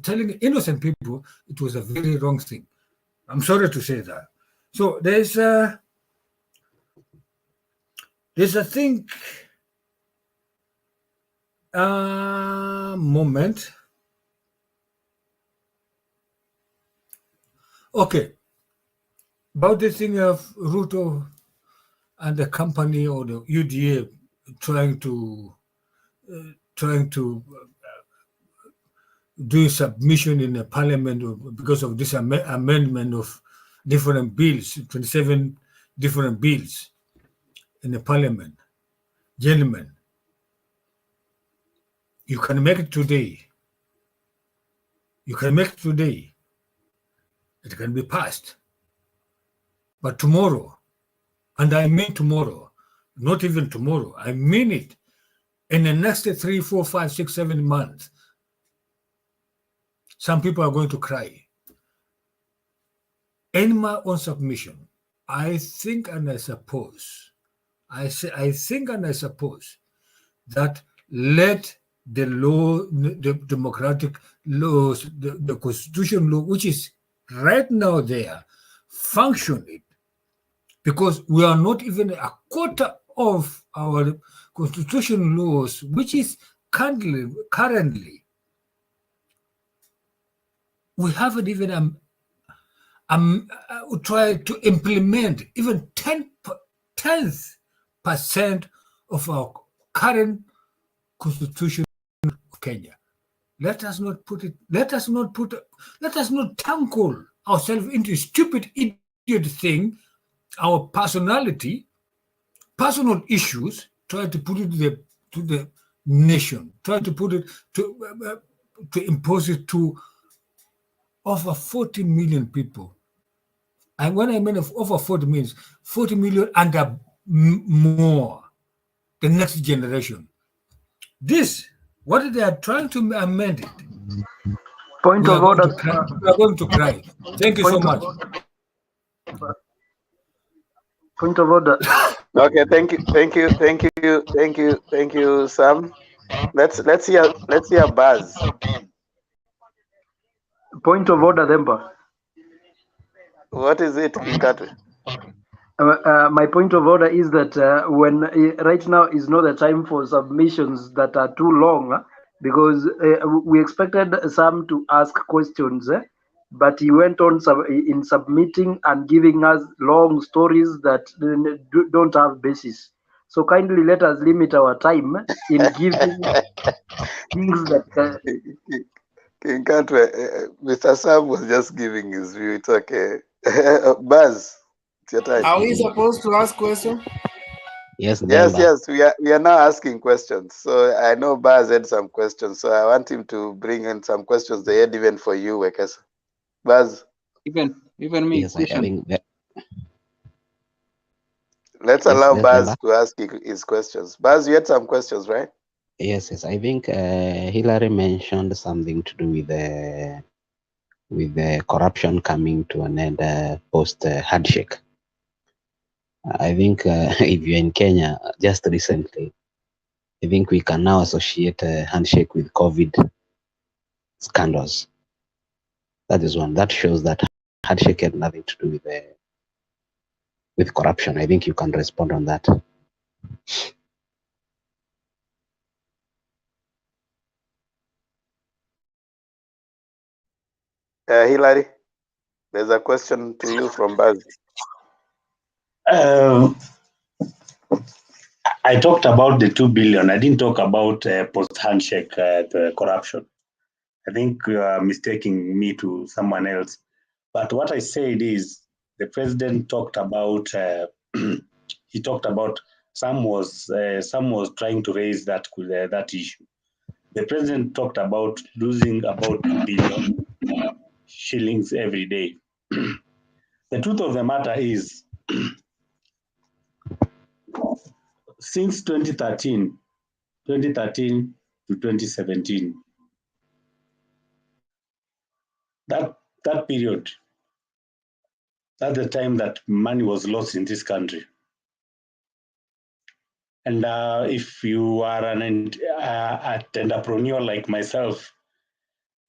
S19: telling innocent people it was a very wrong thing. I'm sorry to say that. So there's a thing Moment. Okay. About the thing of Ruto and the company or the UDA trying to do submission in the parliament because of this amendment of different bills, 27 different bills in the parliament. Gentlemen, you can make it today. You can make it today. It can be passed. But tomorrow, and I mean tomorrow, not even tomorrow, I mean it, in the next 3, 4, 5, 6, 7 months, some people are going to cry. In my own submission, I think and I suppose, I think and I suppose that let the law, the democratic laws, the constitution law, which is right now there, function it. Because we are not even a quarter of our constitution laws, which is currently, we haven't even tried to implement even 10% of our current constitution of Kenya. Let us not tangle ourselves into stupid idiot thing, our personality, personal issues, try to put it to the nation, try to put it to impose it to over 40 million people. And when I mean of over 40 means 40 million and more, the next generation. This, what they are trying to amend it.
S11: Point of order.
S19: We are going to cry. Thank you so much.
S11: Point of order.
S14: Okay, thank you, Sam. Let's hear Buzz.
S11: Point of order, Themba.
S14: What is it, Kinkatwe?
S11: My point of order is that when right now is not the time for submissions that are too long, because we expected Sam to ask questions, but he went on in submitting and giving us long stories that don't have basis. So kindly let us limit our time in giving things that.
S14: Kinkatwe, Mr. Sam was just giving his view. It's okay. Buzz, it's your time.
S9: Are we supposed to ask questions?
S18: Yes,
S14: Yes. We are now asking questions. So I know Buzz had some questions. So I want him to bring in some questions they had even for you, Wekesa. Buzz.
S9: Even me.
S18: Yes, I think that.
S14: Let's allow Buzz to ask his questions. Buzz, you had some questions, right?
S2: Yes. I think Hillary mentioned something to do with the corruption coming to an end post handshake. I think if you're in Kenya, just recently, I think we can now associate a handshake with COVID scandals. That is one. That shows that handshake had nothing to do with corruption. I think you can respond on that.
S14: Hillary, there's a question to you from Buzz.
S21: I talked about the 2 billion. I didn't talk about post-handshake corruption. I think you are mistaking me to someone else. But what I said is the president talked about, he talked about some was trying to raise that issue. The president talked about losing about 2 billion shillings every day. The truth of the matter is, since 2013 to 2017, that period, that's the time that money was lost in this country. And if you are an entrepreneur like myself,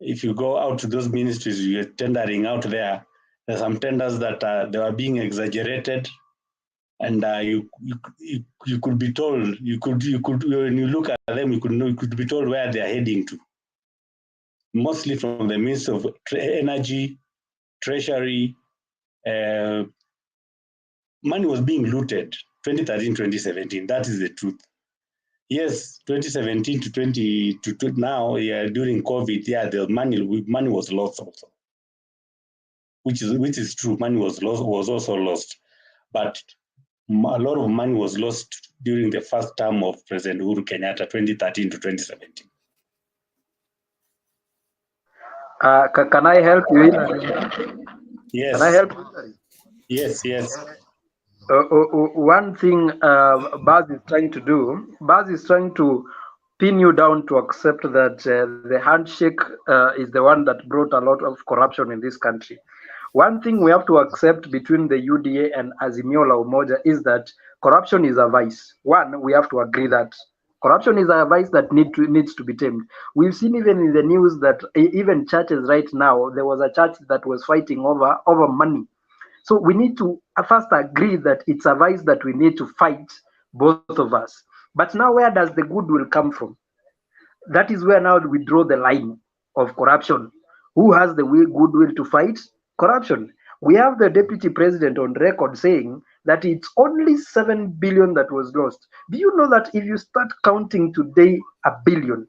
S21: if you go out to those ministries, you're tendering out there, there's some tenders that they are being exaggerated. and you could be told, you could when you look at them, you could be told where they are heading to. Mostly from the Ministry of Energy, Treasury. Money was being looted 2013, 2017. That is the truth. Yes, 2017 to now, yeah, during COVID, yeah, the money was lost also, which is true. Money was also lost, but a lot of money was lost during the first term of President Uhuru Kenyatta, 2013 to 2017.
S11: Can I help you?
S21: Yes.
S11: Can I help you?
S21: Yes.
S11: One thing Baz is trying to do, Baz is trying to pin you down to accept that the handshake is the one that brought a lot of corruption in this country. One thing we have to accept between the UDA and Azimio la Umoja is that corruption is a vice. One, we have to agree that corruption is a vice that needs to be tamed. We've seen even in the news that even churches right now, there was a church that was fighting over money. So we need to first agree that it's a vice that we need to fight, both of us. But now where does the goodwill come from? That is where now we draw the line of corruption. Who has the goodwill to fight corruption? We have the deputy president on record saying that it's only 7 billion that was lost. Do you know that if you start counting today a billion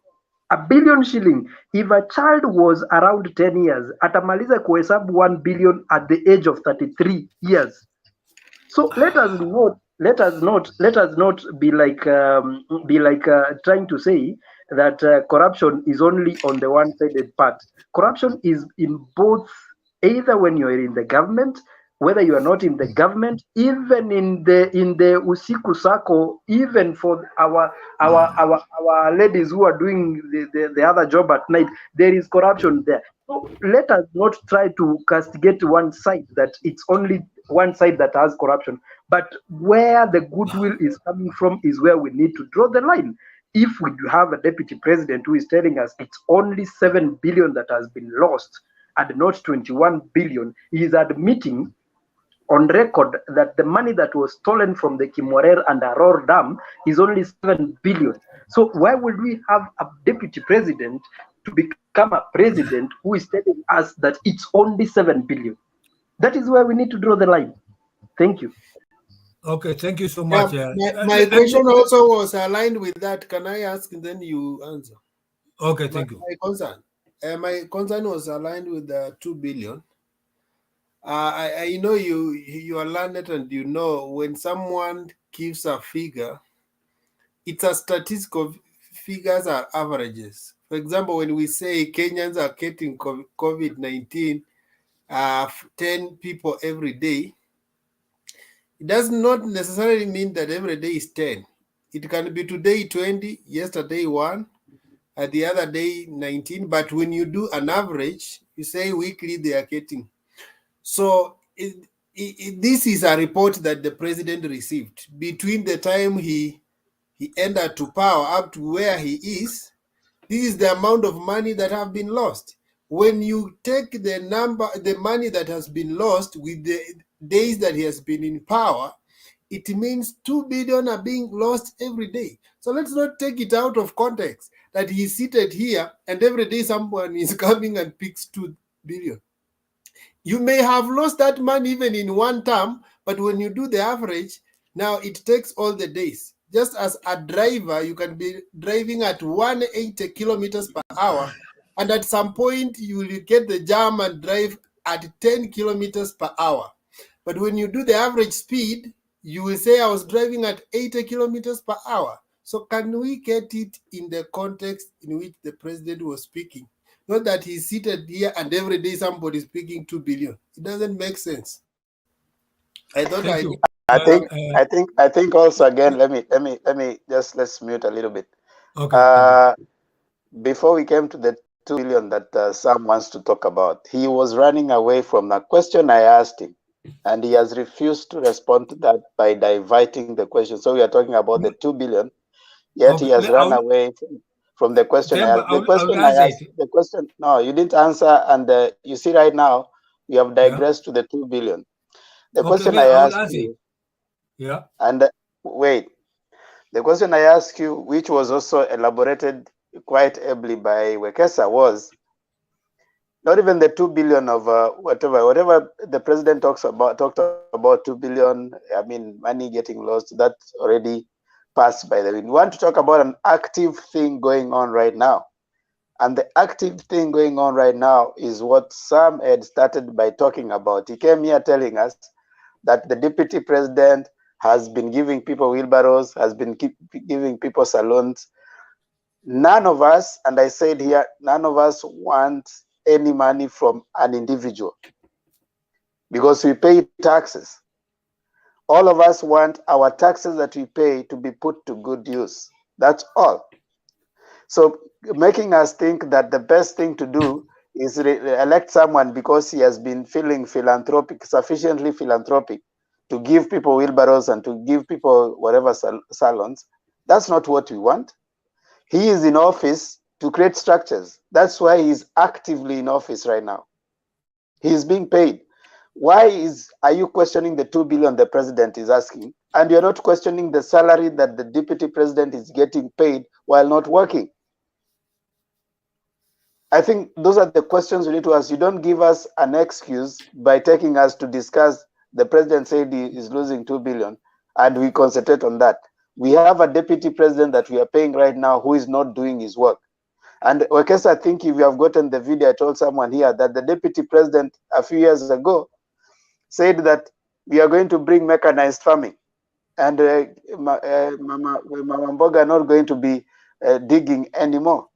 S11: shilling, if a child was around 10 years, atamaliza kuhesabu 1 billion at the age of 33 years. So let us not be like trying to say that corruption is only on the one-sided part. Corruption is in both, either when you are in the government, whether you are not in the government, even in the usiku sako, even for our ladies who are doing the other job at night, there is corruption there. So let us not try to castigate one side that it's only one side that has corruption, but where the goodwill is coming from is where we need to draw the line. If we have a deputy president who is telling us it's only 7 billion that has been lost and not 21 billion, he is admitting on record that the money that was stolen from the Kimorer and Aror Dam is only 7 billion. So why would we have a deputy president to become a president who is telling us that it's only 7 billion? That is where we need to draw the line. Thank you.
S19: Okay, thank you so much.
S10: My question also was aligned with that. Can I ask and then you answer?
S19: Okay, thank you.
S10: My concern was aligned with the 2 billion. I know you are learned and you know when someone gives a figure, it's a statistical figures are averages. For example, when we say Kenyans are getting COVID-19, 10 people every day, it does not necessarily mean that every day is 10. It can be today 20, yesterday 1, and the other day 19. But when you do an average, you say weekly they are getting. So this is a report that the president received. Between the time he entered to power up to where he is, this is the amount of money that have been lost. When you take the money that has been lost with the days that he has been in power, it means 2 billion are being lost every day. So let's not take it out of context that he's seated here and every day someone is coming and picks 2 billion. You may have lost that money even in one term, but when you do the average, now it takes all the days. Just as a driver, you can be driving at 180 kilometers per hour, and at some point you will get the jam and drive at 10 kilometers per hour. But when you do the average speed, you will say I was driving at 80 kilometers per hour. So can we get it in the context in which the president was speaking? Not that he's seated here and every day somebody is speaking 2 billion. It doesn't make sense. I thought
S14: I think also again, let me just let's mute a little bit.
S19: Okay.
S14: Before we came to the 2 billion that Sam wants to talk about, he was running away from the question I asked him, and he has refused to respond to that by diverting the question. So we are talking about the 2 billion, yet he has run away from the question I asked. The question, no, you didn't answer, and you see right now, you have digressed to the 2 billion. The question I asked you,
S19: Yeah.
S14: And wait, the question I asked you, which was also elaborated quite ably by Wekesa, was not even the 2 billion of whatever the president talked about 2 billion. I mean, money getting lost. That's already passed by the wind. We want to talk about an active thing going on right now. And the active thing going on right now is what Sam had started by talking about. He came here telling us that the deputy president has been giving people wheelbarrows, has been giving people salons. None of us, and I said here, none of us want any money from an individual because we pay taxes. All of us want our taxes that we pay to be put to good use. That's all. So making us think that the best thing to do is elect someone because he has been feeling philanthropic, sufficiently philanthropic to give people wheelbarrows and to give people whatever salons. That's not what we want. He is in office to create structures. That's why he's actively in office right now. He's being paid. Why are you questioning the 2 billion the president is asking, and you're not questioning the salary that the deputy president is getting paid while not working? I think those are the questions we need to ask. You don't give us an excuse by taking us to discuss the president said he is losing 2 billion and we concentrate on that. We have a deputy president that we are paying right now who is not doing his work. And Wekesa, I think if you have gotten the video, I told someone here that the deputy president a few years ago said that we are going to bring mechanized farming and Mama Mboga are not going to be digging anymore.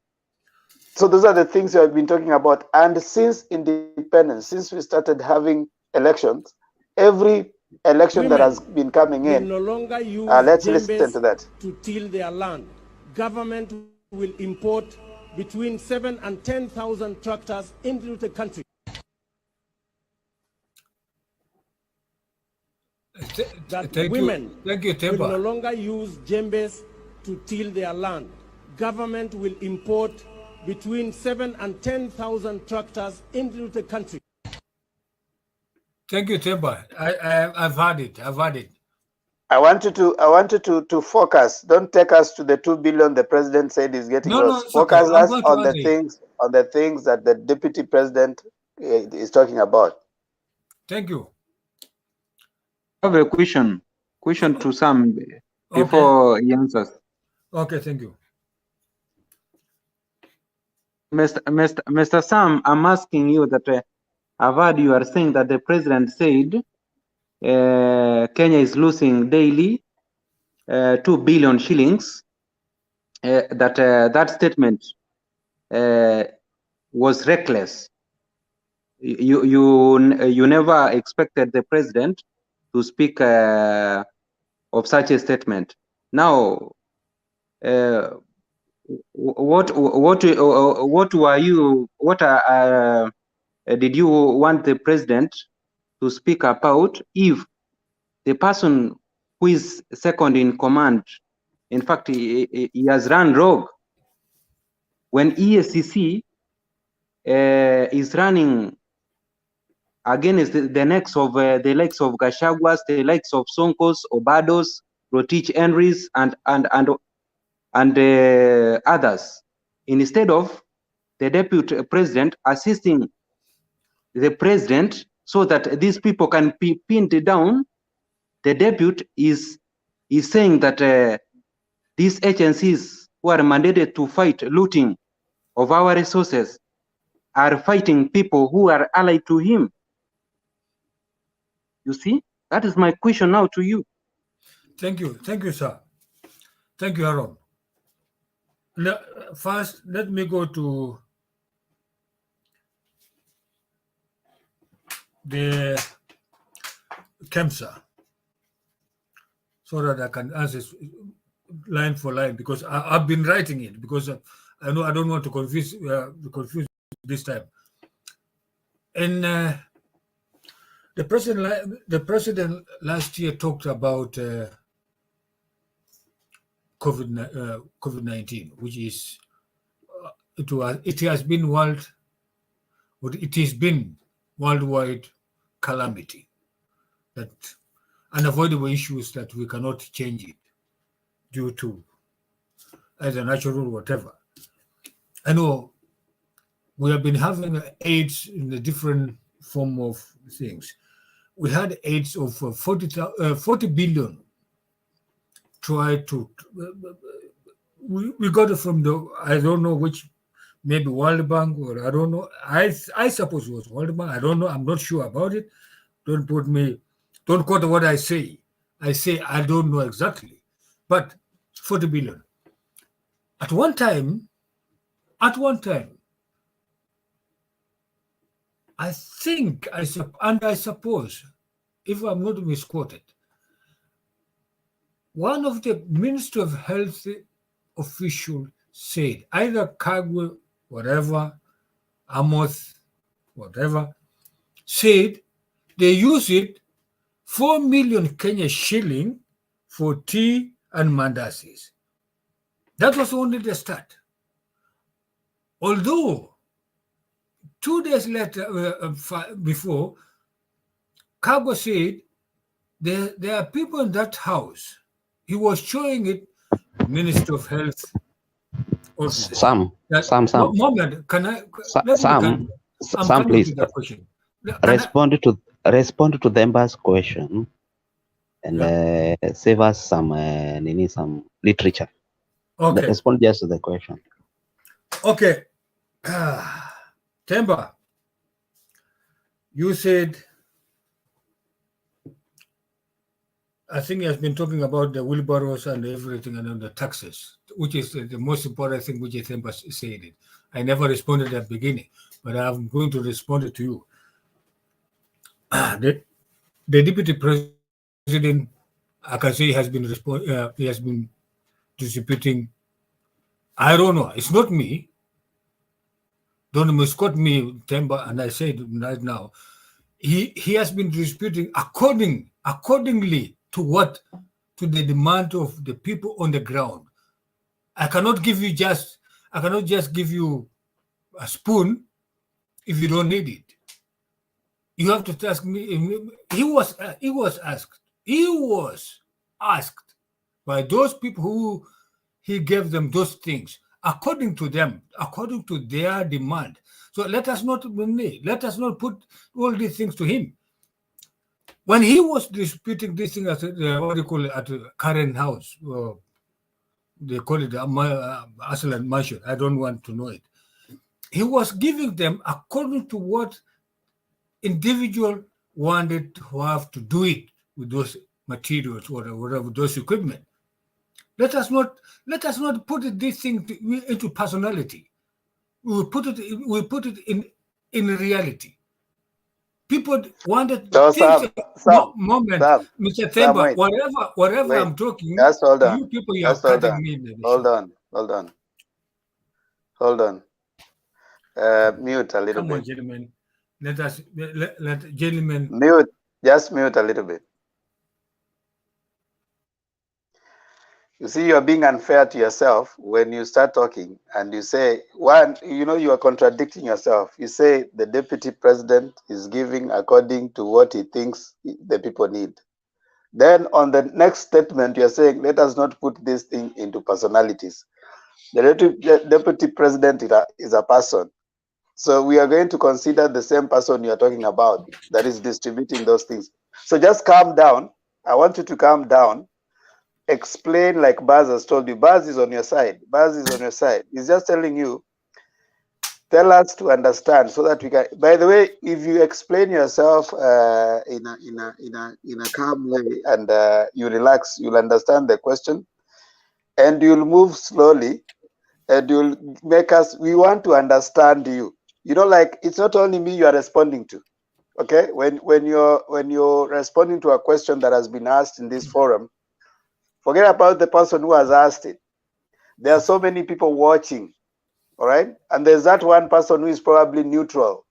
S14: So those are the things we have been talking about. And since independence, since we started having elections, every election that has been coming in,
S12: no longer use
S14: let's listen to that.
S12: To till their land. Government will import between 7,000 and 10,000 tractors into the country. That women will no longer use jembes to till their land. Government will import between 7,000 and 10,000 tractors into the country.
S19: Thank you, Temba. I've heard it. I've heard it.
S14: I want you to focus. Don't take us to the 2 billion the president said is getting lost. Focus us on the things that the deputy president is talking about.
S19: Thank you.
S9: I have a question to Sam before he answers.
S19: Okay, thank you.
S9: Mr. Sam, I'm asking you that I've heard you are saying that the president said Kenya is losing daily 2 billion shillings. That statement was reckless. You never expected the president to speak of such a statement. Now, what did you want the president to speak about if the person who is second in command, in fact, he has run rogue when EACC is running against the likes of Gachagua, the likes of Sonkos, Obados, Rotich Henrys, and others, instead of the deputy president assisting the president so that these people can be pinned down. The deputy is saying that these agencies who are mandated to fight looting of our resources are fighting people who are allied to him. You see, that is my question now to you.
S19: Thank you, sir. Thank you, Aaron. Now, first, let me go to the KEMSA so that I can answer line for line because I've been writing it because I know I don't want to confuse this time. And the president last year talked about COVID-19, which is it has been worldwide calamity that unavoidable issues that we cannot change it due to either natural or whatever. I know we have been having AIDS in a different form of things. We had AIDS of 40 billion. Try to, we got it from the, I don't know which, maybe World Bank, or I don't know. I suppose it was World Bank. I don't know. I'm not sure about it. Don't quote what I say. I say I don't know exactly, but 40 billion. At one time, I think, and I suppose, if I'm not misquoted, one of the Ministry of Health officials said, either Kagwe, whatever, Amos, whatever, said they use it 4 million Kenya shilling for tea and mandasis. That was only the start. Although 2 days later, before, Kagwe said there are people in that house. He was showing it, Minister of Health.
S2: Sam.
S19: Moment, can I?
S2: Sam, please respond to the embassy question and save us some literature.
S19: Okay.
S2: Respond just to the question.
S19: Okay. Temba, you said, I think he has been talking about the wheelbarrows and everything and the taxes, which is the most important thing which Temba said it. I never responded at the beginning, but I'm going to respond to you. The deputy president, I can say, he has been distributing. I don't know. It's not me. Don't misquote me, Temba, and I say it right now. He has been disputing accordingly to the demand of the people on the ground. I cannot just give you a spoon if you don't need it. You have to ask me. He was asked by those people who he gave them those things according to them, according to their demand. So let us not put all these things to him. When he was disputing this thing at what do you call it, at the current house, they call it Aslan Mansion. I don't want to know it. He was giving them according to what individual wanted to have to do it with those materials or whatever, those equipment. Let us not put this thing into personality. We put it in reality. People wanted things. Moment, Mr. Themba, whatever I'm talking,
S14: just hold on.
S19: You people, you are cutting me.
S14: Hold on. Mute a little bit.
S19: Come on, gentlemen. Let gentlemen.
S14: Mute. Just mute a little bit. You see, you're being unfair to yourself when you start talking and you say, you are contradicting yourself. You say the deputy president is giving according to what he thinks the people need. Then on the next statement, you're saying, let us not put this thing into personalities. The deputy president is a person. So we are going to consider the same person you are talking about that is distributing those things. So just calm down. I want you to calm down. Explain like Baz has told you. Baz is on your side. He's just telling you, tell us to understand so that we can. By the way, if you explain yourself in a calm way and you relax, you'll understand the question, and you'll move slowly, and you'll make us. We want to understand you. Like it's not only me you are responding to. Okay, when you're responding to a question that has been asked in this forum. Forget about the person who has asked it. There are so many people watching, all right? And there's that one person who is probably neutral.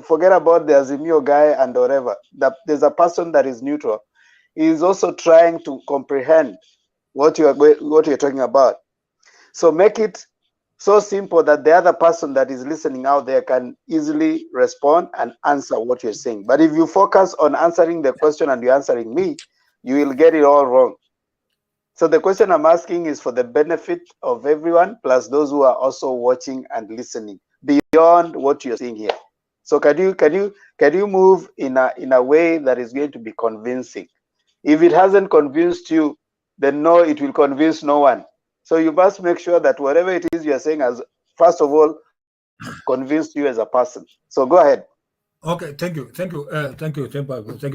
S14: Forget about the Azimio guy and whatever. There's a person that is neutral. He is also trying to comprehend what you're talking about. So make it so simple that the other person that is listening out there can easily respond and answer what you're saying. But if you focus on answering the question and you're answering me, you will get it all wrong. So the question I'm asking is for the benefit of everyone, plus those who are also watching and listening, beyond what you're seeing here. So can you move in a way that is going to be convincing? If it hasn't convinced you, then no, it will convince no one. So you must make sure that whatever it is you're saying has, first of all, convinced you as a person. So go ahead.
S19: Okay, thank you, Tempa, thank you,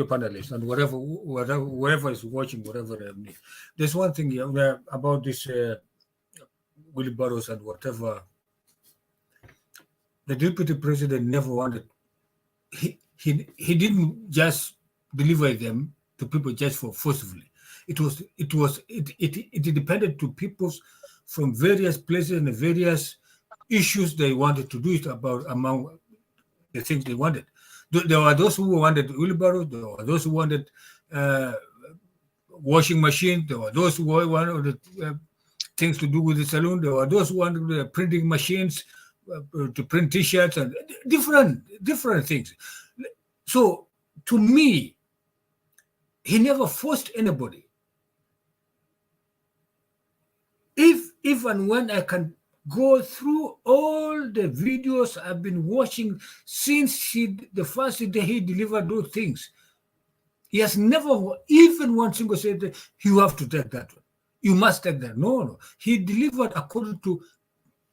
S19: panelists, and whoever is watching, whatever. There's one thing about this wheelbarrows and whatever. The deputy president never wanted. He didn't just deliver them to people just for forcibly. It depended to people from various places and various issues they wanted to do it about among the things they wanted. There were those who wanted wheelbarrows. There were those who wanted washing machine. There were those who wanted things to do with the saloon. There were those who wanted printing machines to print T-shirts and different things. So to me, he never forced anybody. If and when I can go through all the videos I've been watching since the first day he delivered those things, he has never even one single said that you have to take that one. You must take that. No. He delivered according to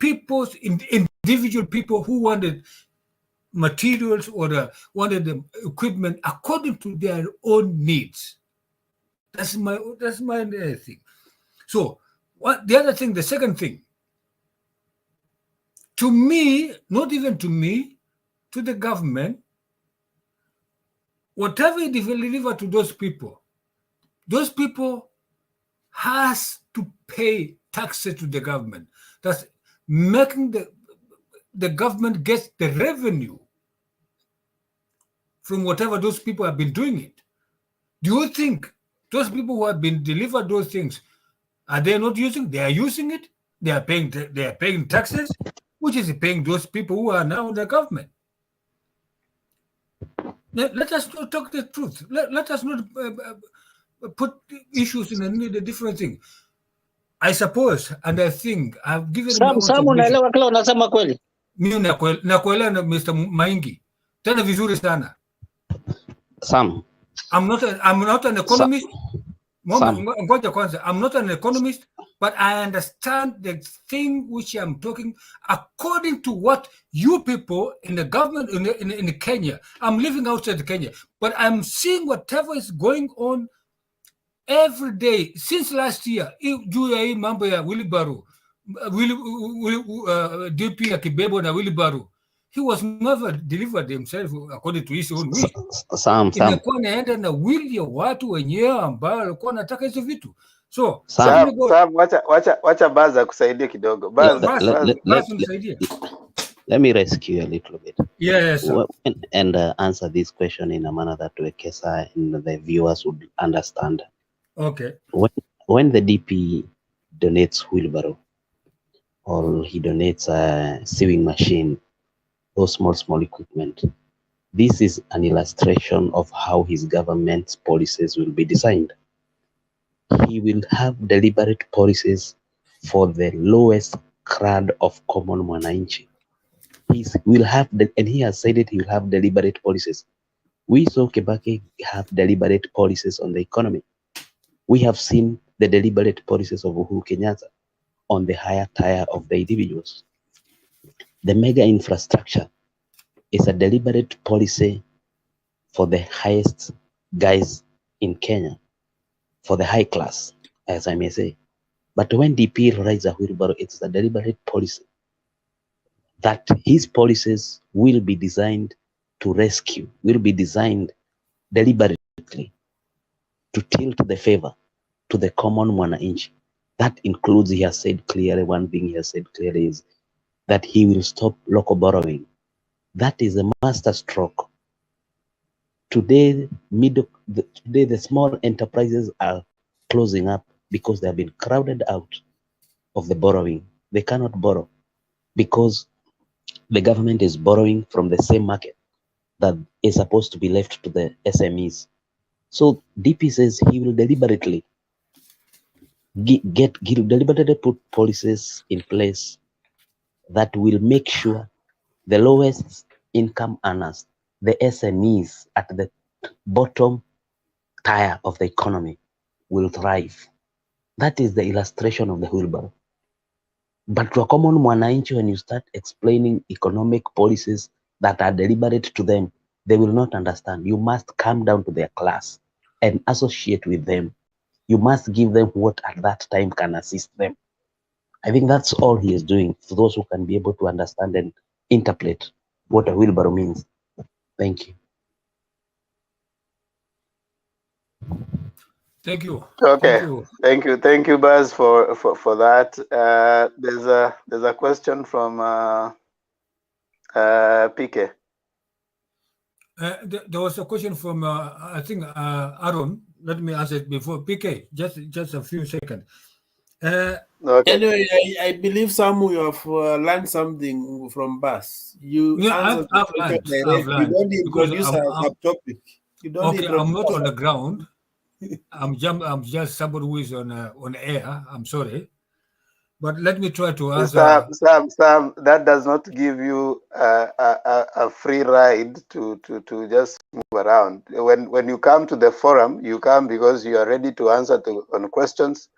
S19: individual people who wanted materials or wanted the equipment according to their own needs. That's my thing. So the other thing, the second thing, to me, not even to me, to the government, whatever he deliver to those people has to pay taxes to the government. That's making the government gets the revenue from whatever those people have been doing it. Do you think those people who have been delivered those things, are they not using? They are using it. They are paying taxes, which is paying those people who are now in the government. Let us not talk the truth. Let us not put issues in a different thing. I suppose and I think I've given
S2: Sam, unaelewa kila unasema kweli?
S19: Mimi nakuelewa na Mr. Maingi tena vizuri sana.
S2: Sam,
S19: I'm not an economist. Ngoja kwanza, I'm not an economist, but I understand the thing which I'm talking according to what you people in the government in Kenya. I'm living outside Kenya, but I'm seeing whatever is going on every day since last year. Juu ya hii mambo ya wheelbarrow, DP ya kibebo na wheelbarrow. He was never delivered himself according to his own wish. Imekuwa naenda na will ya watu wenyewe ambao walikuwa wanataka hizo vitu. So
S14: Sam, wacha Baza kusaidia kidogo.
S2: Let me rescue a little bit.
S19: Yes,
S2: and answer this question in a manner that Wekesa and the viewers would understand.
S19: Okay.
S2: When the DP donates wheelbarrow or he donates a sewing machine, those small equipment, this is an illustration of how his government's policies will be designed. He will have deliberate policies for the lowest crowd of common mwananchi. And he has said it, he will have deliberate policies. We saw Kibaki have deliberate policies on the economy. We have seen the deliberate policies of Uhuru Kenyatta on the higher tier of the individuals. The mega infrastructure is a deliberate policy for the highest guys in Kenya, for the high class, as I may say. But when DP rides a wheelbarrow, it's a deliberate policy that his policies will be designed to rescue, will be designed deliberately to tilt the favor to the common mwananchi. That includes, he has said clearly, one thing he has said clearly is that he will stop local borrowing. That is a master stroke. Today, the small enterprises are closing up because they have been crowded out of the borrowing. They cannot borrow. because the government is borrowing from the same market that is supposed to be left to the SMEs. So DP says he will deliberately deliberately put policies in place that will make sure the lowest income earners, the SMEs at the bottom tier of the economy, will thrive. That is the illustration of the wheelbarrow. But to a common mwananchi, when you start explaining economic policies that are deliberate to them, they will not understand. You must come down to their class and associate with them. You must give them what at that time can assist them. I think that's all he is doing for those who can be able to understand and interpret what a wheelbarrow means. Thank you.
S19: Thank you.
S14: Okay.
S19: Thank you.
S14: Thank you, Baz, for that. There's a question from PK.
S19: There was a question from I think Aaron. Let me answer it before PK. Just a few seconds.
S14: Okay.
S10: Anyway, I believe some you have learned something from Baz. You answered the question directly. You don't introduce a topic. You don't
S19: okay, I'm not on the
S10: topic.
S19: ground. I'm just somebody who is on air. I'm sorry, but let me try to answer.
S14: Sam, that does not give you a free ride to just move around. When you come to the forum, you come because you are ready to answer on questions.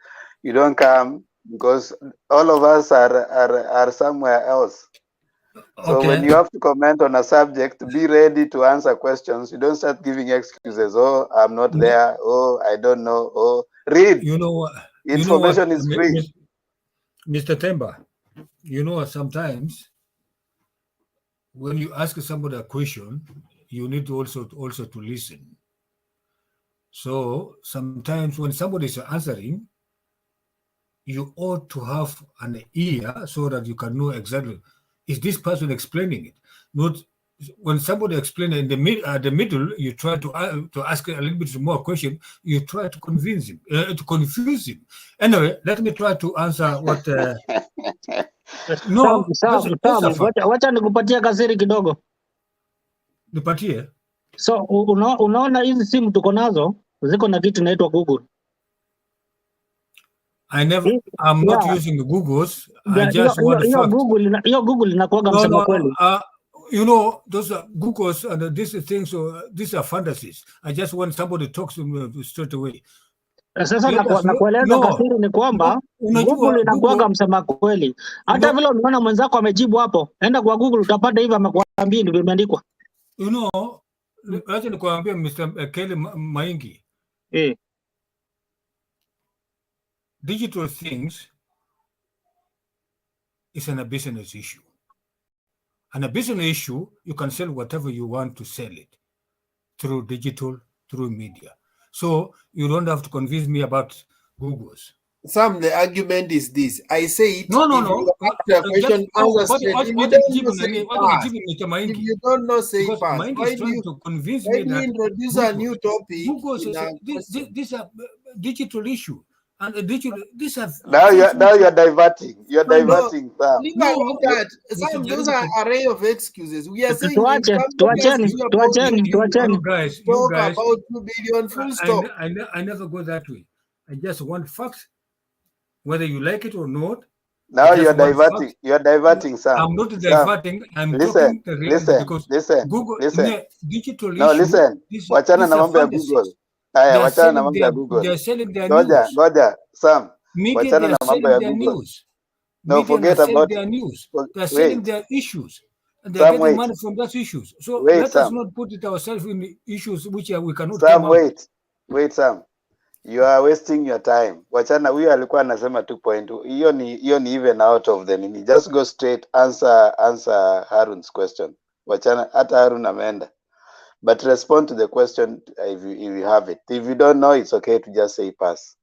S14: You don't come because all of us are somewhere else. So
S19: Okay.
S14: when you have to comment on a subject, be ready to answer questions. You don't start giving excuses. Oh, I'm not there. Oh, I don't know. Oh, read.
S19: You know what?
S14: Information is free.
S19: Mr. Temba, you know, sometimes when you ask somebody a question, you need to also to listen. So sometimes when somebody is answering, you ought to have an ear so that you can know exactly, is this person explaining it? Not when somebody explains in the middle, you try to ask a little bit more question. You try to convince him, to confuse him. Anyway, let me try to answer what. No,
S13: Sam, wacha nikupatie kasiri kidogo.
S19: Nipatie.
S13: So unaona hizi simu tuko nazo ziko na kitu inaitwa Google.
S19: I'm not using the Googles. I just want the fact.
S13: Google inakuwaga msema kweli.
S19: You know, those are Googles and these things. These are fantasies. I just want somebody to talk to me straight away.
S13: Sasa nakueleza kasiri ni kwamba Google inakuwaga msema kweli. Hata vile unaona mwenzako amejibu hapo, enda kwa Google utapata hivi amekuambia ndivyo imeandikwa.
S19: You know, acha nikwambia Mr. Kelly Maingi. Digital things is a business issue. And a business issue, you can sell whatever you want to sell it through digital, through media. So you don't have to convince me about Googles.
S10: Sam, the argument is this. I say it.
S19: No.
S10: Question, if you don't know, say
S19: because
S10: pass.
S19: Mike is trying to convince me that
S10: introduce a new topic.
S19: These are digital issue. And these are
S14: now you're diverting. You're diverting, Sam.
S10: Sam, those are array of excuses. We are saying
S13: you guys
S10: talk about 2 billion full stop.
S19: I never go that way. I just want facts, whether you like it or not.
S14: Now you're diverting. You're diverting, Sam.
S19: I'm not diverting. I'm talking the reality because Google digital issue.
S14: No, listen. Wachana na mambo ya Google. Haya, wachana na mambo ya Google.
S19: They're selling their news.
S14: Ngoja, Sam.
S19: Media,
S14: wachana na mambo ya Google.
S19: News.
S14: No, forget about
S19: their news. They're selling their issues. And they're getting money from those issues. So let us not put it ourselves in issues which we cannot
S14: Sam, wait, Sam. You are wasting your time. Wachana, huyo alikuwa anasema 2 point. Hiyo ni even out of the nini. Just go straight, answer Harun's question. Wachana, hata Harun ameenda. But respond to the question if you have it. If you don't know, it's okay to just say pass.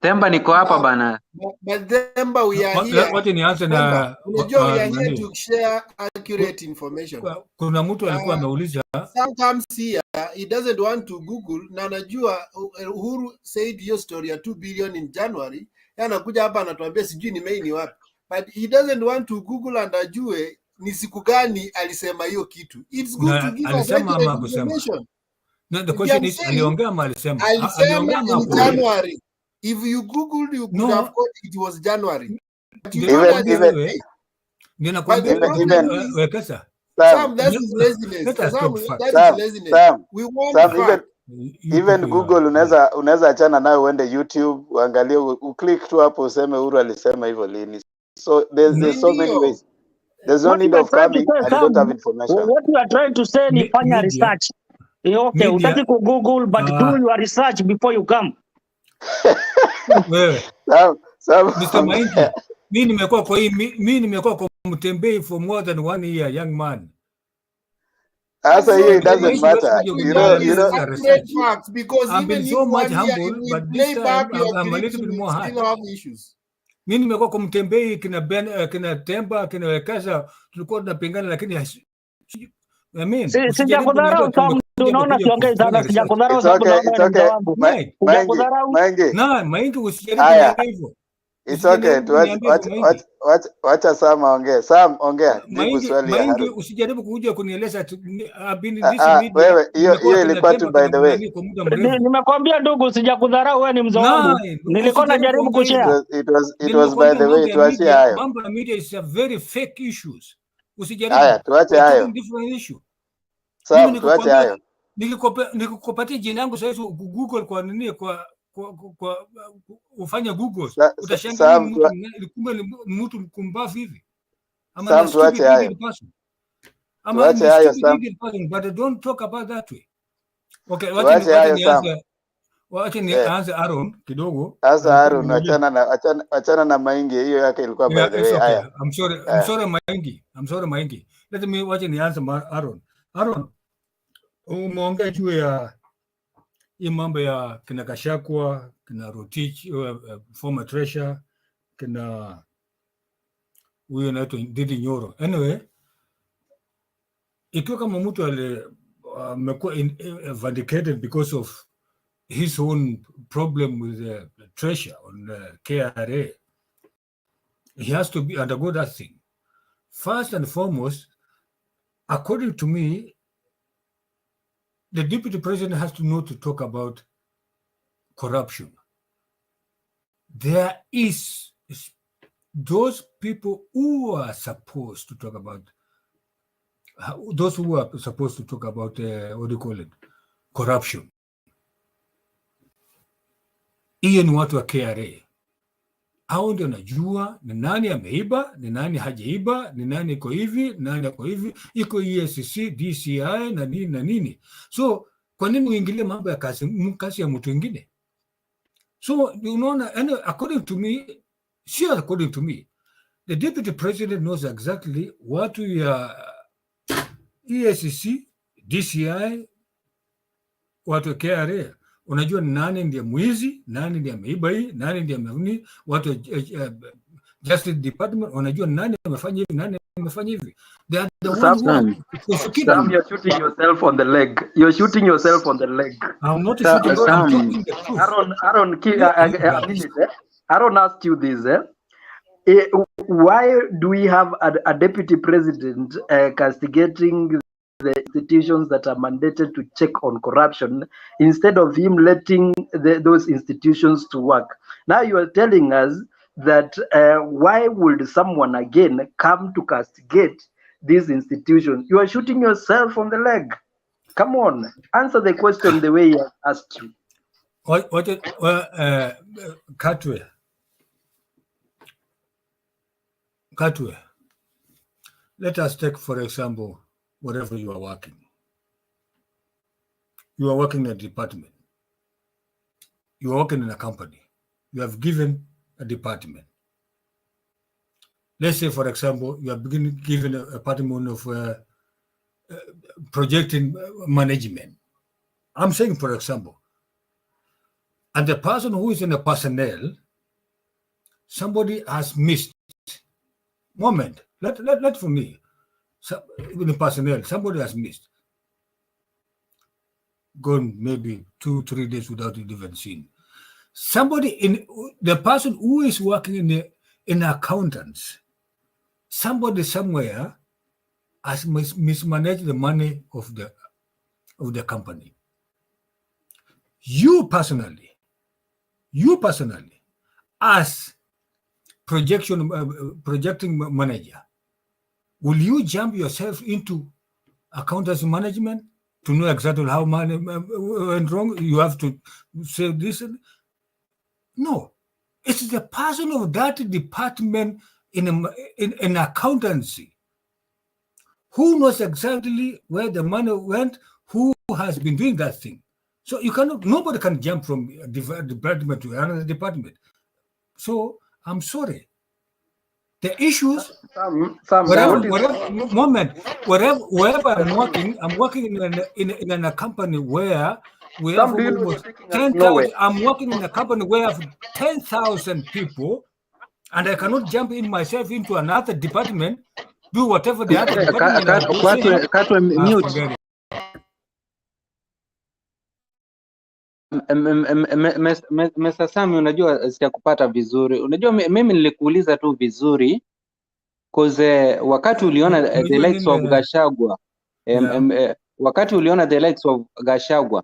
S9: Temba niko hapa bana.
S10: But Temba, we are here.
S19: What ni answer na
S10: we are here to share accurate information.
S19: Kuna mtu alikuwa ameuliza.
S10: Some comes here, he doesn't want to Google. Na najua Uhuru said your story ya 2 billion in January. Anakuja hapa anatuambia sijui ni main ni wapi. but he doesn't want to Google and ajue ni siku gani alisema hiyo kitu. It's good to give us accurate information.
S19: No, the question is, aliongea ama alisema? Aliongea ama
S10: in January. If you Googled, you could have thought it was January. But you
S19: Wekesa.
S10: Sam, that is laziness. That is laziness. We want facts.
S14: Even Google unaweza achana nayo uende YouTube uangalie, uklik tu hapo useme Uhuru alisema hivyo lini. So there's so many ways. There's no need of coming and you don't have information.
S13: What you are trying to say ni fanya research. Okay, utaki ku Google but do your research before you come.
S19: Wewe. Mr. Maingi, mimi nimekuwa kwa Mtembei for more than 1 year, young man.
S14: Also, it doesn't matter. You know,
S10: facts, because
S19: I've been so much humble, but this time I'm a little bit more hard. Mimi nimekuwa kwa Mtembei, kina Temba, kina Wekesa, tulikuwa tunapingana, lakini I mean,
S13: sijakudharau Sam, unaona siongei sana, sijakudharau sababu naomba muda wangu.
S19: Maingi usijaribu hivyo.
S14: It's okay. Wacha Sam ongea. Sam ongea. Jibu swali ya
S19: Maingi usijaribu kuja kunieleza
S14: wewe hiyo ilikuwa tu by the way.
S13: Nimekwambia ndugu, usijakudharau, wewe ni mzee wangu. Nilikuwa najaribu kushare.
S14: It was by the way, tuachie hayo.
S19: Mambo ya media is a very fake issues. Usijaribu.
S14: Haya, tuache hayo.
S19: Different issue.
S14: Sam, tuache hayo.
S19: Nikikupatia jina langu sasa Google kwa nini kwa ufanya Google utashangaa mtu mkumbavu hivi.
S14: Sam, tuache hayo. Tuache hayo Sam.
S19: But don't talk about that way. Okay, wacha nianze Aaron kidogo.
S14: Sasa Aaron, achana na Maingi, hiyo yake ilikuwa by the way. Haya.
S19: I'm sorry Maingi. Let me wacha nianze Aaron. Aaron, umeongea juu ya hii mambo ya kina Gachagua, kina Rotich, former treasurer, kina huyo anaitwa Ndindi Nyoro. Anyway, ikiwa kama mtu amekuwa vindicated because of his own problem with the treasurer on KRA, he has to undergo that thing. First and foremost, according to me, the deputy president has to know to talk about corruption. There is those people who are supposed to talk about, what do you call it, corruption. Hiyo ni watu wa KRA. Hao ndio najua ni nani ameiba, ni nani hajaiba, ni nani iko hivi, nani iko hivi, iko EACC, DCI na nini na nini. So kwa nini uingilie mambo ya kasi ya mtu mwingine? So unaona, according to me, the deputy president knows exactly watu ya EACC, DCI, watu ya KRA. Unajua nani ndiye mwizi, nani ndiye ameiba hii, nani ndiye amefanya, watu Justice Department wanajua nani amefanya hivi, nani amefanya hivi. They are the ones
S11: Sam, you're shooting yourself on the leg. You're shooting yourself on the leg.
S19: I'm not shooting. I'm talking the truth.
S11: Aaron asked you this. Why do we have a deputy president castigating the institutions that are mandated to check on corruption instead of him letting those institutions to work? Now you are telling us that why would someone again come to castigate these institutions? You are shooting yourself on the leg. Come on, answer the question the way I asked you.
S19: Katwe, let us take, for example, wherever you are working. You are working in a department. You are working in a company. You have given a department. Let's say, for example, you have been given a department of projecting management. I'm saying, for example, and the person who is in the personnel, somebody has missed. Moment, let for me. So, in the personnel, somebody has missed. Gone maybe 2-3 days without it even seen. Somebody in the person who is working in accountants. Somebody somewhere has mismanaged the money of the company. You personally, as projecting manager, will you jump yourself into accountancy management to know exactly how money went wrong? You have to say this. No, it's the person of that department in accountancy who knows exactly where the money went, who has been doing that thing. So nobody can jump from a department to another department. So I'm sorry. The issues, wherever I'm working in a company where we have almost 10,000. I'm working in a company where I have 10,000 people, and I cannot jump in myself into another department, do whatever the other department are doing.
S9: Mr. Sami, unajua sijakupata vizuri. Unajua mimi nilikuuliza tu vizuri cause wakati uliona the likes of Gachagua wakati uliona the likes of Gachagua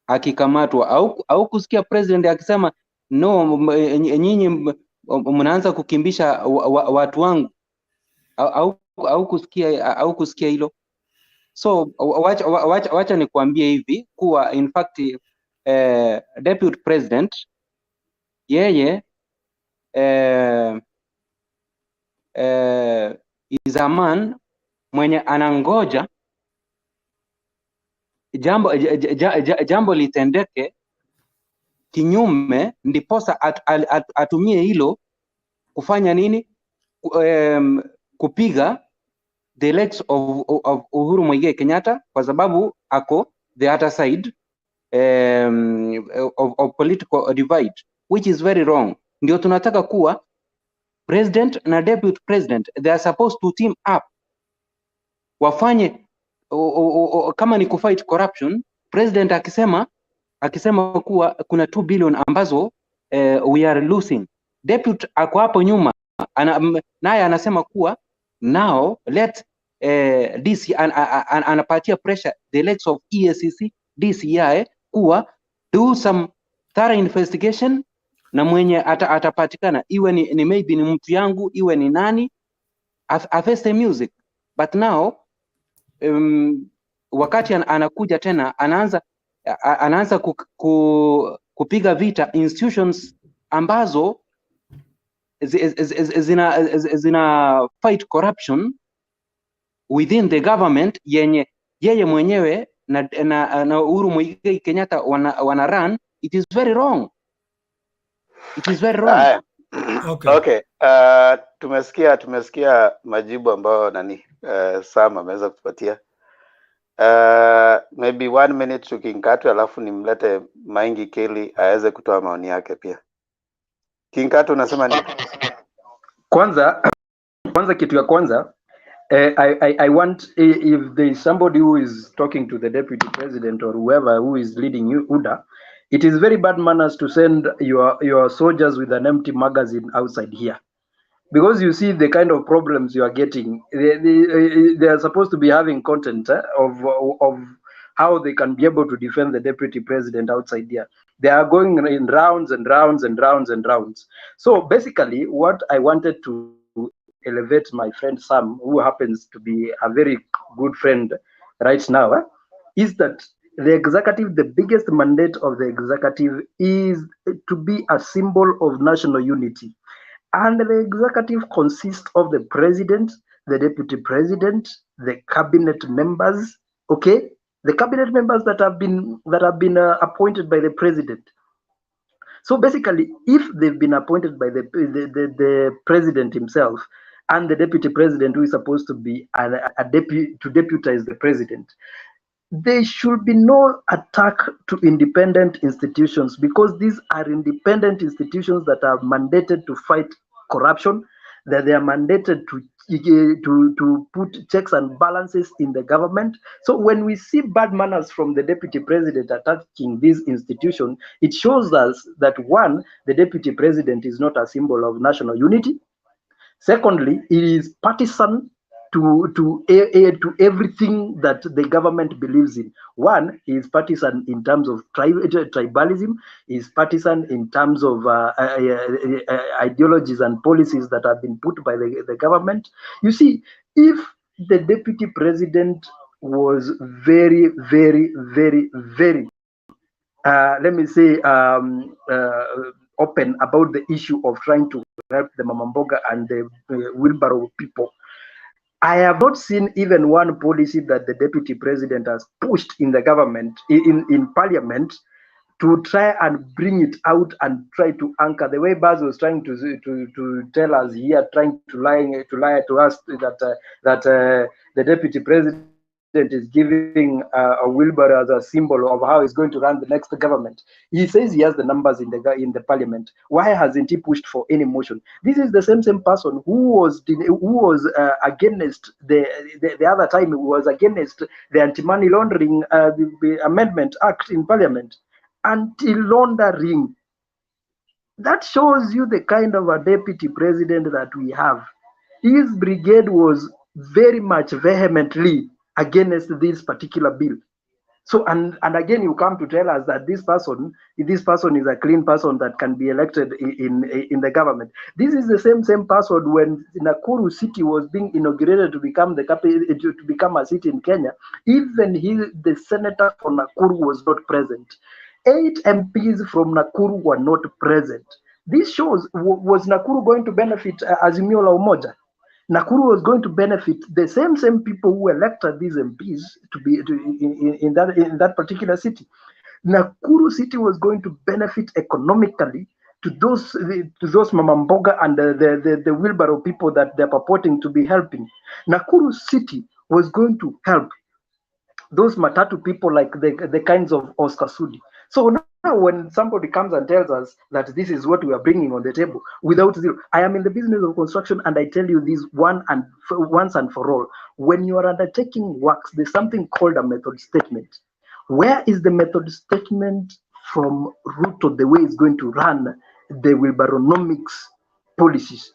S9: akikamatwa au kusikia president akisema no, nyinyi mnaanza kukimbisha watu wangu au kusikia hilo? So wacha nikwambie hivi kuwa in fact deputy president yeye is a man mwenye anangoja jambo litendeke kinyume, ndiposa atumie hilo kufanya nini? Kupiga the legs of Uhuru Muigai Kenyatta, kwa sababu ako the other side of political divide, which is very wrong. Ndio tunataka kuwa president na deputy president, they are supposed to team up, wafanye kama ni kufight corruption. President akisema kuwa kuna 2 billion ambazo we are losing, deputy ako hapo nyuma naye anasema kuwa now let DC anapatia pressure the likes of EACC, DCI kuwa do some thorough investigation, na mwenye atapatikana iwe ni maybe ni mtu yangu, iwe ni nani, affect the music. But now wakati anakuja tena anaanza kupiga vita institutions ambazo zina fight corruption within the government yenye yeye mwenyewe na Uhuru Muigai Kenyatta wana run. It is very wrong. It is very wrong.
S14: Okay. Tumesikia majibu ambayo Sam ameweza kutupatia. Maybe 1 minute tukinkatu, alafu nimlete Maingi Kelly aweze kutoa maoni yake pia. Kinkatu, unasema nini?
S11: Kwanza kitu ya kwanza, I want, if there is somebody who is talking to the deputy president or whoever who is leading UDA, it is very bad manners to send your soldiers with an empty magazine outside here, because you see the kind of problems you are getting. They are supposed to be having content of how they can be able to defend the deputy president outside here. They are going in rounds and rounds and rounds and rounds. So basically, what I wanted to elevate my friend Sam, who happens to be a very good friend right now, is that the executive, the biggest mandate of the executive is to be a symbol of national unity. And the executive consists of the president, the deputy president, the cabinet members, okay? The cabinet members that have been appointed by the president. So basically, if they've been appointed by the president himself and the deputy president, who is supposed to be to deputize the president, there should be no attack to independent institutions, because these are independent institutions that are mandated to fight corruption, that they are mandated to put checks and balances in the government. So when we see bad manners from the deputy president attacking this institution, it shows us that one, the deputy president is not a symbol of national unity. Secondly, it is partisan to everything that the government believes in. One, is partisan in terms of tribalism, is partisan in terms of ideologies and policies that have been put by the government. You see, if the deputy president was very, very, very, very, let me say, open about the issue of trying to help the Mamamboga and the wheelbarrow people, I have not seen even one policy that the deputy president has pushed in the government, in parliament, to try and bring it out and try to anchor the way Baz was trying to tell us here, trying to lie to us that the deputy president is giving a wheelbarrow as a symbol of how he's going to run the next government. He says he has the numbers in the parliament. Why hasn't he pushed for any motion? This is the same person who was against the other time, who was against the Anti-Money Laundering Amendment Act in parliament. Anti-laundering. That shows you the kind of a deputy president that we have. His brigade was very much vehemently against this particular bill. So, and again, you come to tell us that this person is a clean person that can be elected in the government. This is the same person when Nakuru city was being inaugurated to become the capital, to become a city in Kenya. Even the senator from Nakuru was not present. 8 MPs from Nakuru were not present. This shows, was Nakuru going to benefit Azimio la Umoja? Nakuru was going to benefit the same people who elected these MPs to be in that particular city. Nakuru city was going to benefit economically to those Mamamboga and the wheelbarrow people that they're purporting to be helping. Nakuru city was going to help those Matatu people like the kinds of Oscar Sudi. So now when somebody comes and tells us that this is what we are bringing on the table without zero, I am in the business of construction, and I tell you this once and for all. When you are undertaking works, there's something called a method statement. Where is the method statement from Ruto, the way it's going to run the wheelbarronomics policies?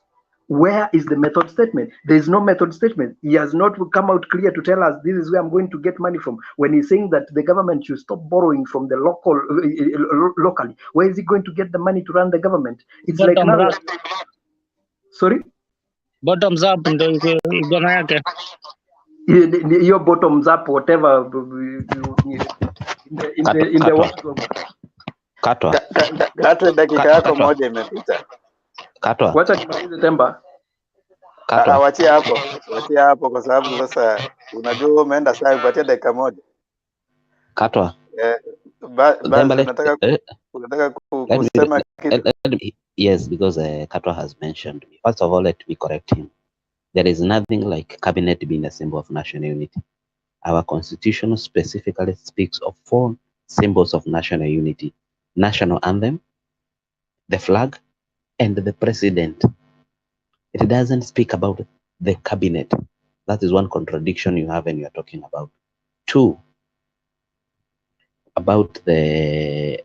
S11: Where is the method statement? There is no method statement. He has not come out clear to tell us this is where I'm going to get money from. When he's saying that the government should stop borrowing from the locally, where is he going to get the money to run the government? It's like now. Sorry?
S13: Bottoms up ndio igona yake.
S11: Your bottoms up, whatever in the world of
S14: Katwa, dakika yako moja imepita.
S2: Katwa.
S11: Wacha nimalize Temba.
S14: Wachia hapo kwa sababu sasa unajua umeenda saa kupatia dakika moja.
S2: Katwa.
S14: Unataka kusema kitu?
S2: Yes, because Katwa has mentioned me. First of all, let me correct him. There is nothing like cabinet being a symbol of national unity. Our constitution specifically speaks of 4 symbols of national unity: national anthem, the flag, and the president. It doesn't speak about the cabinet. That is one contradiction you have when you are talking about. 2, about the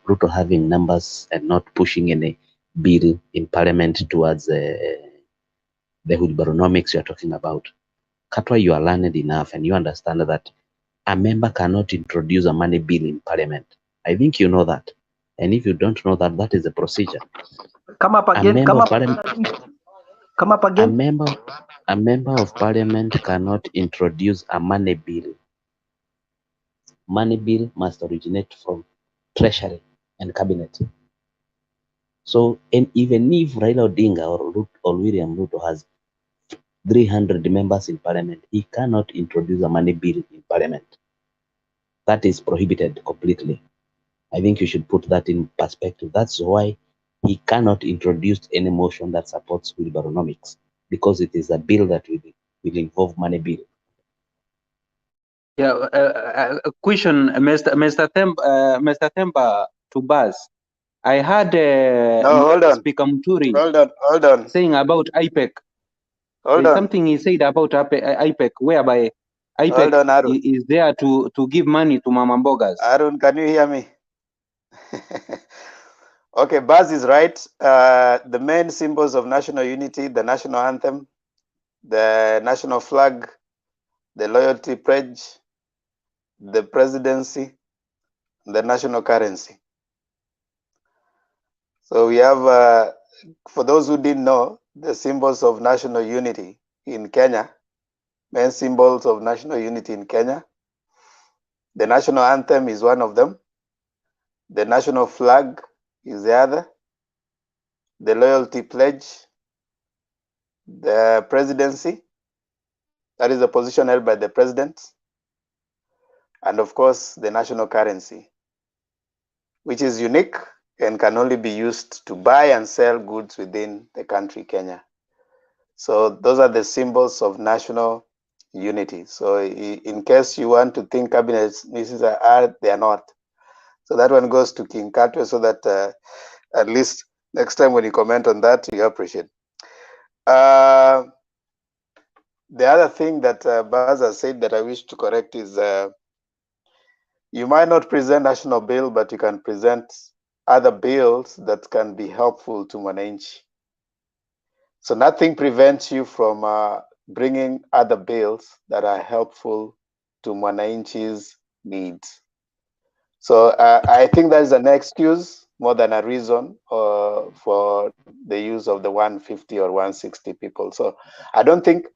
S2: Ruto having numbers and not pushing any bill in parliament towards the wheelbarronomics you are talking about. Katwa, you are learned enough and you understand that a member cannot introduce a money bill in parliament. I think you know that. And if you don't know that, that is the procedure.
S11: Come up again.
S2: A member of parliament cannot introduce a money bill. Money bill must originate from treasury and cabinet. So, and even if Raila Odinga or William Ruto has 300 members in parliament, he cannot introduce a money bill in parliament. That is prohibited completely. I think you should put that in perspective. That's why he cannot introduce any motion that supports wheelbarronomics, because it is a bill that will involve money bill.
S9: Yeah, a question, Mr. Themba, to Baz. I heard
S14: hold on.
S9: Speaker Muturi
S14: Hold on.
S9: saying about IPEC.
S14: Hold
S9: There's
S14: on.
S9: something he said about IPEC, whereby
S14: Hold
S9: IPEC
S14: on, Arun.
S9: is there to give money to Mama Mbogas.
S14: Arun, can you hear me? Okay, Baz is right. The main symbols of national unity, the national anthem, the national flag, the loyalty pledge, the presidency, the national currency. So we have, for those who didn't know, the symbols of national unity in Kenya, main symbols of national unity in Kenya. The national anthem is one of them. The national flag is the other. The loyalty pledge, the presidency, that is the position held by the president, and of course the national currency, which is unique and can only be used to buy and sell goods within the country Kenya. So those are the symbols of national unity. So in case you want to think cabinets, this is they are not. So that one goes to King Katwe, so that at least next time when you comment on that, you appreciate. The other thing that Baz has said that I wish to correct is you might not present national bill, but you can present other bills that can be helpful to Mwananchi. So nothing prevents you from bringing other bills that are helpful to Mwananchi's needs. So I think that is an excuse more than a reason for the use of the 150 or 160 people. So I don't think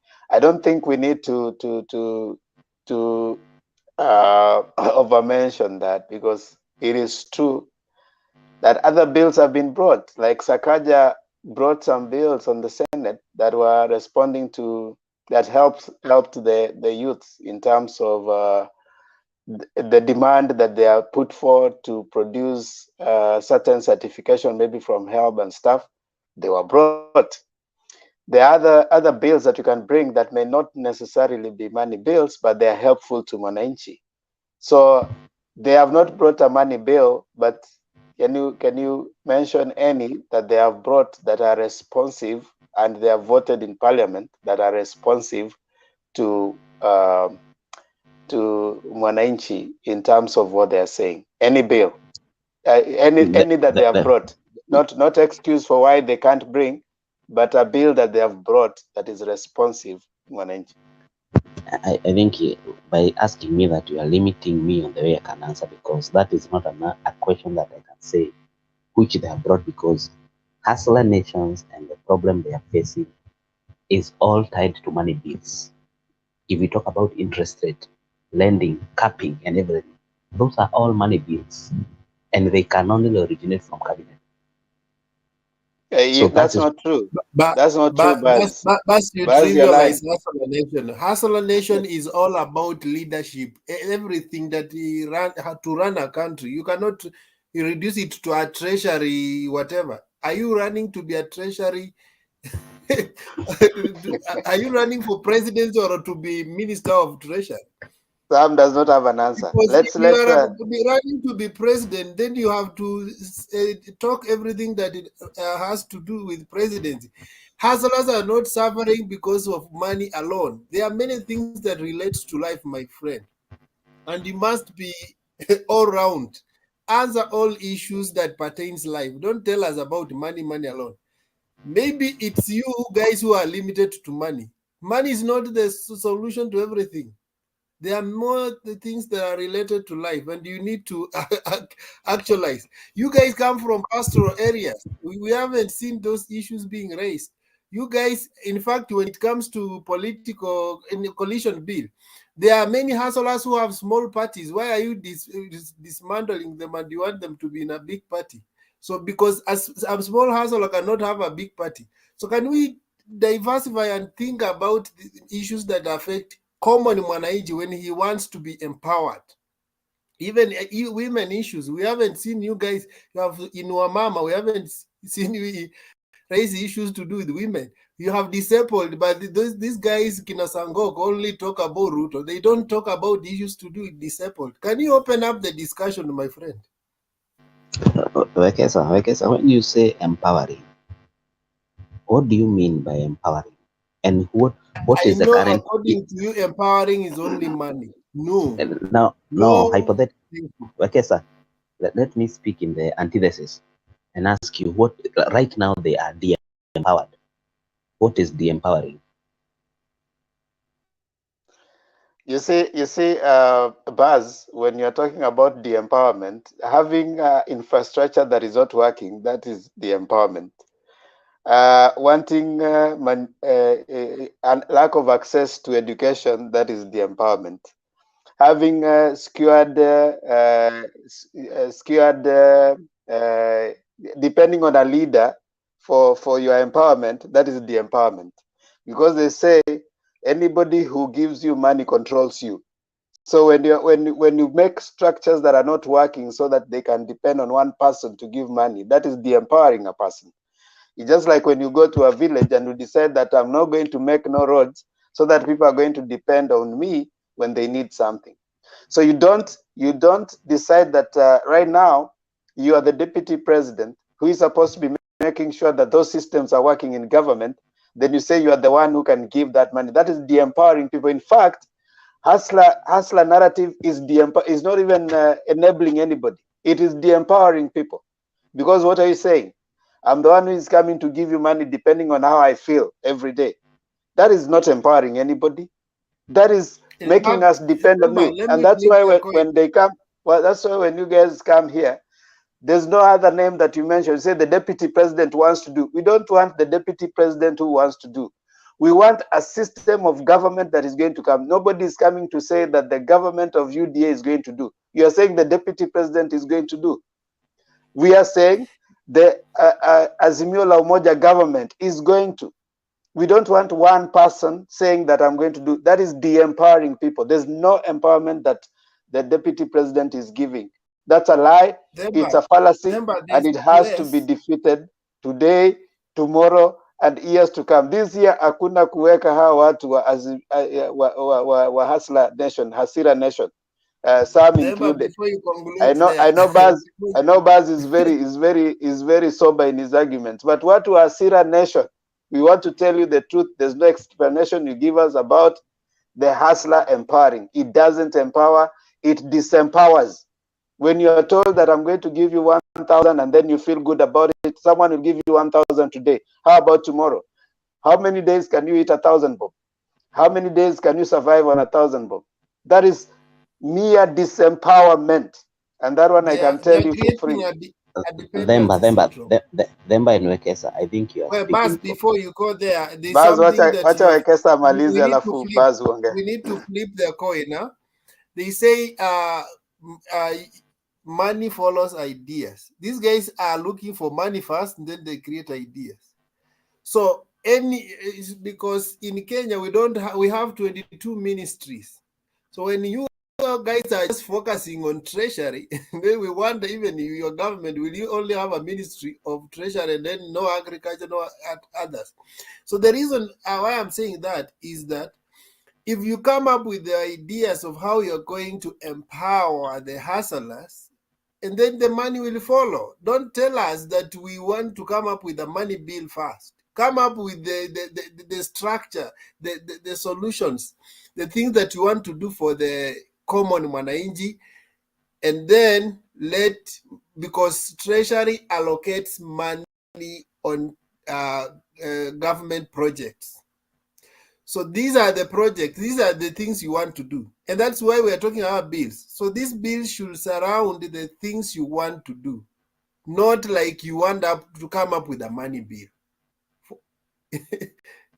S14: we need to over-mention that, because it is true that other bills have been brought. Like Sakaja brought some bills on the Senate that were responding to, that helped the youth in terms of the demand that they are put forward to produce certain certification, maybe from HELB and stuff. They were brought. There are other bills that you can bring that may not necessarily be money bills, but they are helpful to Mwananchi. So they have not brought a money bill, but can you mention any that they have brought that are responsive and they have voted in Parliament that are responsive to Mwananchi in terms of what they are saying? Any bill, any that they have brought, not excuse for why they can't bring, but a bill that they have brought that is responsive to Mwananchi.
S2: I think by asking me that, you are limiting me on the way I can answer, because that is not a question that I can say which they have brought, because hustler nations and the problem they are facing is all tied to money bills. If we talk about interest rate, lending, capping, and everything, those are all money bills, and they can only originate from cabinet.
S14: So that's not true. That's not true, Baz.
S10: Baz, you
S14: Baz, you're lying.
S10: trivialize Hustler Nation. Hustler Nation is all about leadership. Everything that to run a country, you cannot reduce it to a treasury, whatever. Are you running to be a treasury? Are you running for president or to be minister of treasury?
S14: Sam does not have an answer.
S10: Because if you are running to be president, then you have to talk everything that it has to do with presidency. Hustlers are not suffering because of money alone. There are many things that relate to life, my friend. And you must be all round. Answer all issues that pertains life. Don't tell us about money alone. Maybe it's you guys who are limited to money. Money is not the solution to everything. There are more things that are related to life, and you need to actualize. You guys come from pastoral areas. We haven't seen those issues being raised. You guys, in fact, when it comes to political coalition bill, there are many hustlers who have small parties. Why are you dismantling them and you want them to be in a big party? So because a small hustler cannot have a big party. So can we diversify and think about the issues that affect common Mwananchi when he wants to be empowered? Even women issues, we haven't seen you guys. You have in Wamama, we haven't seen you raise issues to do with women. You have disabled, but these guys, Kinasangok, only talk about Ruto. They don't talk about issues to do with disabled. Can you open up the discussion, my friend?
S2: Wekesa, when you say empowering, what do you mean by empowering? And what
S10: I
S2: is the
S10: know
S2: current?
S10: according to you, empowering is only money. No.
S2: No,
S10: No.
S2: hypothetical.
S10: Thank you.
S2: Okay, sir. Let me speak in the antithesis and ask you what right now they are de-empowered. What is de-empowering?
S14: You see, Buzz, when you're talking about the empowerment, having infrastructure that is not working, that is the empowerment. Wanting lack of access to education, that is the empowerment. Having depending on a leader for your empowerment, that is the empowerment. Because they say anybody who gives you money controls you. So when you make structures that are not working so that they can depend on one person to give money, that is de-empowering a person. It's just like when you go to a village and you decide that I'm not going to make no roads so that people are going to depend on me when they need something. So you don't decide that right now you are the deputy president who is supposed to be making sure that those systems are working in government. Then you say you are the one who can give that money. That is de-empowering people. In fact, hustler narrative is not even enabling anybody. It is de-empowering people. Because what are you saying? I'm the one who is coming to give you money depending on how I feel every day. That is not empowering anybody. That is making us depend on me. And that's why when they come, well, that's why when you guys come here, there's no other name that you mention. You say the deputy president wants to do. We don't want the deputy president who wants to do. We want a system of government that is going to come. Nobody is coming to say that the government of UDA is going to do. You are saying the deputy president is going to do. We are saying the Azimio la Umoja government is going to. We don't want one person saying that I'm going to do. That is de-empowering people. There's no empowerment that the deputy president is giving. That's a lie. It's a fallacy, and it has to be defeated today, tomorrow, and years to come. This year, hakuna kuweka hawa watu wa Hasla Nation, Hasira Nation, some included. I know Baz is very sober in his arguments. But what to Hasira Nation? We want to tell you the truth. There's no explanation you give us about the hustler empowering. It doesn't empower, it disempowers. When you're told that I'm going to give you 1,000 and then you feel good about it, someone will give you 1,000 today. How about tomorrow? How many days can you eat 1,000 bob? How many days can you survive on 1,000 bob? That is mere disempowerment. And that one I can tell you for free.
S2: Themba and Wekesa, I think you are
S10: Well, Bas, before you go there, there's
S14: Baz,
S10: something that
S14: Wekesa malizi alafu Baz uongee.
S10: we need to flip the coin. Huh? They say money follows ideas. These guys are looking for money first, and then they create ideas. So because in Kenya we have 22 ministries. So when you guys are just focusing on treasury, then we wonder, even your government, will you only have a ministry of treasury and then no agriculture, no others? So the reason why I'm saying that is that if you come up with the ideas of how you're going to empower the hustlers, and then the money will follow. Don't tell us that we want to come up with a money bill first. Come up with the structure, the solutions, the things that you want to do for the common mwananchi, and then because treasury allocates money on government projects. So these are the projects, these are the things you want to do. And that's why we are talking about bills. So these bills should surround the things you want to do, not like you want to come up with a money bill.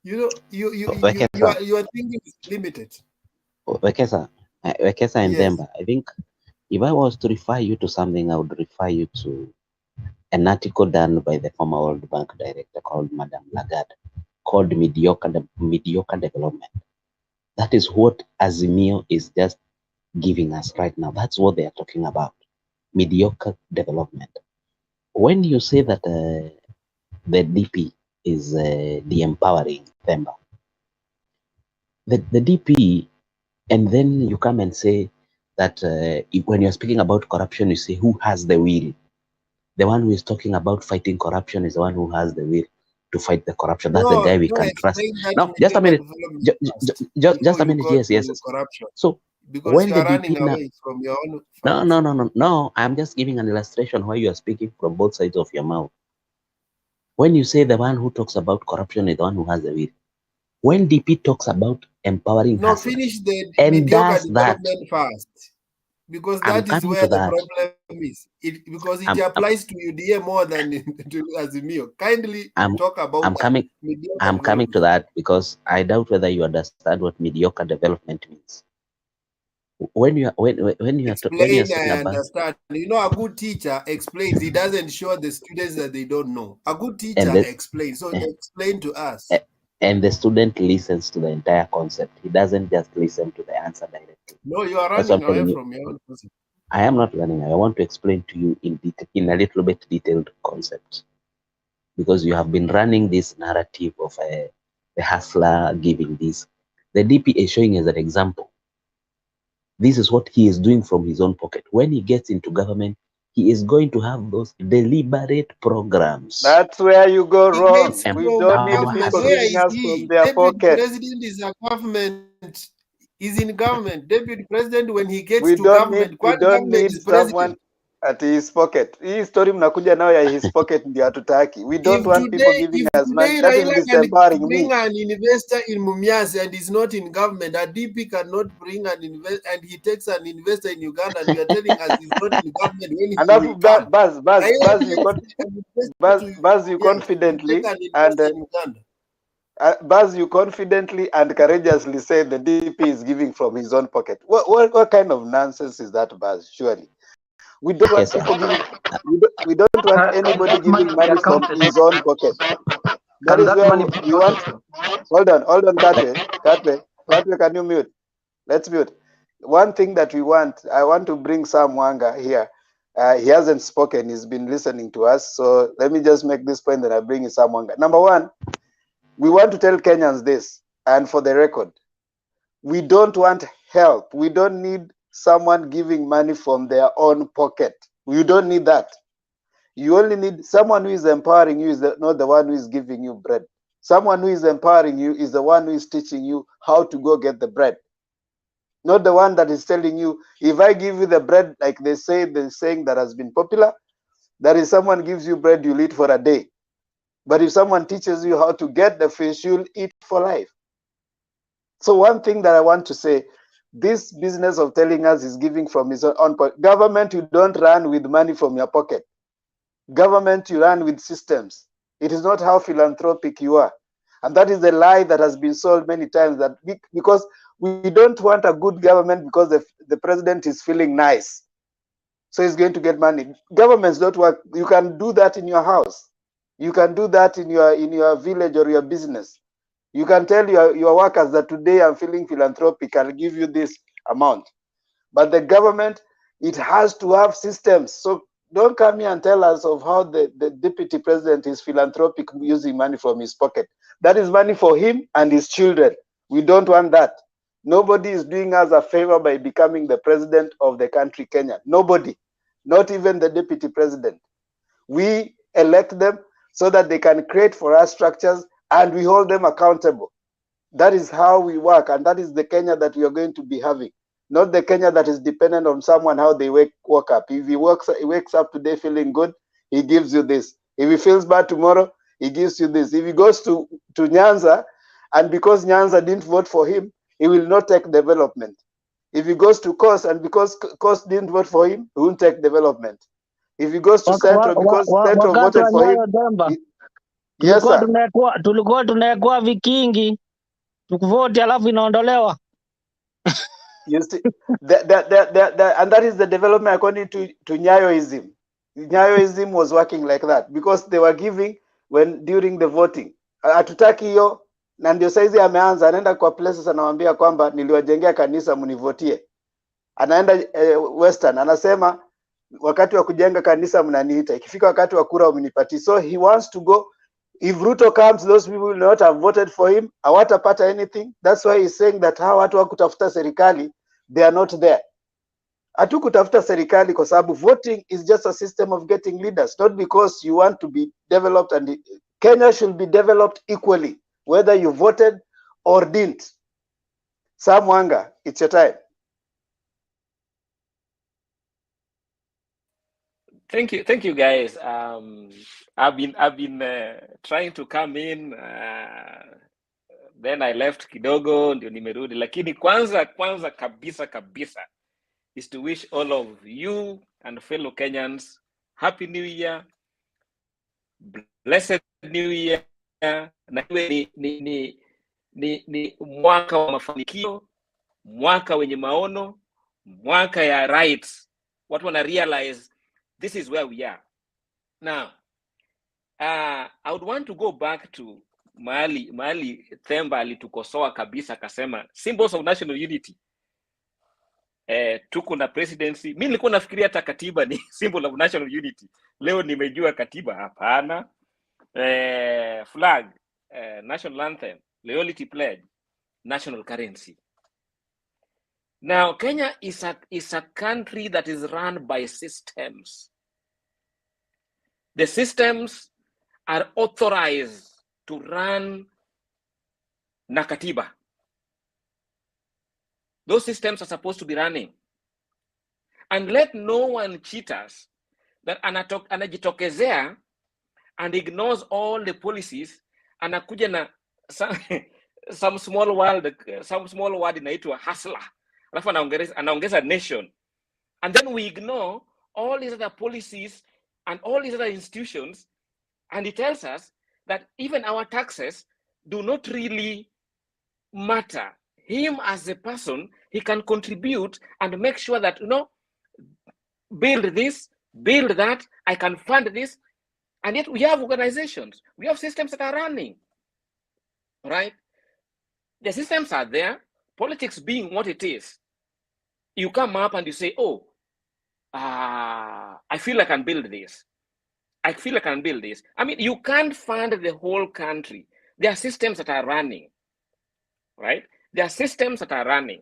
S10: Your thinking is limited.
S2: Wekesa and
S10: Yes.
S2: Themba, I think if I was to refer you to something, I would refer you to an article done by the former World Bank director called Madame Lagarde, called mediocre development. That is what Azimio is just giving us right now. That's what they are talking about, mediocre development. When you say that the DP is the empowering Themba, the DP, and then you come and say that when you're speaking about corruption, you say who has the will. The one who is talking about fighting corruption is the one who has the will.
S18: to fight the corruption. That's the guy we can trust.
S10: Explain that
S18: Now, just a minute. Just a minute. Yes.
S10: Corruption.
S18: So
S10: Because
S18: when
S10: you
S18: the
S10: are running
S18: DP now,
S10: away from your own facts.
S18: no. I'm just giving an illustration where you are speaking from both sides of your mouth. When you say the one who talks about corruption is the one who has the will. When DP talks about empowering hustlers,
S10: finish the
S18: and
S10: mediocre
S18: does that,
S10: development first. Because
S18: I'm
S10: that is
S18: coming
S10: where
S18: to
S10: the
S18: that.
S10: problem is. Because it applies to UDA more than to Azimio. Kindly talk about
S18: I'm coming to that because I doubt whether you understand what mediocre development means. When you are
S10: Explain,
S18: saying
S10: I
S18: about,
S10: understand. You know, a good teacher explains. He doesn't show the students that they don't know. A good teacher
S18: and
S10: explains. So they explain to us.
S18: And the student listens to the entire concept. He doesn't just listen to the answer directly.
S10: No, you are
S18: That's what
S10: running
S18: I'm telling
S10: away
S18: you.
S10: from your own concept.
S18: I am not running. I want to explain to you in a little bit detailed concept, because you have been running this narrative of the hustler giving this. The DP is showing as an example. This is what he is doing from his own pocket. When he gets into government, he is going to have those deliberate programs.
S14: That's where you go wrong.
S10: Gets
S14: We
S10: from
S14: don't need
S10: government.
S14: people
S10: Where
S14: giving
S10: is
S14: us
S10: he?
S14: from their
S10: Deputy
S14: pocket.
S10: President is a government. Is in government. Deputy President, when he gets
S14: We
S10: to
S14: don't
S10: government,
S14: need
S10: is
S14: someone
S10: president.
S14: at his pocket. Hii story mnakuja nayo ya his pocket ndio hatutaki. We don't want people giving us money. That is
S10: Raila
S14: disempowering
S10: can
S14: me.
S10: bring an investor in Mumias and is not in government, a DP cannot bring an investor, and he takes an investor in Uganda, and you are telling us he's not in government when he will come.
S14: Buzz you confidently and courageously say the DP is giving from his own pocket. What kind of nonsense is that, Buzz? Surely we don't want people giving. We don't want anybody giving money from his own pocket. That is where we want. Hold on, Katwe, can you mute? Let's mute. One thing that we want, I want to bring Sam Wanga here. He hasn't spoken, he's been listening to us. So let me just make this point that I bring in Sam Wanga. Number one, we want to tell Kenyans this, and for the record, we don't want help. We don't need someone giving money from their own pocket. You don't need that. You only need someone who is empowering you, not the one who is giving you bread. Someone who is empowering you is the one who is teaching you how to go get the bread. Not the one that is telling you, if I give you the bread, like they say, the saying that has been popular, that is someone gives you bread, you'll eat for a day. But if someone teaches you how to get the fish, you'll eat for life. So one thing that I want to say, this business of telling us is giving from his own pocket. Government, you don't run with money from your pocket. Government, you run with systems. It is not how philanthropic you are. And that is the lie that has been sold many times, that because we don't want a good government because the president is feeling nice, so he's going to get money. Governments don't work. You can do that in your house. You can do that in your village or your business. You can tell your workers that today I'm feeling philanthropic, I'll give you this amount. But the government, it has to have systems. So don't come here and tell us of how the deputy president is philanthropic using money from his pocket. That is money for him and his children. We don't want that. Nobody is doing us a favor by becoming the president of the country, Kenya. Nobody, not even the deputy president. We elect them so that they can create for us structures and we hold them accountable. That is how we work, and that is the Kenya that we are going to be having. Not the Kenya that is dependent on someone, how they wake up. If he wakes up today feeling good, he gives you this. If he feels bad tomorrow, he gives you this. If he goes to Nyanza, and because Nyanza didn't vote for him, he will not take development. If he goes to Coast, and because Coast didn't vote for him, he won't take development. If he goes to Central, because Central voted for him. Yes, sir.
S13: Tulikuwa tunawekwa vikingi tukuvoti alafu inaondolewa.
S14: You see, and that is the development according to Nyayoism. Nyayoism was working like that because they were giving during the voting. Hatutaki hiyo, na ndio saizi ameanza, anaenda kwa places anawaambia kwamba niliwajengea kanisa mnivotie. Anaenda Western anasema wakati wa kujenga kanisa mnaniita, ikifika wakati wa kura mnipatie. So he wants to go. If Ruto comes, those people will not have voted for him. Hawatapata anything. That's why he's saying that hawa watu wakutafuta serikali, they are not there. Hatukutafuta serikali kwa sababu voting is just a system of getting leaders, not because you want to be developed and Kenya should be developed equally, whether you voted or didn't. Sam Wanga, it's your time.
S5: Thank you, guys. I've been trying to come in, then I left kidogo, ndio nimerudi. Lakini kwanza kabisa is to wish all of you and fellow Kenyans Happy New Year, Blessed New Year, na iwe ni mwaka wa mafanikio, mwaka wenye maono, mwaka ya rights. Watu wana realize this is where we are. Now, I would want to go back to mahali Themba alitukosoa kabisa, akasema symbols of national unity. Tuko na presidency. Mimi nilikuwa nafikiria hata katiba ni symbol of national unity. Leo nimejua katiba hapana. Flag, national anthem, loyalty pledge, national currency. Now, Kenya is a country that is run by systems. The systems are authorized to run na katiba. Those systems are supposed to be running. And let no one cheat us that anajitokezea and ignores all the policies, anakuja na some small word inaitwa hustler. Alafu anaongeza nation. And then we ignore all these other policies and all these other institutions, and it tells us that even our taxes do not really matter. Him as a person, he can contribute and make sure that, build this, build that, I can fund this. And yet we have organizations, we have systems that are running, right? The systems are there, politics being what it is. You come up and you say, I feel I can build this. I feel I can build this. I mean, you can't fund the whole country. There are systems that are running, right? There are systems that are running.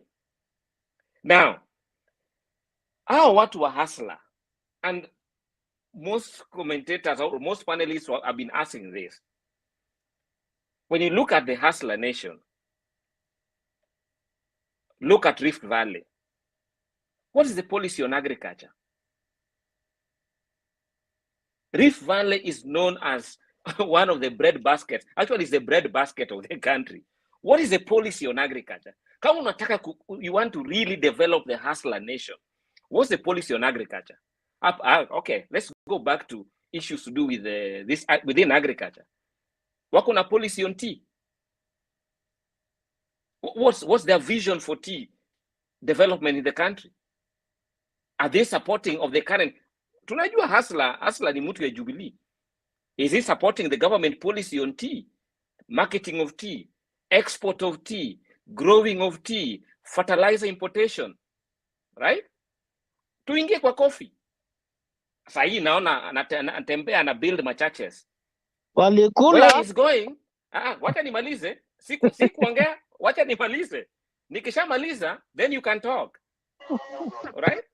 S5: Now, what were hustler? And most commentators or most panelists have been asking this. When you look at the hustler nation, look at Rift Valley. What is the policy on agriculture? Rift Valley is known as one of the bread baskets. Actually, it's the bread basket of the country. What is the policy on agriculture? You want to really develop the hustler nation. What's the policy on agriculture? Okay, let's go back to issues to do with this within agriculture. Wako na policy on tea? What's their vision for tea development in the country? Are they supporting of the current? Tunajua hustler ni mtu ya Jubilee. Is he supporting the government policy on tea, marketing of tea, export of tea, growing of tea, fertilizer importation, right? Tuingie kwa coffee. Sasa hii naona anatembea na build machurches.
S13: Walikula.
S5: Where is going? Wacha nimalize. Si kuongea, wacha nimalize. Nikishamaliza, then you can talk. Alright?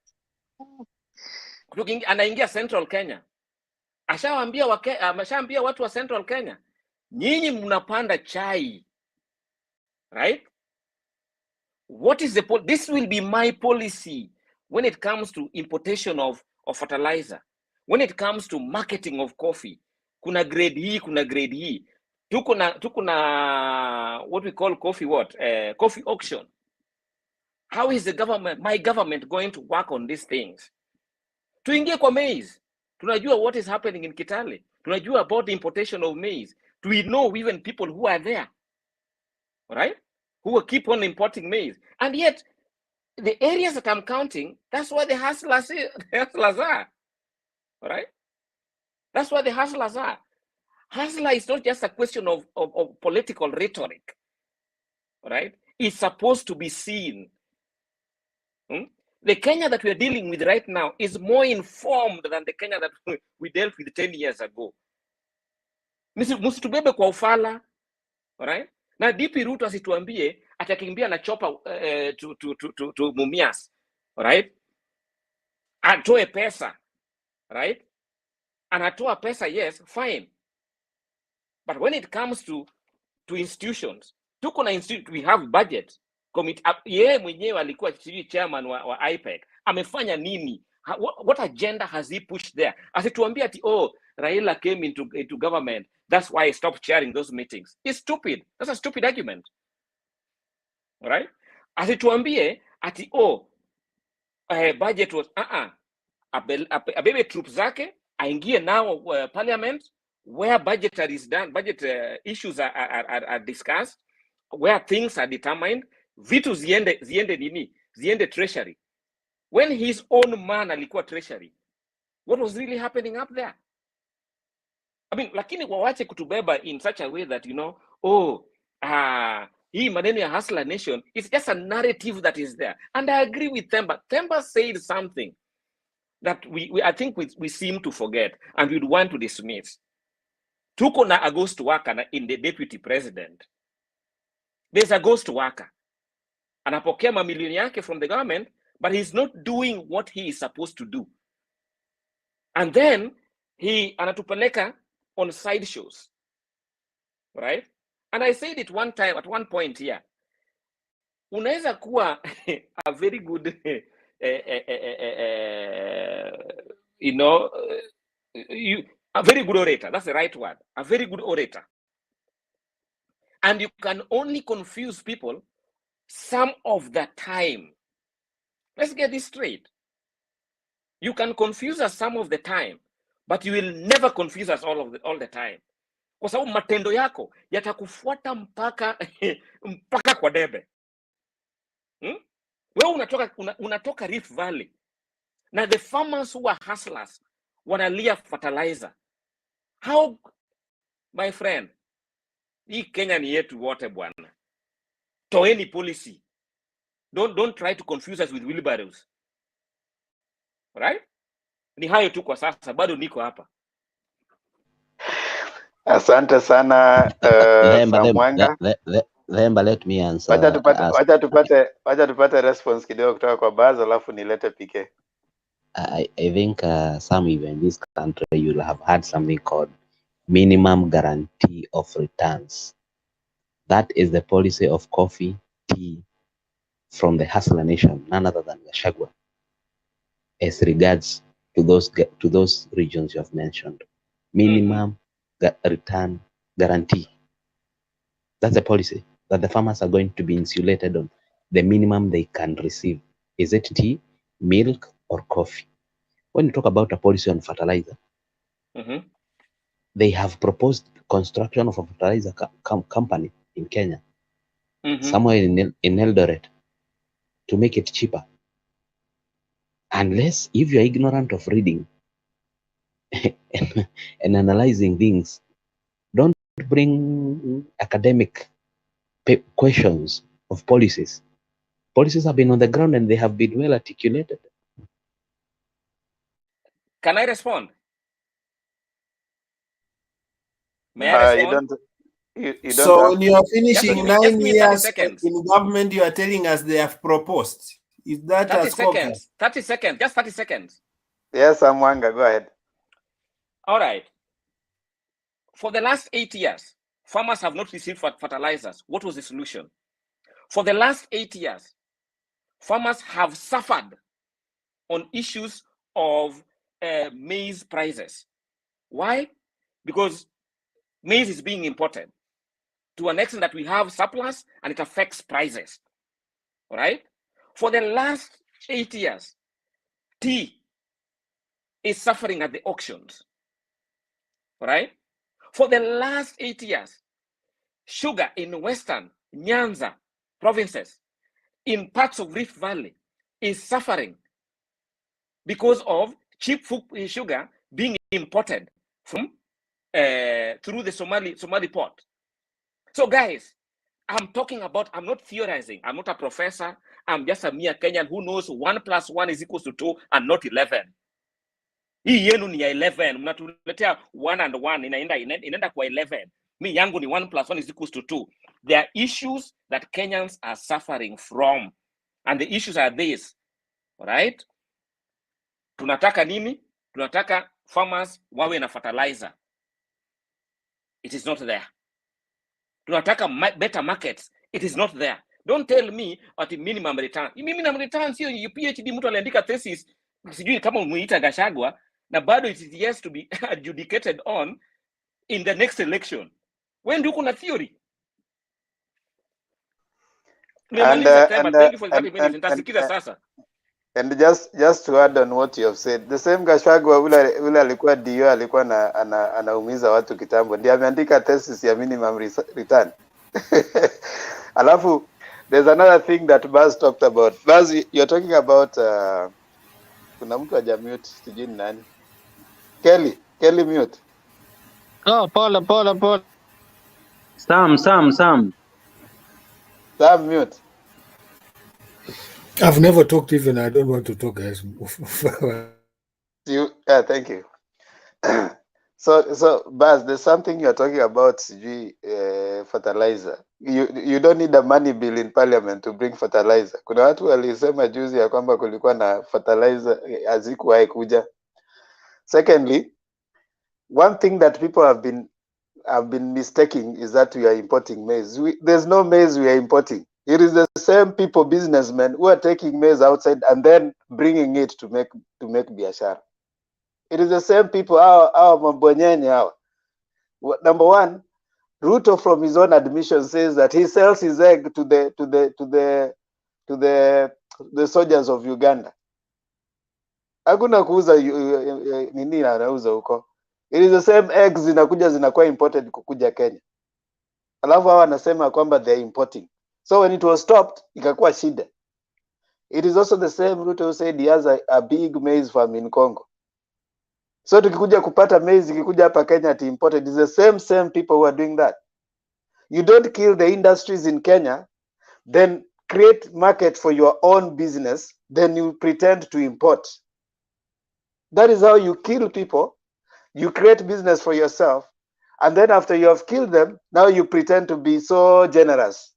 S5: Anaingia Central Kenya. Ashaambia watu wa Central Kenya, nyinyi mnapanda chai. Right? What is this will be my policy when it comes to importation of fertilizer. When it comes to marketing of coffee. Kuna grade hii, kuna grade hii. Tuko na what we call coffee auction. How is my government going to work on these things? Tuingie kwa maize. Tunajua what is happening in Kitale. Tunajua about the importation of maize. Do we know even people who are there? Right? Who will keep on importing maize. And yet, the areas that I'm counting, that's where the hustlers are. Right? That's where the hustlers are. Hustler is not just a question of political rhetoric. Right? It's supposed to be seen. The Kenya that we are dealing with right now is more informed than the Kenya that we dealt with 10 years ago. Msitubebe kwa ufala, right? Na DP Ruto asituambie atakimbia na chopa to Mumias, right? Atoe pesa, right? Anatoa pesa, yes, fine. But when it comes to institutions, we have budget committee. Yeye mwenyewe alikuwa chairman wa IPEC. Amefanya nini? What agenda has he pushed there? Asituambia ati Raila came into government, that's why I stopped chairing those meetings. It's stupid. That's a stupid argument. All right? Asituambie ati budget was abebe troops zake aingie now parliament where budget issues are discussed, where things are determined, vitu ziende treasury. When his own man alikuwa treasury, what was really happening up there? I mean, lakini wawache kutubeba in such a way that, hii maneno ya hustler nation, it's just a narrative that is there. And I agree with Themba. Themba said something that I think we seem to forget and we'd want to dismiss. Tuko na a ghost worker in the deputy president. There's a ghost worker. Anapokea mamilioni yake from the government, but he's not doing what he is supposed to do. And then anatupeleka on side shows, right? And I said it one time, at one point here, unaweza kuwa a very good, a very good orator. That's the right word. A very good orator. And you can only confuse people some of the time. Let's get this straight. You can confuse us some of the time, but you will never confuse us all the time. Kwa sababu matendo yako yatakufuata mpaka kwa debe. Wewe unatoka Rift Valley. Na the farmers who are hustlers wanalia fertilizer. How, my friend, hii Kenya ni yetu wote bwana. Toeni policy. Don't try to confuse us with wheelbarrows. Right? Ni hayo tu kwa sasa, bado niko hapa.
S14: Asante sana Samwanga.
S2: Let me answer.
S14: Wacha tupate response kidogo kutoka kwa Baz, alafu nilete PK.
S2: I think some even in this country you'll have had something called minimum guarantee of returns. That is the policy of coffee, tea from the hustler nation, none other than Gachagua, as regards to those regions you have mentioned. Minimum return guarantee. That's the policy that the farmers are going to be insulated on the minimum they can receive. Is it tea, milk, or coffee? When you talk about a policy on fertilizer, they have proposed construction of a fertilizer company in Kenya, somewhere in Eldoret, to make it cheaper. Unless if you're ignorant of reading and analyzing things, don't bring academic questions of policies. Policies have been on the ground and they have been well articulated.
S5: Can I respond? May I respond?
S14: You don't
S10: So
S14: have
S10: when you are finishing 9 years
S5: 30 seconds.
S10: in government, you are telling us they have proposed. Is that
S5: 30
S10: a scorecard?
S5: seconds. 30 seconds. Just 30 seconds.
S14: Yes, Samwanga, go ahead.
S5: All right. For the last 8 years, farmers have not received fertilizers. What was the solution? For the last 8 years, farmers have suffered on issues of maize prices. Why? Because maize is being imported to an extent that we have surplus and it affects prices. All right? For the last 8 years, tea is suffering at the auctions. All right? For the last 8 years, sugar in Western Nyanza provinces, in parts of Rift Valley, is suffering because of cheap sugar being imported from through the Somali port. So guys, I'm talking about, I'm not theorizing. I'm not a professor. I'm just a mere Kenyan who knows 1 + 1 = 2 and not 11. Hii yenu ni ya 11. Mnatuletea 1 and 1 inaenda kwa 11. Mi yangu ni 1 + 1 = 2. There are issues that Kenyans are suffering from. And the issues are this. Right? Tunataka nini? Tunataka farmers wawe na fertilizer. It is not there. Tunataka better markets. It is not there. Don't tell me at minimum return. Minimum return sio PhD mtu aliandika thesis, sijui kama umuita Gachagua, na bado it is yes to be adjudicated on in the next election. When do you kuna theory?
S14: And
S5: Thank you for that minute. Nitasikiza sasa.
S14: And just to add on what you have said, the same Gachagua ule alikuwa DO alikuwa anaumiza watu kitambo, ndiye ameandika thesis ya minimum return. Alafu there's another thing that Baz talked about. Baz, you're talking about kuna mtu hajamute, sijui ni nani? Kelly mute.
S13: Oh, pole.
S9: Sam.
S14: Sam mute.
S19: I've never talked even. I don't want to talk, guys.
S14: Thank you. So Baz, there's something you're talking about, fertilizer. You don't need a money bill in parliament to bring fertilizer. Kuna watu walisema juzi ya kwamba kulikuwa na fertilizer hazikuwahi kuja. Secondly, one thing that people have been mistaking is that we are importing maize. There's no maize we are importing. It is the same people, businessmen, who are taking maize outside and then bringing it to make biashara. It is the same people. Our mabonyenye hawa. Number one, Ruto from his own admission says that he sells his egg to the soldiers of Uganda. Hakuna kuuza nini anauza huko. It is the same eggs zinakuwa imported kukuja Kenya. Alafu hawa anasema kwamba they are importing. So when it was stopped, ikakuwa shida. It is also the same Ruto who said he has a big maize farm in Congo. So tukikuja kupata maize ikikuja hapa Kenya to imported, it is the same people who are doing that. You don't kill the industries in Kenya, then create market for your own business, then you pretend to import. That is how you kill people. You create business for yourself, and then after you have killed them, now you pretend to be so generous.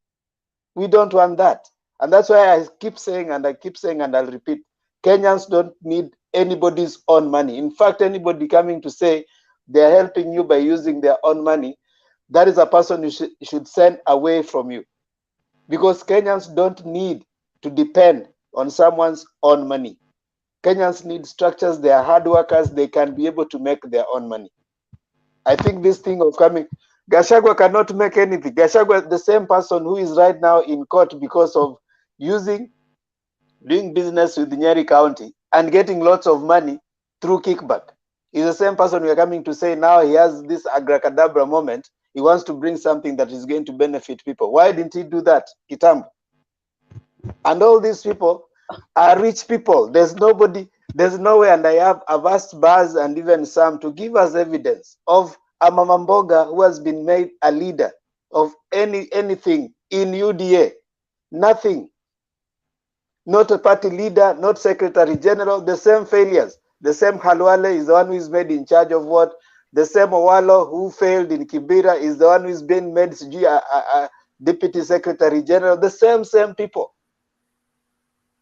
S14: We don't want that. And that's why I keep saying and I'll repeat, Kenyans don't need anybody's own money. In fact, anybody coming to say they're helping you by using their own money, that is a person you should send away from you. Because Kenyans don't need to depend on someone's own money. Kenyans need structures. They are hard workers. They can be able to make their own money. I think this thing of coming, Gachagua cannot make anything. Gachagua, the same person who is right now in court because of doing business with Nyeri County and getting lots of money through kickback, is the same person we are coming to say now he has this abracadabra moment. He wants to bring something that is going to benefit people. Why didn't he do that, Kitambo? And all these people are rich people. There's no way, and I've asked Baz and even Sam to give us evidence of a Mama Mboga who has been made a leader of anything in UDA. Nothing. Not a party leader, not secretary general, the same failures. The same Halwale is the one who is made in charge of what? The same Owalo who failed in Kibera is the one who is being made a deputy secretary general. The same people.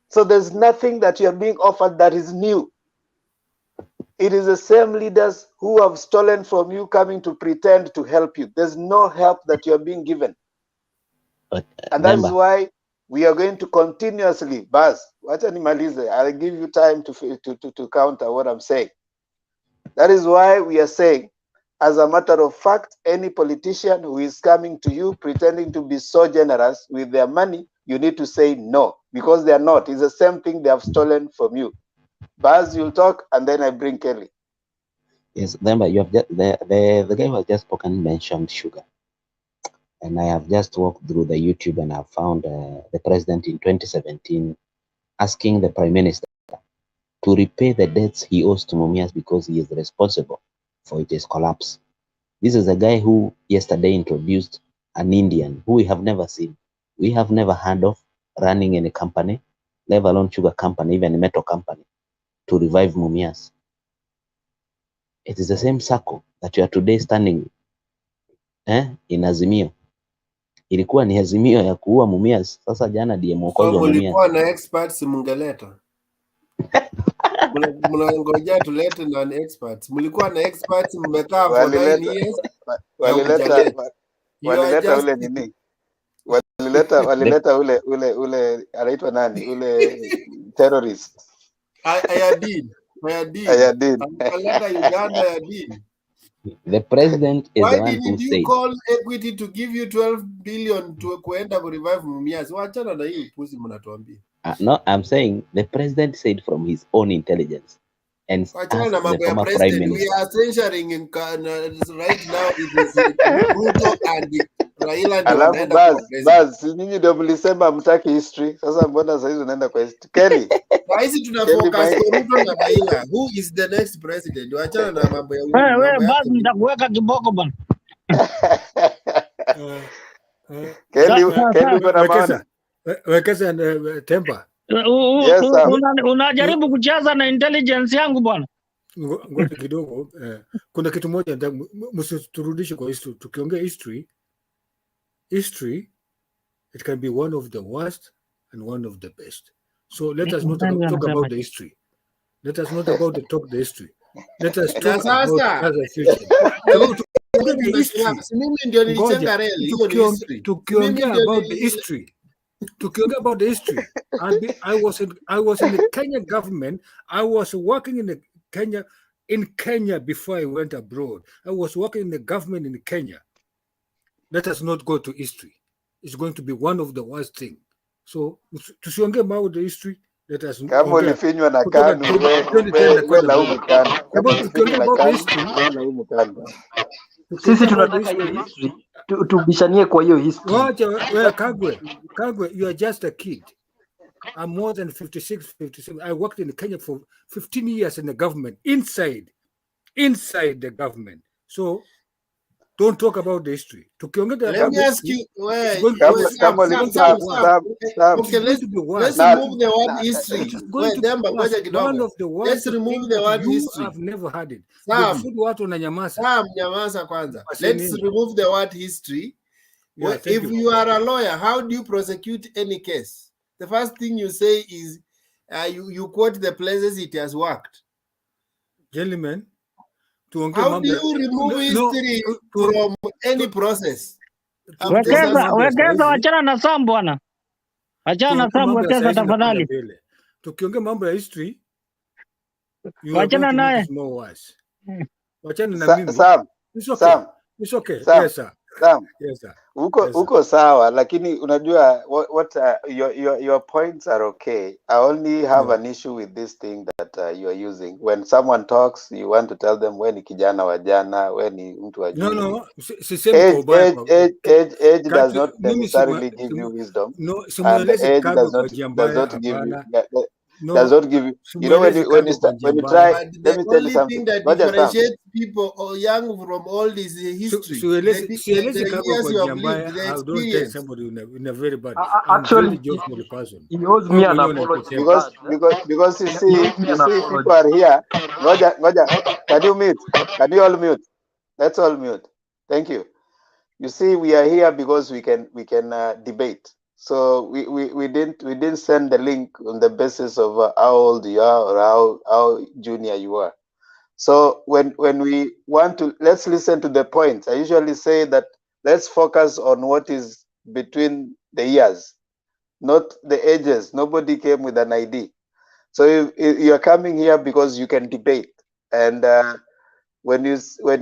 S14: So there's nothing that you are being offered that is new. It is the same leaders who have stolen from you coming to pretend to help you. There's no help that you are being given. And that is why we are going to continuously, Baz, I'll give you time to counter what I'm saying. That is why we are saying, as a matter of fact, any politician who is coming to you pretending to be so generous with their money, you need to say no, because they are not. It's the same thing they have stolen from you. Baz, you'll talk, and then I bring Kelly.
S2: Yes, Demba, you have the guy who has just spoken mentioned sugar. And I have just walked through the YouTube and I've found the president in 2017 asking the prime minister to repay the debts he owes to Mumias because he is responsible for its collapse. This is a guy who yesterday introduced an Indian who we have never seen. We have never heard of running any company, let alone sugar company, even a metal company, to revive Mumias. It is the same circle that you are today standing in Azimio. Ilikuwa ni Azimio ya kuua Mumias. Sasa jana ndiye mwokozi wa Mumias.
S10: Mulikuwa na experts mungeleta. Mnangoja tulete non-experts. Mlikuwa na experts mmekaa for 9 years.
S14: Walileta ule nini? Walileta ule anaitwa nani? Ule terrorist.
S10: Ayadin. Walileta Uganda Ayadin.
S2: The president is
S10: Why
S2: the one who
S10: didn't you
S2: said.
S10: call Equity to give you 12 billion to kuenda ku revive Mumias? Wachana na hii pusi mnatuambia.
S2: No, I'm saying the president said from his own intelligence and asked the former prime minister.
S10: We are censuring in right now. It is Ruto and Raila ndio wanaenda kwa
S14: bas, nyinyi ndio mlisema mtaki history. Sasa mbona sasa hizo unaenda kwa history? Kelly.
S10: Sasa tuna focus kwa Ruto na Raila. Who is the next president? Wachana na mambo ya Uhuru.
S13: Wewe basi nitakuweka kiboko bana.
S14: Kelly bana maana.
S19: Wekeza Temba.
S13: Unajaribu kucheza na intelligence yangu bwana.
S19: Ngoja kidogo. Kuna kitu moja msiturudishe kwa history. Tukiongea history, it can be one of the worst and one of the best. So let us not talk about the history. Let us not talk the history. Let us talk about the future. Tukiongea about the history, I was in the Kenya government. I was working in Kenya before I went abroad. I was working in the government in Kenya. Let us not go to history. It's going to be one of the worst things. So tusiongee about the history. Let us
S14: kama ulifinywa na kanu wewe laumu kanu. Kama ulifinywa na kanu wewe laumu kanu.
S11: Sisi tunataka hiyo history tubishanie kwa hiyo history.
S19: Wacha Kagwe, you are just a kid. I'm more than 56, 57. I worked in Kenya for 15 years in the government, inside the government. So don't talk about the history.
S10: Let me ask you, okay, let's remove the word history. Let's remove the word history.
S19: I've never had it.
S10: Nyamaza kwanza. Let's remove the word history. Yeah, if you are a lawyer, how do you prosecute any case? The first thing you say is you quote the places it has worked.
S19: Gentlemen,
S10: how do you remove history from any process?
S13: Wekeza wachana na Sam bwana. Wachana na Sam, wekeza tafadhali.
S19: Tukiongea mambo ya history,
S13: wachana naye.
S19: Wachana na mimi. It's okay. Yes sir. Yes sir.
S14: Uko sawa, lakini unajua what your points are okay. I only have an issue with this thing that you are using. When someone talks, you want to tell them when kijana wa jana, when mtu wa jana.
S19: No.
S14: Age does not necessarily give you wisdom.
S19: No,
S14: and age does not give you. Does not give you. You know when you try. Let me tell you something.
S10: The only thing that differentiates people or young from old is history.
S19: So the years you have lived, the experience. Somebody in a very bad.
S11: Actually, he owes me an apology.
S14: Because you see people are here. Ngoja. Can you mute? Can you all mute? Let's all mute. Thank you. You see, we are here because we can debate. So we didn't send the link on the basis of how old you are or how junior you are. So when we want to, let's listen to the points. I usually say that let's focus on what is between the years, not the ages. Nobody came with an ID. So if you're coming here because you can debate, and when you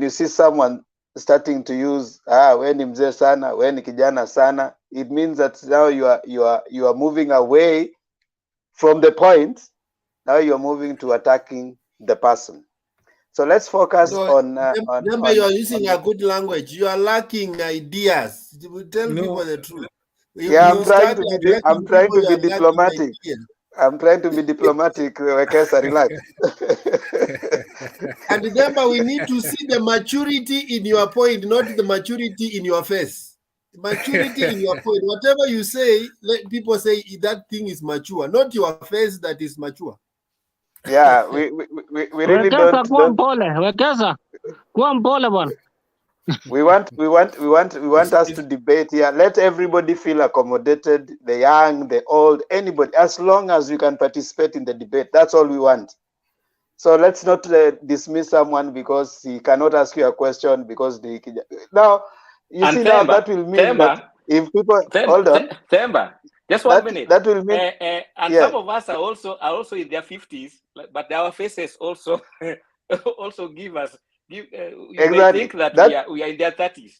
S14: see someone starting to use when ni mzee sana, when ni kijana sana, it means that now you are moving away from the point. Now you're moving to attacking the person. So let's focus on.
S10: Remember, you are using a good language. You are lacking ideas. Tell people the truth.
S14: I'm trying to be diplomatic. I'm trying to be diplomatic. Wekesa, relax.
S10: And remember, we need to see the maturity in your point, not the maturity in your face. Maturity in your point. Whatever you say, let people say that thing is mature, not your face that is mature.
S14: Yeah, we really don't.
S13: Wekesa, kuwa mpole bwana.
S14: We want us to debate here. Let everybody feel accommodated, the young, the old, anybody, as long as you can participate in the debate. That's all we want. So let's not dismiss someone because he cannot ask you a question because now you
S5: And
S14: see now
S5: Themba,
S14: that will mean that if people hold on,
S5: Themba, just 1 minute.
S14: that will mean
S5: and
S14: yeah.
S5: some of us are also in their 50s, but our faces also also give you may
S14: Exactly.
S5: think that we are in their 30s.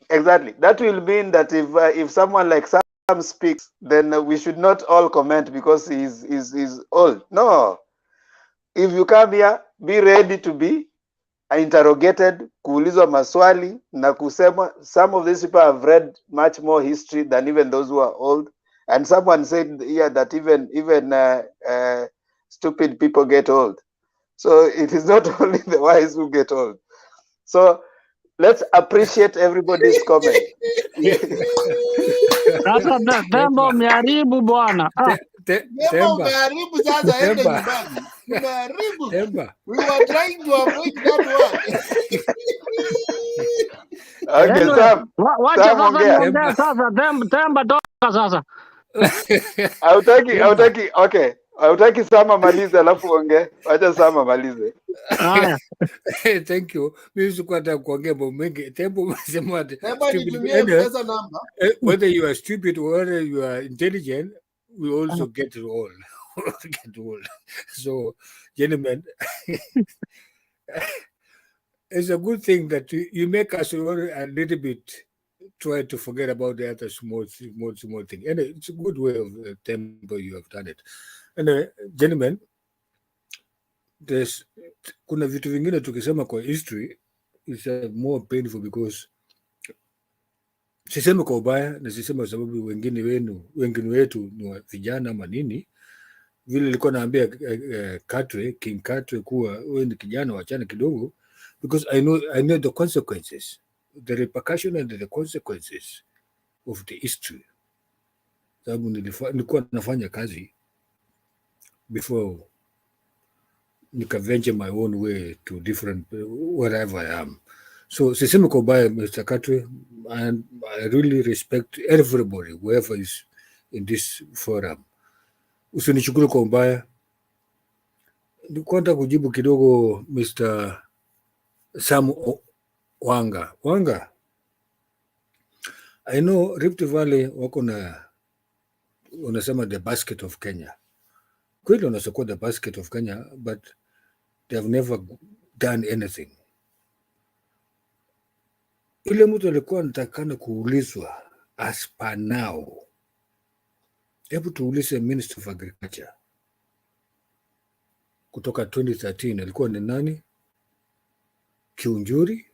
S14: Exactly. That will mean that if someone like Sam speaks, then we should not all comment because he's old. No. If you come here, be ready to be interrogated, kuulizwa maswali na kusema. Some of these people have read much more history than even those who are old. And someone said here that even stupid people get old. So it is not only the wise who get old. So let's appreciate everybody's comment.
S13: Sasa Themba umeharibu bwana.
S10: Themba umeharibu sasa, ende nyumbani. Umeharibu. We were trying to avoid that one.
S14: Okay,
S13: Anyway,
S14: Sam.
S13: wacha
S14: Sam
S13: sasa
S14: ongea.
S13: niongee sasa. Themba toka sasa.
S14: Hautaki Sam amalize alafu ongee. Wacha Sam amalize.
S15: Thank you. Mimi sikuwa nataka kuongea mambo mengi. Themba umesema ati
S10: Themba nitumie M-Pesa namba.
S15: whether you are stupid or whether you are intelligent, we also get it all. Get all. So, gentlemen, it's a good thing that you make us all a little bit try to forget about the other small thing. And it's a good way of tempo you have done it. And gentlemen, kuna vitu vingine tukisema kwa history is more painful because siseme kwa ubaya na siseme sababu wengine wetu ni vijana ama nini, vile nilikuwa naambia King Katwe kuwa wewe ni kijana, wachana kidogo, because I know the consequences, the repercussion and the consequences of the history. Sababu nilikuwa nafanya kazi before nika-venture my own way to different wherever I am. So sisemi kwa ubaya, Mr. Katwe, and I really respect everybody whoever is in this forum. Usinichukue kwa ubaya. Nilikuwa nataka kujibu kidogo Mr. Sam Wanga. I know Rift Valley wako na unasema the basket of Kenya. Kweli unasema the basket of Kenya, but they have never done anything. Ile mtu alikuwa anatakana kuulizwa as per now. Hebu tuulize Minister of Agriculture kutoka 2013 alikuwa ni nani? Kiunjuri.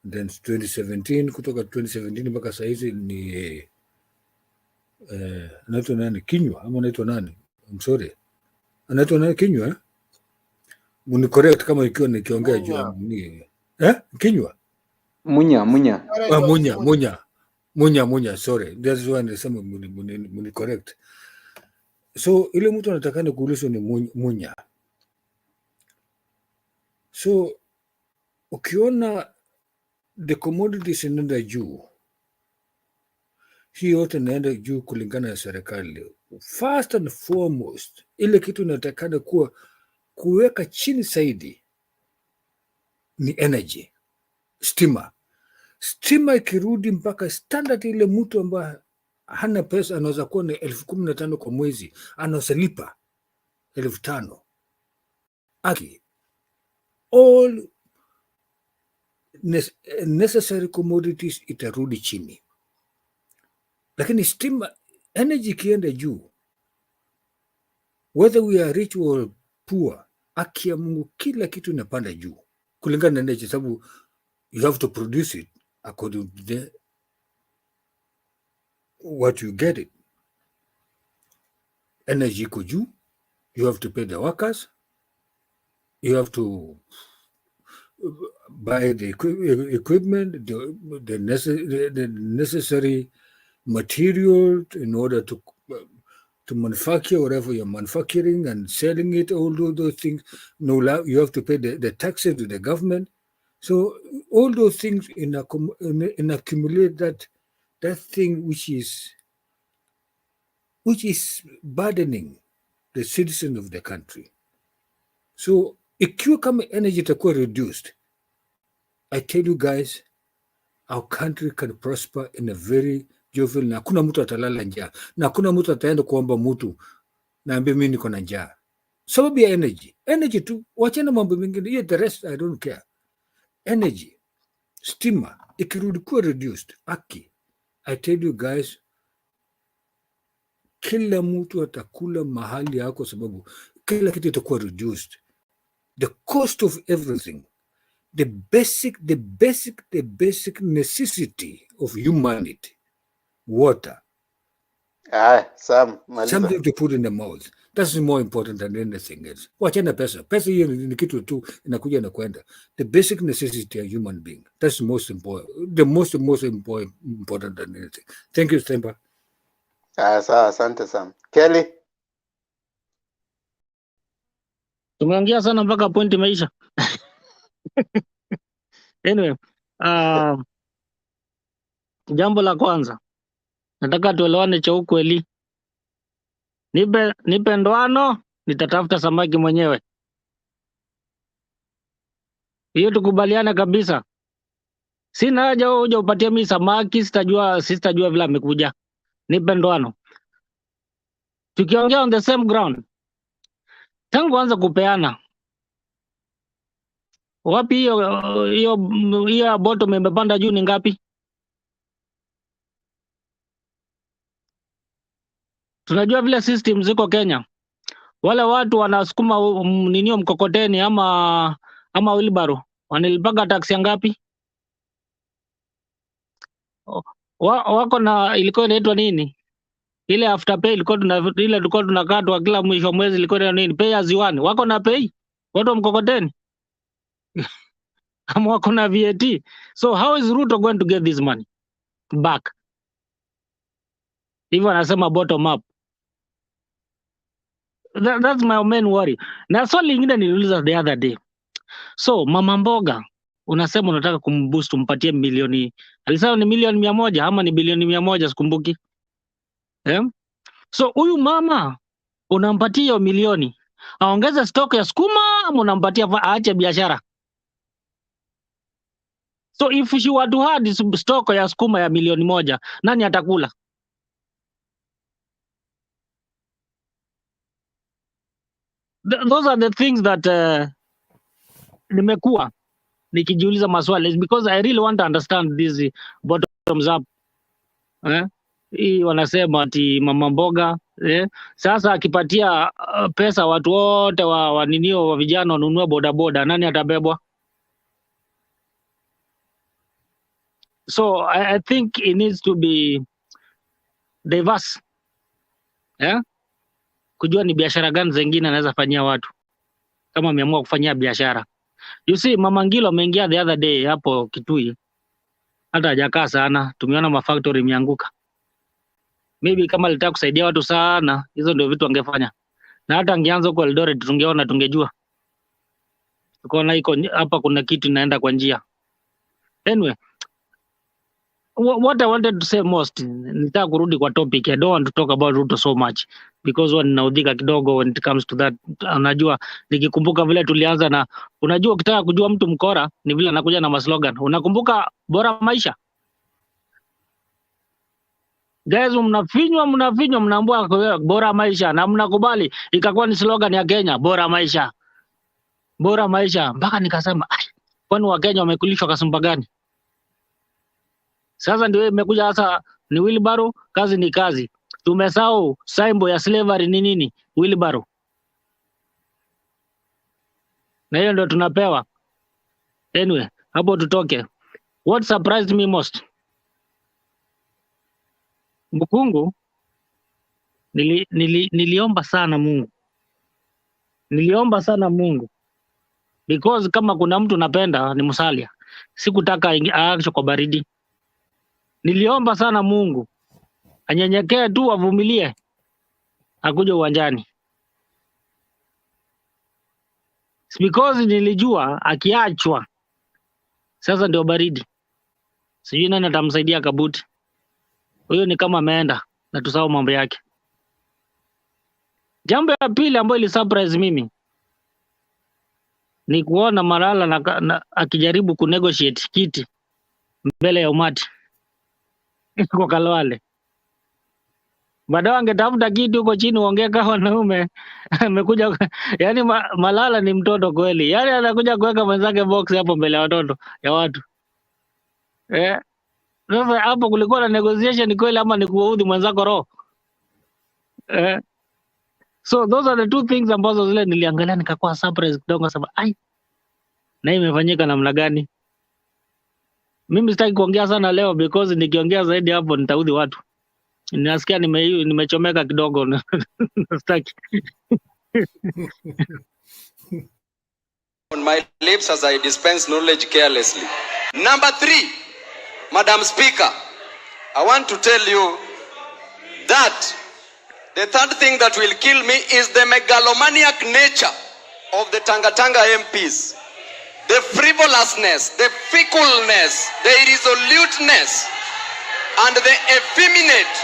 S15: Then 2017, kutoka 2017 mpaka saa hizi ni anaitwa nani? Kinywa ama anaitwa nani? I'm sorry. Anaitwa nani? Kinywa? Muni correct kama ikiwa nikiongea juu ni Kinywa. Munya, sorry. That's why nilisema muni correct. So ile mtu anatakana kuulizwa ni Munya. So ukiona the commodities inaenda juu, hii yote inaenda juu kulingana na serikali. First and foremost, ile kitu inatakana kuweka chini zaidi ni energy, stima. Stima ikirudi mpaka standard, ile mtu ambaye hana pesa anaweza kuwa na 15,000 kwa mwezi, anaweza lipa 5,000. All necessary commodities itarudi chini, lakini stima energy ikienda juu, whether we are rich or poor, haki ya Mungu kila kitu inapanda juu kulingana na energy, sababu you have to produce it according to what you get it. Energy iko juu, you have to pay the workers, you have to buy the equipment, the necessary material in order to manufacture whatever you're manufacturing and selling it, all those things. No, you have to pay the taxes to the government. So all those things in accumulate that thing which is burdening the citizen of the country. So ikiwa kama energy itakuwa reduced, I tell you guys, our country can prosper in a very jovial, na hakuna mtu atalala njaa, na hakuna mtu ataenda kuomba mtu naambia mimi niko na njaa. Sababu ya energy tu, wachana mambo mengine, hiyo the rest I don't care. Energy, stima ikirudi kuwa reduced, I tell you guys, kila mtu atakula mahali yako, sababu kila kitu itakuwa reduced. The cost of everything, the basic necessity of humanity, water, something to put in the mouth. That's more important than anything else. Wachana pesa. Pesa hiyo ni kitu tu inakuja na kwenda. The basic necessity of human being. That's the most important. The most important than anything. Thank you, Stemba.
S14: Sawa, asante sana. Kelly?
S13: Tumeongea sana mpaka point imeisha. Anyway, jambo la kwanza nataka tuelewane cha ukweli. Nipe ndoano, nitatafuta samaki mwenyewe. Hiyo tukubaliane kabisa. Sina haja uje upatie mimi samaki, sitajua vile amekuja. Nipe ndoano. Tukiongea on the same ground. Tangu anza kupeana. Wapi hiyo bottom imepanda juu ni ngapi? Tunajua vile system ziko Kenya. Wale watu wanasukuma ninio mkokoteni ama wheelbarrow. Wanalipaga taksi ngapi? Wako na ilikuwa inaitwa nini? Ile after pay ilikuwa tunakatwa kila mwisho mwezi, ilikuwa inaitwa nini? Pay as you earn. Wako na pay? Watu wa mkokoteni? Ama wako na VAT? So how is Ruto going to get this money back? Hivyo anasema bottom up. That's my main worry. Na swali lingine niliuliza the other day. So mama mboga, unasema unataka kumboost umpatie milioni, alisema ni milioni 100 ama ni bilioni 100 sikumbuki. So huyu mama unampatia hiyo milioni, aongeze stock ya sukuma ama unampatia aache biashara? So if she were to add stock ya sukuma ya milioni 1, nani atakula? Those are the things that nimekuwa nikijiuliza maswali, because I really want to understand this bottoms up. Hii wanasema ati mama mboga sasa akipatia pesa watu wote wa ninio wa vijana wanunua bodaboda, nani atabebwa? So I think it needs to be diverse. Kujua ni biashara gani zingine anaweza fanyia watu kama ameamua kufanyia biashara. You see, Mama Ngilo ameingia the other day hapo Kitui, hata hajakaa sana, tumeona mafactory imeanguka. Maybe kama alitaka kusaidia watu sana, hizo ndio vitu angefanya. Na hata angeanza huko Eldoret tungeona, tungejua. Tukaona iko hapa kuna kitu inaenda kwa njia. Anyway, what I wanted to say most, nitaka kurudi kwa topic. I don't want to talk about Ruto so much because ninaudhika kidogo when it comes to that. Unajua nikikumbuka vile tulianza, na unajua ukitaka kujua mtu mkora ni vile anakuja na maslogan. Unakumbuka bora maisha? Guys, mnafinywa mnaambua bora maisha na mnakubali, ikakuwa ni slogan ya Kenya, bora maisha. Bora maisha, mpaka nikasema kwani wa Kenya wamekulishwa kasumba gani? Sasa ndio imekuja sasa ni wheelbarrow, kazi ni kazi. Tumesahau symbol ya slavery ni nini? Wheelbarrow. Na hiyo ndio tunapewa. Anyway, hapo tutoke. What surprised me most? Bukungu niliomba sana Mungu. Niliomba sana Mungu. Because kama kuna mtu napenda ni Musalia. Sikutaka aachwe kwa baridi. Niliomba sana Mungu anyenyekee tu, avumilie, akuje uwanjani. Because nilijua akiachwa sasa ndio baridi. Sijui nani atamsaidia Kabuti. Huyo ni kama ameenda na tusahau mambo yake. Jambo ya pili ambayo ili surprise mimi ni kuona Malala na akijaribu kunegotiate kiti mbele ya umati kwa Kalwale. Baadaye angetafuta kiti huko chini uongee kama wanaume. Amekuja yani Malala ni mtoto kweli. Yani anakuja kuweka mwenzake box hapo mbele ya watoto ya watu. Sasa hapo kulikuwa na negotiation kweli ama ni kuudhi mwenzako roho? So those are the two things ambazo zile niliangalia nikakuwa surprise kidogo, sababu ai, na imefanyika namna gani? Mimi sitaki kuongea sana leo because nikiongea zaidi hapo nitaudhi watu. Ninasikia nimechomeka kidogo. Sitaki.
S16: On my lips as I dispense knowledge carelessly. Number 3, Madam Speaker, I want to tell you that the third thing that will kill me is the megalomaniac nature of the Tanga MPs. The frivolousness, the fickleness, the irresoluteness, and the effeminate.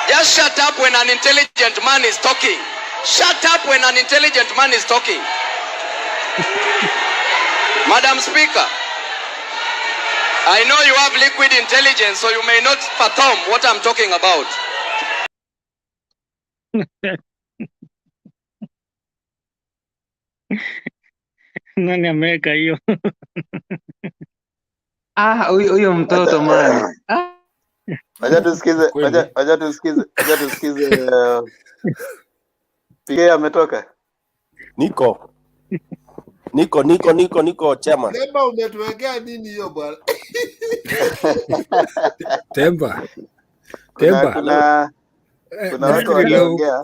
S16: Just shut up when an intelligent man is talking. Shut up when an intelligent man is talking. Madam Speaker, I know you have liquid intelligence, so you may not fathom what I'm talking about.
S13: Nani ameweka hiyo?
S9: Huyo mtoto man.
S14: Wacha tusikize PK ametoka.
S3: Niko chairman.
S10: Temba, umetuwekea nini hiyo bwana?
S15: Temba.
S14: Kuna watu waliongea.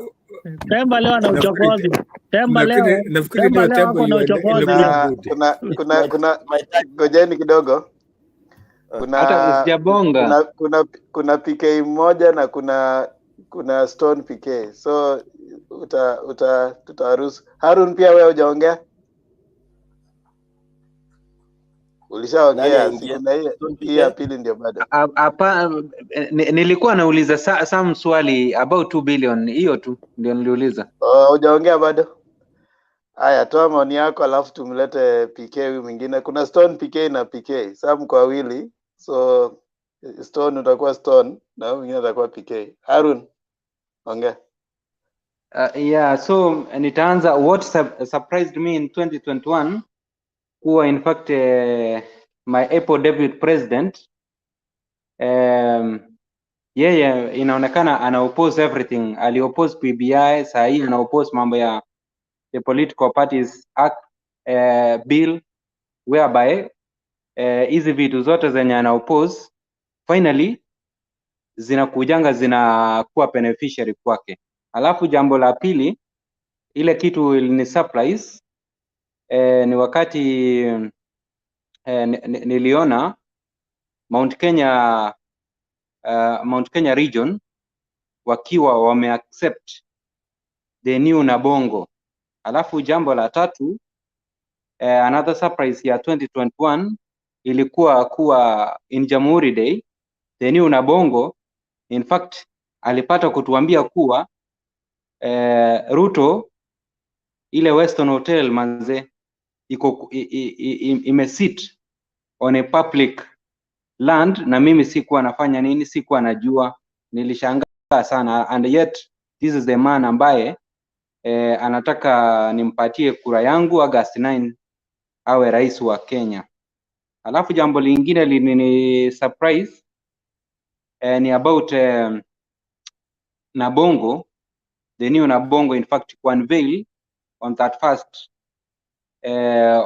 S13: Temba leo ana uchokozi. Temba leo.
S15: Nafikiri ndio Temba
S13: na uchokozi.
S14: Kuna ngojeni kidogo.
S9: Hata sijabonga.
S14: Kuna PK mmoja na kuna Stone PK. So tutaruhusu. Harun pia wewe hujaongea? Ulishaongea na hii ya pili ndio bado.
S9: Hapa nilikuwa nauliza some swali about 2 billion, hiyo tu ndio niliuliza.
S14: Hujaongea bado? Haya, toa maoni yako alafu tumlete PK huyu mwingine. Kuna Stone PK na PK. Sam kwa wili. So Stone utakuwa Stone na huyu mwingine atakuwa PK. Harun, ongea.
S9: Yeah, so nitaanza what surprised me in 2021 kuwa in fact my Apple deputy president yeye inaonekana ana oppose everything. Ali oppose PBI, saa hii ana oppose mambo ya the Political Parties Act bill whereby hizi vitu zote zenye ana oppose finally zinakuwa beneficiary kwake. Alafu jambo la pili, ile kitu ni surprise ni wakati niliona Mount Kenya region wakiwa wameaccept the new Nabongo. Alafu jambo la tatu, another surprise ya 2021 ilikuwa kuwa in Jamhuri Day the new Nabongo in fact alipata kutuambia kuwa Ruto ile Western Hotel manze imesit on a public land, na mimi sikuwa nafanya nini, sikuwa najua, nilishangaa sana. And yet this is the man ambaye anataka nimpatie kura yangu August 9 awe rais wa Kenya. Alafu jambo lingine ni surprise ni about Nabongo, the new Nabongo in fact unveil on that 1st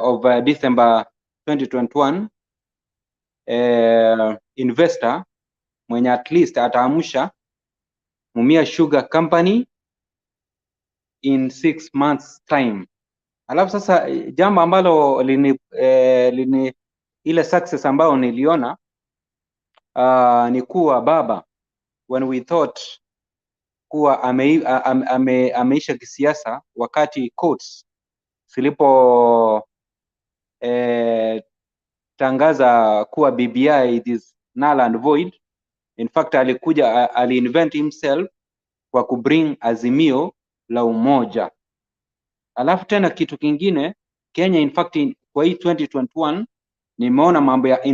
S9: of December 2021 investor mwenye at least ataamsha Mumia Sugar Company in 6 months time. Alafu sasa jambo ambalo lini ile success ambayo niliona ni kuwa baba, when we thought kuwa ameisha kisiasa wakati courts zilipo tangaza kuwa BBI it is null and void. In fact alikuja aliinvent himself kwa kubring azimio la umoja. Alafu tena kitu kingine Kenya in fact kwa hii 2021 nimeona mambo ya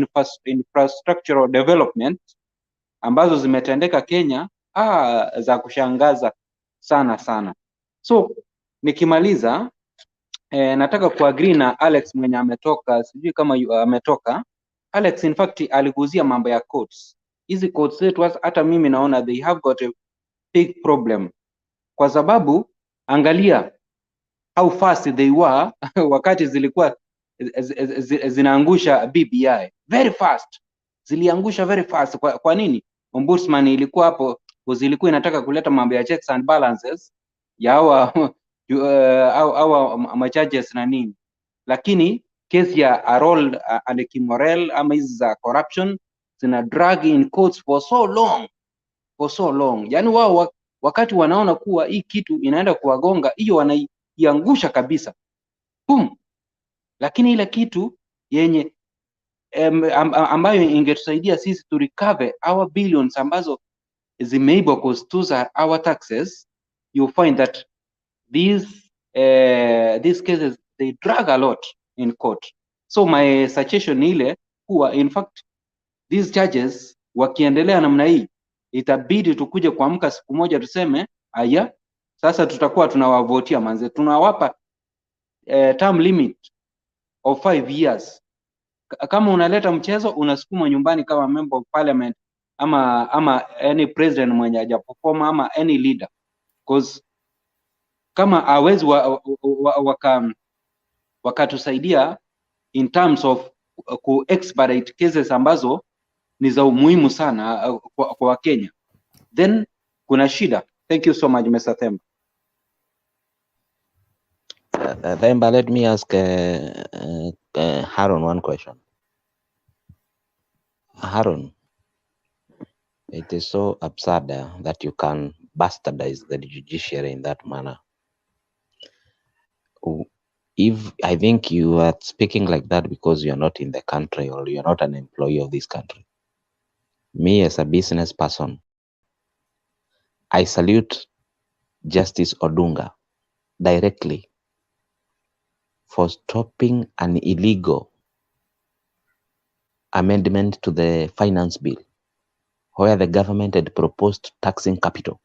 S9: infrastructural development ambazo zimetendeka Kenya za kushangaza sana sana. So nikimaliza nataka kuagree na Alex mwenye ametoka, sijui kama ametoka. Alex in fact aliguzia mambo ya courts. Hizi courts zetu hata mimi naona they have got a big problem, kwa sababu angalia how fast they were wakati zilikuwa zinaangusha BBI very fast, ziliangusha very fast. Kwa nini? Ombudsman ilikuwa hapo ilikuwa inataka kuleta mambo ya checks and balances ya hawa majudges na nini, lakini kesi ya Arol and Kimorel ama hizi za corruption zina drag in courts for so long. Yani wao wakati wanaona kuwa hii kitu inaenda kuwagonga, hiyo wanaiangusha kabisa, boom. Lakini ile kitu yenye ambayo ingetusaidia sisi to recover our billions ambazo zimeibwa kustuza our taxes, you find that these cases they drag a lot in court. So my suggestion ile kuwa in fact these judges wakiendelea namna hii, itabidi tukuje kuamka siku moja tuseme aya, sasa tutakuwa tunawavotia manze, tunawapa term limit of 5 years. Kama unaleta mchezo unasukuma nyumbani kama member of parliament ama any president mwenye hajaperform ama any leader, because kama hawezi wakatusaidia in terms of ku expedite cases ambazo ni za umuhimu sana kwa Wakenya, then kuna shida. Thank you so much, Mr. Themba.
S2: Themba, let me ask Haron one question. Haron, it is so absurd that you can bastardize the judiciary in that manner. If I think you are speaking like that because you're not in the country or you're not an employee of this country. Me as a business person, I salute Justice Odunga directly for stopping an illegal amendment to the finance bill where the government had proposed taxing capital.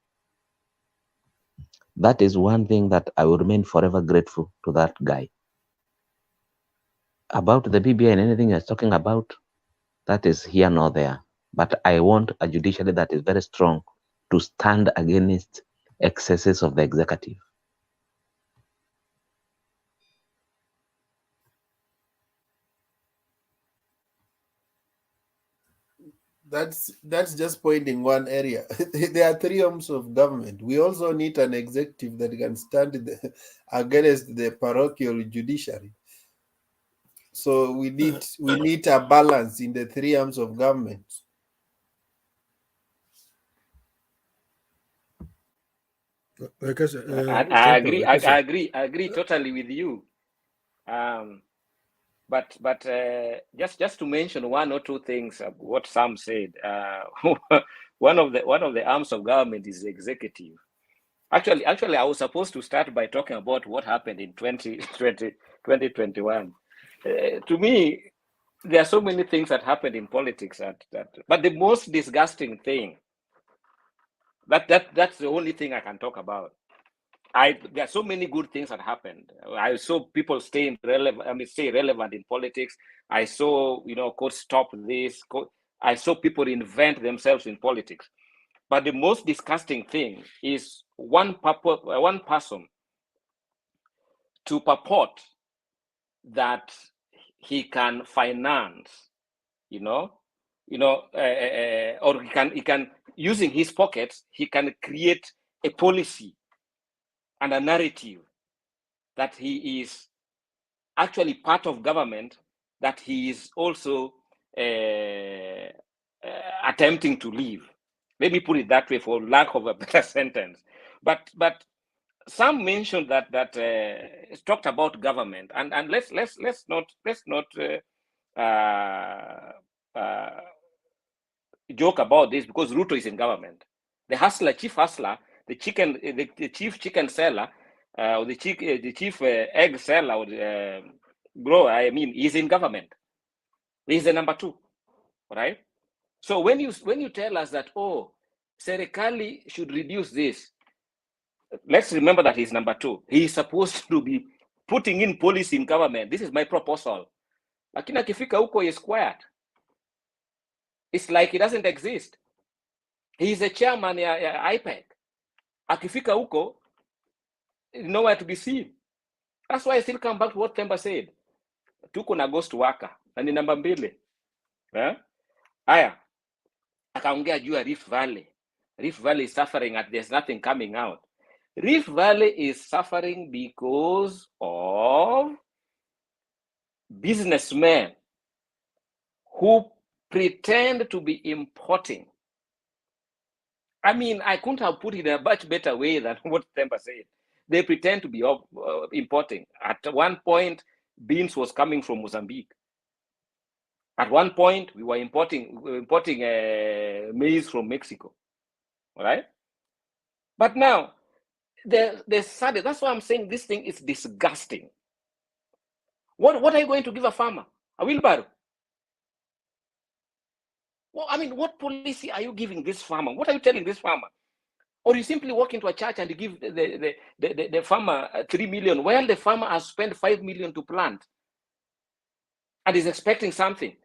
S2: That is one thing that I will remain forever grateful to that guy. About the BBI and anything you're talking about, that is here nor there. But I want a judiciary that is very strong to stand against excesses of the executive.
S10: That's just pointing one area. There are 3 arms of government. We also need an executive that can stand against the parochial judiciary. So we need a balance in the 3 arms of government.
S5: I agree totally with you. But just to mention 1 or 2 things of what Sam said. One of the arms of government is the executive. Actually, I was supposed to start by talking about what happened in 2021. To me, there are so many things that happened in politics but the most disgusting thing, that's the only thing I can talk about. There are so many good things that happened. I saw people stay relevant in politics. I saw, courts stop this. I saw people invent themselves in politics. But the most disgusting thing is one person to purport that he can finance, or he can using his pockets, he can create a policy and a narrative that he is actually part of government, that he is also attempting to leave. Let me put it that way for lack of a better sentence. But some mentioned that talked about government, and let's not joke about this, because Ruto is in government. The chief hustler, the chief chicken seller, or the chief egg seller, or grow. I mean, he's in government. He's the number 2, right? So when you tell us that, oh, serikali should reduce this, let's remember that he's number 2. He's supposed to be putting in policy in government. This is my proposal. Lakini akifika huko is quiet. It's like he doesn't exist. He's a chairman ya IPEC. Akifika huko, nowhere to be seen. That's why I still come back to what Themba said. Tuko na ghost worker na ni namba 2. Aya, akaongea juu ya Rift Valley. Rift Valley is suffering and there's nothing coming out. Rift Valley is suffering because of businessmen who pretend to be importing. I mean, I couldn't have put it in a much better way than what Themba said. They pretend to be importing. At one point, beans was coming from Mozambique. At one point, we were importing maize from Mexico. All right? But now, that's why I'm saying this thing is disgusting. What are you going to give a farmer? A wheelbarrow? Well, I mean, what policy are you giving this farmer? What are you telling this farmer? Or you simply walk into a church and you give the farmer 3 million, while the farmer has spent 5 million to plant and is expecting something.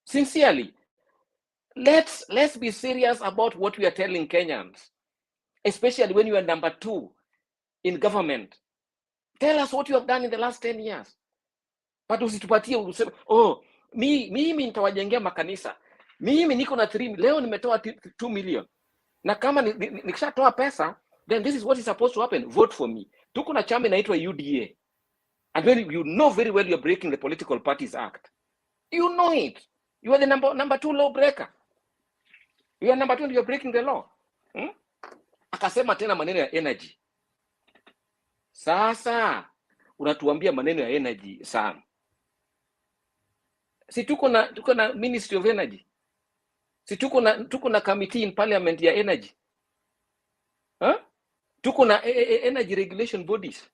S5: Sincerely, let's be serious about what we are telling Kenyans, especially when you are number 2 in government. Tell us what you have done in the last 10 years. But usitupatie useme, oh, mimi nitawajengea makanisa. Mimi niko na 3 leo nimetoa 2 million. Na kama nikishatoa pesa, then this is what is supposed to happen. Vote for me. Tuko na chama inaitwa UDA. And when you know very well you're breaking the Political Parties Act. You know it. You are the number 2 law breaker. You are number 2 and you're breaking the law. Akasema tena maneno ya energy. Sasa unatuambia maneno ya energy sana. Si tuko na Ministry of Energy. Si tuko na committee in parliament ya energy. Tuko na energy regulation bodies.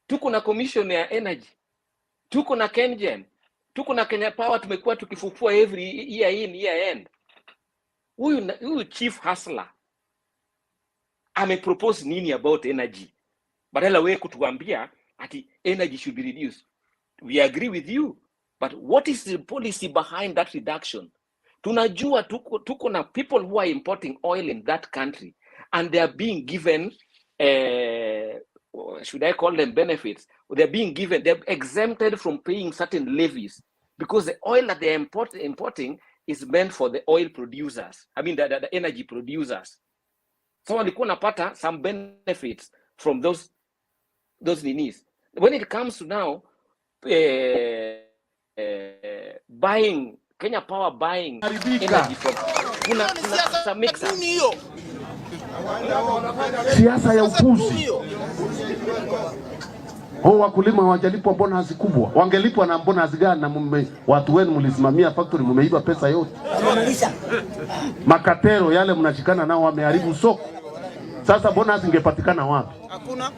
S5: Tuko na commission ya energy. Tuko na Kenyan. Tuko na Kenya Power, tumekuwa tukifufua every year in year end. Huyu chief hustler amepropose nini about energy? Badala wewe kutuambia ati energy should be reduced. We agree with you. But what is the policy behind that reduction? Tunajua tuko na people who are importing oil in that country and they are being given, should I call them benefits? They're exempted from paying certain levies because the oil that they're importing is meant for the oil producers. I mean, the energy producers. So walikuwa napata some benefits from those ninis. When it comes to now, buying Kenya Power buying energy from kuna mix up.
S1: Siasa ya upuzi. Wakulima hawajalipwa bonus kubwa. Wangelipwa na bonus gani? Na watu wenu mlisimamia factory, mmeiba pesa yote. Makatero yale mnashikana nao wameharibu soko. Sasa bonus ingepatikana wapi? Hakuna.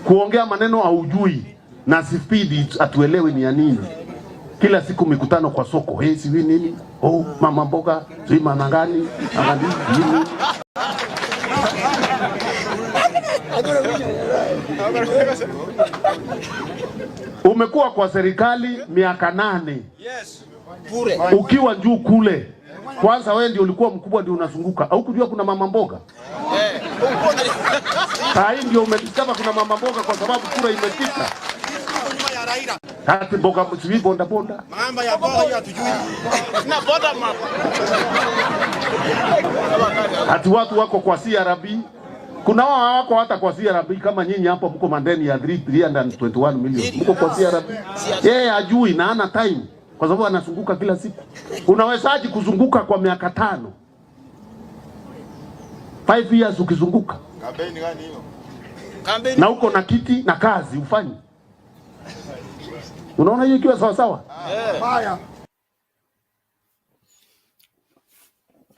S1: Kuongea maneno haujui na sipidi atuelewi ni ya nini. Kila siku mikutano kwa soko. Siwi nini? Mama mboga, siwi manangani, angali nini? Umekuwa kwa serikali miaka 8. Yes. Ukiwa juu kule. Kwanza wewe ndio ulikuwa mkubwa, ndio unazunguka. Au kujua kuna mama mboga? Sai ndio umediscover kuna mama mboga kwa sababu kura imefika. Hati mboga msivi bonda. Mama ya mboga hiyo hatujui. Na bonda mama. Hati watu wako kwa CRB. Kuna wao wako hata kwa CRB kama nyinyi hapo mko mandeni ya 321 million. Mko kwa CRB. Yeye ajui na ana time kwa sababu anazunguka kila siku. Unawezaje kuzunguka kwa miaka 5? 5 years ukizunguka. Kampeni gani hiyo? Kampeni. Na uko na kiti na kazi ufanye. Unaona hiyo ikiwa sawa sawa? Haya.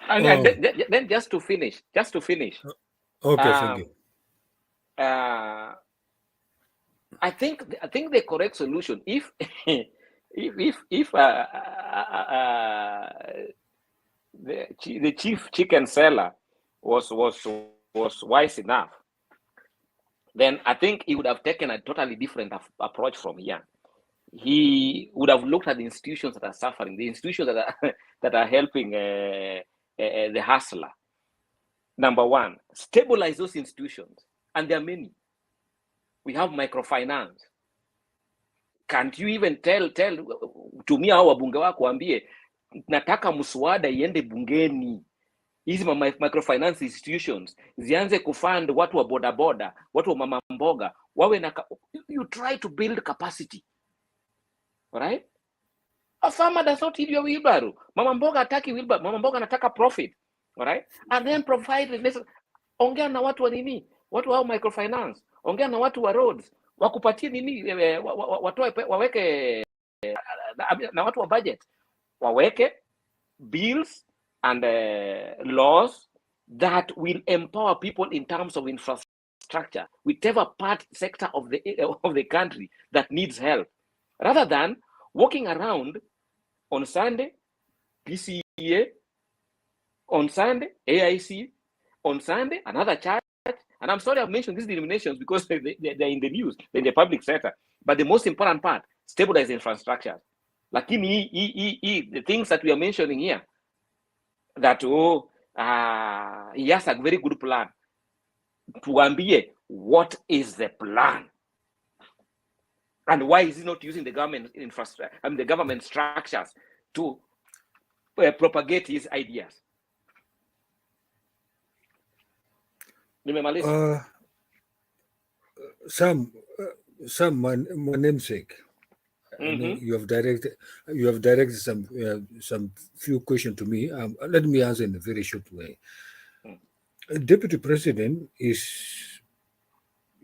S5: And then just to finish.
S15: Okay, thank you.
S5: I think the correct solution, if the chief chicken seller was wise enough, then I think he would have taken a totally different approach from here. He would have looked at the institutions that are suffering, the institutions that are helping the hustler. Number one, stabilize those institutions, and there are many. We have microfinance. Can't you even tell tumia hao wabunge wako waambie nataka mswada iende bungeni, hizi microfinance institutions zianze kufund watu wa bodaboda, watu wa mama mboga, wawe na you try to build capacity. Right? A farmer does not need your wheelbarrow. Mama mboga hataki wheelbarrow, mama mboga anataka profit. Right? And then provide, ongea na watu wa nini? Watu hao microfinance, ongea na watu wa roads, wakupatie nini, watoe waweke na watu wa budget, waweke bills and laws that will empower people in terms of infrastructure, whichever sector of the country that needs help, rather than walking around on Sunday, PCA, on Sunday, AIC, on Sunday, another church. And I'm sorry I've mentioned these denominations because they're in the news, they're in the public sector. But the most important part, stabilize infrastructure. Like the things that we are mentioning here, that he has a very good plan. Tuambie, what is the plan? And why is he not using the government infrastructure, the government structures to propagate his ideas?
S15: My namesake. I know you have directed some few questions to me. Let me answer in a very short way. Deputy President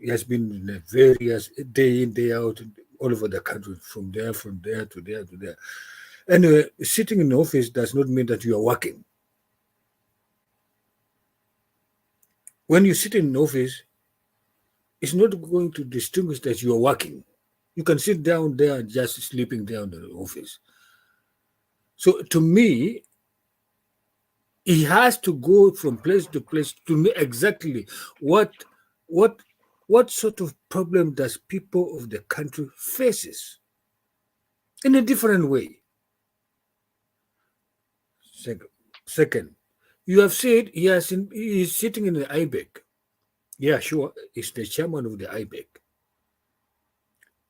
S15: has been in various day in, day out, all over the country, from there to there. Anyway, sitting in office does not mean that you are working. When you sit in office, it's not going to distinguish that you are working. You can sit down there just sleeping there in the office. So to me, he has to go from place to place to know exactly what sort of problem does people of the country faces in a different way. Second, you have said he is sitting in the IBEC. Yeah, sure, he's the chairman of the IBEC.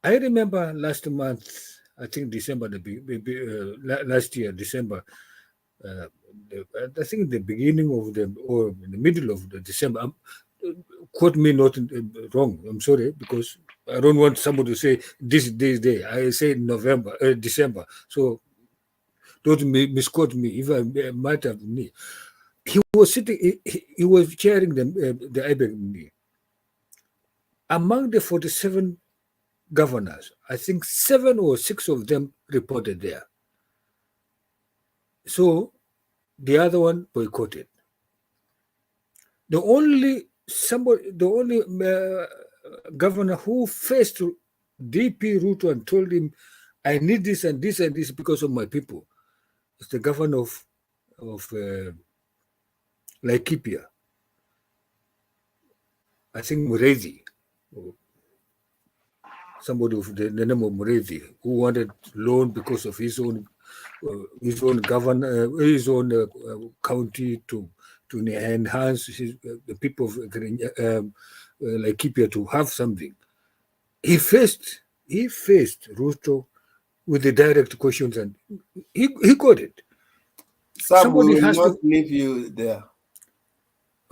S15: I remember last month, I think December, last year, December, I think the beginning of or in the middle of the December, quote me not wrong, I'm sorry, because I don't want somebody to say this day. I say December. So don't misquote me if I might have me. He was sitting, he was chairing the IBEC. Among the 47 governors, I think 7 or 6 of them reported there. So the other one boycotted. The only governor who faced DP Ruto and told him, I need this and this and this because of my people, is the governor of Laikipia. I think Murezi, somebody of the name of Murezi, who wanted loan because of his own governor, his own county to enhance the people of Laikipia to have something. He faced Ruto with the direct questions, and he got it.
S10: Somebody has to leave you there.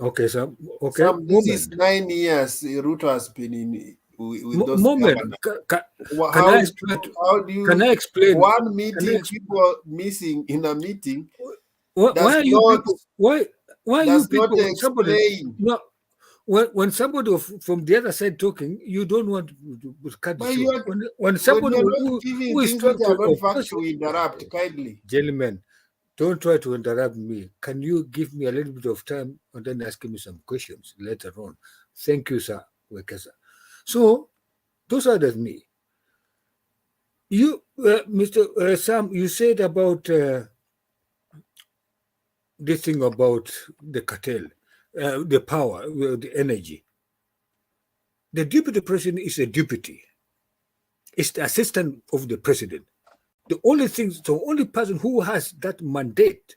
S15: Okay, Sam. Okay,
S10: this is 9 years Ruto has been in with those
S15: moment.
S10: How do you?
S15: Can I explain?
S10: One meeting, people missing in a meeting.
S15: Why are you people? Why you people?
S10: Explain.
S15: No, when somebody from the other side talking, you don't want to cut the short. When somebody who is
S10: trying to interrupt, kindly,
S15: gentlemen, don't try to interrupt me. Can you give me a little bit of time and then ask me some questions later on? Thank you, sir. So those are the me. You, Mr. Sam, you said about this thing about the cartel, the power, the energy. The deputy president is a deputy. It's the assistant of the president. The only person who has that mandate,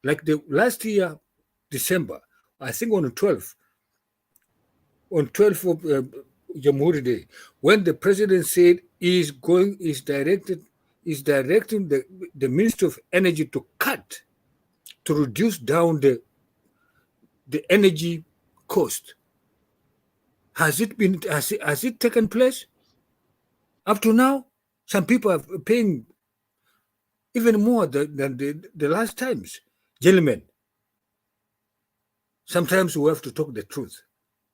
S15: like the last year, December, I think on the 12th of Jamhuri Day, when the president said is directing the Ministry of Energy to reduce down the energy cost. Has it taken place? Up to now, some people are paying even more than the last times. Gentlemen, sometimes we have to talk the truth.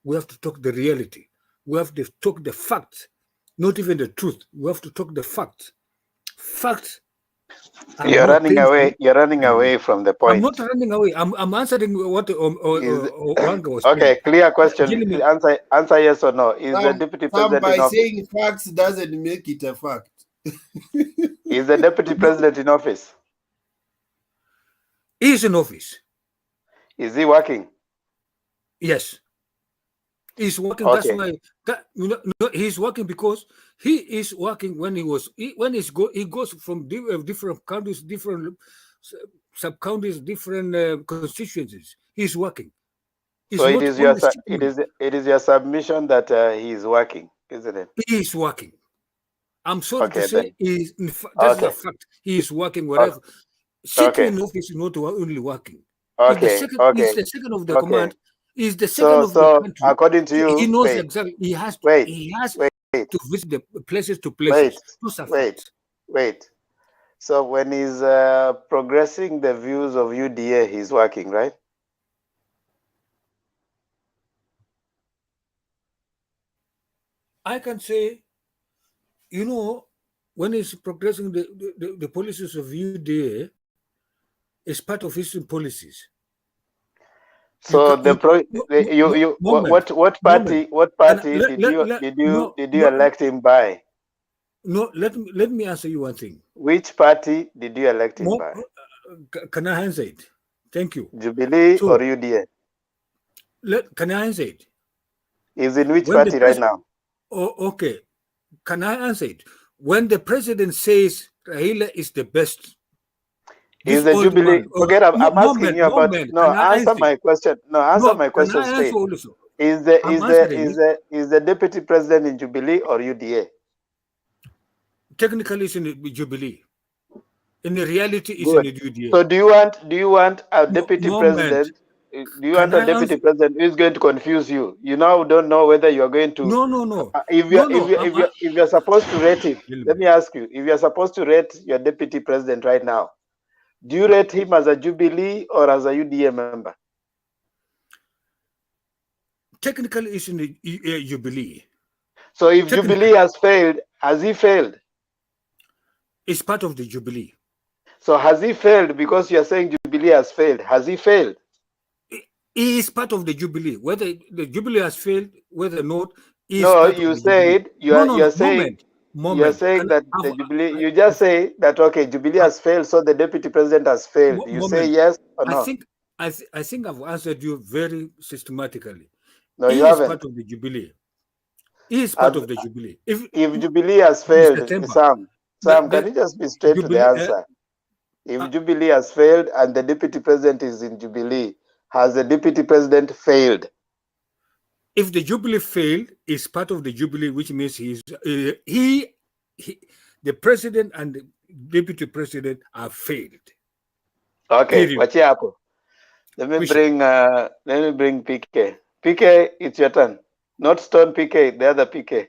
S15: We have to talk the reality. We have to talk the facts, not even the truth. We have to talk the facts. Facts.
S14: You're running away. You're running away from the point.
S15: I'm not running away. I'm answering what Wanga was saying.
S14: Okay, clear question. Answer yes or no. Is the deputy president
S10: by
S14: in office?
S10: saying facts doesn't make it a fact.
S14: Is the deputy president in office?
S15: He's in office.
S14: Is he working?
S15: Yes. He's working.
S14: Okay.
S15: That's why he's working because he is working when he goes from different countries, different sub-counties, different constituencies. He's working.
S14: So it is your submission that he is working, isn't it?
S15: He is working. I'm sorry to say that's a fact. He is working wherever. Sitting in office is not only working.
S14: Okay.
S15: He's the second of the command. He's the second of the country.
S14: According to you,
S15: he knows exactly. He has to visit the places to places.
S14: Wait. So when he's progressing the views of UDA, he's working, right?
S15: I can say, when he's progressing the policies of UDA, it's part of his policies.
S14: So what party did you elect him by?
S15: No, let me answer you one thing.
S14: Which party did you elect him by?
S15: Can I answer it? Thank you.
S14: Jubilee or UDA?
S15: Can I answer it?
S14: Is in which party right now?
S15: Oh, okay. Can I answer it? When the president says Raila is the best,
S14: is the Jubilee? Forget. I'm asking you about. Answer my question. Answer my question straight. Is the deputy president in Jubilee or UDA?
S15: Technically, it's in the Jubilee. In the reality, it's in the UDA.
S14: So do you want a deputy president? Do you want a deputy president who is going to confuse you? You now don't know whether you are going to.
S15: No.
S14: If you're supposed to rate it, let me ask you: if you're supposed to rate your deputy president right now, do you rate him as a Jubilee or as a UDA member?
S15: Technically, it's in the Jubilee.
S14: So if Jubilee has failed, has he failed?
S15: It's part of the Jubilee.
S14: So has he failed because you are saying Jubilee has failed? Has he failed?
S15: He is part of the Jubilee. Whether the Jubilee has failed, whether or not,
S14: you said you're saying that the Jubilee. You just say that Jubilee has failed, so the deputy president has failed. You say yes or no?
S15: I think I've answered you very systematically.
S14: No, you haven't.
S15: He is part of the Jubilee. He is part of the Jubilee.
S14: If Jubilee has failed, Sam, can you just be straight to the answer? If Jubilee has failed and the deputy president is in Jubilee, has the deputy president failed?
S15: If the Jubilee failed, is part of the Jubilee, which means the president and the deputy president have failed.
S14: Okay, watch out. Let me bring PK. PK, it's your turn. Not Stone PK, the other PK.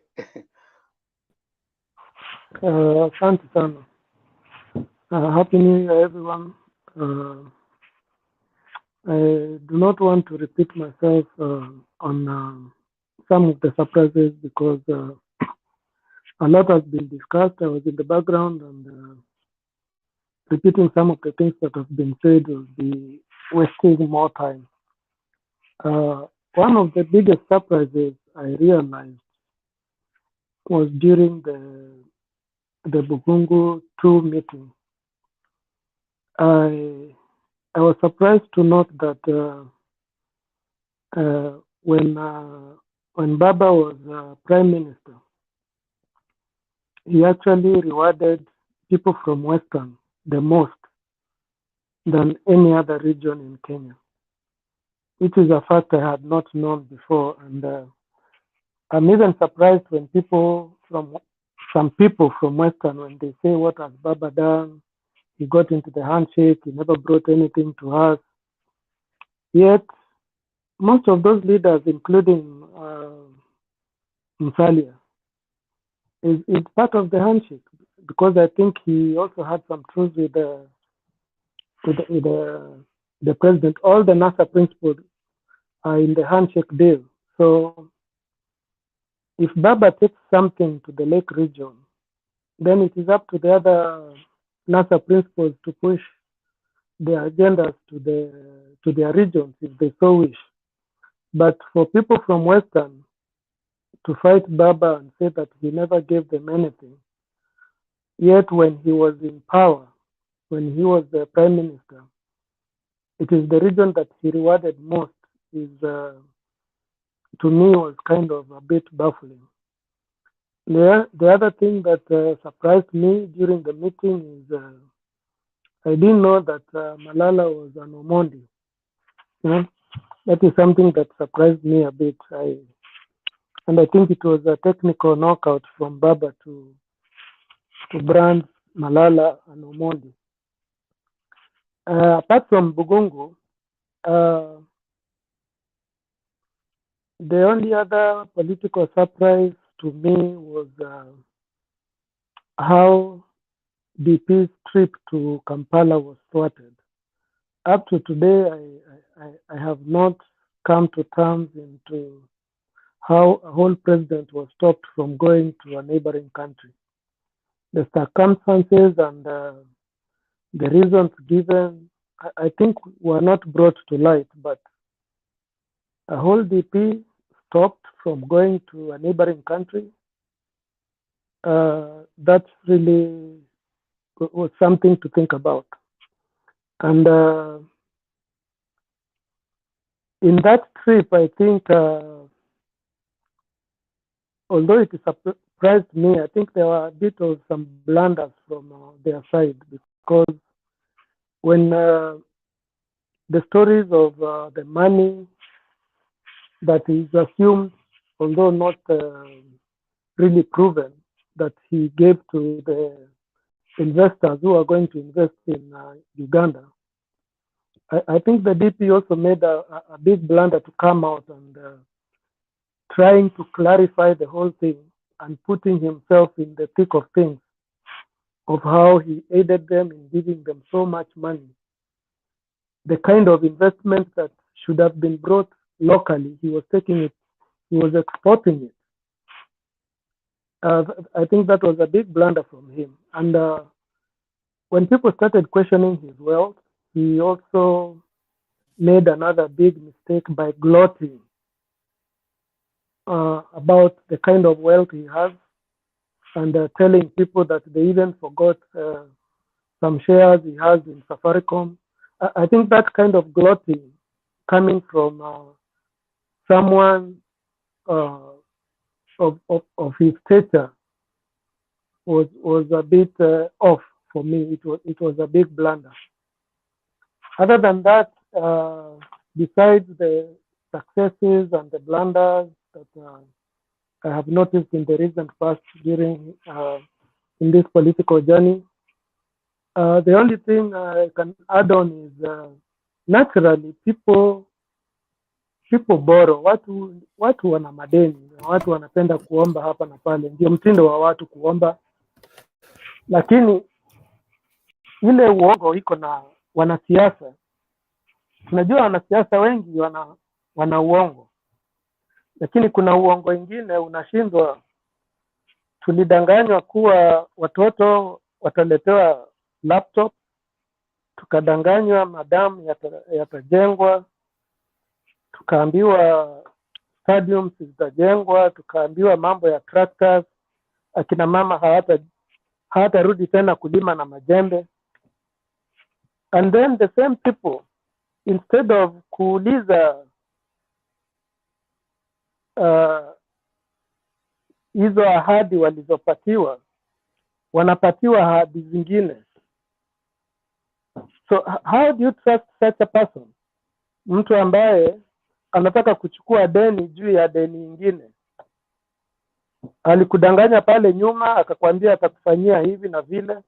S8: Asante sana. Happy New Year, everyone. I do not want to repeat myself on some of the surprises because a lot has been discussed. I was in the background and repeating some of the things that have been said will be wasting more time. One of the biggest surprises I realized was during the Bukungu 2 meeting. I was surprised to note that when Baba was Prime Minister, he actually rewarded people from Western the most than any other region in Kenya, which is a fact I had not known before. And I'm even surprised when some people from Western, when they say, what has Baba done? He got into the handshake, he never brought anything to us. Yet, most of those leaders, including Musalia, is part of the handshake, because I think he also had some truth with the president. All the NASA principles are in the handshake deal. So if Baba takes something to the Lake region, then it is up to the other NASA principals to push their agendas to their regions if they so wish. But for people from Western to fight Baba and say that he never gave them anything, yet when he was in power, when he was the Prime Minister, it is the region that he rewarded most, is to me was kind of a bit baffling. The other thing that surprised me during the meeting is I didn't know that Malala was an Omondi. That is something that surprised me a bit. And I think it was a technical knockout from Baba to brand Malala and Omondi. Apart from Bugungu, the only other political surprise to me was how DP's trip to Kampala was thwarted. Up to today, I have not come to terms into how a whole president was stopped from going to a neighboring country. The circumstances and the reasons given, I think, were not brought to light, but a whole DP stopped from going to a neighboring country. That really was something to think about. And in that trip, I think, although it surprised me, I think there were a bit of some blunders from their side, because when the stories of the money that is assumed, although not really proven, that he gave to the investors who are going to invest in Uganda, I think the DP also made a big blunder to come out and trying to clarify the whole thing and putting himself in the thick of things, of how he aided them in giving them so much money. The kind of investment that should have been brought locally, he was taking it, he was exporting it. I think that was a big blunder from him. And when people started questioning his wealth, he also made another big mistake by gloating about the kind of wealth he has, and telling people that they even forgot some shares he has in Safaricom. I think that kind of gloating coming from someone of his stature was a bit off for me. It was a big blunder. Other than that, besides the successes and the blunders that I have noticed in the recent past during in this political journey, the only thing I can add on is naturally people borrow. Watu wana madeni, watu wanapenda kuomba hapa na pale, ndio mtindo wa watu kuomba, lakini ile uongo iko na wanasiasa. Unajua wanasiasa wengi wana uongo, lakini kuna uongo ingine unashindwa. Tulidanganywa kuwa watoto wataletewa laptop, tukadanganywa madamu yatajengwa, tukaambiwa stadiums zitajengwa, tukaambiwa mambo ya tractors, akina mama hawatarudi tena kulima na majembe. And then the same people, instead of kuuliza hizo ahadi walizopatiwa, wanapatiwa ahadi zingine. So how do you trust such a person? Mtu ambaye anataka kuchukua deni juu ya deni ingine. Alikudanganya pale nyuma, akakwambia atakufanyia hivi na vile,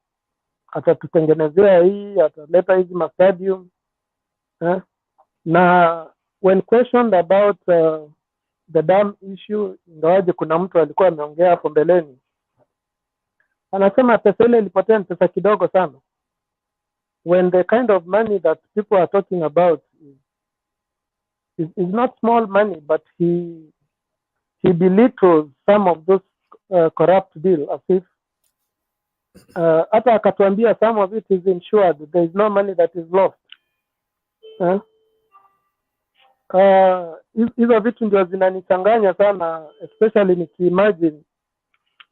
S8: atatutengenezea hii, ataleta hizi stadium. Na when questioned about the dam issue, ingawaje kuna mtu alikuwa ameongea hapo mbeleni, anasema pesa ile ilipotea ni pesa kidogo sana. When the kind of money that people are talking about is not small money, but he belittles some of those corrupt deals as if hata akatuambia some of it is insured, there is no money that is lost. Hizo vitu ndio zinanichanganya sana, especially nikiimagine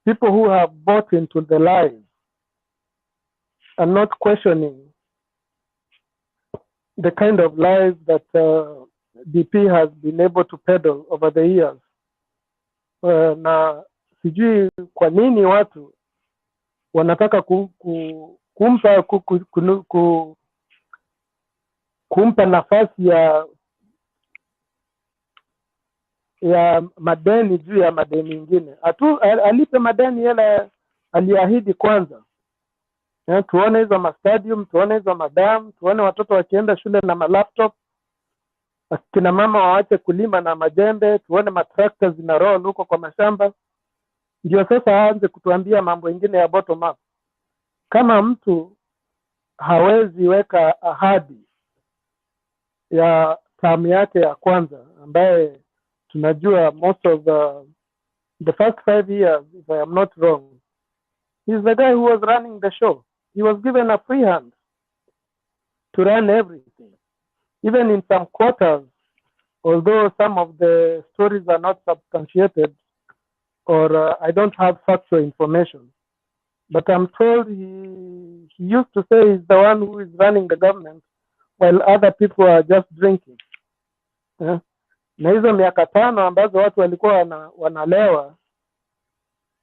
S8: people who have bought into the lies and not questioning the kind of lies that DP has been able to peddle over the years. Na sijui kwa nini watu wanataka kumpa nafasi ya madeni juu ya madeni mengine. Alipe madeni yale aliahidi kwanza. Tuone hizo stadium, tuone hizo madam, tuone watoto wakienda shule na laptop, akina mama waache kulima na majembe, tuone matrakta zina roll huko kwa mashamba. Ndio sasa aanze kutuambia mambo mengine ya bottom up. Kama mtu hawezi weka ahadi ya term yake ya kwanza, ambaye tunajua most of the first 5 years, if I am not wrong, he's the guy who was running the show. He was given a free hand to run everything. Even in some quarters, although some of the stories are not substantiated, or I don't have factual information, but I'm told he used to say he's the one who is running the government while other people are just drinking. Na hizo miaka 5 ambazo watu walikuwa wanalewa,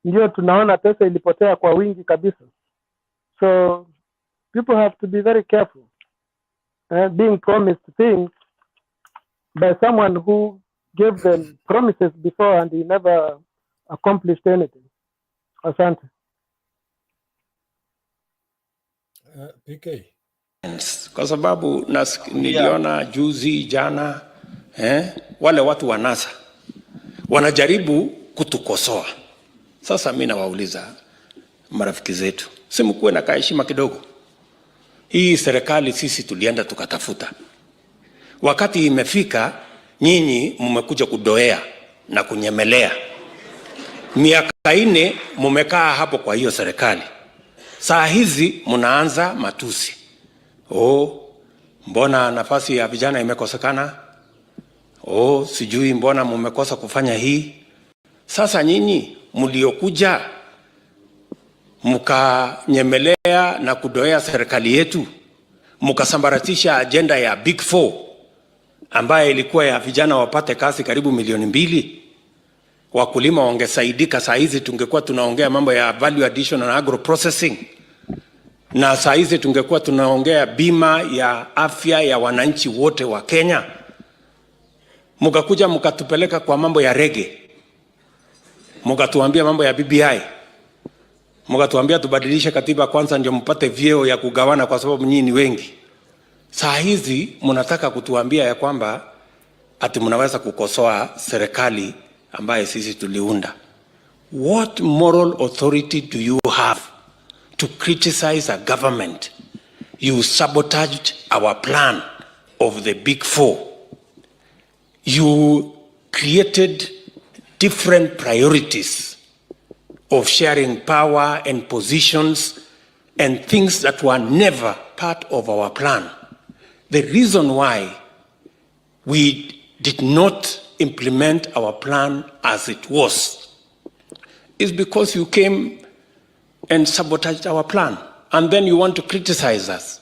S8: ndio tunaona pesa ilipotea kwa wingi kabisa. So people have to be very careful being promised things by someone who gave them promises before and he never accomplished anything. Asante.
S15: PK.
S17: Kwa sababu niliona juzi jana wale watu wa NASA wanajaribu kutukosoa. Sasa mimi nawauliza marafiki zetu, si mkuwe na heshima kidogo? Hii serikali sisi tulienda tukatafuta. Wakati imefika, nyinyi mmekuja kudoea na kunyemelea. Miaka 4 mmekaa hapo kwa hiyo serikali. Saa hizi mnaanza matusi. Mbona nafasi ya vijana imekosekana? Sijui mbona mmekosa kufanya hii. Sasa nyinyi mliokuja mkanyemelea na kudoea serikali yetu, mkasambaratisha agenda ya Big 4 ambaye ilikuwa ya vijana wapate kazi karibu 2 milioni. Wakulima wangesaidika, saa hizi tungekuwa tunaongea mambo ya value addition na agro processing. Na saa hizi tungekuwa tunaongea bima ya afya ya wananchi wote wa Kenya. Mkakuja mkatupeleka kwa mambo ya rege. Mkatuambia mambo ya BBI. Mkatuambia tubadilishe katiba kwanza ndio mpate vyeo ya kugawana kwa sababu nyinyi ni wengi. Saa hizi mnataka kutuambia ya kwamba ati mnaweza kukosoa serikali ambaye sisi tuliunda. What moral authority do you have to criticize a government? You sabotaged our plan of the Big 4. You created different priorities of sharing power and positions and things that were never part of our plan. The reason why we did not implement our plan as it was is because you came and sabotaged our plan, and then you want to criticize us.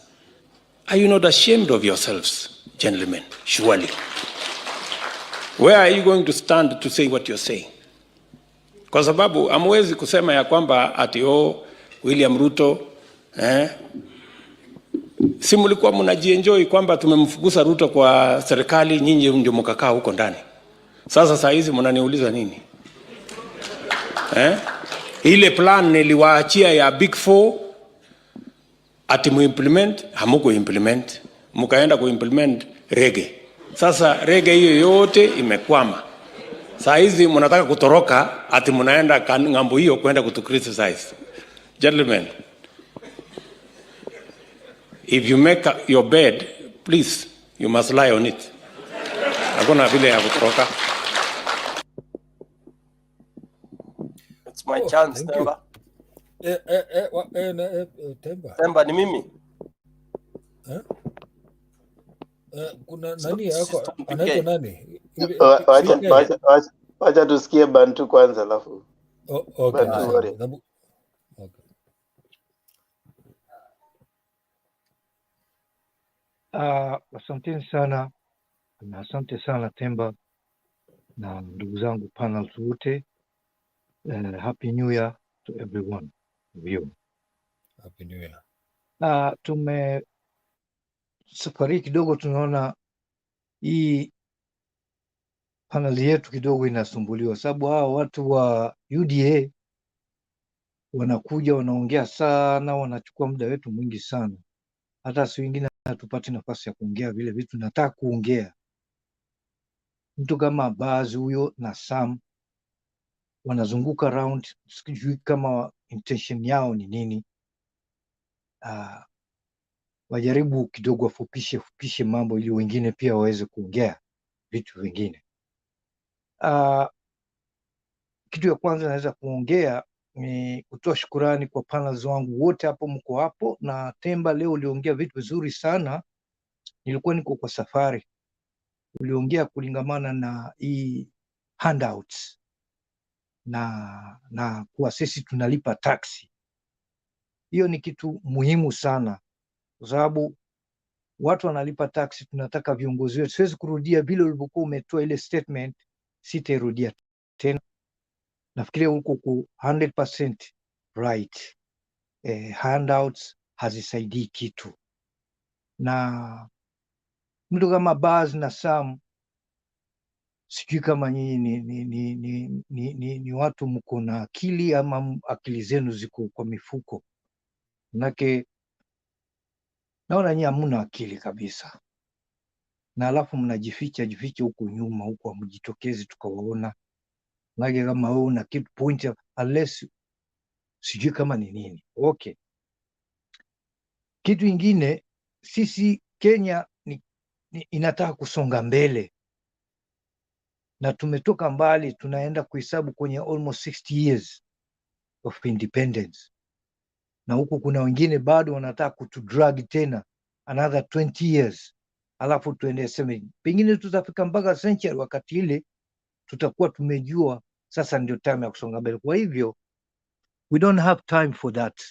S17: Are you not ashamed of yourselves, gentlemen? Surely. Where are you going to stand to say what you're saying? Kwa sababu hamwezi kusema ya kwamba ati William Ruto si mlikuwa mnajienjoy kwamba tumemfukuza Ruto kwa serikali, nyinyi ndio mkakaa huko ndani. Sasa saa hizi mnaniuliza nini? Ile plan niliwaachia ya Big Four ati muimplement, hamuko implement, mkaenda kuimplement rege. Sasa rege hiyo yote imekwama. Saa hizi mnataka kutoroka ati mnaenda ngambo hiyo kwenda kutukriticize. Gentlemen, if you make your bed, please, you must lie on it. Hakuna vile ya kutoroka.
S3: It's my chance, Temba.
S15: Temba.
S3: Temba ni mimi.
S15: Kuna nani yako anaitwa nani?
S14: Wacha tusikie Bantu kwanza alafu.
S15: Okay.
S20: Asanteni sana na asante sana Temba na ndugu zangu panels wote. Happy New Year to everyone of you.
S15: Happy New Year.
S20: Safari kidogo tunaona hii panel yetu kidogo inasumbuliwa, sababu hao watu wa UDA wanakuja wanaongea sana, wanachukua muda wetu mwingi sana, hata si wengine hatupati nafasi ya kuongea vile vitu nataka kuongea. Mtu kama Baz huyo na Sam wanazunguka round, sijui kama intention yao ni nini. Wajaribu kidogo wafupishe mambo ili wengine pia waweze kuongea vitu vingine. Kitu ya kwanza naweza kuongea ni kutoa shukurani kwa panels wangu wote hapo, mko hapo. Na Temba, leo uliongea vitu vizuri sana. Nilikuwa niko kwa safari, uliongea kulingamana na hii handouts na kuwa sisi tunalipa taksi. Hiyo ni kitu muhimu sana, kwa sababu watu wanalipa taksi. Tunataka viongozi wetu, siwezi kurudia vile ulivyokuwa umetoa ile statement, sitairudia tena. Nafikiria uko ku 100% right. Handouts hazisaidii kitu, na mtu kama Baz na Sam, sijui kama nyinyi ni watu mko na akili ama akili zenu ziko kwa mifuko, manake naona nyinyi hamuna akili kabisa, na alafu mnajificha huko nyuma huko, hamjitokezi tukawaona. Manake kama wewe una keep point unless sijui kama ni nini. Okay, kitu ingine, sisi Kenya inataka kusonga mbele na tumetoka mbali, tunaenda kuhesabu kwenye almost 60 years of independence, na huku kuna wengine bado wanataka kutudrag tena another 20 years, alafu tuende sema pengine tutafika mpaka century. Wakati ile tutakuwa tumejua sasa ndio time ya kusonga mbele. Kwa hivyo we don't have time for that.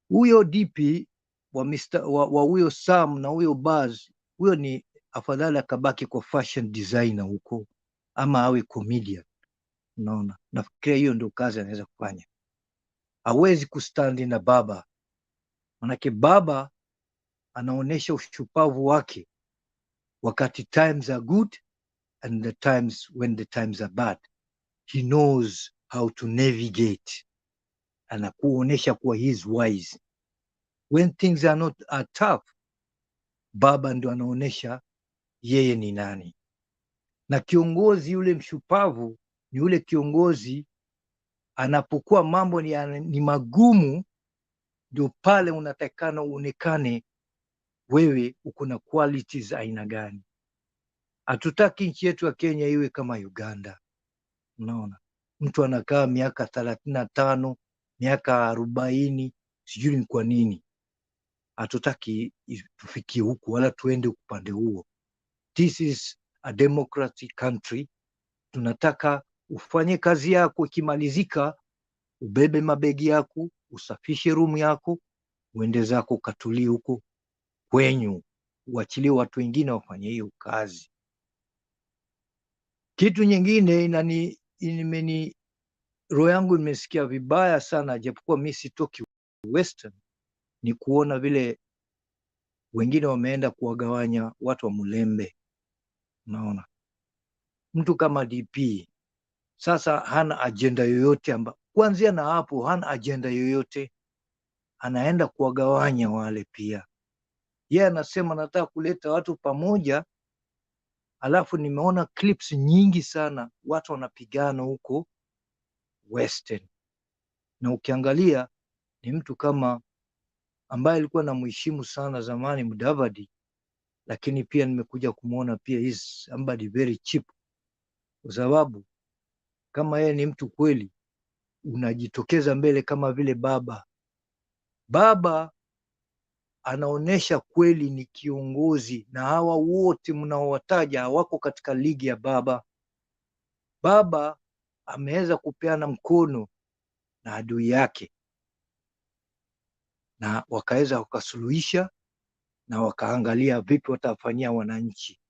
S20: Huyo DP wa huyo Sam na huyo Baz, huyo ni afadhali akabaki kwa fashion designer huko ama awe comedian. Unaona, nafikiria hiyo ndio kazi anaweza kufanya. Hawezi kustandi na baba, manake baba anaonesha ushupavu wake wakati times are good and the times when the times are bad. He knows how to navigate, anakuonesha kuwa he is wise. When things are tough, baba ndio anaonesha yeye ni nani. Na kiongozi yule mshupavu ni yule kiongozi anapokuwa mambo ni magumu, ndio pale unatakana uonekane wewe uko na qualities aina gani. Hatutaki nchi yetu ya Kenya iwe kama Uganda. Unaona, mtu anakaa miaka 35, miaka 40, sijui ni kwa nini. Hatutaki tufikie huku wala tuende upande huo. This is a democratic country. Tunataka ufanye kazi yako, ikimalizika ubebe mabegi yako, usafishe room yako, uende zako ukatulie huko kwenyu, uachilie watu wengine wafanye hiyo kazi. Kitu nyingine roho yangu imesikia vibaya sana, japokuwa mimi sitoki Western, ni kuona vile wengine wameenda kuwagawanya watu wa Mulembe. Unaona, mtu kama DP sasa hana ajenda yoyote, kuanzia na hapo hana ajenda yoyote, anaenda kuwagawanya wale pia. Yeye anasema nataka kuleta watu pamoja, alafu nimeona clips nyingi sana watu wanapigana huko Western, na ukiangalia ni mtu kama ambaye alikuwa namheshimu sana zamani, Mudavadi, lakini pia nimekuja kumwona pia is somebody very cheap, kwa sababu kama yeye ni mtu kweli, unajitokeza mbele kama vile baba anaonesha kweli ni kiongozi, na hawa wote mnaowataja hawako katika ligi ya baba. Baba ameweza kupeana mkono na adui yake, na wakaweza wakasuluhisha na wakaangalia vipi watafanyia wananchi,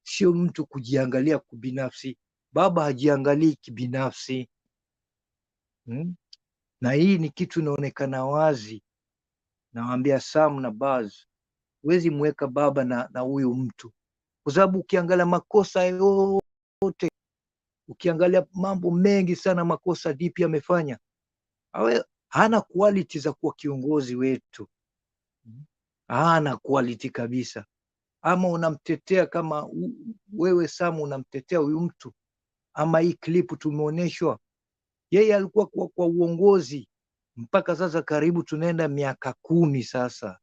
S20: sio mtu kujiangalia kibinafsi. Baba hajiangalii kibinafsi. Na hii ni kitu inaonekana wazi. Nawaambia Sam na Baz, huwezi mweka baba na huyu mtu, kwa sababu ukiangalia makosa yote, ukiangalia mambo mengi sana makosa DP amefanya, hana quality za kuwa kiongozi wetu, hana quality kabisa. Ama unamtetea kama wewe Sam unamtetea huyu mtu, ama hii clip tumeonyeshwa, yeye alikuwa kwa uongozi mpaka sasa karibu tunaenda miaka 10 sasa,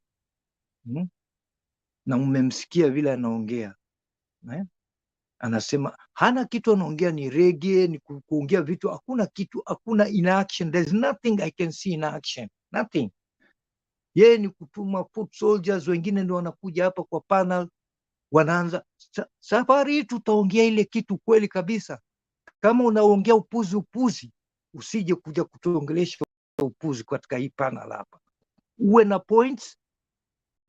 S20: na mmemsikia vile anaongea, anasema hana kitu, anaongea ni reggae, ni kuongea vitu, hakuna kitu, hakuna in action. There's nothing I can see in action, nothing. Yeye ni kutuma foot soldiers, wengine ndio wanakuja hapa kwa panel, wanaanza safari hii tutaongea ile kitu kweli kabisa. Kama unaongea upuzi, usije kuja kutuongelesha upuzi katika hii panel hapa. Uwe na points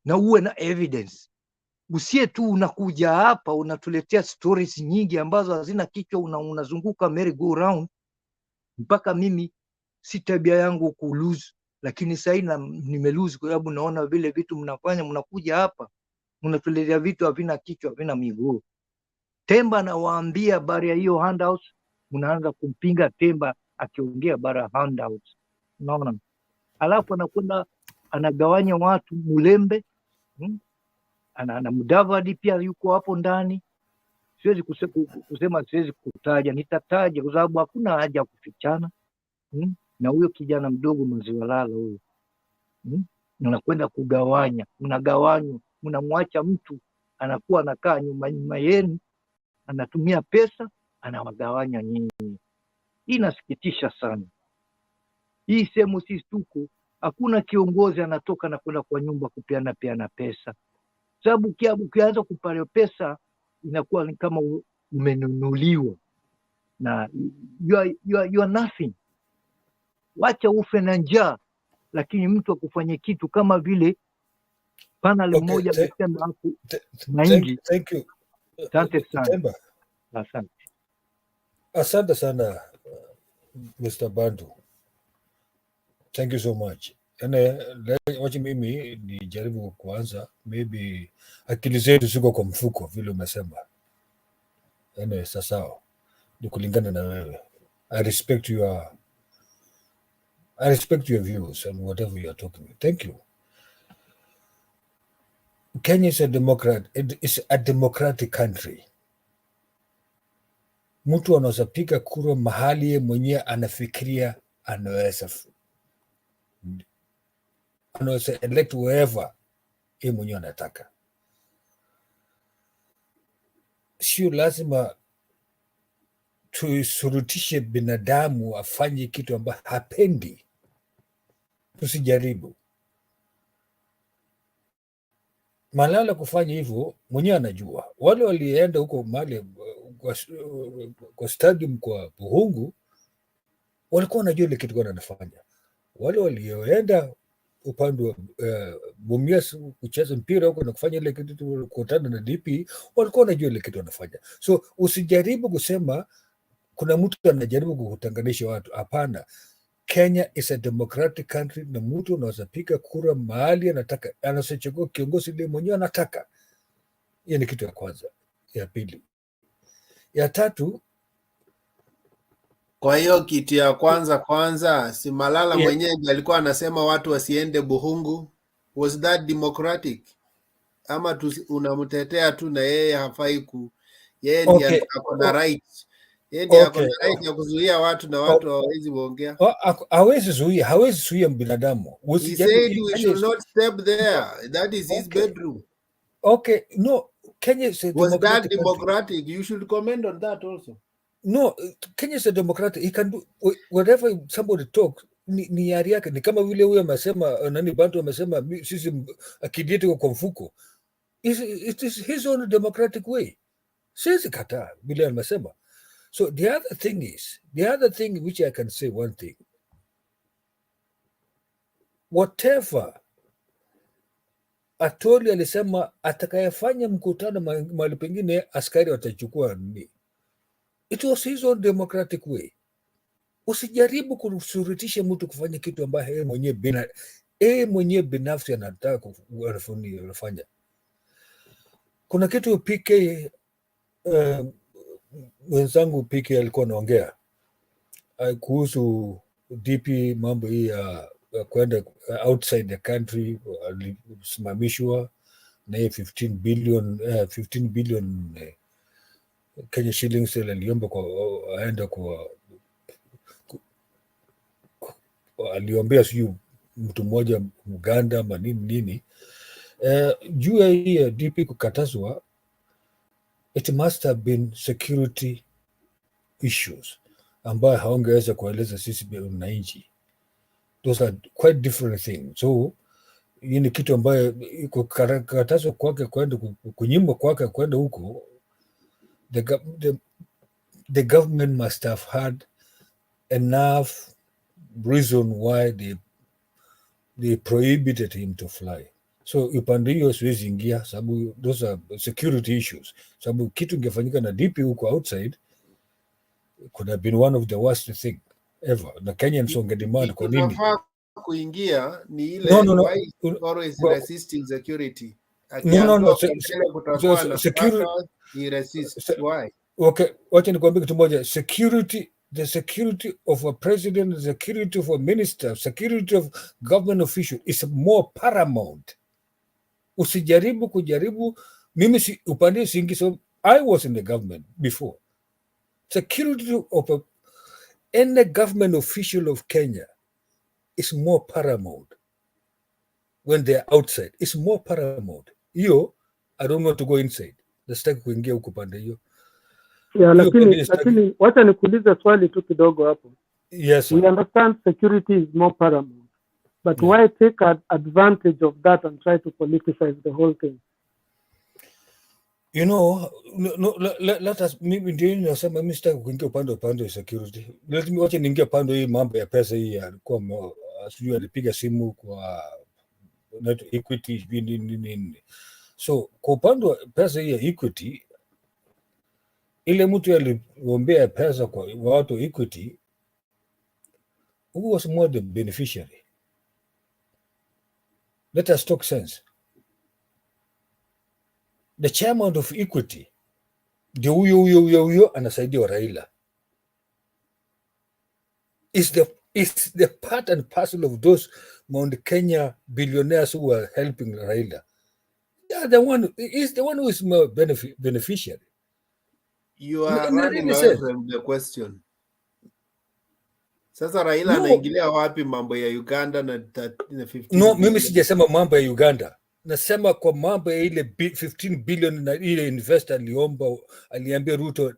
S20: na uwe na evidence. Usie tu unakuja hapa unatuletea stories nyingi ambazo hazina kichwa, unazunguka merry go round. Mpaka mimi si tabia yangu ku lose, lakini sasa nimelose kwa sababu naona vile vitu mnafanya, mnakuja hapa mnatuletea vitu havina kichwa, havina miguu. Temba anawaambia habari ya hiyo handouts, mnaanza kumpinga Temba akiongea bara handouts. Unaona? Alafu anakwenda anagawanya watu Mulembe, ana Mudavadi pia yuko hapo ndani. Siwezi kusema, siwezi kutaja, nitataja kwa sababu hakuna haja ya kufichana. Na huyo kijana mdogo Maziwa Lala huyo, mnakwenda kugawanya, mnagawanywa, mnamwacha mtu anakuwa anakaa nyuma yenu, anatumia pesa, anawagawanya nyinyi. Hii inasikitisha sana. Hii sehemu sisi tuko, hakuna kiongozi anatoka na kwenda kwa nyumba kupeana pesa, sababu ukianza kupata pesa inakuwa ni kama umenunuliwa na you are nothing. Wacha ufe na njaa, lakini mtu akufanye kitu kama vile panel moja amesema hapo mahindi.
S15: Thank you.
S20: Asante sana.
S15: Temba. Asante sana Mr. Bandu. Thank you so much. Wacha mimi nijaribu kuanza, maybe akili zetu ziko kwa mfuko vile umesema. Sasa ni kulingana na wewe. I respect your views and whatever you are talking. Thank you. Kenya is a democrat. It is a democratic country. Mtu anaweza piga kura mahali ye mwenyewe anafikiria anaweza elect whoever ye mwenyewe anataka. Sio lazima tusurutishe binadamu afanye kitu ambacho hapendi. Tusijaribu. Malala kufanya hivyo mwenyewe anajua. Wale walienda huko mahali kwa stadium kwa Buhungu walikuwa wanajua ile kitu wanafanya. Wale walioenda upande wa Mumias kucheza mpira huko na kufanya ile kitu kukutana na DP walikuwa wanajua ile kitu wanafanya. So usijaribu kusema kuna mtu anajaribu kutenganisha watu. Hapana. Kenya is a democratic country na mtu anaweza piga kura mahali anataka, anachagua kiongozi ile mwenyewe anataka. Hiyo ni kitu ya kwanza. Ya pili, ya tatu,
S10: kwa hiyo kitu ya kwanza si Malala mwenyewe alikuwa anasema watu wasiende Buhungu? Was that democratic? Ama unamtetea tu na yeye hafai yeye ndiye ako na right. Yeye ndiye ako na right ya kuzuia watu na watu hawezi kuongea.
S15: Hawezi zuia binadamu.
S10: He said we should not step there. That is his bedroom.
S15: Okay, no, Kenya is a
S10: was
S15: democratic
S10: that democratic country. You should comment on that also.
S15: No, Kenya is a democratic. He can do whatever somebody talks. Ni yari yake. Ni kama vile huyo amesema nani Bantu amesema sisi akidie tuko kwa mfuko. It is his own democratic way. Sisi kataa vile amesema. So the other thing which I can say one thing. Whatever Atoli alisema atakayefanya mkutano mahali pengine askari watachukua nini. It was his own democratic way. Usijaribu kusurutisha mtu kufanya kitu ambaye yeye mwenyewe binafsi anataka kufanya. Kuna kitu PK wenzangu PK alikuwa anaongea kuhusu DP, mambo hii ya kwenda outside the country, alisimamishwa na 15 billion Kenya shillings aliomba aenda aliombea siyo mtu mmoja Uganda ama nini. Juu ya hii DP kukatazwa, it must have been security issues ambayo haongeweza kueleza sisi wananchi. Those are quite different things. So hii ni kitu ambayo kukatazwa kwake kwenda kunyimwa kwake kwenda huko, the government must have had enough reason why they prohibited him to fly. So upande hiyo siwezi ingia sababu those are security issues. Sababu kitu ingefanyika na DP huko outside could have been one of the worst thing ever. Na Kenyans wangedemand kwa nini?
S10: Kuingia ni ile
S15: why
S10: always resisting security.
S15: No.
S10: Security he resists. Why?
S15: Okay, wacha nikwambie kitu moja. The security of a president, the security of a minister, security of government official is more paramount. Usijaribu kujaribu mimi upande singi. So I was in the government before. Security of any government official of Kenya is more paramount when they're outside. It's more paramount. I don't want to go inside. Nasitaki kuingia huko pande hiyo.
S8: Yeah, lakini wacha nikuulize swali tu kidogo hapo.
S15: Yes.
S8: We understand security is more paramount, but why take advantage of that and try to politicize the whole thing?
S15: Let us, mimi ndio nasema mimi sitaki kuingia upande wa security. Let me wacha niingia upande hii mambo ya pesa hii. Alikuwa sijui alipiga simu kwa Equity nini. So kwa upande wa pesa hii ya Equity, ile mtu aliombea pesa kwa watu Equity, who was more the beneficiary? Let us talk sense. The chairman of Equity ndio huyo anasaidia Raila. Is the part and parcel of those Mount Kenya billionaires who are helping Raila. Yeah, is the one who is more beneficiary.
S10: You are running away from the question. Sasa Raila anaingilia wapi mambo ya Uganda na 15?
S15: No, mimi sijasema mambo ya Uganda. Nasema kwa mambo ya ile 15 billion na ile investor aliambia Ruto.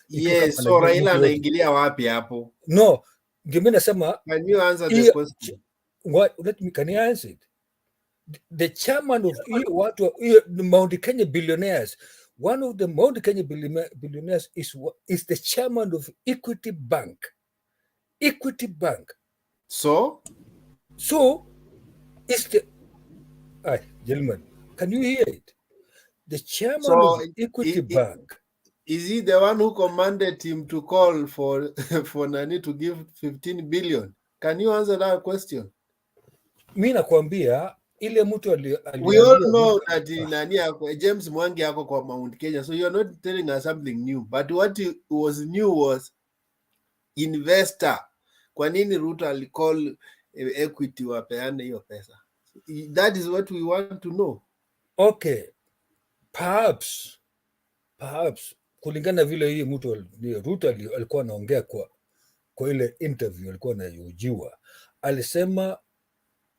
S10: Yes, so Raila anaingilia wapi hapo?
S15: No, ndio mimi nasema.
S10: Can you answer the question?
S15: Can you answer it? the chairman of the Mount Kenya billionaires, one of the Mount Kenya billionaires is the chairman of Equity Bank. Equity Bank.
S10: So
S15: it's the gentlemen, can you hear it? The chairman
S10: So
S15: of Equity Bank.
S10: Is he the one who commanded him to call for for Nani to give 15 billion? Can you answer that question?
S15: Mi nakwambia ile mtu
S10: We all know that Nani James Mwangi ako kwa Mount Kenya, so you're not telling us something new. But what was new was investor. Kwa nini Ruto alicall Equity wapeane hiyo pesa? That is what we want to know.
S15: Okay, perhaps kulingana vile hii mtu Ruto alikuwa anaongea kwa ile interview alikuwa anayojiwa, alisema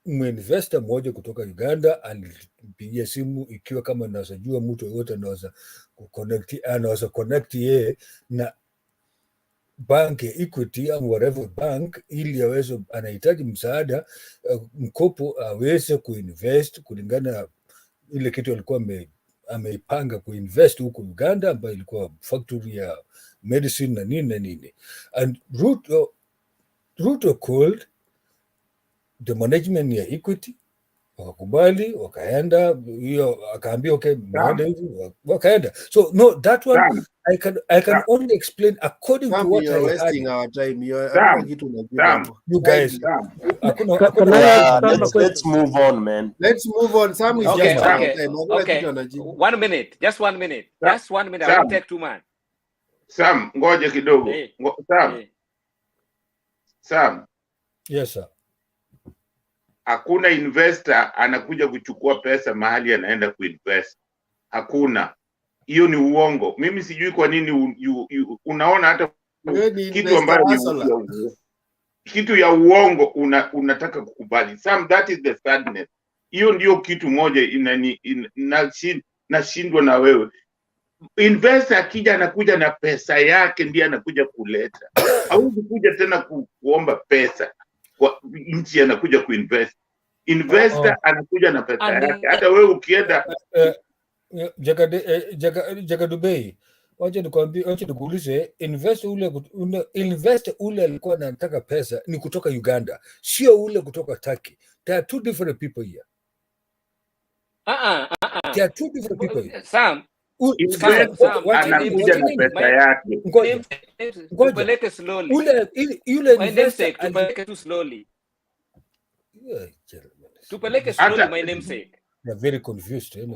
S15: investor mmoja kutoka Uganda alipigia simu ikiwa kama anaweza mtu yote anaweza connect yeye na bank ya Equity au whatever bank, ili aweze anahitaji msaada mkopo aweze kuinvest kulingana na ile kitu alikuwa ameipanga kuinvest huko Uganda, ambayo ilikuwa factory ya medicine na nini. And Ruto called the management ya Equity, wakakubali, wakaenda, hiyo akaambia okay, mwende hivi, wakaenda. So no, that one I can only explain according to what
S10: you're
S15: I
S10: wasting
S15: heard.
S10: our time.
S15: You guys,
S3: let's move on, man.
S10: Let's move on. Sam is
S5: Okay.
S10: One
S5: minute. Just 1 minute. Just 1 minute. I won't take too much.
S7: Sam, ngoja kidogo. Sam.
S15: Yes, sir.
S7: Hakuna investor anakuja kuchukua pesa mahali anaenda kuinvest. Hakuna. Hiyo ni uongo. Mimi sijui kwa nini unaona hata kitu ambayo kitu ya uongo unataka kukubali. Sam, that is the sadness. Hiyo ndio kitu moja nashindwa na wewe. Investor akija anakuja na pesa yake, ndiye anakuja kuleta. Hauwezi kuja tena kuomba pesa kwa nchi, anakuja kuinvest. Investor anakuja na pesa yake. Hata wewe ukienda
S15: Jagadubei, wacha nikuulize, investor ule alikuwa anataka pesa ni kutoka Uganda, sio ule kutoka Turkey. There are two different people here. There are two different people here.
S5: Sam,
S7: anakuja na pesa yake.
S5: Tupeleke slowly.
S15: Yule investor
S5: tupeleke too slowly. Tupeleke slowly, my namesake.
S15: They're very confused.
S10: The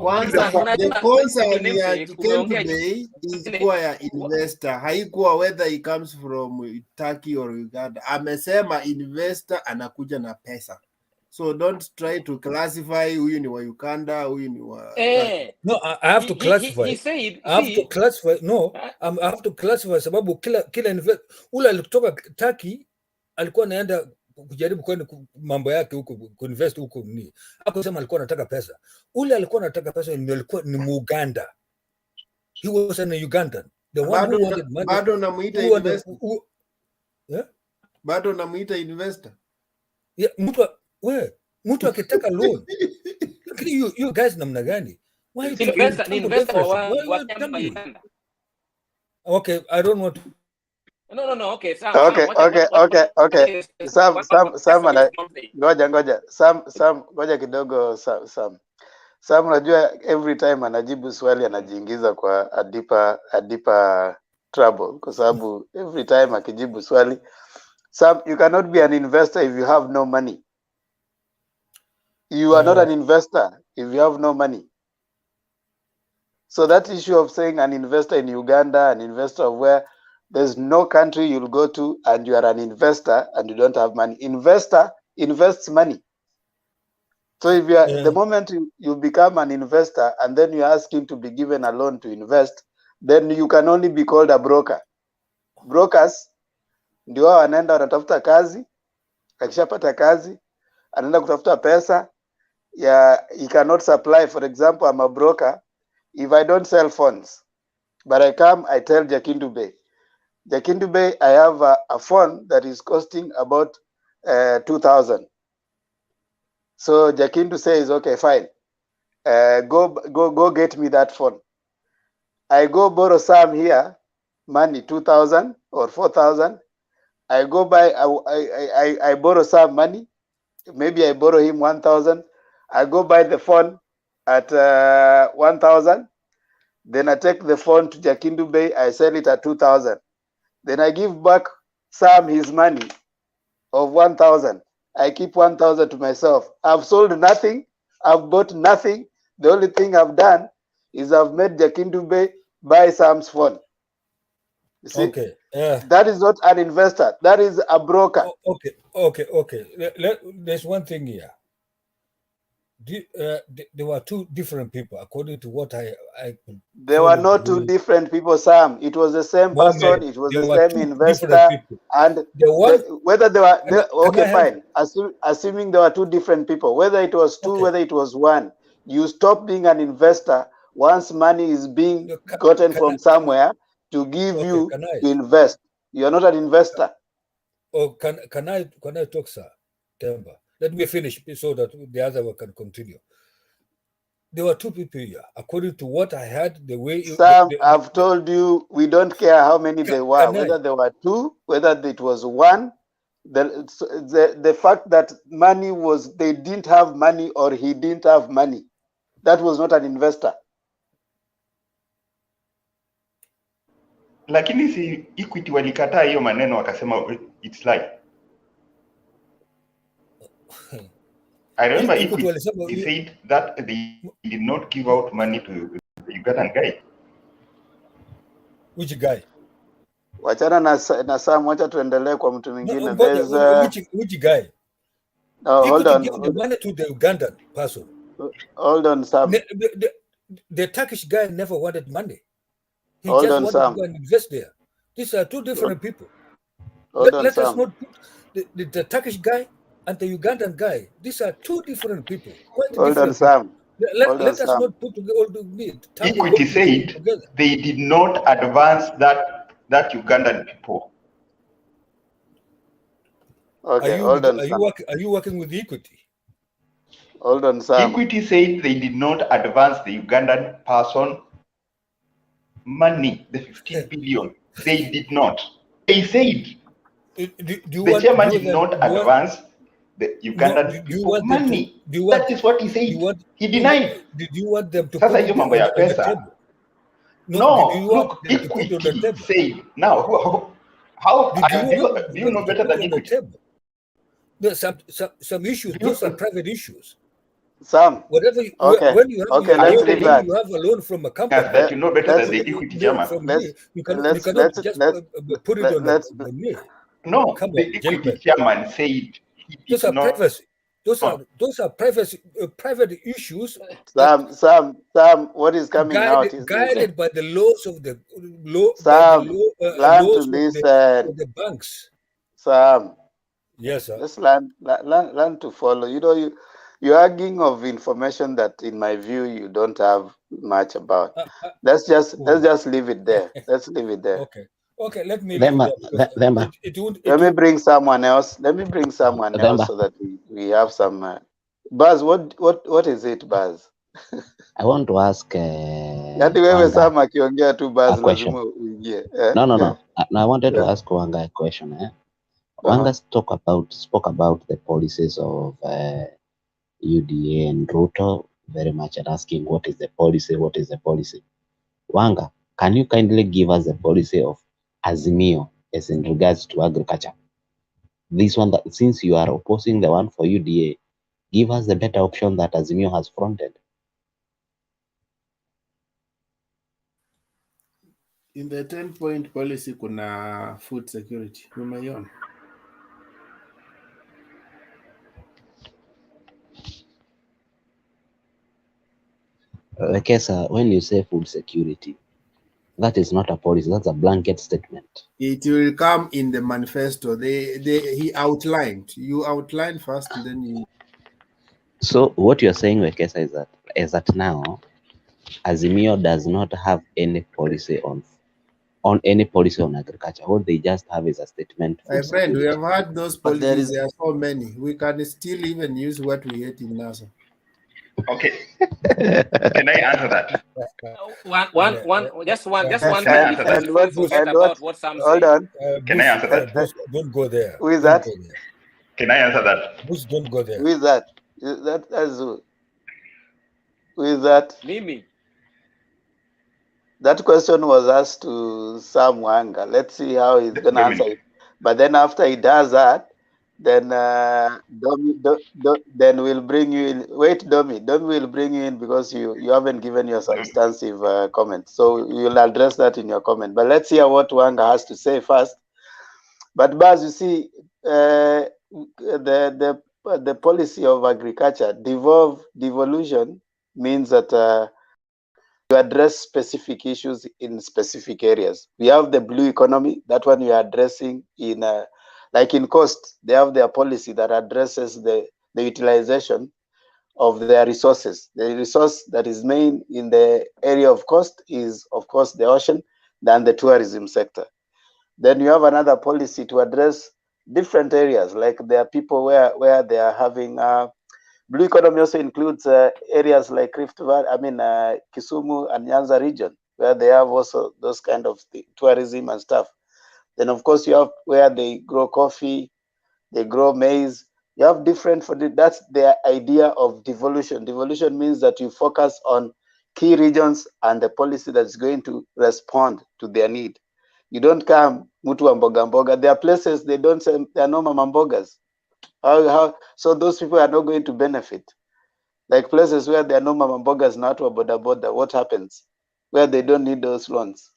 S10: concern today is kwa investor. Haikuwa whether he comes from Turkey or Uganda. Amesema investor anakuja na pesa. So don't try to classify huyu ni wa Uganda, huyu ni wa
S15: No, I have to classify.
S5: He said,
S15: I have to classify. No, I have to classify sababu kila investor ule alitoka Turkey alikuwa anaenda kujaribu kwenda mambo yake huko kuinvest huko ni. Hapo sema alikuwa anataka pesa. Ule alikuwa anataka pesa ni Muganda. He was an Ugandan. The one who wanted money.
S10: Bado namuita investor. Bado namuita investor.
S15: Yeah, mtu akitaka loan. Lakini you guys namna gani? Why
S5: investor wa
S7: Okay,
S15: I don't want to.
S5: No. Okay, Sam.
S7: Okay. Sam, ngoja. Sam, ngoja kidogo Sam. Sam, unajua every time anajibu swali anajiingiza kwa a deeper trouble, kwa sababu every time akijibu swali, Sam, you cannot be an investor if you have no money. You are not an investor if you have no money. So that issue of saying an investor in Uganda, an investor of where, there's no country you'll go to and you are an investor and you don't have money. Investor invests money. So if you are, the moment you become an investor and then you ask him to be given a loan to invest, then you can only be called a broker. Brokers ndio wanaenda wanatafuta kazi, akishapata kazi anaenda kutafuta pesa he cannot supply. For example, I'm a broker. If I don't sell phones, but I come, I tell Jakindu Bay, I have a phone that is costing about 2,000. So Jakindu says, okay, fine. Go get me that phone. I go borrow some here, money 2,000 or 4,000. I go buy. I borrow some money. Maybe I borrow him 1,000. I go buy the phone at 1,000. Then I take the phone to Jakindu Bay. I sell it at 2,000. Then I give back Sam his money of 1,000. I keep 1,000 to myself. I've sold nothing. I've bought nothing. The only thing I've done is I've made Jakindu Bay buy Sam's phone. You see,
S15: Okay.
S7: that is not an investor. That is a broker.
S15: Okay. There's one thing here. There were two different people, according to what I
S7: There were no two different people, Sam. It was the same person. It was the same investor. And whether they were okay, fine. Assuming there were two different people, whether it was two, whether it was one, you stop being an investor once money is being gotten from somewhere to give you to invest. You are not an investor.
S15: Oh, can I talk, sir? Temba. Let me finish so that the other one can continue. There were two people here, according to what I heard. The way
S7: Sam, I've told you, we don't care how many there were, whether there were two, whether it was one. The fact that money was, they didn't have money or he didn't have money, that was not an investor.
S4: Lakini si Equity walikataa hiyo maneno wakasema it's lie. I remember Equity said that they did not give out money to the Ugandan guy.
S15: Which guy?
S7: Wachana na Sam, wacha tuendelee kwa mtu mwingine.
S15: Which guy?
S7: No, hold on.
S15: Give the money to the Ugandan person.
S7: Hold on, Sam.
S15: The Turkish guy never wanted money. He
S7: Hold
S15: just
S7: on,
S15: wanted
S7: Sam.
S15: to go and invest there. These are two different people.
S7: Hold on,
S15: Let us
S7: Sam.
S15: not put the Turkish guy and the Ugandan guy. These are two different people.
S7: Hold on, Sam.
S15: Let us not put all the
S4: Equity said they did not advance that Ugandan people.
S7: Okay, hold on, Sam.
S15: Are you working with Equity?
S7: Hold on, Sam.
S4: Equity said they did not advance the Ugandan person money, the 15 billion. They did not. They said the chairman did not advance the Ugandan people money. That is what he said. He denied.
S15: Did you want them to
S4: Sasa
S15: put
S4: hiyo
S15: it
S4: mambo
S15: on
S4: ya
S15: the
S4: pesa.
S15: table?
S4: No,
S15: did you want
S4: look,
S15: them to put it on the
S4: Equity
S15: table?
S4: said, now, do you know better than Equity?
S15: There's some issues. Those are private issues.
S7: Sam.
S15: Whatever.
S7: Okay.
S15: When you have,
S7: Let's leave that.
S15: you have a loan from a company,
S4: that you know better than the Equity chairman.
S15: You cannot just put it on the me.
S4: No,
S15: Come
S4: the
S15: on,
S4: Equity
S15: gentlemen.
S4: chairman said he
S15: Those
S4: did
S15: are
S4: not.
S15: privacy. Those are private issues.
S7: Sam, what is coming out is
S15: guided by the laws of the law.
S7: Sam, learn to
S15: laws
S7: listen.
S15: of the banks.
S7: Sam.
S15: Yes, sir.
S7: Just learn to follow. You know, you're arguing of information that, in my view, you don't have much about. Let's just leave it there. Let's leave it there.
S15: Okay. Let me leave it there.
S7: Let me bring someone else. Let me bring someone else so that we have some. Buzz, what is it, Buzz?
S2: I want to ask.
S7: Yaani wewe Sam akiongea tu Buzz lazima uingie.
S2: No. I wanted to ask Wanga a question. Wanga spoke about the policies of UDA and Ruto very much, and asking what is the policy? What is the policy? Wanga, can you kindly give us the policy of Azimio as in regards to agriculture? This one, that since you are opposing the one for UDA, give us the better option that Azimio has fronted.
S10: In the 10-point policy kuna food security. Umeiona?
S2: Kesa, when you say food security, that is not a policy, that's a blanket statement.
S10: It will come in the manifesto. He outlined. You outline first, and then you.
S2: So what you're saying, Wekesa, is that now Azimio does not have any policy on on any policy on agriculture. What they just have is a statement.
S10: My friend, we have had those policies.
S3: there
S10: are so many. We can still even use what we hate in NASA.
S4: Okay. Can I answer that?
S5: Just one
S4: Can I
S5: thing
S4: answer
S5: before,
S4: that?
S5: before we forget about what Sam
S7: Hold
S5: said.
S7: on.
S4: Can I answer that?
S15: Don't go there.
S7: Who is that?
S4: Can I answer that?
S15: Bush, don't go there.
S7: Who is that? That's who is that?
S5: Mimi.
S7: That question was asked to Sam Wanga. Let's see how he's going to answer it. But then after he does that, then then we'll bring you in. Wait, Domi will bring you in because you haven't given your substantive comment. So we'll address that in your comment. But let's hear what Wanga has to say first. But Baz, you see, the policy of agriculture, devolution, means that you address specific issues in specific areas. We have the blue economy, that one you are addressing in, like in coast, they have their policy that addresses the utilization of their resources. The resource that is main in the area of coast is, of course, the ocean, then the tourism sector. Then you have another policy to address different areas, like there are people where they are having blue economy also includes areas like Rift Valley, Kisumu and Nyanza region, where they have also those kind of tourism and stuff. Then of course you have where they grow coffee, they grow maize. You have different that's the idea of devolution. Devolution means that you focus on key regions and the policy that's going to respond to their need. You don't come mutu wa mboga mboga. There are places they don't say there are no mama mbogas. So those people are not going to benefit. Like places where there are no mama mbogas, not boda boda, what happens? Where they don't need those loans.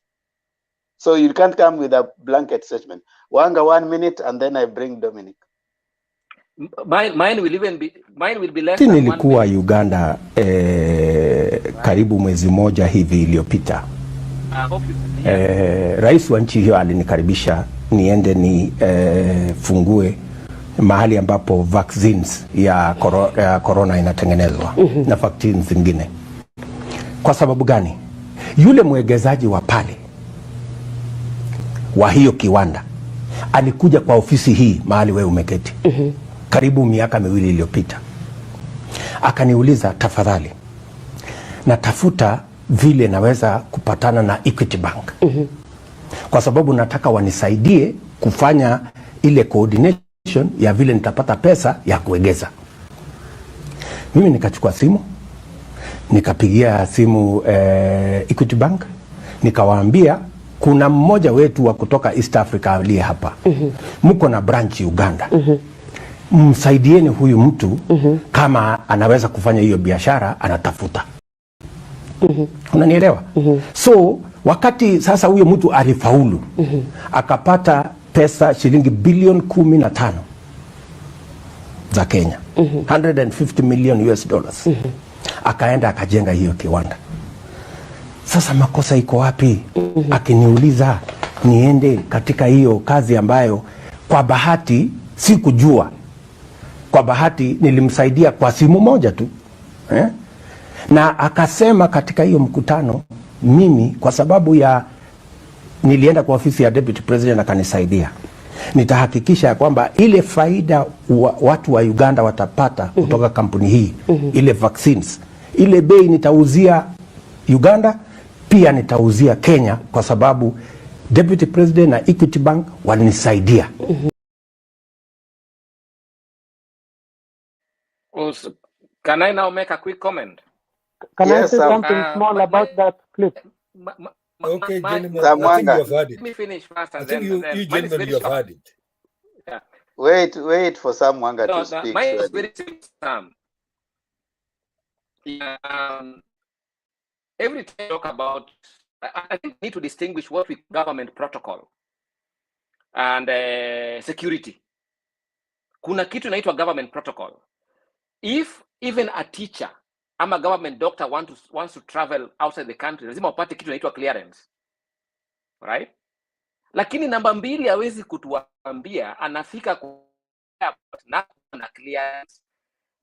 S7: So you can't come with a blanket statement. Wanga 1 minute and then I bring Dominic.
S5: Mine will be less than 1 minute.
S6: Nilikuwa Uganda karibu mwezi moja hivi iliyopita. Rais wa nchi hiyo alinikaribisha niende nifungue mahali ambapo vaccines ya corona inatengenezwa na vaccines zingine. Kwa sababu gani? Yule mwegezaji wa pale wa hiyo kiwanda alikuja kwa ofisi hii mahali wewe umeketi karibu miaka 2 iliyopita. Akaniuliza, tafadhali natafuta vile naweza kupatana na Equity Bank kwa sababu nataka wanisaidie kufanya ile coordination ya vile nitapata pesa ya kuegeza. Mimi nikachukua simu, nikapigia simu Equity Bank, nikawaambia kuna mmoja wetu wa kutoka East Africa aliye hapa. Mko na branch Uganda. Msaidieni huyu mtu kama anaweza kufanya hiyo biashara anatafuta. Unanielewa? So wakati sasa huyo mtu alifaulu akapata pesa shilingi bilioni 15 za Kenya, 150 million US dollars. Akaenda akajenga hiyo kiwanda. Sasa makosa iko wapi? Akiniuliza niende katika hiyo kazi ambayo kwa bahati sikujua. Kwa bahati nilimsaidia kwa simu moja tu. Na akasema katika hiyo mkutano, mimi kwa sababu ya nilienda kwa ofisi ya Deputy President akanisaidia, nitahakikisha ya kwamba ile faida watu wa Uganda watapata kutoka kampuni hii, ile vaccines, ile bei nitauzia Uganda, pia nitauzia Kenya kwa sababu Deputy President na Equity Bank walinisaidia.
S5: Can I now make a quick comment?
S8: Can I say something small about that clip?
S15: Okay, gentlemen, I think you have heard it.
S5: Let me finish first and
S15: I think
S5: then
S15: you gentlemen, you have heard it.
S5: Yeah.
S7: Wait for Sam Wanga to speak.
S5: Mine is very simple, Sam. Every time I talk about, I think we need to distinguish what we government protocol and security. Kuna kitu inaitwa government protocol. If even a teacher ama government doctor wants to travel outside the country, lazima upate kitu inaitwa clearance, right? Lakini namba 2 hawezi kutuambia anafika na clearance,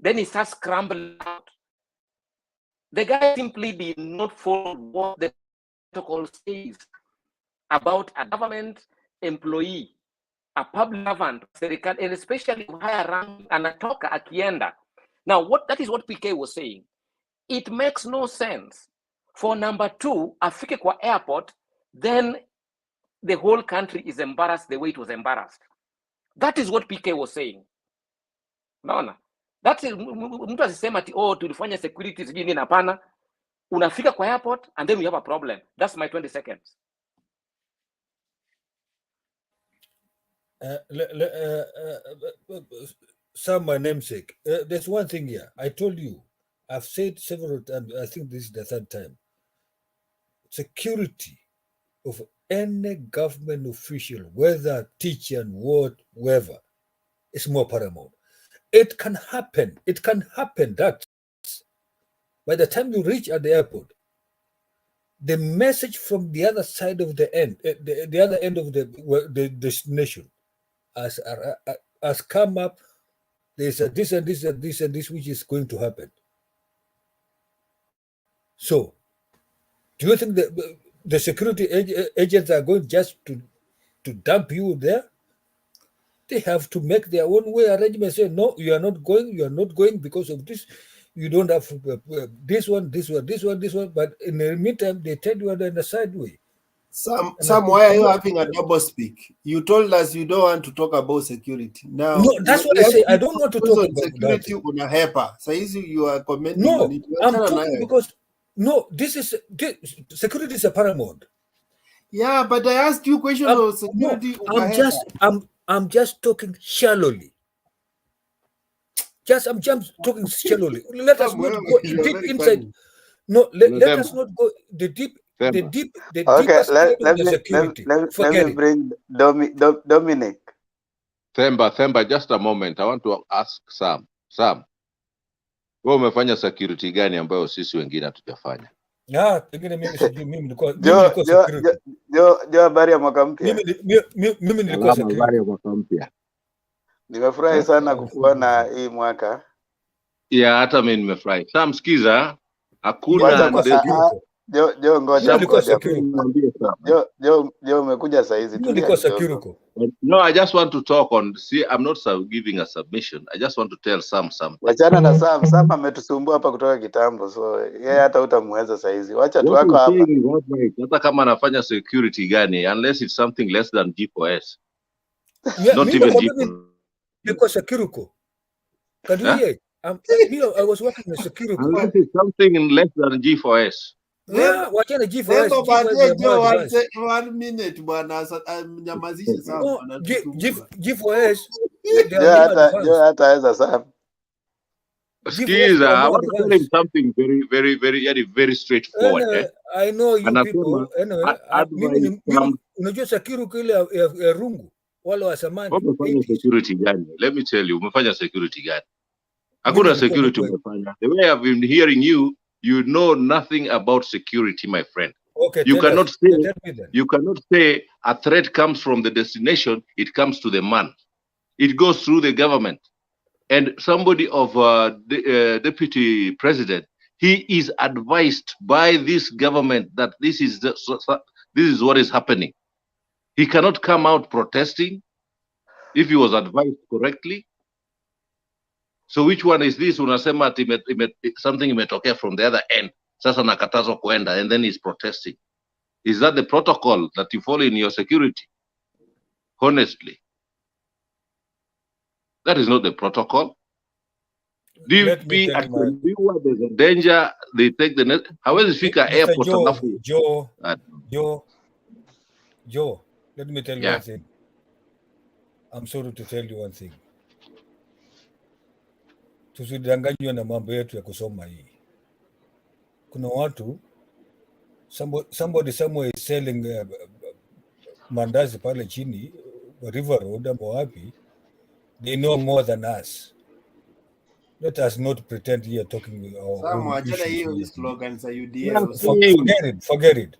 S5: then he starts scrambling out. The guy simply did not follow what the protocol says. about a government employee, a public servant, and especially higher rank, anatoka akienda. Now, that is what PK was saying. It makes no sense for number 2 afike kwa airport, then the whole country is embarrassed the way it was embarrassed. That is what PK was saying. Naona? That is mtu asisema ati tulifanya security sijui nini, hapana. Unafika kwa airport and then we have a problem. That's my 20 seconds.
S15: Sam, my namesake. There's one thing here. I told you, I've said several times, I think this is the third time. Security of any government official, whether teacher and whatever, is more paramount. It can happen that by the time you reach at the airport, the message from the other side of the end, the other end of the destination, has come up. There's this and this and this and this which is going to happen. So, do you think that the security agents are going just to dump you there? They have to make their own way arrangements. Say, no, you are not going because of this. You don't have this one. But in the meantime, they tell you in the side way.
S10: Sam, why are you having a double speak? You told us you don't want to talk about security. Now,
S15: no, that's what I say. I don't want to talk about
S10: security. Una helper. So you are commenting
S15: no,
S10: on it.
S15: I'm talking because this security is a paramount.
S10: Yeah, but I asked you a question about security.
S15: No, I'm just talking shallowly. I'm just talking shallowly. Let us not go deep inside. No, let us not go the deep. The deepest side of the security.
S7: Let me bring Dominic.
S21: Themba, just a moment. I want to ask Sam. Wewe umefanya security gani ambayo sisi wengine hatujafanya?
S15: Pengine mimi nilikuwa
S7: habari ya mwaka mpya.
S15: Mimi nilikuwa
S21: habari ya mwaka mpya.
S7: Nimefurahi sana kukuona hii mwaka.
S21: Yeah, hata mimi nimefurahi. Sam, sikiza, hakuna
S7: Jo umekuja saa hizi.
S21: No, I just want to talk on. See, I'm not giving a submission. I just want to tell Sam something.
S7: Wachana na Sam ametusumbua hapa kutoka kitambo, so yeye hata utamweza saa hizi. Wacha tu wako hapa.
S21: Hata kama anafanya security gani, unless it's something less than G4S. Not even G4S.
S15: Because security. I was working in security.
S21: Unless it's something less than G4S.
S15: Yeah, wachana G4S.
S10: 1 minute bwana, nyamazishe sana.
S15: G4S.
S7: hata aweza sana.
S21: Excuse, I want to tell him something very straightforward.
S15: I know you people. Anyway, unajua security ile ya rungu wale wa samani.
S21: Umefanya security gani? Let me tell you, umefanya security gani? Hakuna security umefanya. The way I've been hearing you know nothing about security, my friend.
S15: Okay,
S21: you cannot say a threat comes from the destination, it comes to the man. It goes through the government. And somebody of the deputy president, he is advised by this government that this is what is happening. He cannot come out protesting if he was advised correctly. So which one is this? Unasema something imetokea from the other end. Sasa nakatazwa kuenda, and then he's protesting. Is that the protocol that you follow in your security? Honestly, that is not the protocol. DP there's a danger, they take the net. Hawezi fika airport alafu.
S15: Joe, let me tell you one thing. I'm sorry to tell you one thing. Tusidanganywe na mambo yetu ya kusoma hii. Kuna watu, somebody somewhere is selling mandazi pale chini, River Road ama wapi. They know more than us. Let us not pretend here talking
S10: our slogans are
S15: forget it.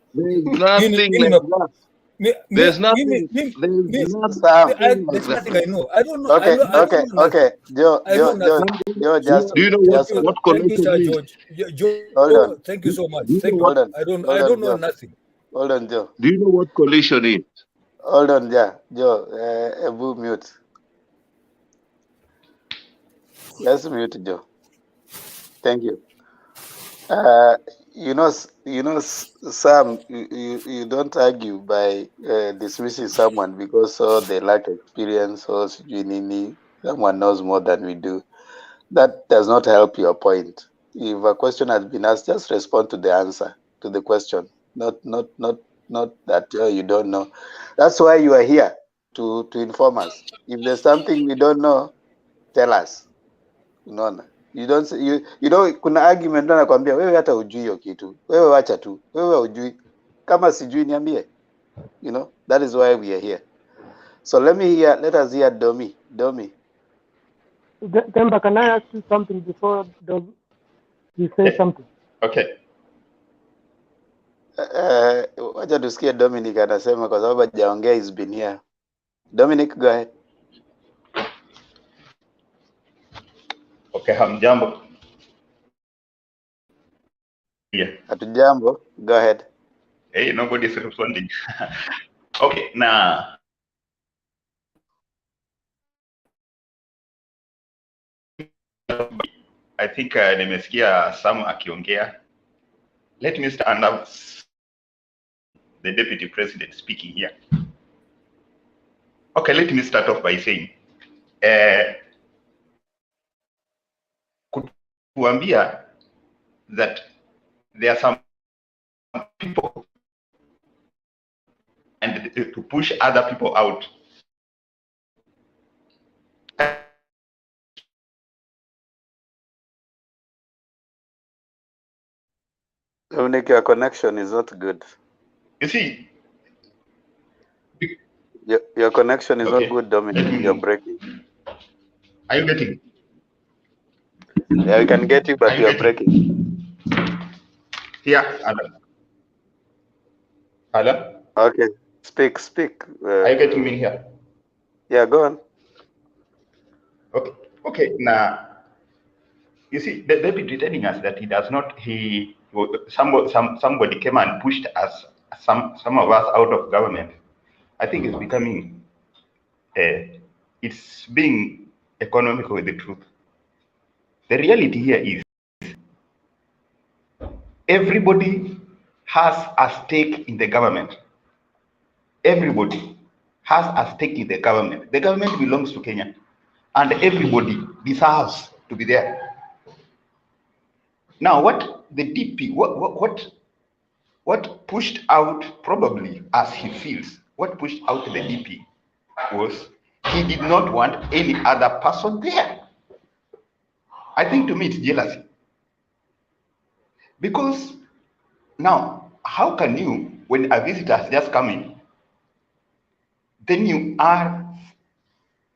S21: There's nothing.
S15: There's nothing I know. I don't know.
S7: Okay. Joe, just.
S21: Do you know what
S15: George? Thank you so much. I don't know nothing.
S7: Hold on, Joe.
S21: Do you know what coalition is?
S7: Hold on, Joe. Ebu mute. Let's mute Joe. Thank you. Sam, you don't argue by dismissing someone because they lack experience or someone knows more than we do. That does not help your point. If a question has been asked, just respond to the answer to the question. Not that you don't know. That's why you are here to inform us. If there's something we don't know, tell us. Unaona? Kuna argument ndo nakwambia wewe hata hujui hiyo kitu. Wewe wacha tu. Wewe hujui. Kama sijui niambie. That is why we are here. So let us hear Domi.
S8: Temba, can I ask you something before you say something?
S4: Okay.
S7: Wacha tusikie Dominic anasema kwa sababu hajaongea, he's been here. Dominic, go ahead.
S4: Okay, hamjambo. Yeah.
S7: Hatujambo, go ahead.
S4: Hey, nobody's responding. Okay, now I think nimesikia Sam akiongea. Let me stand up. The deputy president speaking here. Okay, let me start off by saying, kuambia that there are some people and to push other people out.
S7: Dominic, your connection is not good.
S4: You see,
S7: your connection is not good, Dominic. You're breaking.
S4: Are you getting?
S7: Yeah, we can get you, but you're breaking.
S4: Yeah, hello.
S7: Okay, speak.
S4: Are you getting me here?
S7: Yeah, go on.
S4: Okay. Now, you see, the deputy telling us that he does not. Somebody came and pushed us, some of us, out of government. I think it's becoming. It's being economical with the truth. The reality here is everybody has a stake in the government. Everybody has a stake in the government. The government belongs to Kenya, and everybody deserves to be there. Now, what the DP, what pushed out, probably as he feels, what pushed out the DP was he did not want any other person there. I think to me it's jealousy. Because now, how can you, when a visitor has just come in, then you are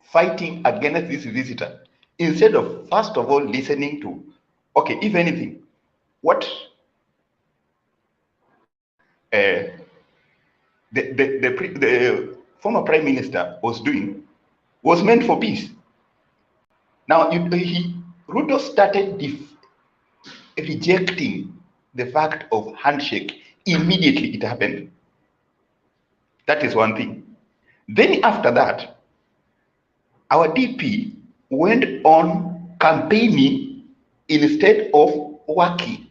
S4: fighting against this visitor instead of first of all listening to, okay, if anything, what the former prime minister was doing was meant for peace. Now, Ruto started rejecting the fact of handshake. Immediately it happened. That is one thing. Then after that, our DP went on campaigning instead of working.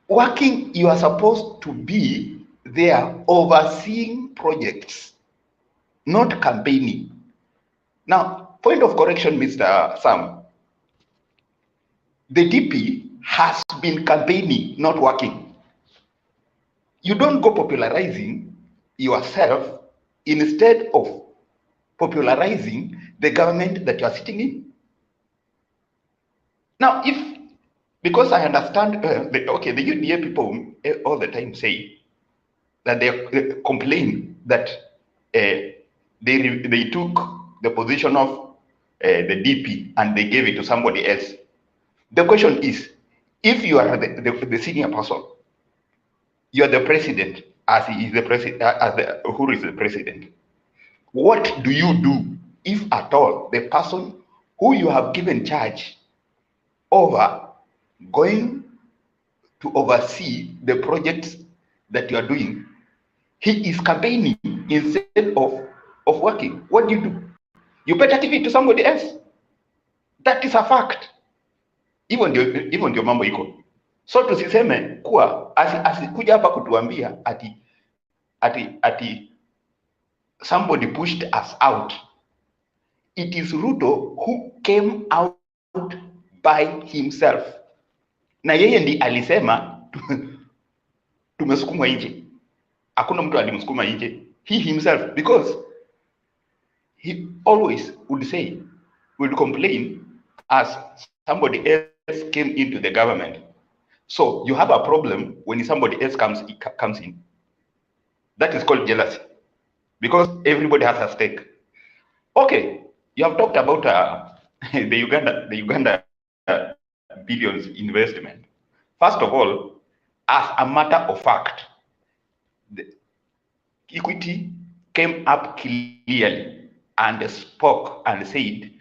S4: Working, you are supposed to be there overseeing projects, not campaigning. Now, point of correction, Mr. Sam. The DP has been campaigning, not working. You don't go popularizing yourself instead of popularizing the government that you are sitting in. Now, because I understand, the UDA people all the time say that they complain that they took the position of the DP and they gave it to somebody else. The question is, if you are the senior person, you are the president, as he is the president, who is the president. What do you do if at all the person who you have given charge over going to oversee the projects that you are doing, he is campaigning instead of working. What do? You better give it to somebody else. That is a fact. Even ndio mambo iko. So tusiseme kuwa asikuja hapa kutuambia ati somebody pushed us out. It is Ruto who came out by himself. Na yeye ndi alisema tumesukumwa nje. Hakuna mtu alimsukuma nje. He himself, because he always would complain as somebody else came into the government. So you have a problem when somebody else comes in. That is called jealousy, because everybody has a stake. Okay, you have talked about the Uganda billions investment. First of all, as a matter of fact, the Equity came up clearly and spoke and said,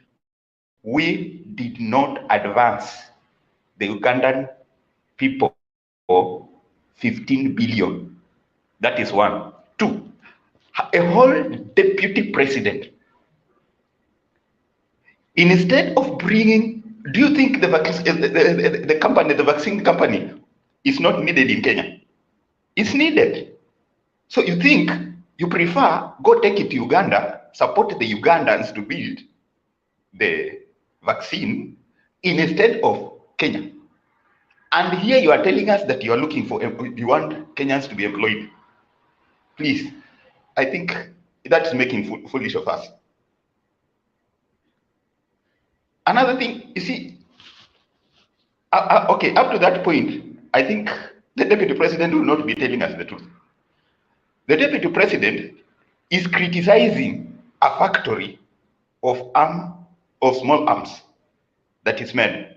S4: we did not advance the Ugandan people for 15 billion. That is one. Two, a whole deputy president, instead of bringing, do you think the vaccine company is not needed in Kenya? It's needed. So you think you prefer go take it to Uganda, support the Ugandans to build the vaccine instead of Kenya. And here you are telling us that you are looking for, you want Kenyans to be employed. Please, I think that's making foolish of us. Another thing, you see, okay, up to that point, I think the deputy president will not be telling us the truth. The deputy president is criticizing a factory of small arms that is made.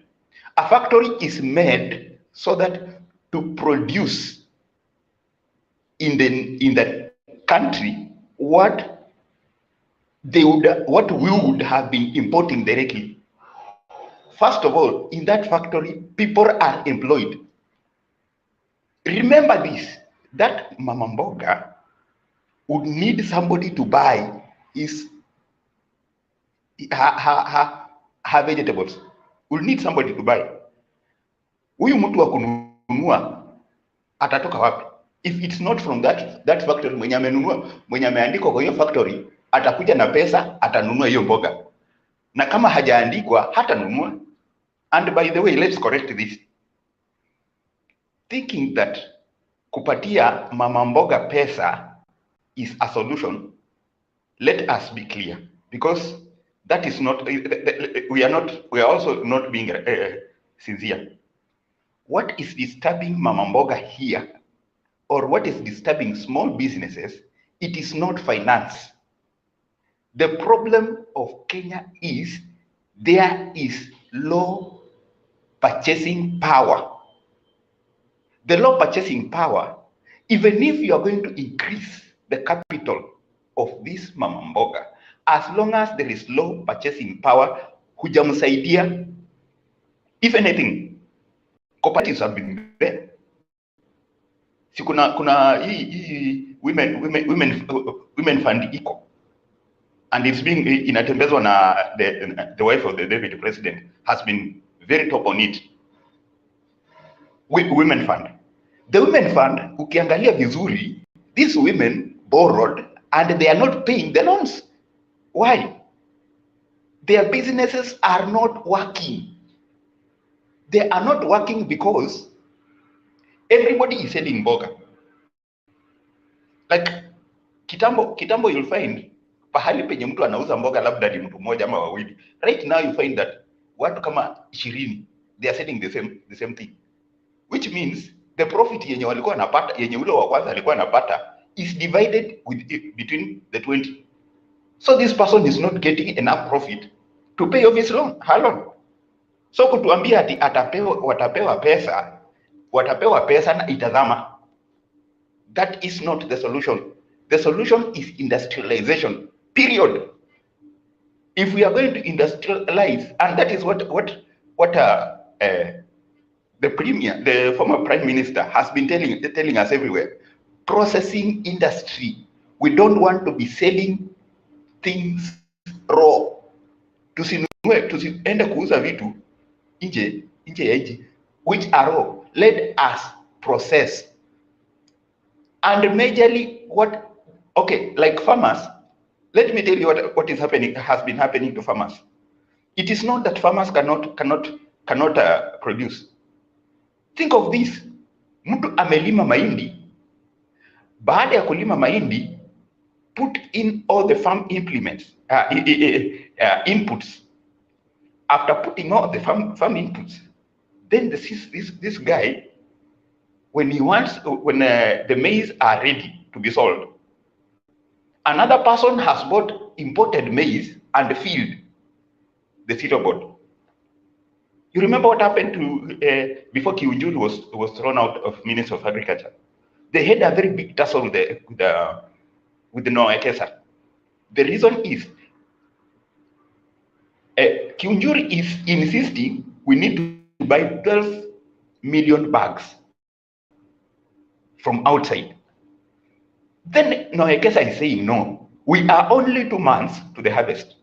S4: A factory is made so that to produce in the country what we would have been importing directly. First of all, in that factory, people are employed. Remember this, that Mama Mboga would need somebody to buy her vegetables. Would need somebody to buy. Huyu mtu wa kununua atatoka wapi? If it's not from that factory, mwenye amenunua, mwenye ameandikwa kwa hiyo factory, atakuja na pesa, atanunua hiyo mboga. Na kama hajaandikwa, hatanunua. And by the way, let's correct this. Thinking that kupatia mama mboga pesa is a solution, let us be clear, because that is not, we are also not being sincere. What is disturbing mama mboga here, or what is disturbing small businesses, it is not finance. The problem of Kenya is there is low purchasing power. The low purchasing power, even if you are going to increase the capital of this mama mboga, as long as there is low purchasing power, hujamsaidia. If anything, cooperatives have been there. Si kuna hii women fund iko, and it's being inatembezwa na the wife of the deputy president has been very top on it. Women fund. The women fund, ukiangalia vizuri, these women borrowed and they are not paying the loans. Why? Their businesses are not working. They are not working because everybody is selling mboga. Like kitambo you'll find pahali penye mtu anauza mboga labda ni mtu mmoja ama wawili. Right now you find that watu kama 20 they are selling the same thing, which means the profit yenye walikuwa wanapata, yenye ule wa kwanza alikuwa anapata, is divided between the 20. So this person is not getting enough profit to pay off his loan, her loan. So kutuambia ati watapewa pesa na itazama, that is not the solution. The solution is industrialization, period. If we are going to industrialize, and that is what the former prime minister has been telling us everywhere. processing industry. We don't want to be selling things raw. Tusiende kuuza vitu nje ya nchi which are raw. Let us process. And majorly like farmers, let me tell you what is happening, has been happening to farmers. It is not that farmers cannot produce. Think of this. Mtu amelima mahindi. Baada ya kulima mahindi, put in all the farm implements, inputs. After putting all the farm inputs, then this guy, when the maize are ready to be sold, another person has bought imported maize and filled the cereal board. You remember what happened to before Kiunjuri was thrown out of Minister of Agriculture? They had a very big tussle with the Noah Kesa. The reason is Kiunjuri is insisting we need to buy 12 million bags from outside. Then Noah Kesa is saying no. We are only 2 months to the harvest.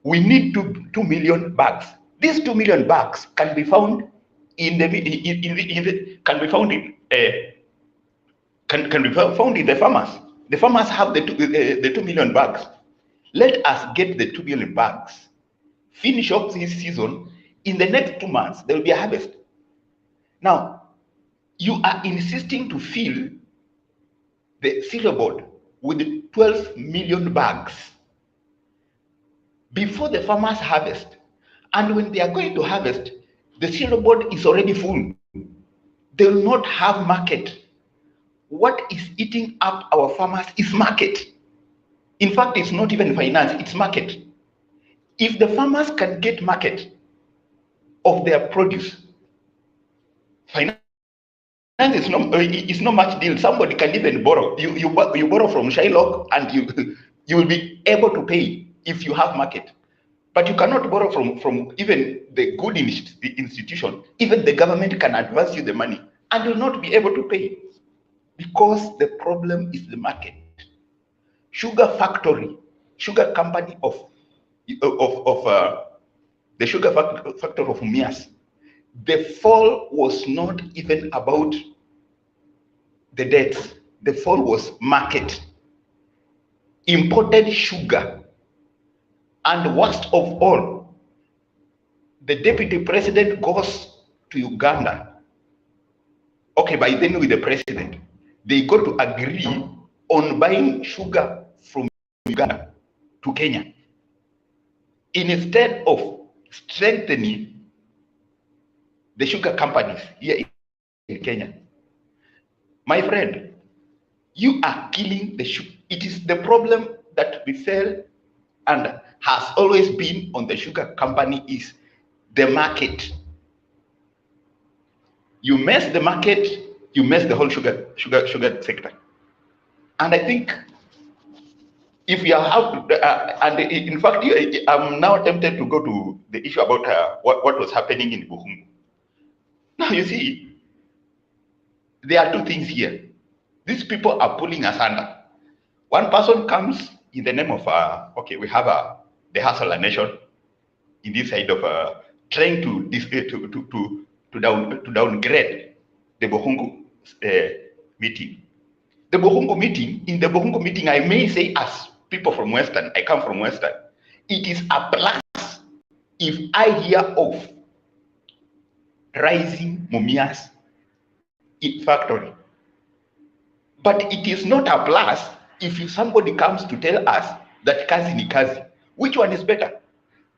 S4: We need 2 million bags. These 2 million bags can be found in the farmers. The farmers have the 2 million bags. Let us get the 2 million bags. Finish up this season. In the next 2 months, there will be a harvest. Now, you are insisting to fill the cereal board with 12 million bags before the farmers harvest. And when they are going to harvest, the cereal board is already full. They will not have market. What is eating up our farmers is market. In fact, it's not even finance, it's market. If the farmers can get market of their produce, finance is not much deal. Somebody can even borrow. You borrow from Shylock and you will be able to pay if you have market. But you cannot borrow from even the good institution. Even the government can advance you the money and will not be able to pay because the problem is the market. Sugar factory, sugar company of the sugar factory of Mumias. The fall was not even about the debts. The fall was market. Imported sugar. And worst of all, the deputy president goes to Uganda. Okay, by then with the president, they got to agree on buying sugar from Uganda to Kenya. Instead of strengthening the sugar companies here in Kenya. My friend, you are killing the sugar. It is the problem that we fell and has always been on the sugar company is the market. You mess the market, you mess the whole sugar sector. And I think if you have, and in fact, I'm now tempted to go to the issue about what was happening in Buhungu. Now you see, there are two things here. These people are pulling us under. One person comes in the name of, okay, we have the Hustler Nation in this side of trying to downgrade the Buhungu meeting. The Buhungu meeting, in the Buhungu meeting, I may say as people from Western, I come from Western, it is a plus if I hear of rising Mumias factory. But it is not a plus if somebody comes to tell us that kazi ni kazi. Which one is better?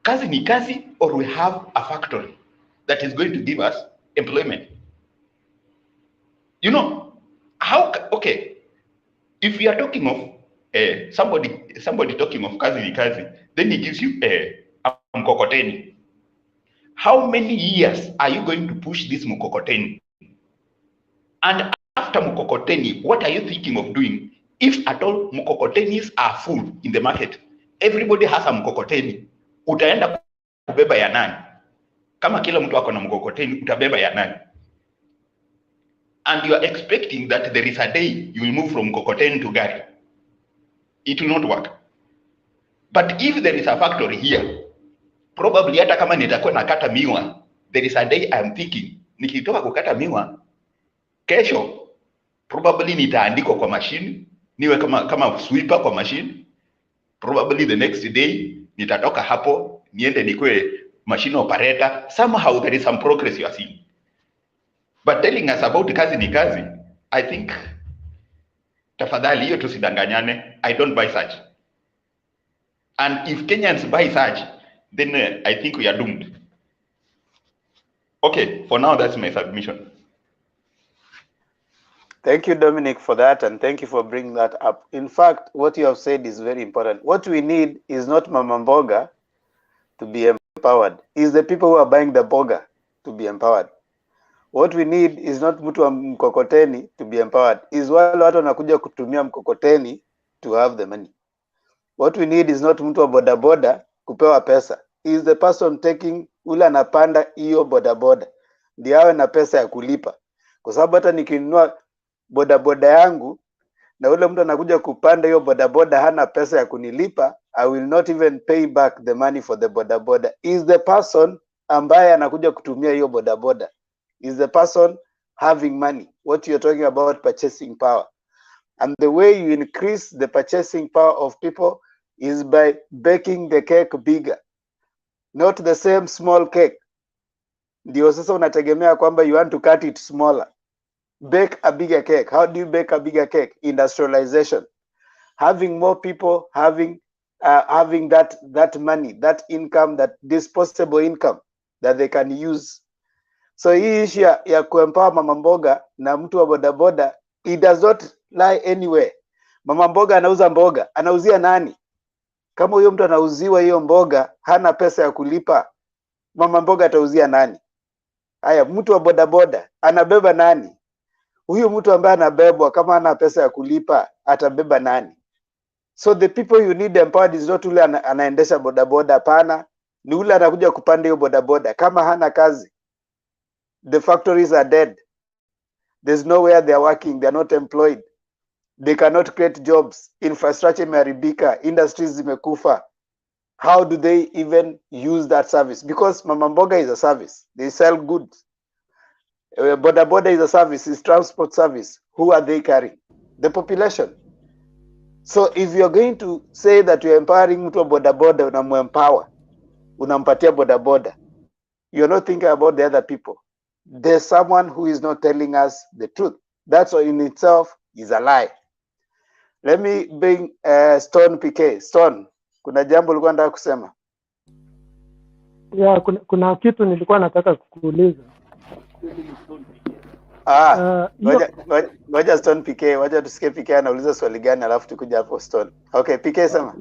S4: Kazi ni kazi, or we have a factory that is going to give us employment? You know, how, okay, if we are talking of somebody talking of kazi ni kazi, then he gives you a mkokoteni. How many years are you going to push this mkokoteni? And after mkokoteni, what are you thinking of doing? If at all mkokotenis are full in the market, everybody has a mkokoteni, utaenda kubeba ya nani? Kama kila mtu ako na mkokoteni, utabeba ya nani? and you are expecting that there is a day you will move from Kokoteni to Gari. It will not work. But if there is a factory here, probably hata kama nitakuwa nakata miwa, there is a day I'm thinking, nikitoka kukata miwa, kesho probably nitaandikwa kwa machine, niwe kama sweeper kwa machine. Probably the next day nitatoka hapo niende nikwe machine operator. Somehow there is some progress you are seeing. But telling us about kazi ni kazi, I think tafadhali hiyo tusidanganyane. I don't buy such. And if Kenyans buy such, then I think we are doomed. Okay, for now that's my submission.
S7: Thank you, Dominic, for that, and thank you for bringing that up. In fact, what you have said is very important. What we need is not Mama Mboga to be empowered. It's the people who are buying the boga to be empowered. What we need is not mtu wa mkokoteni to be empowered. Is wale watu wanakuja kutumia mkokoteni to have the money. What we need is not mtu wa bodaboda kupewa pesa. Is the person taking ule anapanda hiyo bodaboda ndio awe na pesa ya kulipa. Kwa sababu hata nikinunua bodaboda yangu na ule mtu anakuja kupanda hiyo bodaboda hana pesa ya kunilipa, I will not even pay back the money for the bodaboda. Is the person ambaye anakuja kutumia hiyo bodaboda. Is the person having money. What you're talking about, purchasing power. And the way you increase the purchasing power of people is by baking the cake bigger. Not the same small cake. Ndio sasa unategemea kwamba you want to cut it smaller. Bake a bigger cake. How do you bake a bigger cake? Industrialization. Having more people having that money, that income, that disposable income that they can use. So hii issue ya kuempower Mama Mboga na mtu wa bodaboda, it does not lie anywhere. Mama Mboga anauza mboga, anauzia nani? Kama huyo mtu anauziwa hiyo mboga, hana pesa ya kulipa, Mama Mboga atauzia nani? Haya, mtu wa bodaboda anabeba nani? Huyo mtu ambaye anabebwa kama hana pesa ya kulipa, atabeba nani? So the people you need empowered is not ule anaendesha bodaboda, hapana, ni ule anakuja kupanda hiyo bodaboda kama hana kazi. The factories are dead. There's nowhere they are working. They are not employed. They cannot create jobs. Infrastructure imeharibika. Industries zimekufa. How do they even use that service? Because Mama Mboga is a service. They sell goods. Boda Boda is a service. It's transport service. Who are they carrying? The population. So if you're going to say that you're empowering mtu wa boda boda, unamuempower, unampatia boda boda, you're not thinking about the other people. There's someone who is not telling us the truth. That's in itself is a lie. Let me bring Stone PK. Stone, kuna jambo ulikuwa nataka kusema?
S8: Yeah, kuna kitu nilikuwa nataka kukuuliza.
S7: Ngoja Stone PK, wacha tusikie PK anauliza swali gani alafu tukuja hapo Stone. Okay, PK sema.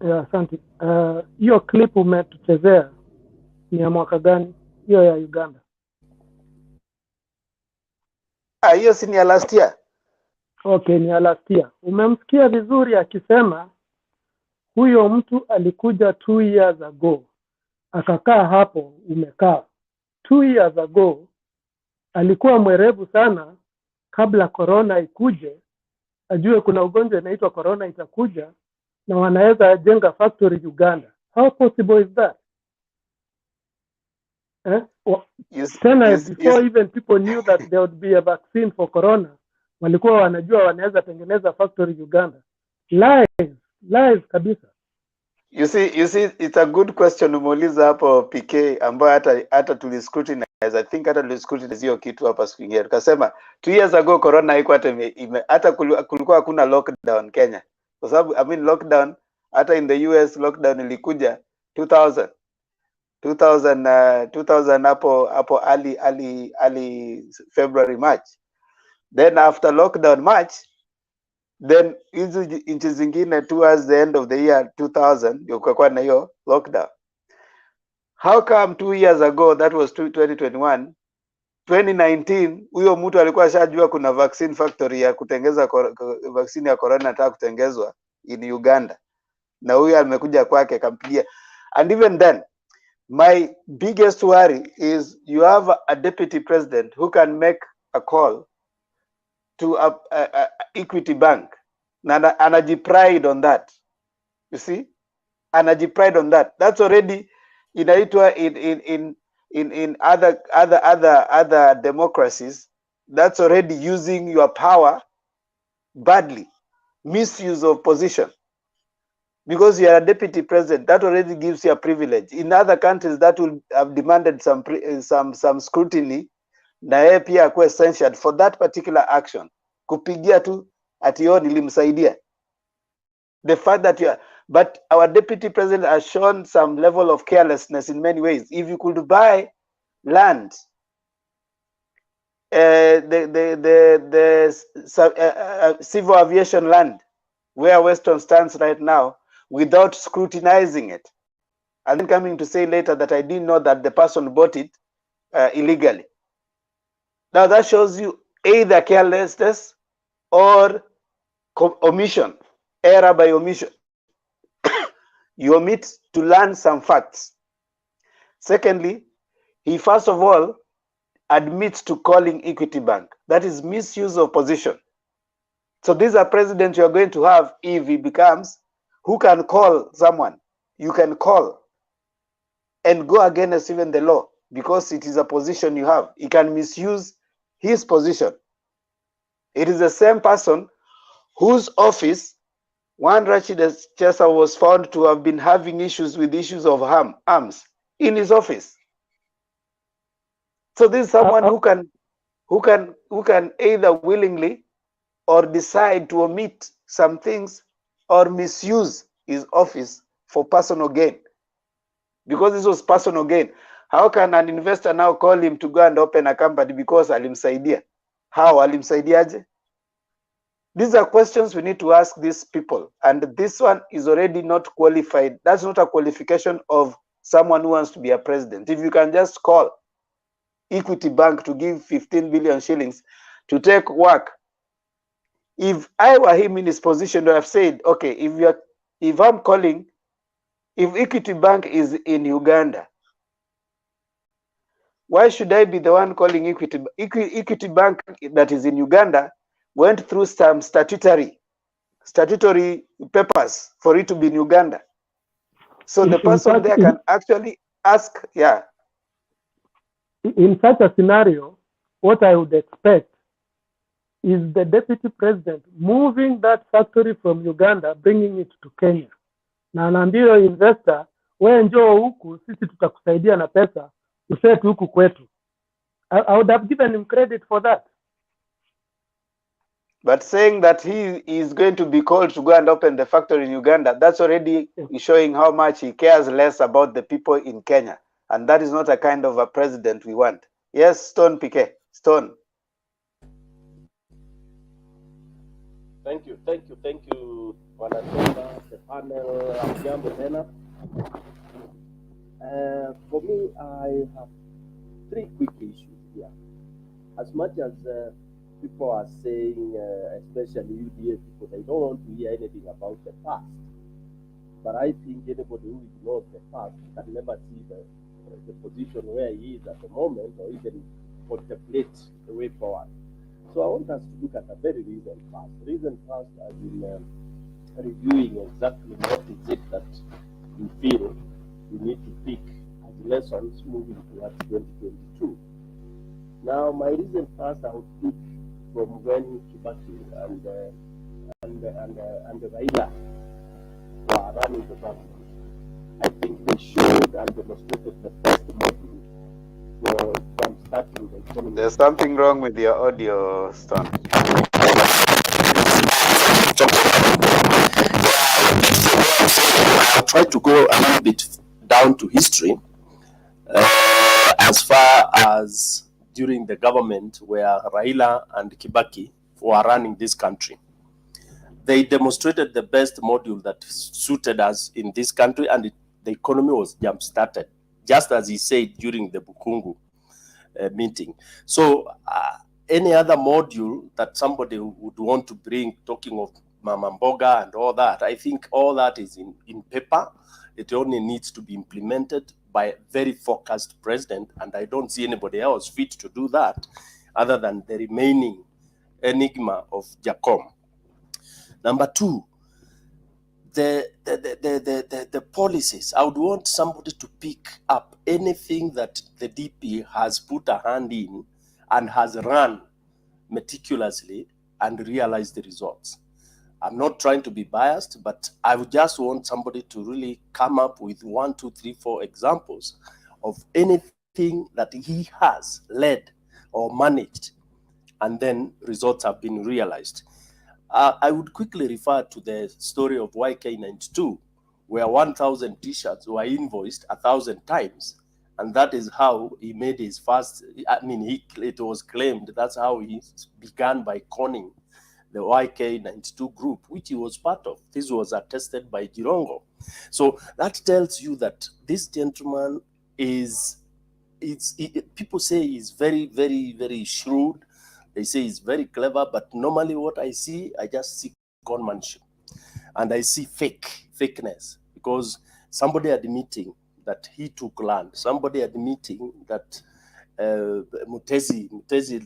S8: Yeah, asante. Hiyo clip umetuchezea ni ya mwaka gani? Hiyo ya Uganda.
S7: Hiyo si ni ya last year.
S8: Okay, ni ya last year. Umemsikia vizuri akisema huyo mtu alikuja 2 years ago. Akakaa hapo umekaa. 2 years ago alikuwa mwerevu sana kabla corona ikuje. Ajue kuna ugonjwa inaitwa corona itakuja na wanaweza jenga factory Uganda. How possible is that? Before even people knew that there would be a vaccine for corona, walikuwa wanajua wanaweza tengeneza factory Uganda. Lies kabisa.
S7: You see it's a good question umeuliza hapo PK, ambayo hata tuliscrutinize. I think hata tuliscrutinize hiyo kitu hapa siku nyingine. Tukasema 2 years ago corona haikuwa hata kulikuwa hakuna lockdown Kenya. Kwa sababu lockdown hata in the US lockdown ilikuja 2000 hapo early February March. Then after lockdown March, then hizi nchi zingine towards the end of the year 2000 ndio kukakuwa na hiyo lockdown. How come 2 years ago, that was 2021, 2019 huyo mtu alikuwa ashajua kuna vaccine factory ya kutengeza vaccine ya corona nataka kutengezwa in Uganda, na huyo amekuja kwake akampigia. And even then my biggest worry is you have a deputy president who can make a call to a Equity Bank. Na anajipride on that. You see? Anajipride on that. That's already inaitwa in other democracies. That's already using your power badly. Misuse of position. Because you are a deputy president, that already gives you a privilege. In other countries, that will have demanded some scrutiny, na yeye pia akuwe censured for that particular action. Kupigia tu ati yo nilimsaidia. The fact that but our deputy president has shown some level of carelessness in many ways. If you could buy land, civil aviation land, where Western stands right now, without scrutinizing it, and then coming to say later that I didn't know that the person bought it illegally. Now that shows you either carelessness or omission, error by omission. You omit to learn some facts. Secondly, he first of all admits to calling Equity Bank. That is misuse of position. So these are presidents you are going to have if he becomes, who can call someone. You can call and go against even the law because it is a position you have. He can misuse his position. It is the same person whose office, one Rashid Chesa was found to have been having issues of arms in his office. So this is someone who can either willingly or decide to omit some things or misuse his office for personal gain. Because this was personal gain. How can an investor now call him to go and open a company because alimsaidia? How alimsaidiaje? These are questions we need to ask these people. And this one is already not qualified. That's not a qualification of someone who wants to be a president. If you can just call Equity Bank to give 15 billion shillings to take work. If I were him in his position, I have said, okay, if I'm calling, if Equity Bank is in Uganda, why should I be the one calling Equity Bank that is in Uganda? Went through some statutory papers for it to be in Uganda. So the person there can actually ask, yeah.
S8: In such a scenario, what I would expect is the deputy president moving that factory from Uganda, bringing it to Kenya. Na anaambia investor, wewe njoo huku, sisi tutakusaidia na pesa, usetu huku kwetu. I would have given him credit for that.
S7: But saying that he is going to be called to go and open the factory in Uganda, that's already showing how much he cares less about the people in Kenya. And that is not a kind of a president we want. Yes, Stone Piquet. Stone.
S3: Thank you, Wanatoka, the panel, Jambo Tena. For me, I have three quick issues here. As much as people are saying, especially UDA people, they don't want to hear anything about the past. But I think anybody who ignores the past can never see the position where he is at the moment or even contemplate the way forward. So I want us to look at a very recent past. Recent past has been reviewing exactly what is it that we feel we need to pick as lessons moving towards 2022. Now, my recent past I will pick from when Kibaki and Raila were running the government. I think they showed and demonstrated the best model from starting the economy.
S7: There's something wrong with your audio, Stone.
S3: I'll try to go a little bit down to history as far as during the government where Raila and Kibaki were running this country. They demonstrated the best module that suited us in this country, and the economy was jump-started, just as he said during the Bukungu meeting. So any other module that somebody would want to bring, talking of Mama Mboga and all that, I think all that is in paper. It only needs to be implemented by a very focused president, and I don't see anybody else fit to do that. other than the remaining enigma of Jacom. Number two, the policies. I would want somebody to pick up anything that the DP has put a hand in and has run meticulously and realized the results. I'm not trying to be biased, but I would just want somebody to really come up with 1, 2, 3, 4 examples of anything that he has led or managed, and then results have been realized. I would quickly refer to the story of YK92, where 1,000 t-shirts were invoiced 1,000 times. And that is how he made his first, it was claimed that's how he began by conning the YK92 group, which he was part of. This was attested by Jirongo. So that tells you that this gentleman people say he's very, very, very shrewd. They say he's very clever, but normally what I see, I just see conmanship. And I see fakeness, because somebody admitting that he took land, somebody admitting that Mutezi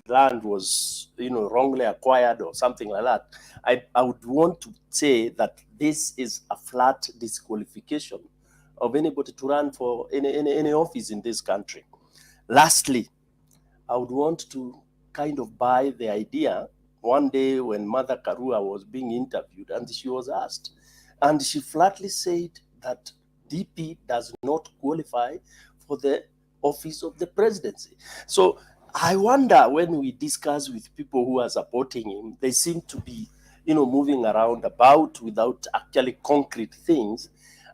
S3: land was, wrongly acquired or something like that. I would want to say that this is a flat disqualification of anybody to run for any office in this country. Lastly, I would want to kind of buy the idea. One day when Mother Karua was being interviewed and she was asked, and she flatly said that DP does not qualify for the office of the presidency. So I wonder, when we discuss with people who are supporting him, they seem to be, moving around about without actually concrete things.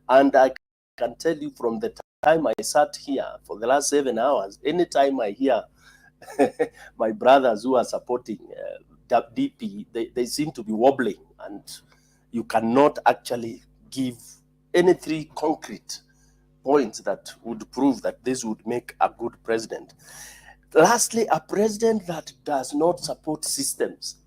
S3: And I can tell you, from the time I sat here for the last 7 hours, anytime I hear my brothers who are supporting DP, they seem to be wobbling, and you cannot actually give any 3 concrete points that would prove that this would make a good president. Lastly, a president that does not support systems,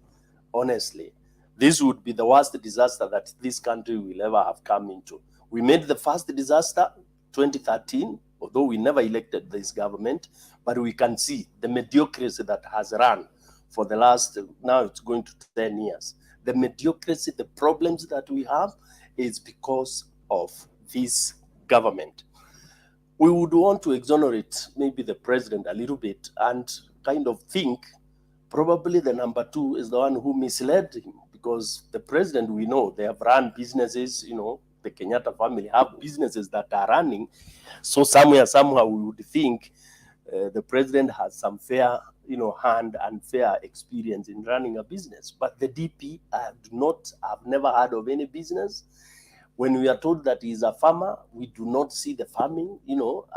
S3: honestly, this would be the worst disaster that this country will ever have come into. We made the first disaster 2013, although we never elected this government, but we can see the mediocrity that has run for the last, now it's going to 10 years. The mediocrity, the problems that we have is because of this government. We would want to exonerate maybe the president a little bit and kind of think probably the number 2 is the one who misled him, because the president, we know, they have run businesses, the Kenyatta family have businesses that are running. So somehow we would think the president has some fair, hand and fair experience in running a business. But the DP, I've never heard of any business. When we are told that he's a farmer, we do not see the farming.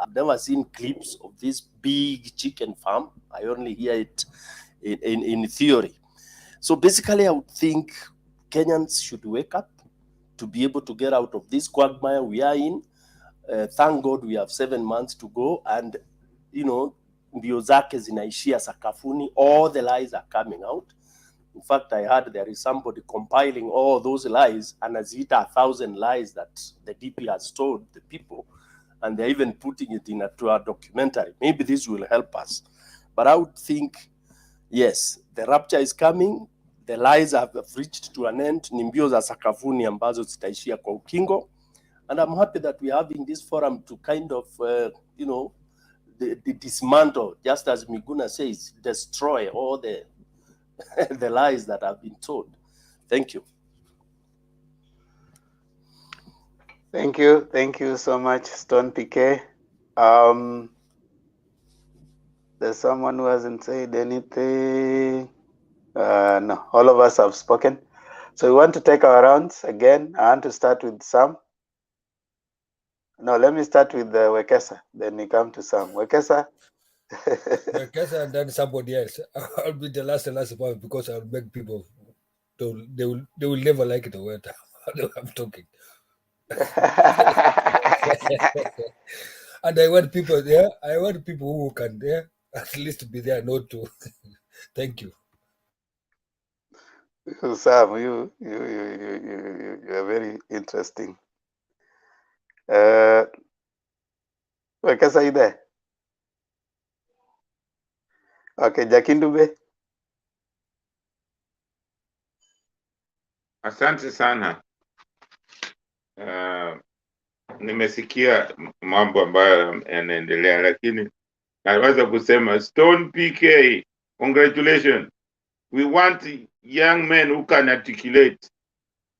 S3: I've never seen clips of this big chicken farm. I only hear it in theory. So basically, I would think Kenyans should wake up to be able to get out of this quagmire we are in. Thank God we have 7 months to go, and mbio zake zinaishia sakafuni. All the lies are coming out. In fact, I heard there is somebody compiling all those lies, and anaziita 1,000 lies that the DP has told the people, and they're even putting it into a documentary. Maybe this will help us. But I would think, yes, the rapture is coming. The lies have reached to an end. Ni mbio za sakafuni ambazo zitaishia kwa ukingo. And I'm happy that we're having this forum to kind of, the dismantle, just as Miguna says, destroy all the the lies that have been told. Thank you.
S14: Thank you so much, Stone PK. There's someone who hasn't said anything. No, all of us have spoken. So we want to take our rounds again. I want to start with Sam. No, let me start with Wekesa. Then we come to Sam. Wekesa.
S15: Wekesa, and then somebody else. I'll be the last one, because I'll make people. They will never like the word I'm talking. And I want people there. I want people who can there at least be there, not to. Thank you.
S14: Sam, you are very interesting. Wekesa, are you there?
S7: Okay, Jakindube.
S12: Asante sana. Nimesikia mambo ambayo yanaendelea, lakini naweza kusema Stone PK, congratulations. We want young men who can articulate,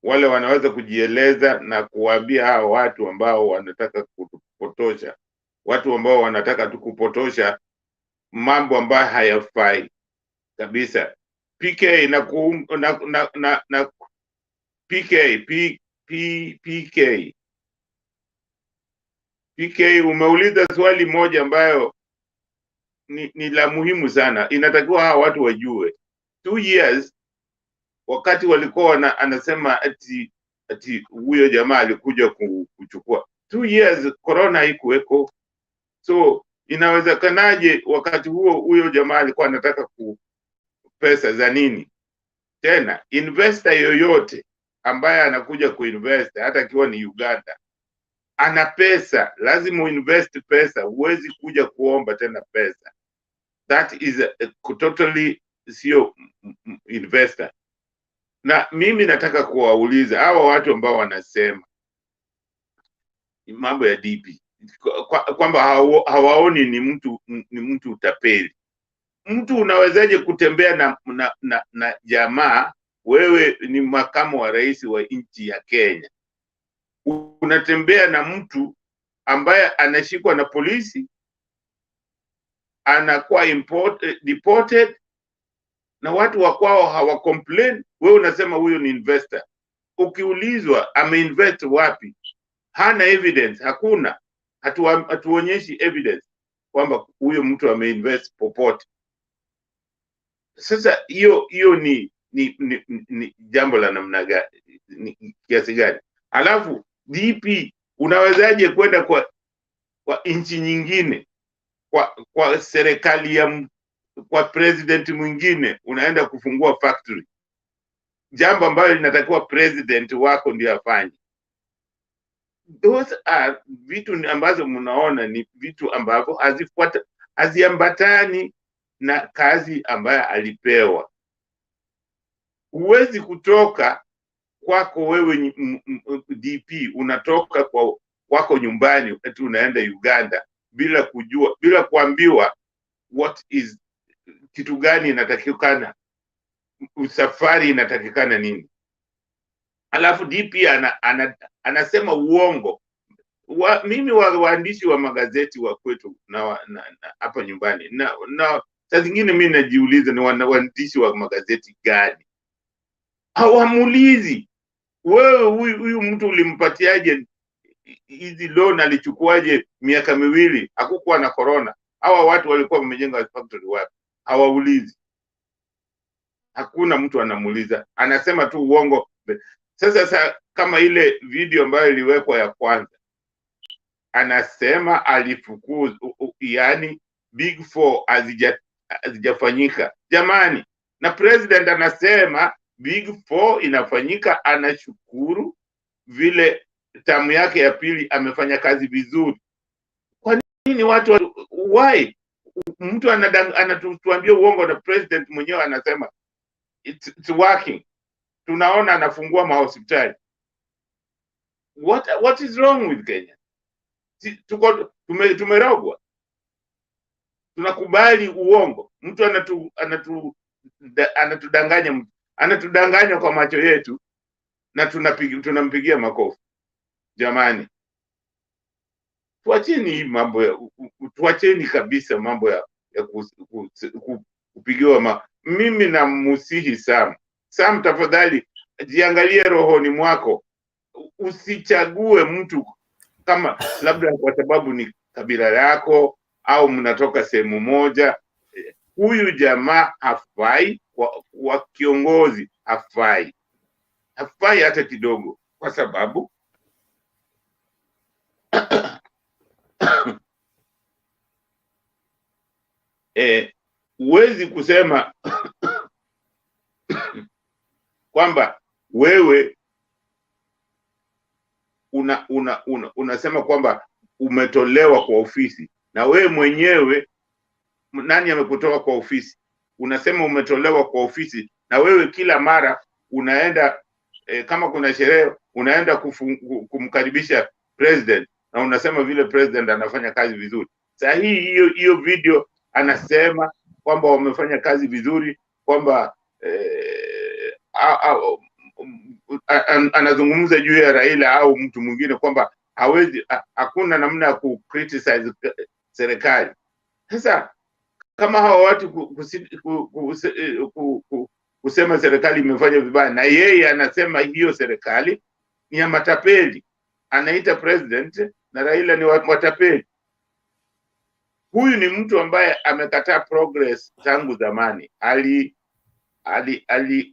S12: wale wanaweza kujieleza na kuwaambia hao watu ambao wanataka kutupotosha, watu ambao wanataka tukupotosha mambo ambayo hayafai kabisa. PK na PK umeuliza swali moja ambayo ni la muhimu sana. Inatakiwa hawa watu wajue 2 years wakati walikuwa anasema ati huyo jamaa alikuja kuchukua 2 years, corona haikuweko. So inawezekanaje wakati huyo jamaa alikuwa anataka pesa za nini? Tena investor yoyote ambaye anakuja kuinvest, hata akiwa ni Uganda, ana pesa, lazima uinvest pesa, huwezi kuja kuomba tena pesa. That is totally sio investor. Na mimi nataka kuwauliza hawa watu ambao wanasema mambo ya DP kwamba hawaoni ni mtu utapeli. Mtu unawezaje kutembea na jamaa, wewe ni makamu wa rais wa nchi ya Kenya, unatembea na mtu ambaye anashikwa na polisi, anakuwa deported, na watu wa kwao hawa complain, wewe unasema huyo ni investor. Ukiulizwa ameinvest wapi, hana evidence, hakuna, hatuonyeshi evidence kwamba huyo mtu ameinvest popote. Sasa hiyo ni jambo la namna gani, kiasi gani? Alafu DP unawezaje kwenda kwa nchi nyingine, kwa serikali kwa president mwingine, unaenda kufungua factory, jambo ambalo linatakiwa president wako ndio afanye. Those are vitu ambazo mnaona ni vitu ambavyo haziambatani na kazi ambayo alipewa. Huwezi kutoka kwako wewe DP, unatoka kwako nyumbani eti unaenda Uganda bila kujua, bila kuambiwa what is kitu gani inatakikana, usafari inatakikana nini. Alafu DP anasema uongo. Mimi waandishi wa magazeti wa kwetu na hapa nyumbani na saa zingine mimi najiuliza ni waandishi wa magazeti gani hawamuulizi wewe huyu mtu ulimpatiaje hizi loan, alichukuaje miaka 2 hakukuwa na corona, hawa watu walikuwa wamejenga factory wapi? Hawaulizi, hakuna mtu anamuuliza, anasema tu uongo. Sasa kama ile video ambayo iliwekwa ya kwanza, anasema alifukuzwa, yani Big 4 hazijafanyika jamani, na president anasema Big 4 inafanyika, anashukuru vile tamu yake ya pili amefanya kazi vizuri. Kwa nini watu why mtu anatuambia uongo na president mwenyewe anasema it's working? Tunaona anafungua mahospitali. What is wrong with Kenya? Tumerogwa, tunakubali uongo. Mtu anatudanganya kwa macho yetu na tunampigia makofi. Jamani, tuacheni hii mambo tuacheni kabisa mambo ya kupigiwa mimi namusihi Sam, tafadhali jiangalie rohoni mwako, usichague mtu kama labda kwa sababu ni kabila yako au mnatoka sehemu moja. Huyu jamaa hafai wa kiongozi, hafai hata kidogo, kwa sababu huwezi kusema kwamba wewe unasema kwamba umetolewa kwa ofisi na wewe mwenyewe nani amekutoa kwa ofisi? Unasema umetolewa kwa ofisi, na wewe kila mara unaenda kama kuna sherehe unaenda kumkaribisha president, na unasema vile president anafanya kazi vizuri. Sasa hiyo video anasema kwamba wamefanya kazi vizuri, kwamba anazungumza juu ya Raila au mtu mwingine kwamba hawezi, hakuna namna ya criticize serikali. Sasa kama hawa watu kusema serikali imefanya vibaya, na yeye anasema hiyo serikali ni ya matapeli, anaita president na Raila ni watapeli. Huyu ni mtu ambaye amekataa progress tangu zamani.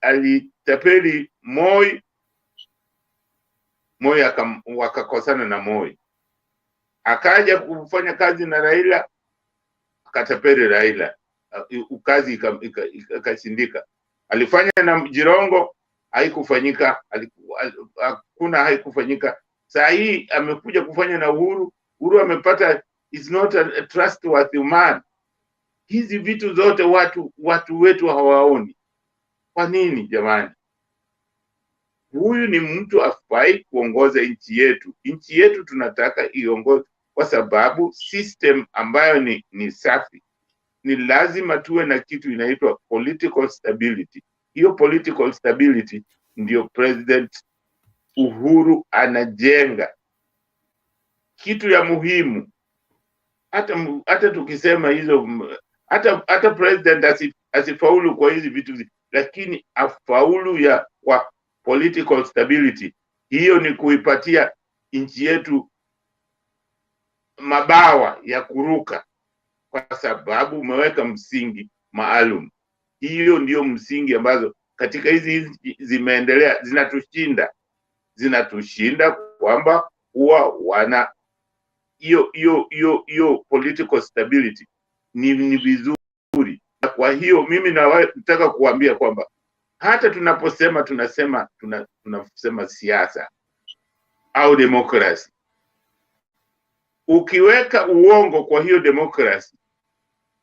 S12: Alitapeli Moi wakakosana na Moi, akaja kufanya kazi na Raila, akatapeli Raila, kazi ikashindika. Alifanya na Jirongo, haikufanyika, haikufanyika. Saa hii amekuja kufanya na Uhuru amepata, is not a trustworthy man. Hizi vitu zote watu wetu hawaoni. Kwa nini jamani? Huyu ni mtu afai kuongoza nchi yetu. Nchi yetu tunataka iongoze kwa sababu system ambayo ni safi. Ni lazima tuwe na kitu inaitwa political stability. Hiyo political stability ndio President Uhuru anajenga. Kitu ya muhimu, hata tukisema hizo, hata president asifaulu kwa hizi vitu, lakini afaulu kwa political stability. Hiyo ni kuipatia nchi yetu mabawa ya kuruka, kwa sababu umeweka msingi maalum. Hiyo ndio msingi ambazo katika hizi zimeendelea zinatushinda kwamba huwa wana hiyo political stability ni vizuri. Na kwa hiyo mimi nataka kuambia kwamba hata tunasema siasa au demokrasi, ukiweka uongo kwa hiyo demokrasi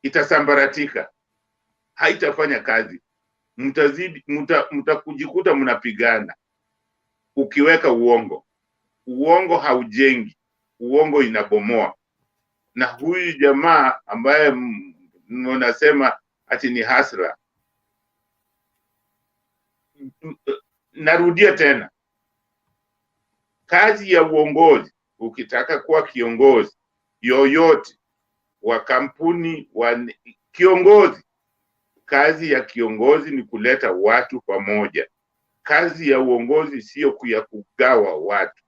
S12: itasambaratika, haitafanya kazi. Mtakujikuta mnapigana. Ukiweka uongo haujengi, uongo inabomoa. Na huyu jamaa ambaye mnasema ati ni hasra, narudia tena, kazi ya uongozi, ukitaka kuwa kiongozi yoyote wa kampuni, kiongozi, kazi ya kiongozi ni kuleta watu pamoja. Kazi ya uongozi sio ya kugawa watu.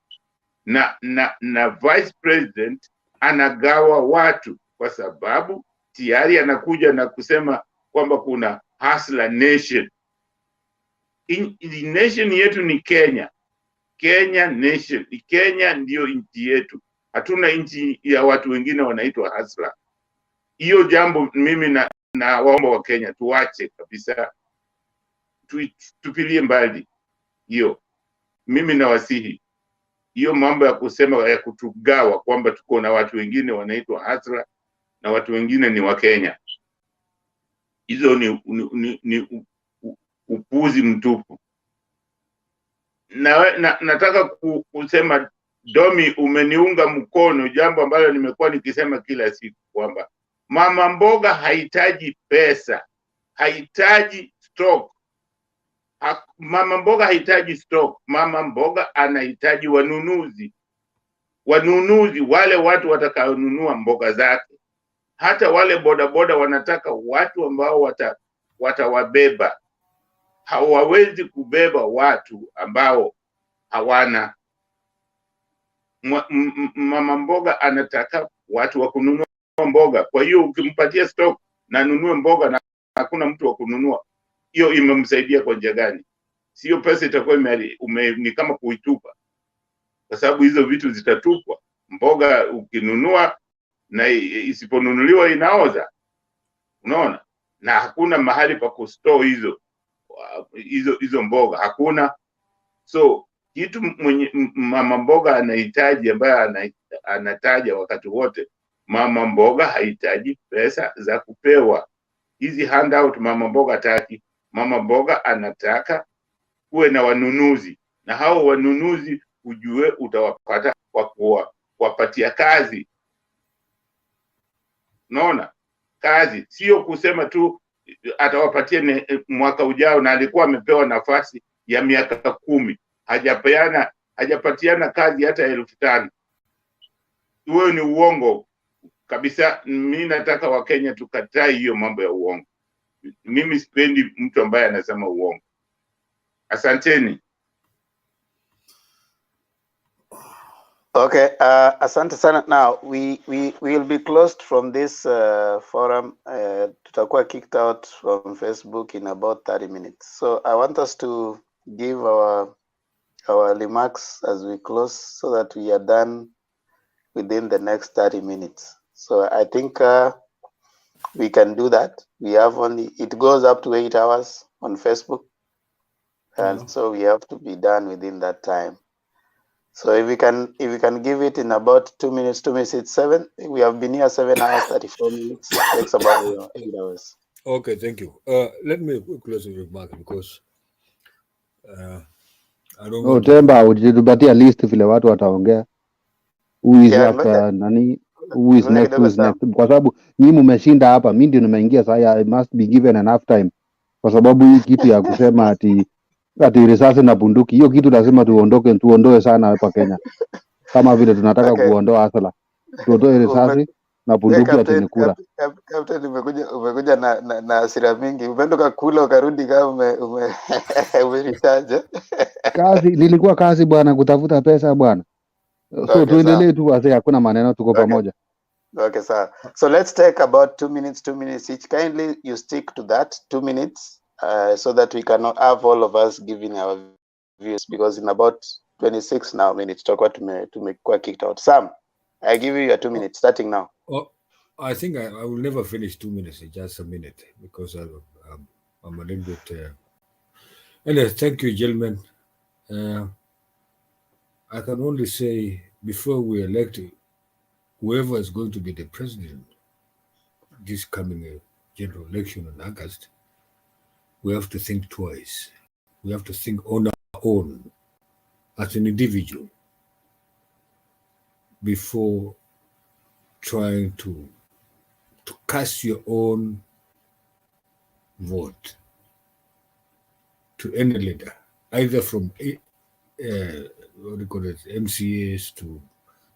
S12: Na vice president anagawa watu, kwa sababu tayari anakuja na kusema kwamba kuna hustler nation. Nation yetu ni Kenya. Kenya nation. Kenya ndio nchi yetu. Hatuna nchi ya watu wengine wanaitwa hustler. Hiyo jambo mimi na waomba wa Kenya tuache kabisa, tupilie mbali hiyo. Mimi nawasihi hiyo mambo ya kusema ya kutugawa kwamba tuko na watu wengine wanaitwa hustler na watu wengine ni wa Kenya, hizo ni upuzi mtupu. Nataka kusema Domi, umeniunga mkono, jambo ambalo nimekuwa nikisema kila siku kwamba mama mboga hahitaji pesa, hahitaji stock. Mama mboga hahitaji stock. Mama mboga anahitaji wanunuzi, wale watu watakaonunua mboga zake. Hata wale bodaboda wanataka watu ambao watawabeba. Hawawezi kubeba watu ambao hawana. Mama mboga anataka watu wa kununua mboga. Kwa hiyo ukimpatia stock na nunue mboga na hakuna mtu wa kununua, hiyo imemsaidia kwa njia gani? Sio pesa itakuwa ni kama kuitupa, kwa sababu hizo vitu zitatupwa. Mboga ukinunua na isiponunuliwa inaoza, unaona, na hakuna mahali pa kustore hizo mboga, hakuna. So kitu mama mboga anahitaji, ambaye anataja wakati wote, Mama mboga hahitaji pesa za kupewa hizi handout. Mama mboga hataki. Mama mboga anataka kuwe na wanunuzi, na hao wanunuzi ujue utawapata kwa kuwapatia kazi. Unaona, kazi sio kusema tu atawapatia mwaka ujao, na alikuwa amepewa nafasi ya miaka 10 hajapatiana kazi hata 5,000. Huo ni uongo kabisa. Mimi nataka Wakenya tukatai hiyo mambo ya uongo. Mimi sipendi mtu ambaye anasema uongo. Asanteni.
S7: Okay, asante sana. Now we will be closed from this forum. Tutakuwa kicked out from Facebook in about 30 minutes. So I want us to give our remarks as we close, so that we are done within the next 30 minutes. So I think we can do that. We have only, it goes up to 8 hours on Facebook, and so we have to be done within that time. So if we can give it in about 2 minutes, it's 7. We have been here 7 hours, 34 minutes. It takes about 8 hours.
S15: Okay, thank you. Let me close the remark, because I don't
S18: No, Temba, ujitupatia list vile watu wataongea. Who is after nani? Who is next? Who is next? Kwa sababu nyinyi mmeshinda hapa, mimi ndio nimeingia sasa. I must be given enough time. Kwa sababu hii kitu ya kusema ati risasi na bunduki, hiyo kitu lazima tuondoe sana hapa Kenya. Kama vile tunataka kuondoa asala. Tuondoe risasi na bunduki ati ni kura.
S7: Captain, umekuja na hasira mingi. Umeenda kula ukarudi kama umeritaja.
S18: Kazi nilikuwa kazi bwana, kutafuta pesa bwana. So tuendelee tu wazee, hakuna maneno, tuko pamoja.
S7: Okay, sir. So let's take about 2 minutes each. Kindly you stick to that 2 minutes, so that we can have all of us giving our views, because in about 26 now minutes to make kicked out. Sam, I give you your 2 minutes starting now.
S15: Oh, I think I will never finish 2 minutes, just a minute, because I'm a little bit. Anyway, thank you, gentlemen. I can only say, before we elect whoever is going to be the president this coming general election in August, we have to think twice. We have to think on our own as an individual before trying to cast your own vote to any leader, either from what do you call it, MCAs to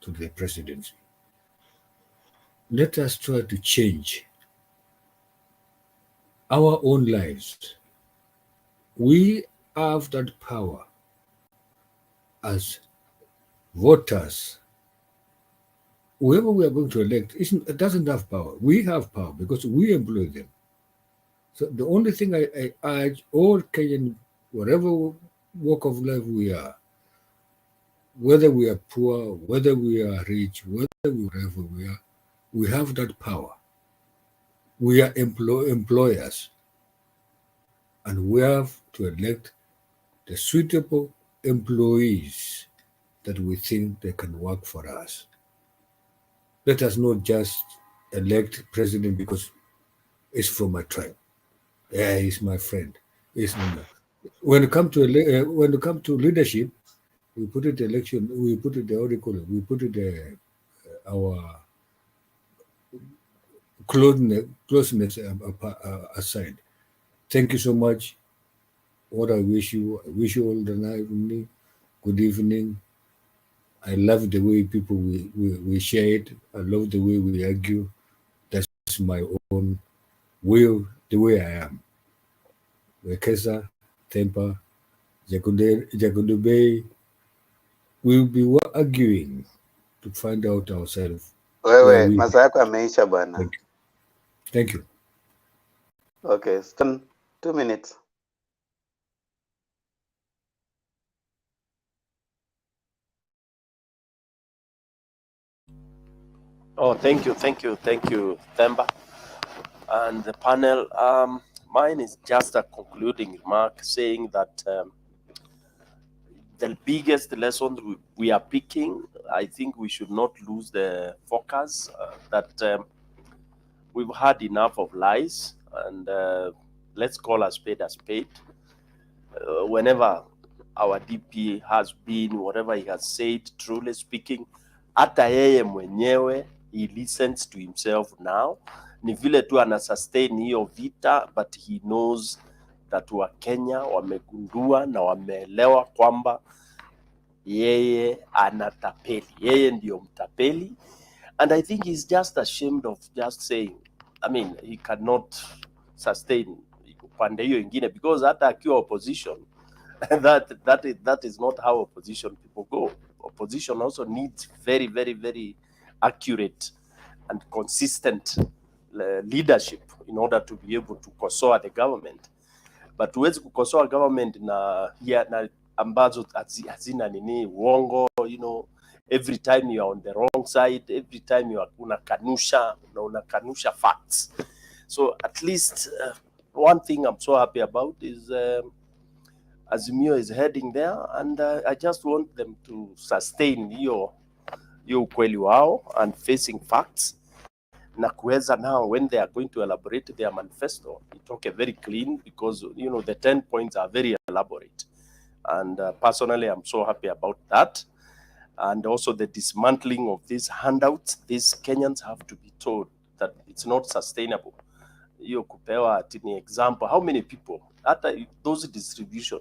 S15: the presidency. Let us try to change our own lives. We have that power as voters. Whoever we are going to elect doesn't have power. We have power because we employ them. So the only thing I urge all Kenyan, whatever walk of life we are, whether we are poor, whether we are rich, wherever we are, we have that power. We are employers, and we have to elect the suitable employees that we think they can work for us. Let us not just elect president because it's from my tribe. Yeah, he's my friend. When it comes to leadership, we put it election. We put it we put it our closeness aside. Thank you so much. What I wish you all the night, good evening. I love the way people we share it. I love the way we argue. That's my own will, the way I am. Wekesa, Tempa, Jakunde Bay, we'll be arguing to find out ourselves.
S7: Wewe, masaa yako yameisha bwana.
S15: Thank you.
S7: Okay, 2 minutes.
S3: Oh, thank you, Themba and the panel. Mine is just a concluding remark saying that the biggest lesson we are picking I think we should not lose the focus that we've had enough of lies, and let's call a spade a spade. Whenever our DP has been, whatever he has said, truly speaking, hata yeye mwenyewe, he listens to himself now. Ni vile tu ana sustain hiyo vita, but he knows that Wakenya wamegundua na wameelewa kwamba yeye anatapeli, yeye ndio mtapeli. And I think he's just ashamed of just saying, I mean, he cannot sustain upande hiyo ingine, because hata akiwa opposition, that is not how opposition people go. Opposition also needs very, very, very accurate and consistent leadership in order to be able to kosoa the government. But huwezi kukosoa government na ambazo hazina nini, uongo, you know, every time you are on the wrong side, every time you are unakanusha facts. So at least one thing I'm so happy about is Azimio is heading there, and I just want them to sustain hiyo ukweli wao and facing facts, na kuweza now when they are going to elaborate their manifesto, it okay very clean, because you know the 10 points are very elaborate, and personally I'm so happy about that. And also the dismantling of these handouts. These Kenyans have to be told that it's not sustainable. You kupewa atini example, how many people after those distribution,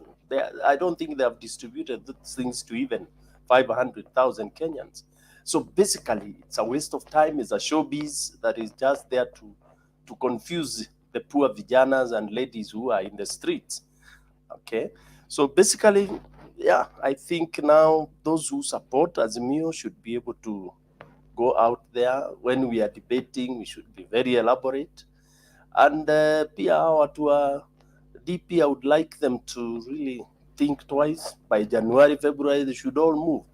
S3: I don't think they have distributed those things to even 500,000 Kenyans. So basically it's a waste of time, it's a showbiz that is just there to confuse the poor vijanas and ladies who are in the streets. Okay, so basically, yeah, I think now those who support Azimio should be able to go out there. When we are debating, we should be very elaborate. And pia watu wa DP, I would like them to really think twice. By January, February, they should all move.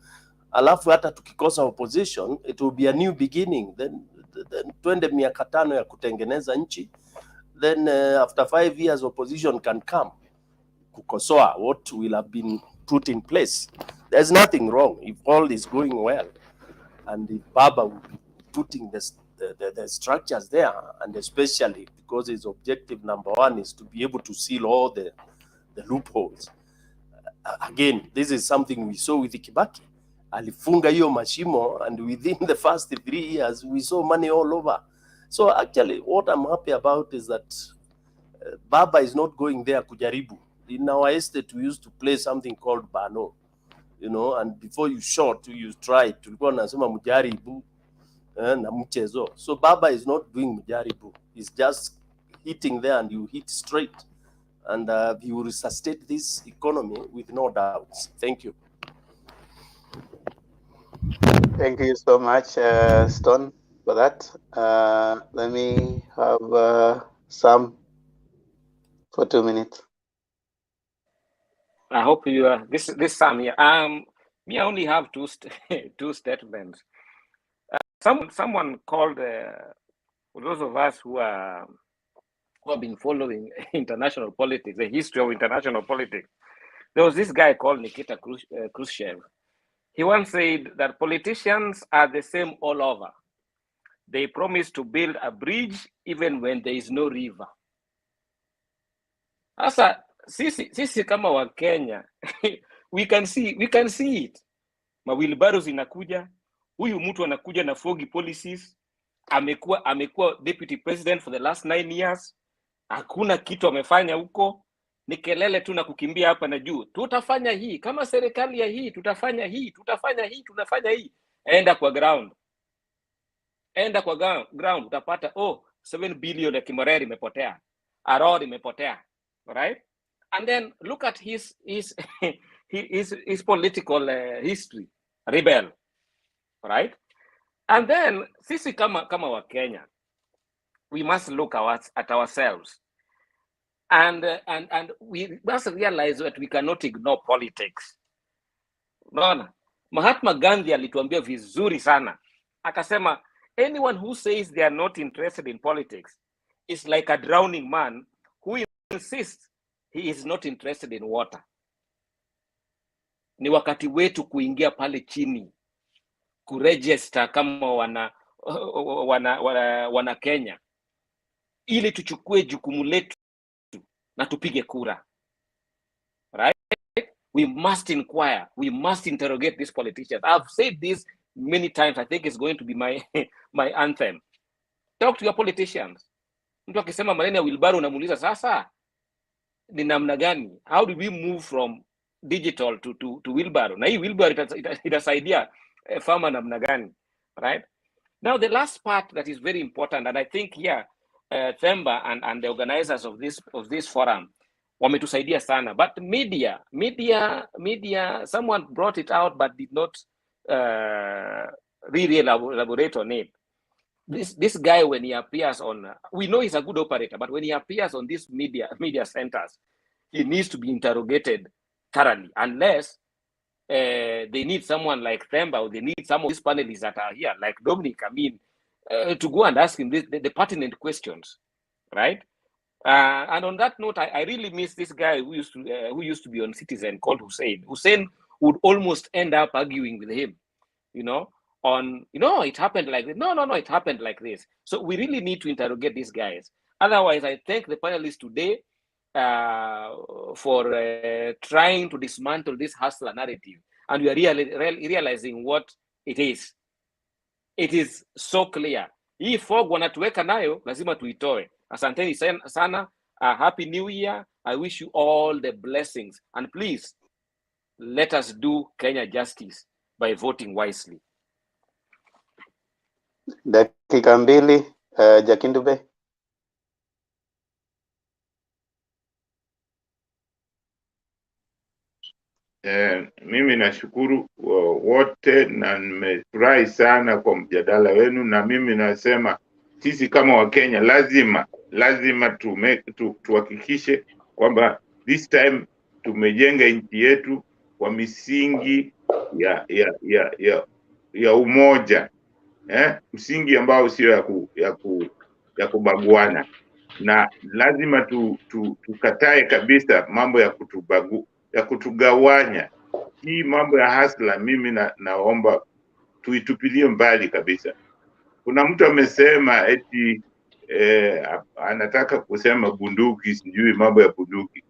S3: Alafu hata tukikosa opposition, it will be a new beginning. Then twende miaka 5 ya kutengeneza nchi. Then after 5 years, opposition can come kukosoa what will have been put in place. There's nothing wrong if all is going well, and if Baba will be putting the structures there, and especially because his objective number 1 is to be able to seal all the loopholes. Again, this is something we saw with Kibaki. Alifunga hiyo mashimo, and within the first 3 years we saw money all over. So actually what I'm happy about is that Baba is not going there kujaribu. In our estate, we used to play something called Bano, you know, and before you shot, you try. Tulikuwa nasema mujaribu na mchezo. So Baba is not doing mujaribu. He's just hitting there, and you hit straight, and he will sustain this economy with no doubts. Thank you.
S7: Thank you so much, Stone, for that. Let me have Sam for 2 minutes.
S5: I hope you are this Sam here. Me, I only have two statements. Someone called for those of us who have been following international politics, the history of international politics. There was this guy called Nikita Khrushchev. He once said that politicians are the same all over. They promise to build a bridge even when there is no river. Asa sisi kama wa Kenya we can see it. Mawilbaros inakuja, huyu mtu anakuja na foggy policies, amekuwa deputy president for the last 9 years, hakuna kitu amefanya huko, ni kelele tu na kukimbia hapa na juu. Tutafanya hii kama serikali ya hii, tutafanya hii, tunafanya hii. Enda kwa ground utapata 7 billion ya Kimoreri imepotea, Arori imepotea, right? And then look at his political history, rebel, right? And then sisi kama wa Kenya, we must look at ourselves, and we must realize that we cannot ignore politics. Unaona, Mahatma Gandhi alituambia vizuri sana, akasema anyone who says they are not interested in politics is like a drowning man who insists he is not interested in water. Ni wakati wetu kuingia pale chini, kuregister kama wana Kenya ili tuchukue jukumu letu na tupige kura. Right? We must inquire. We must interrogate these politicians. I've said this many times. I think it's going to be my anthem. Talk to your politicians. Mtu akisema maneno ya wheelbarrow unamuuliza sasa ni namna gani? How do we move from digital to wheelbarrow? Na hii wheelbarrow itasaidia farmer namna gani? Right? Now the last part that is very important, and I think here Themba and the organizers of this forum wametusaidia sana, but media, someone brought it out but did not really elaborate on it. This guy, when he appears on, we know he's a good operator, but when he appears on these media centers, he needs to be interrogated thoroughly, unless they need someone like Themba, or they need some of these panelists that are here, like Dominic, I mean, to go and ask him the pertinent questions, right? And on that note, I really miss this guy who used to be on Citizen, called Hussein. Hussein would almost end up arguing with him, on, it happened like this. No, it happened like this. So we really need to interrogate these guys. Otherwise, I thank the panelists today for trying to dismantle this hustler narrative. And we are realizing what it is. It is so clear. Hii fog wanatuweka nayo, lazima tuitoe. Asanteni sana. Happy New Year. I wish you all the blessings. And please, let us do Kenya justice by voting wisely.
S7: Dakika mbili, Jakindube.
S12: Mimi nashukuru wote na nimefurahi sana kwa mjadala wenu, na mimi nasema sisi kama Wakenya lazima tuhakikishe kwamba this time tumejenga nchi yetu kwa misingi ya umoja, msingi ambao sio ya kubaguana, na lazima tukatae kabisa mambo ya kutugawanya. Hii mambo ya hasla, mimi naomba tuitupilie mbali kabisa. Kuna mtu amesema eti anataka kusema bunduki, sijui mambo ya bunduki.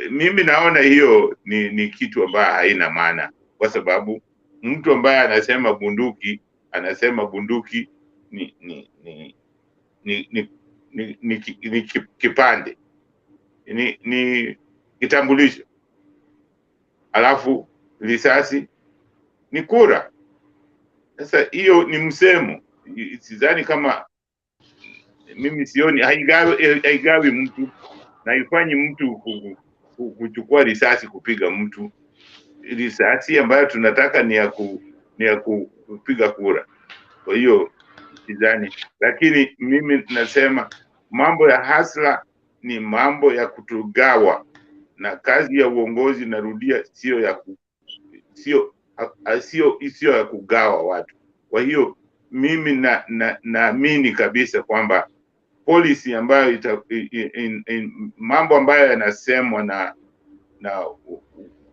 S12: Mimi naona hiyo ni kitu ambayo haina maana, kwa sababu mtu ambaye anasema bunduki ni kipande, ni kitambulisho, alafu risasi ni kura. Sasa hiyo ni msemo. Sidhani kama, mimi sioni, haigawi mtu na haifanyi mtu kuchukua risasi kupiga mtu. Risasi ambayo tunataka ni ya kupiga kura. Kwa hiyo sidhani, lakini mimi nasema mambo ya hasla ni mambo ya kutugawa, na kazi ya uongozi, narudia, sio ya kugawa watu. Kwa hiyo mimi naamini kabisa kwamba policy ambayo mambo ambayo yanasemwa na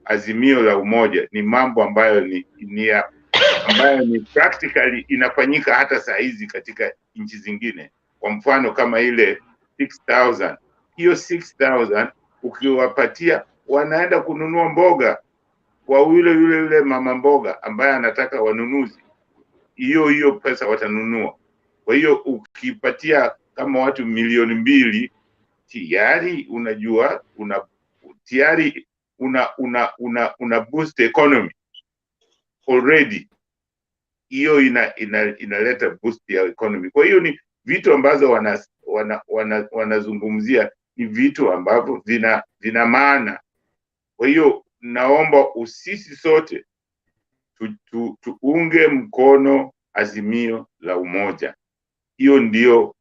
S12: azimio la umoja ni mambo ambayo ni practically inafanyika hata saa hizi katika nchi zingine. Kwa mfano kama ile 6,000, hiyo 6,000 ukiwapatia, wanaenda kununua mboga kwa yule mama mboga ambaye anataka wanunuzi, hiyo pesa watanunua. Kwa hiyo ukipatia kama watu 2,000,000, tayari unajua una boost economy already. Hiyo inaleta boost ya economy. Kwa hiyo ni vitu ambazo wanazungumzia, ni vitu ambavyo vina maana. Kwa hiyo naomba sisi sote tuunge mkono azimio la umoja. Hiyo ndio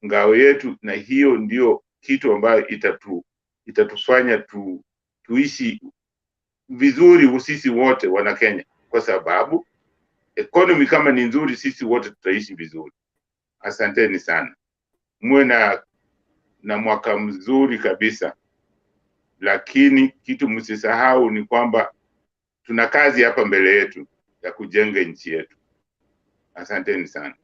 S12: ngao yetu, na hiyo ndio kitu ambayo itatufanya tuishi vizuri sisi wote wana Kenya, kwa sababu economy kama ni nzuri, sisi wote tutaishi vizuri. Asanteni sana, muwe na mwaka mzuri kabisa. Lakini kitu msisahau ni kwamba tuna kazi hapa mbele yetu. ya kujenga nchi yetu. Asanteni sana.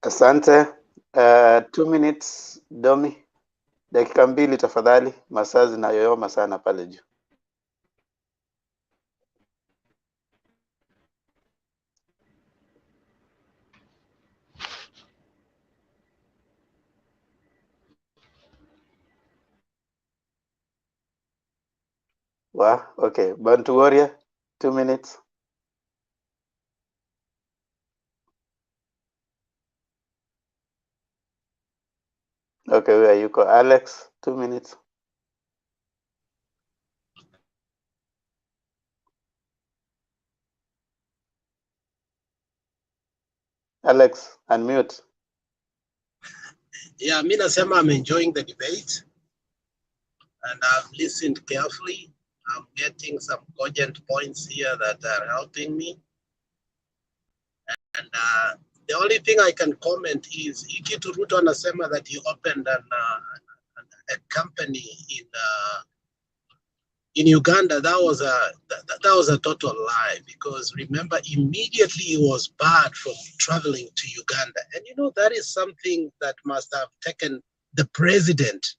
S7: Asante. 2 minutes Domi, dakika 2 tafadhali, masaa zinayoyoma sana pale juu. Okay, Bantu Warrior, 2 minutes. Okay, where you go? Alex, 2 minutes. Alex, unmute.
S19: Yeah, mi nasema I'm enjoying the debate and I've listened carefully. I'm getting some cogent points here that are helping me. And the only thing I can comment is Ikitu Ruto anasema that he opened a company in Uganda. That was a total lie, because remember, immediately he was barred from traveling to Uganda. And you know, that is something that must have taken the president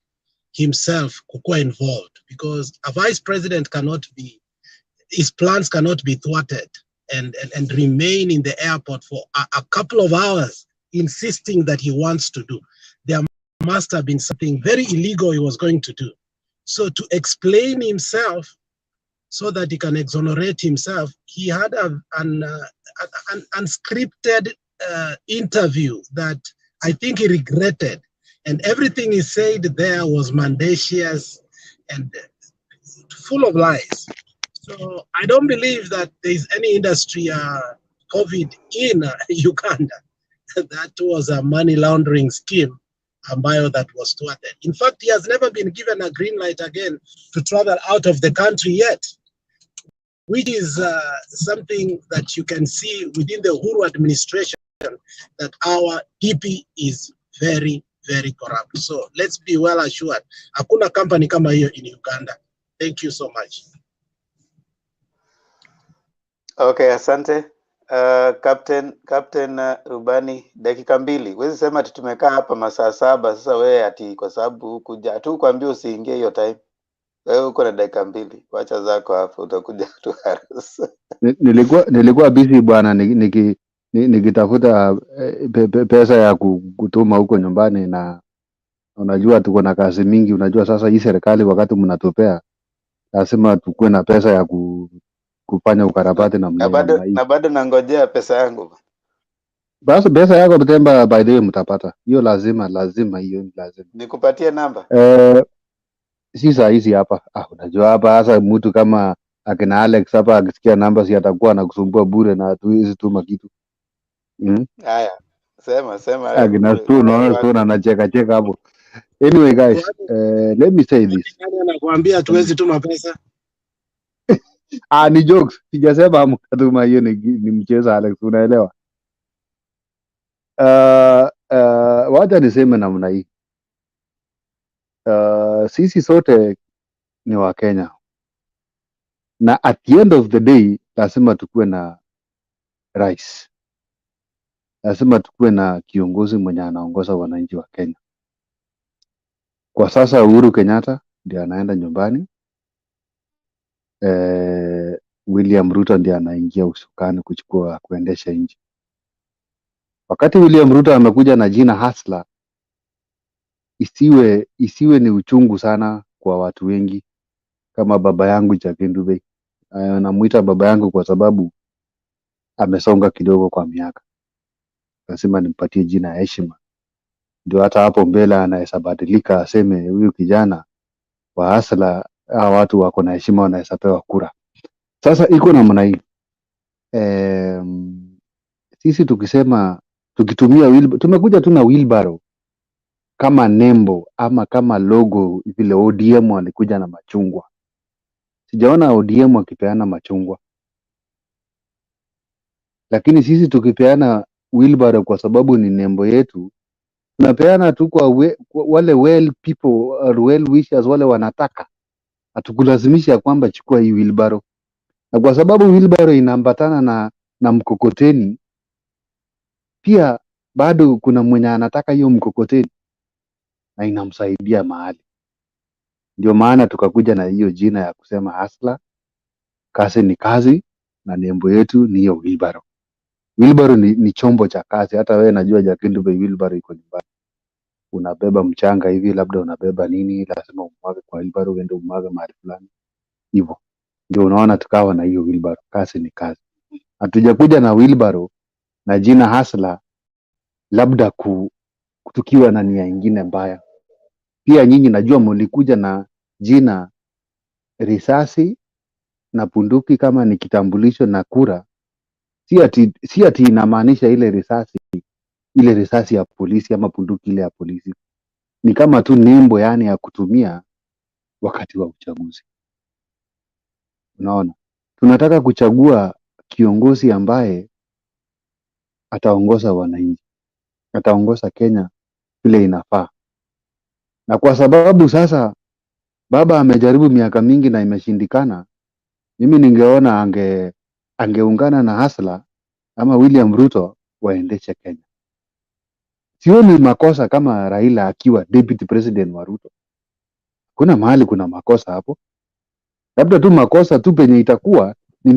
S19: himself kukuwa involved, because a vice president cannot be, his plans cannot be thwarted and remain in the airport for a couple of hours insisting that he wants to do. There must have been something very illegal he was going to do. So to explain himself so that he can exonerate himself, he had an unscripted interview that I think he regretted. And everything he said there was mendacious and full of lies. So I don't believe that there is any industry COVID in Uganda. That was a money laundering scheme ambayo that was thwarted. In fact, he has never been given a green light again to travel out of the country yet, which is something that you can see within the Uhuru administration, that our DP is very, very corrupt. So let's be well assured, hakuna company kama hiyo in Uganda. Thank you so much.
S7: Okay, asante. Captain Rubani, dakika 2. Wezi sema ati tumekaa hapa masaa 7 sasa wewe ati kwa sababu hukuja tu kuambia usiingie hiyo time. Wewe uko na dakika 2. Wacha zako hapo, utakuja tu harus.
S18: Nilikuwa busy bwana nikitafuta pesa ya kutuma huko nyumbani, na unajua tuko na kazi mingi. Unajua sasa hii serikali wakati mnatupea lazima tukue na pesa ya kufanya ukarabati na
S7: bado nangojea pesa yangu.
S18: Basi pesa yako Butemba, by the way mtapata. Hiyo lazima hiyo ni lazima.
S7: Nikupatie namba?
S18: Si saa hizi hapa. Unajua hapa hasa mtu kama akina Alex hapa akisikia namba si atakuwa anakusumbua bure na hatuwezi tuma kitu.
S7: Haya. Sema.
S18: Akina tu anacheka hapo. Anyway guys, let me say this.
S19: Anakuambia hatuwezi tuma pesa.
S18: Ni jokes. Sijasema mkatuma, hiyo ni mchezo Alex, unaelewa? Wacha niseme namna hii. Sisi sote ni wa Kenya. Na at the end of the day lazima tukue na rais. Lazima tukue na kiongozi mwenye anaongoza wananchi wa Kenya. Kwa sasa Uhuru Kenyatta ndiye anaenda nyumbani. William Ruto ndiye anaingia usukani kuendesha nchi. Wakati William Ruto amekuja na jina Hustler, isiwe ni uchungu sana kwa watu wengi, kama baba yangu Chakendube. Namuita baba yangu kwa sababu amesonga kidogo kwa miaka. Lazima nimpatie jina ya heshima, ndio hata hapo mbele anaweza badilika aseme huyu kijana wa Hustler, watu wako na heshima wanaweza pewa kura. Sasa iko namna hii. Sisi tukitumia tumekuja tu na wheelbarrow kama nembo ama kama logo, vile ODM walikuja na machungwa. Sijaona ODM wakipeana machungwa. Lakini sisi tukipeana wheelbarrow kwa sababu ni nembo yetu, tunapeana tu kwa wale well people or well wishers, wale wanataka. Hatukulazimisha kwamba chukua hii wheelbarrow. na kwa sababu wheelbarrow inaambatana na mkokoteni, pia bado kuna mwenye anataka hiyo mkokoteni na inamsaidia mahali. Ndio maana tukakuja na hiyo jina ya kusema hustler, kazi ni kazi, na nembo yetu ni hiyo wheelbarrow. Wheelbarrow ni chombo cha kazi. Hata wewe najua Jakindu bei wheelbarrow iko nyumbani. Unabeba mchanga hivi, labda unabeba nini, lazima umwage kwa wheelbarrow, uende umwage mahali fulani. Hivyo ndio unaona tukawa na hiyo wheelbarrow, kazi ni kazi. Hatujakuja na wheelbarrow na jina hustler labda tukiwa na nia ingine mbaya. Pia nyinyi najua mlikuja na jina risasi na punduki kama ni kitambulisho na kura. Si ati inamaanisha ile risasi ya polisi ama punduki ile ya polisi. Ni kama tu nembo, yani ya kutumia wakati wa uchaguzi. Unaona, tunataka kuchagua kiongozi ambaye ataongoza wananchi, ataongoza Kenya vile inafaa. Na kwa sababu sasa baba amejaribu miaka mingi na imeshindikana, mimi ningeona angeungana na Hasla ama William Ruto waendeshe Kenya. Sioni makosa kama Raila akiwa deputy president wa Ruto. Kuna mahali kuna makosa hapo. Labda tu makosa tu penye itakuwa ni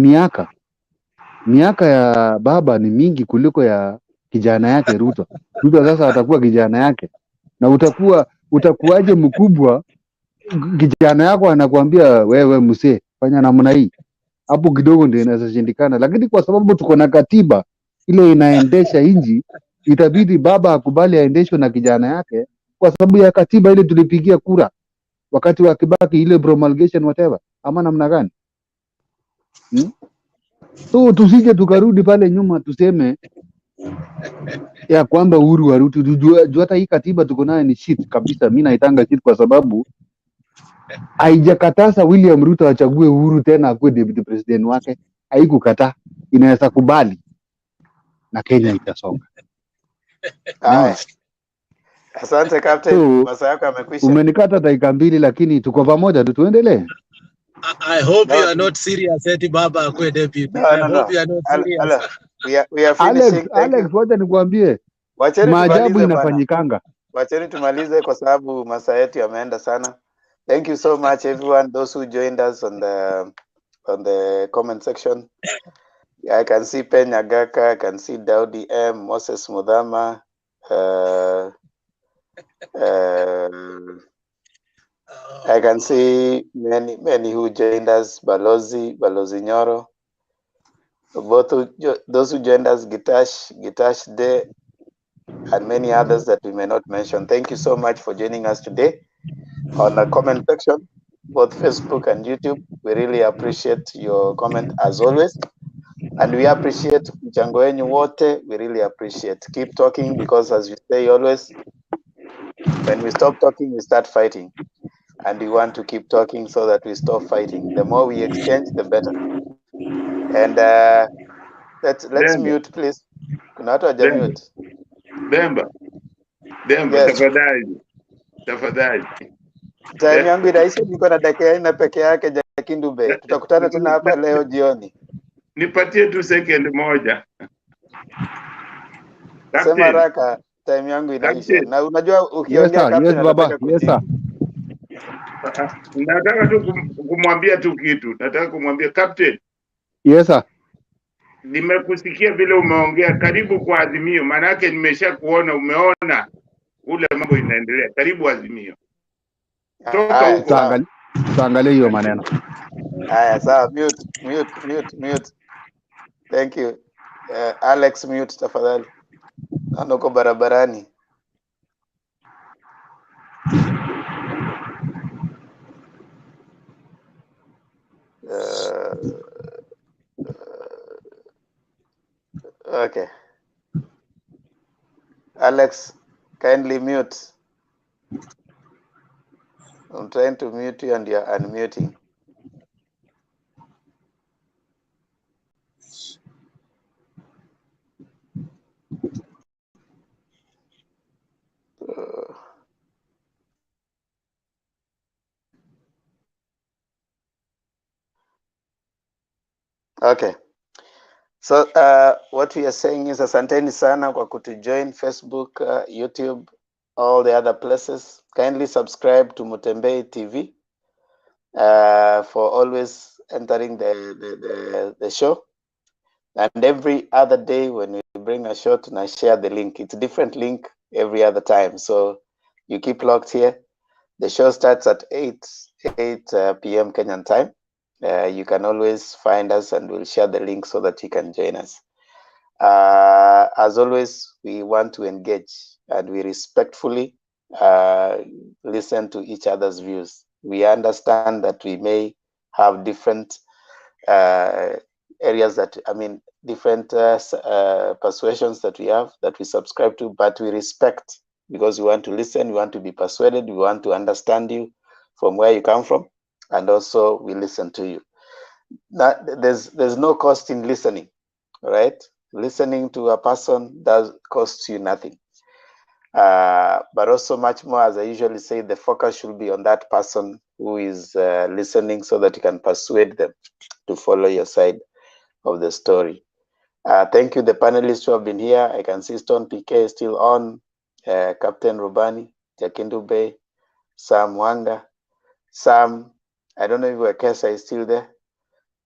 S18: miaka ya baba ni mingi kuliko ya kijana yake Ruto. Ruto sasa atakuwa kijana yake, na utakuwaje mkubwa, kijana yako anakuambia wewe msee fanya namna hii. Hapo kidogo ndio inaweza shindikana, lakini kwa sababu tuko na katiba ile inaendesha inji, itabidi baba akubali aendeshwe na kijana yake kwa sababu ya katiba ile tulipigia kura wakati wa Kibaki, ile promulgation whatever, ama namna gani? So tusije tukarudi pale nyuma tuseme ya kwamba Uhuru wa Ruto, jua hata hii katiba tuko nayo ni shit kabisa. Mimi naitanga shit kwa sababu haijakataza William Ruto achague Uhuru tena akuwe deputy president wake, haikukataa, inaweza kubali na Kenya itasonga.
S7: Haya, asante Captain,
S18: So
S7: masaa yako yamekwisha.
S18: umenikata dakika mbili, lakini tuko pamoja tu, tuendelee.
S19: I hope you
S7: No,
S19: are not serious eti baba akwe deputy.
S7: no,
S19: I
S7: no,
S19: hope
S7: no.
S19: you are not serious.
S7: We are finishing. Thank you.
S18: Alex, wacha nikwambie
S7: Wacheni
S18: maajabu
S7: tumalize bwana.
S18: inafanyikanga.
S7: Wacheni tumalize kwa sababu masaa yetu yameenda sana. Thank you so much everyone, those who joined us on the comment section. I can see Penya Gaka, I can see Daudi M, Moses Mudhama, I can see many who joined us, Balozi Nyoro, those who joined us, Gitash Day, and many others that we may not mention. Thank you so much for joining us today on the comment section, both Facebook and YouTube. We really appreciate your comment as always. And we appreciate mchango wenu wote. We really appreciate. Keep talking, because as we say always, when we stop talking, we start fighting. And we want to keep talking so that we stop fighting. The more we exchange, the better. And let's mute, please. Kuna watu hawaja mute.
S12: Demba,
S7: Yes.
S12: tafadhali.
S7: Time yangu inaisha, niko na dakika 4 peke yake. Jakindu Bay, tutakutana tena hapa leo jioni.
S12: Nipatie tu second moja.
S7: Sema raka, time yangu inaisha. Na unajua ukiongea
S18: Yes,
S7: Captain
S18: baba.
S7: anataka
S18: Yes, sir.
S12: Nataka tu kumwambia tu kitu. Nataka kumwambia Captain.
S18: Yes, sir.
S12: Nimekusikia vile umeongea, karibu kwa Azimio, maana yake nimesha kuona umeona ule mambo inaendelea. Karibu Azimio. Toka huko.
S18: Tuangalie hiyo maneno.
S7: Haya, sawa, mute. Thank you. Alex, mute tafadhali. Naona uko barabarani. Okay. Alex, kindly mute. I'm trying to mute you and you're unmuting. Okay. So what we are saying is asanteni sana kwa kutujoin Facebook, YouTube, all the other places. Kindly subscribe to Mutembei TV for always entering the show. And every other day when we bring a show, I share the link. It's a different link every other time. So you keep locked here. The show starts at 8 p.m. Kenyan time. You can always find us and we'll share the link so that you can join us. As always, we want to engage and we respectfully listen to each other's views. We understand that we may have different areas different persuasions that we have, that we subscribe to, but we respect, because we want to listen, we want to be persuaded, we want to understand you from where you come from, and also we listen to you. There's no cost in listening, right? Listening to a person does cost you nothing. But also much more, as I usually say, the focus should be on that person who is listening, so that you can persuade them to follow your side of the story. Thank you, the panelists who have been here. I can see Stone PK is still on, Captain Rubani, Jakindu Bay, Sam Wanga, Sam, I don't know if Wakesa is still there,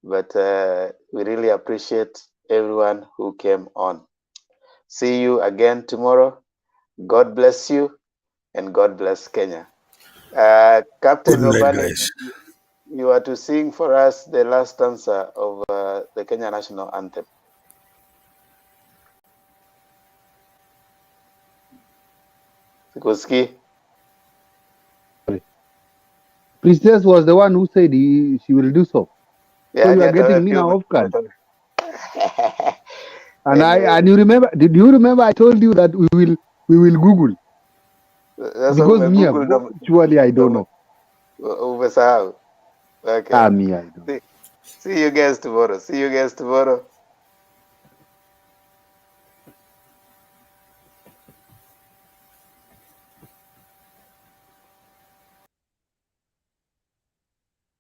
S7: but we really appreciate everyone who came on. See you again tomorrow. God bless you, and God bless Kenya. Captain
S15: Good night,
S7: Rubani,
S15: guys.
S7: you are to sing for us the last stanza of the Kenya national anthem. Sikoski.
S18: Princess was the one who said she will do so. So
S7: Yeah,
S18: you are getting me now off guard. And
S7: anyway,
S18: you remember? Did you remember? I told you that we will Google,
S7: that's
S18: because me
S7: Google
S18: surely I don't know.
S7: Umesahau. Okay.
S18: Me I don't.
S7: See you guys tomorrow. See you guys tomorrow.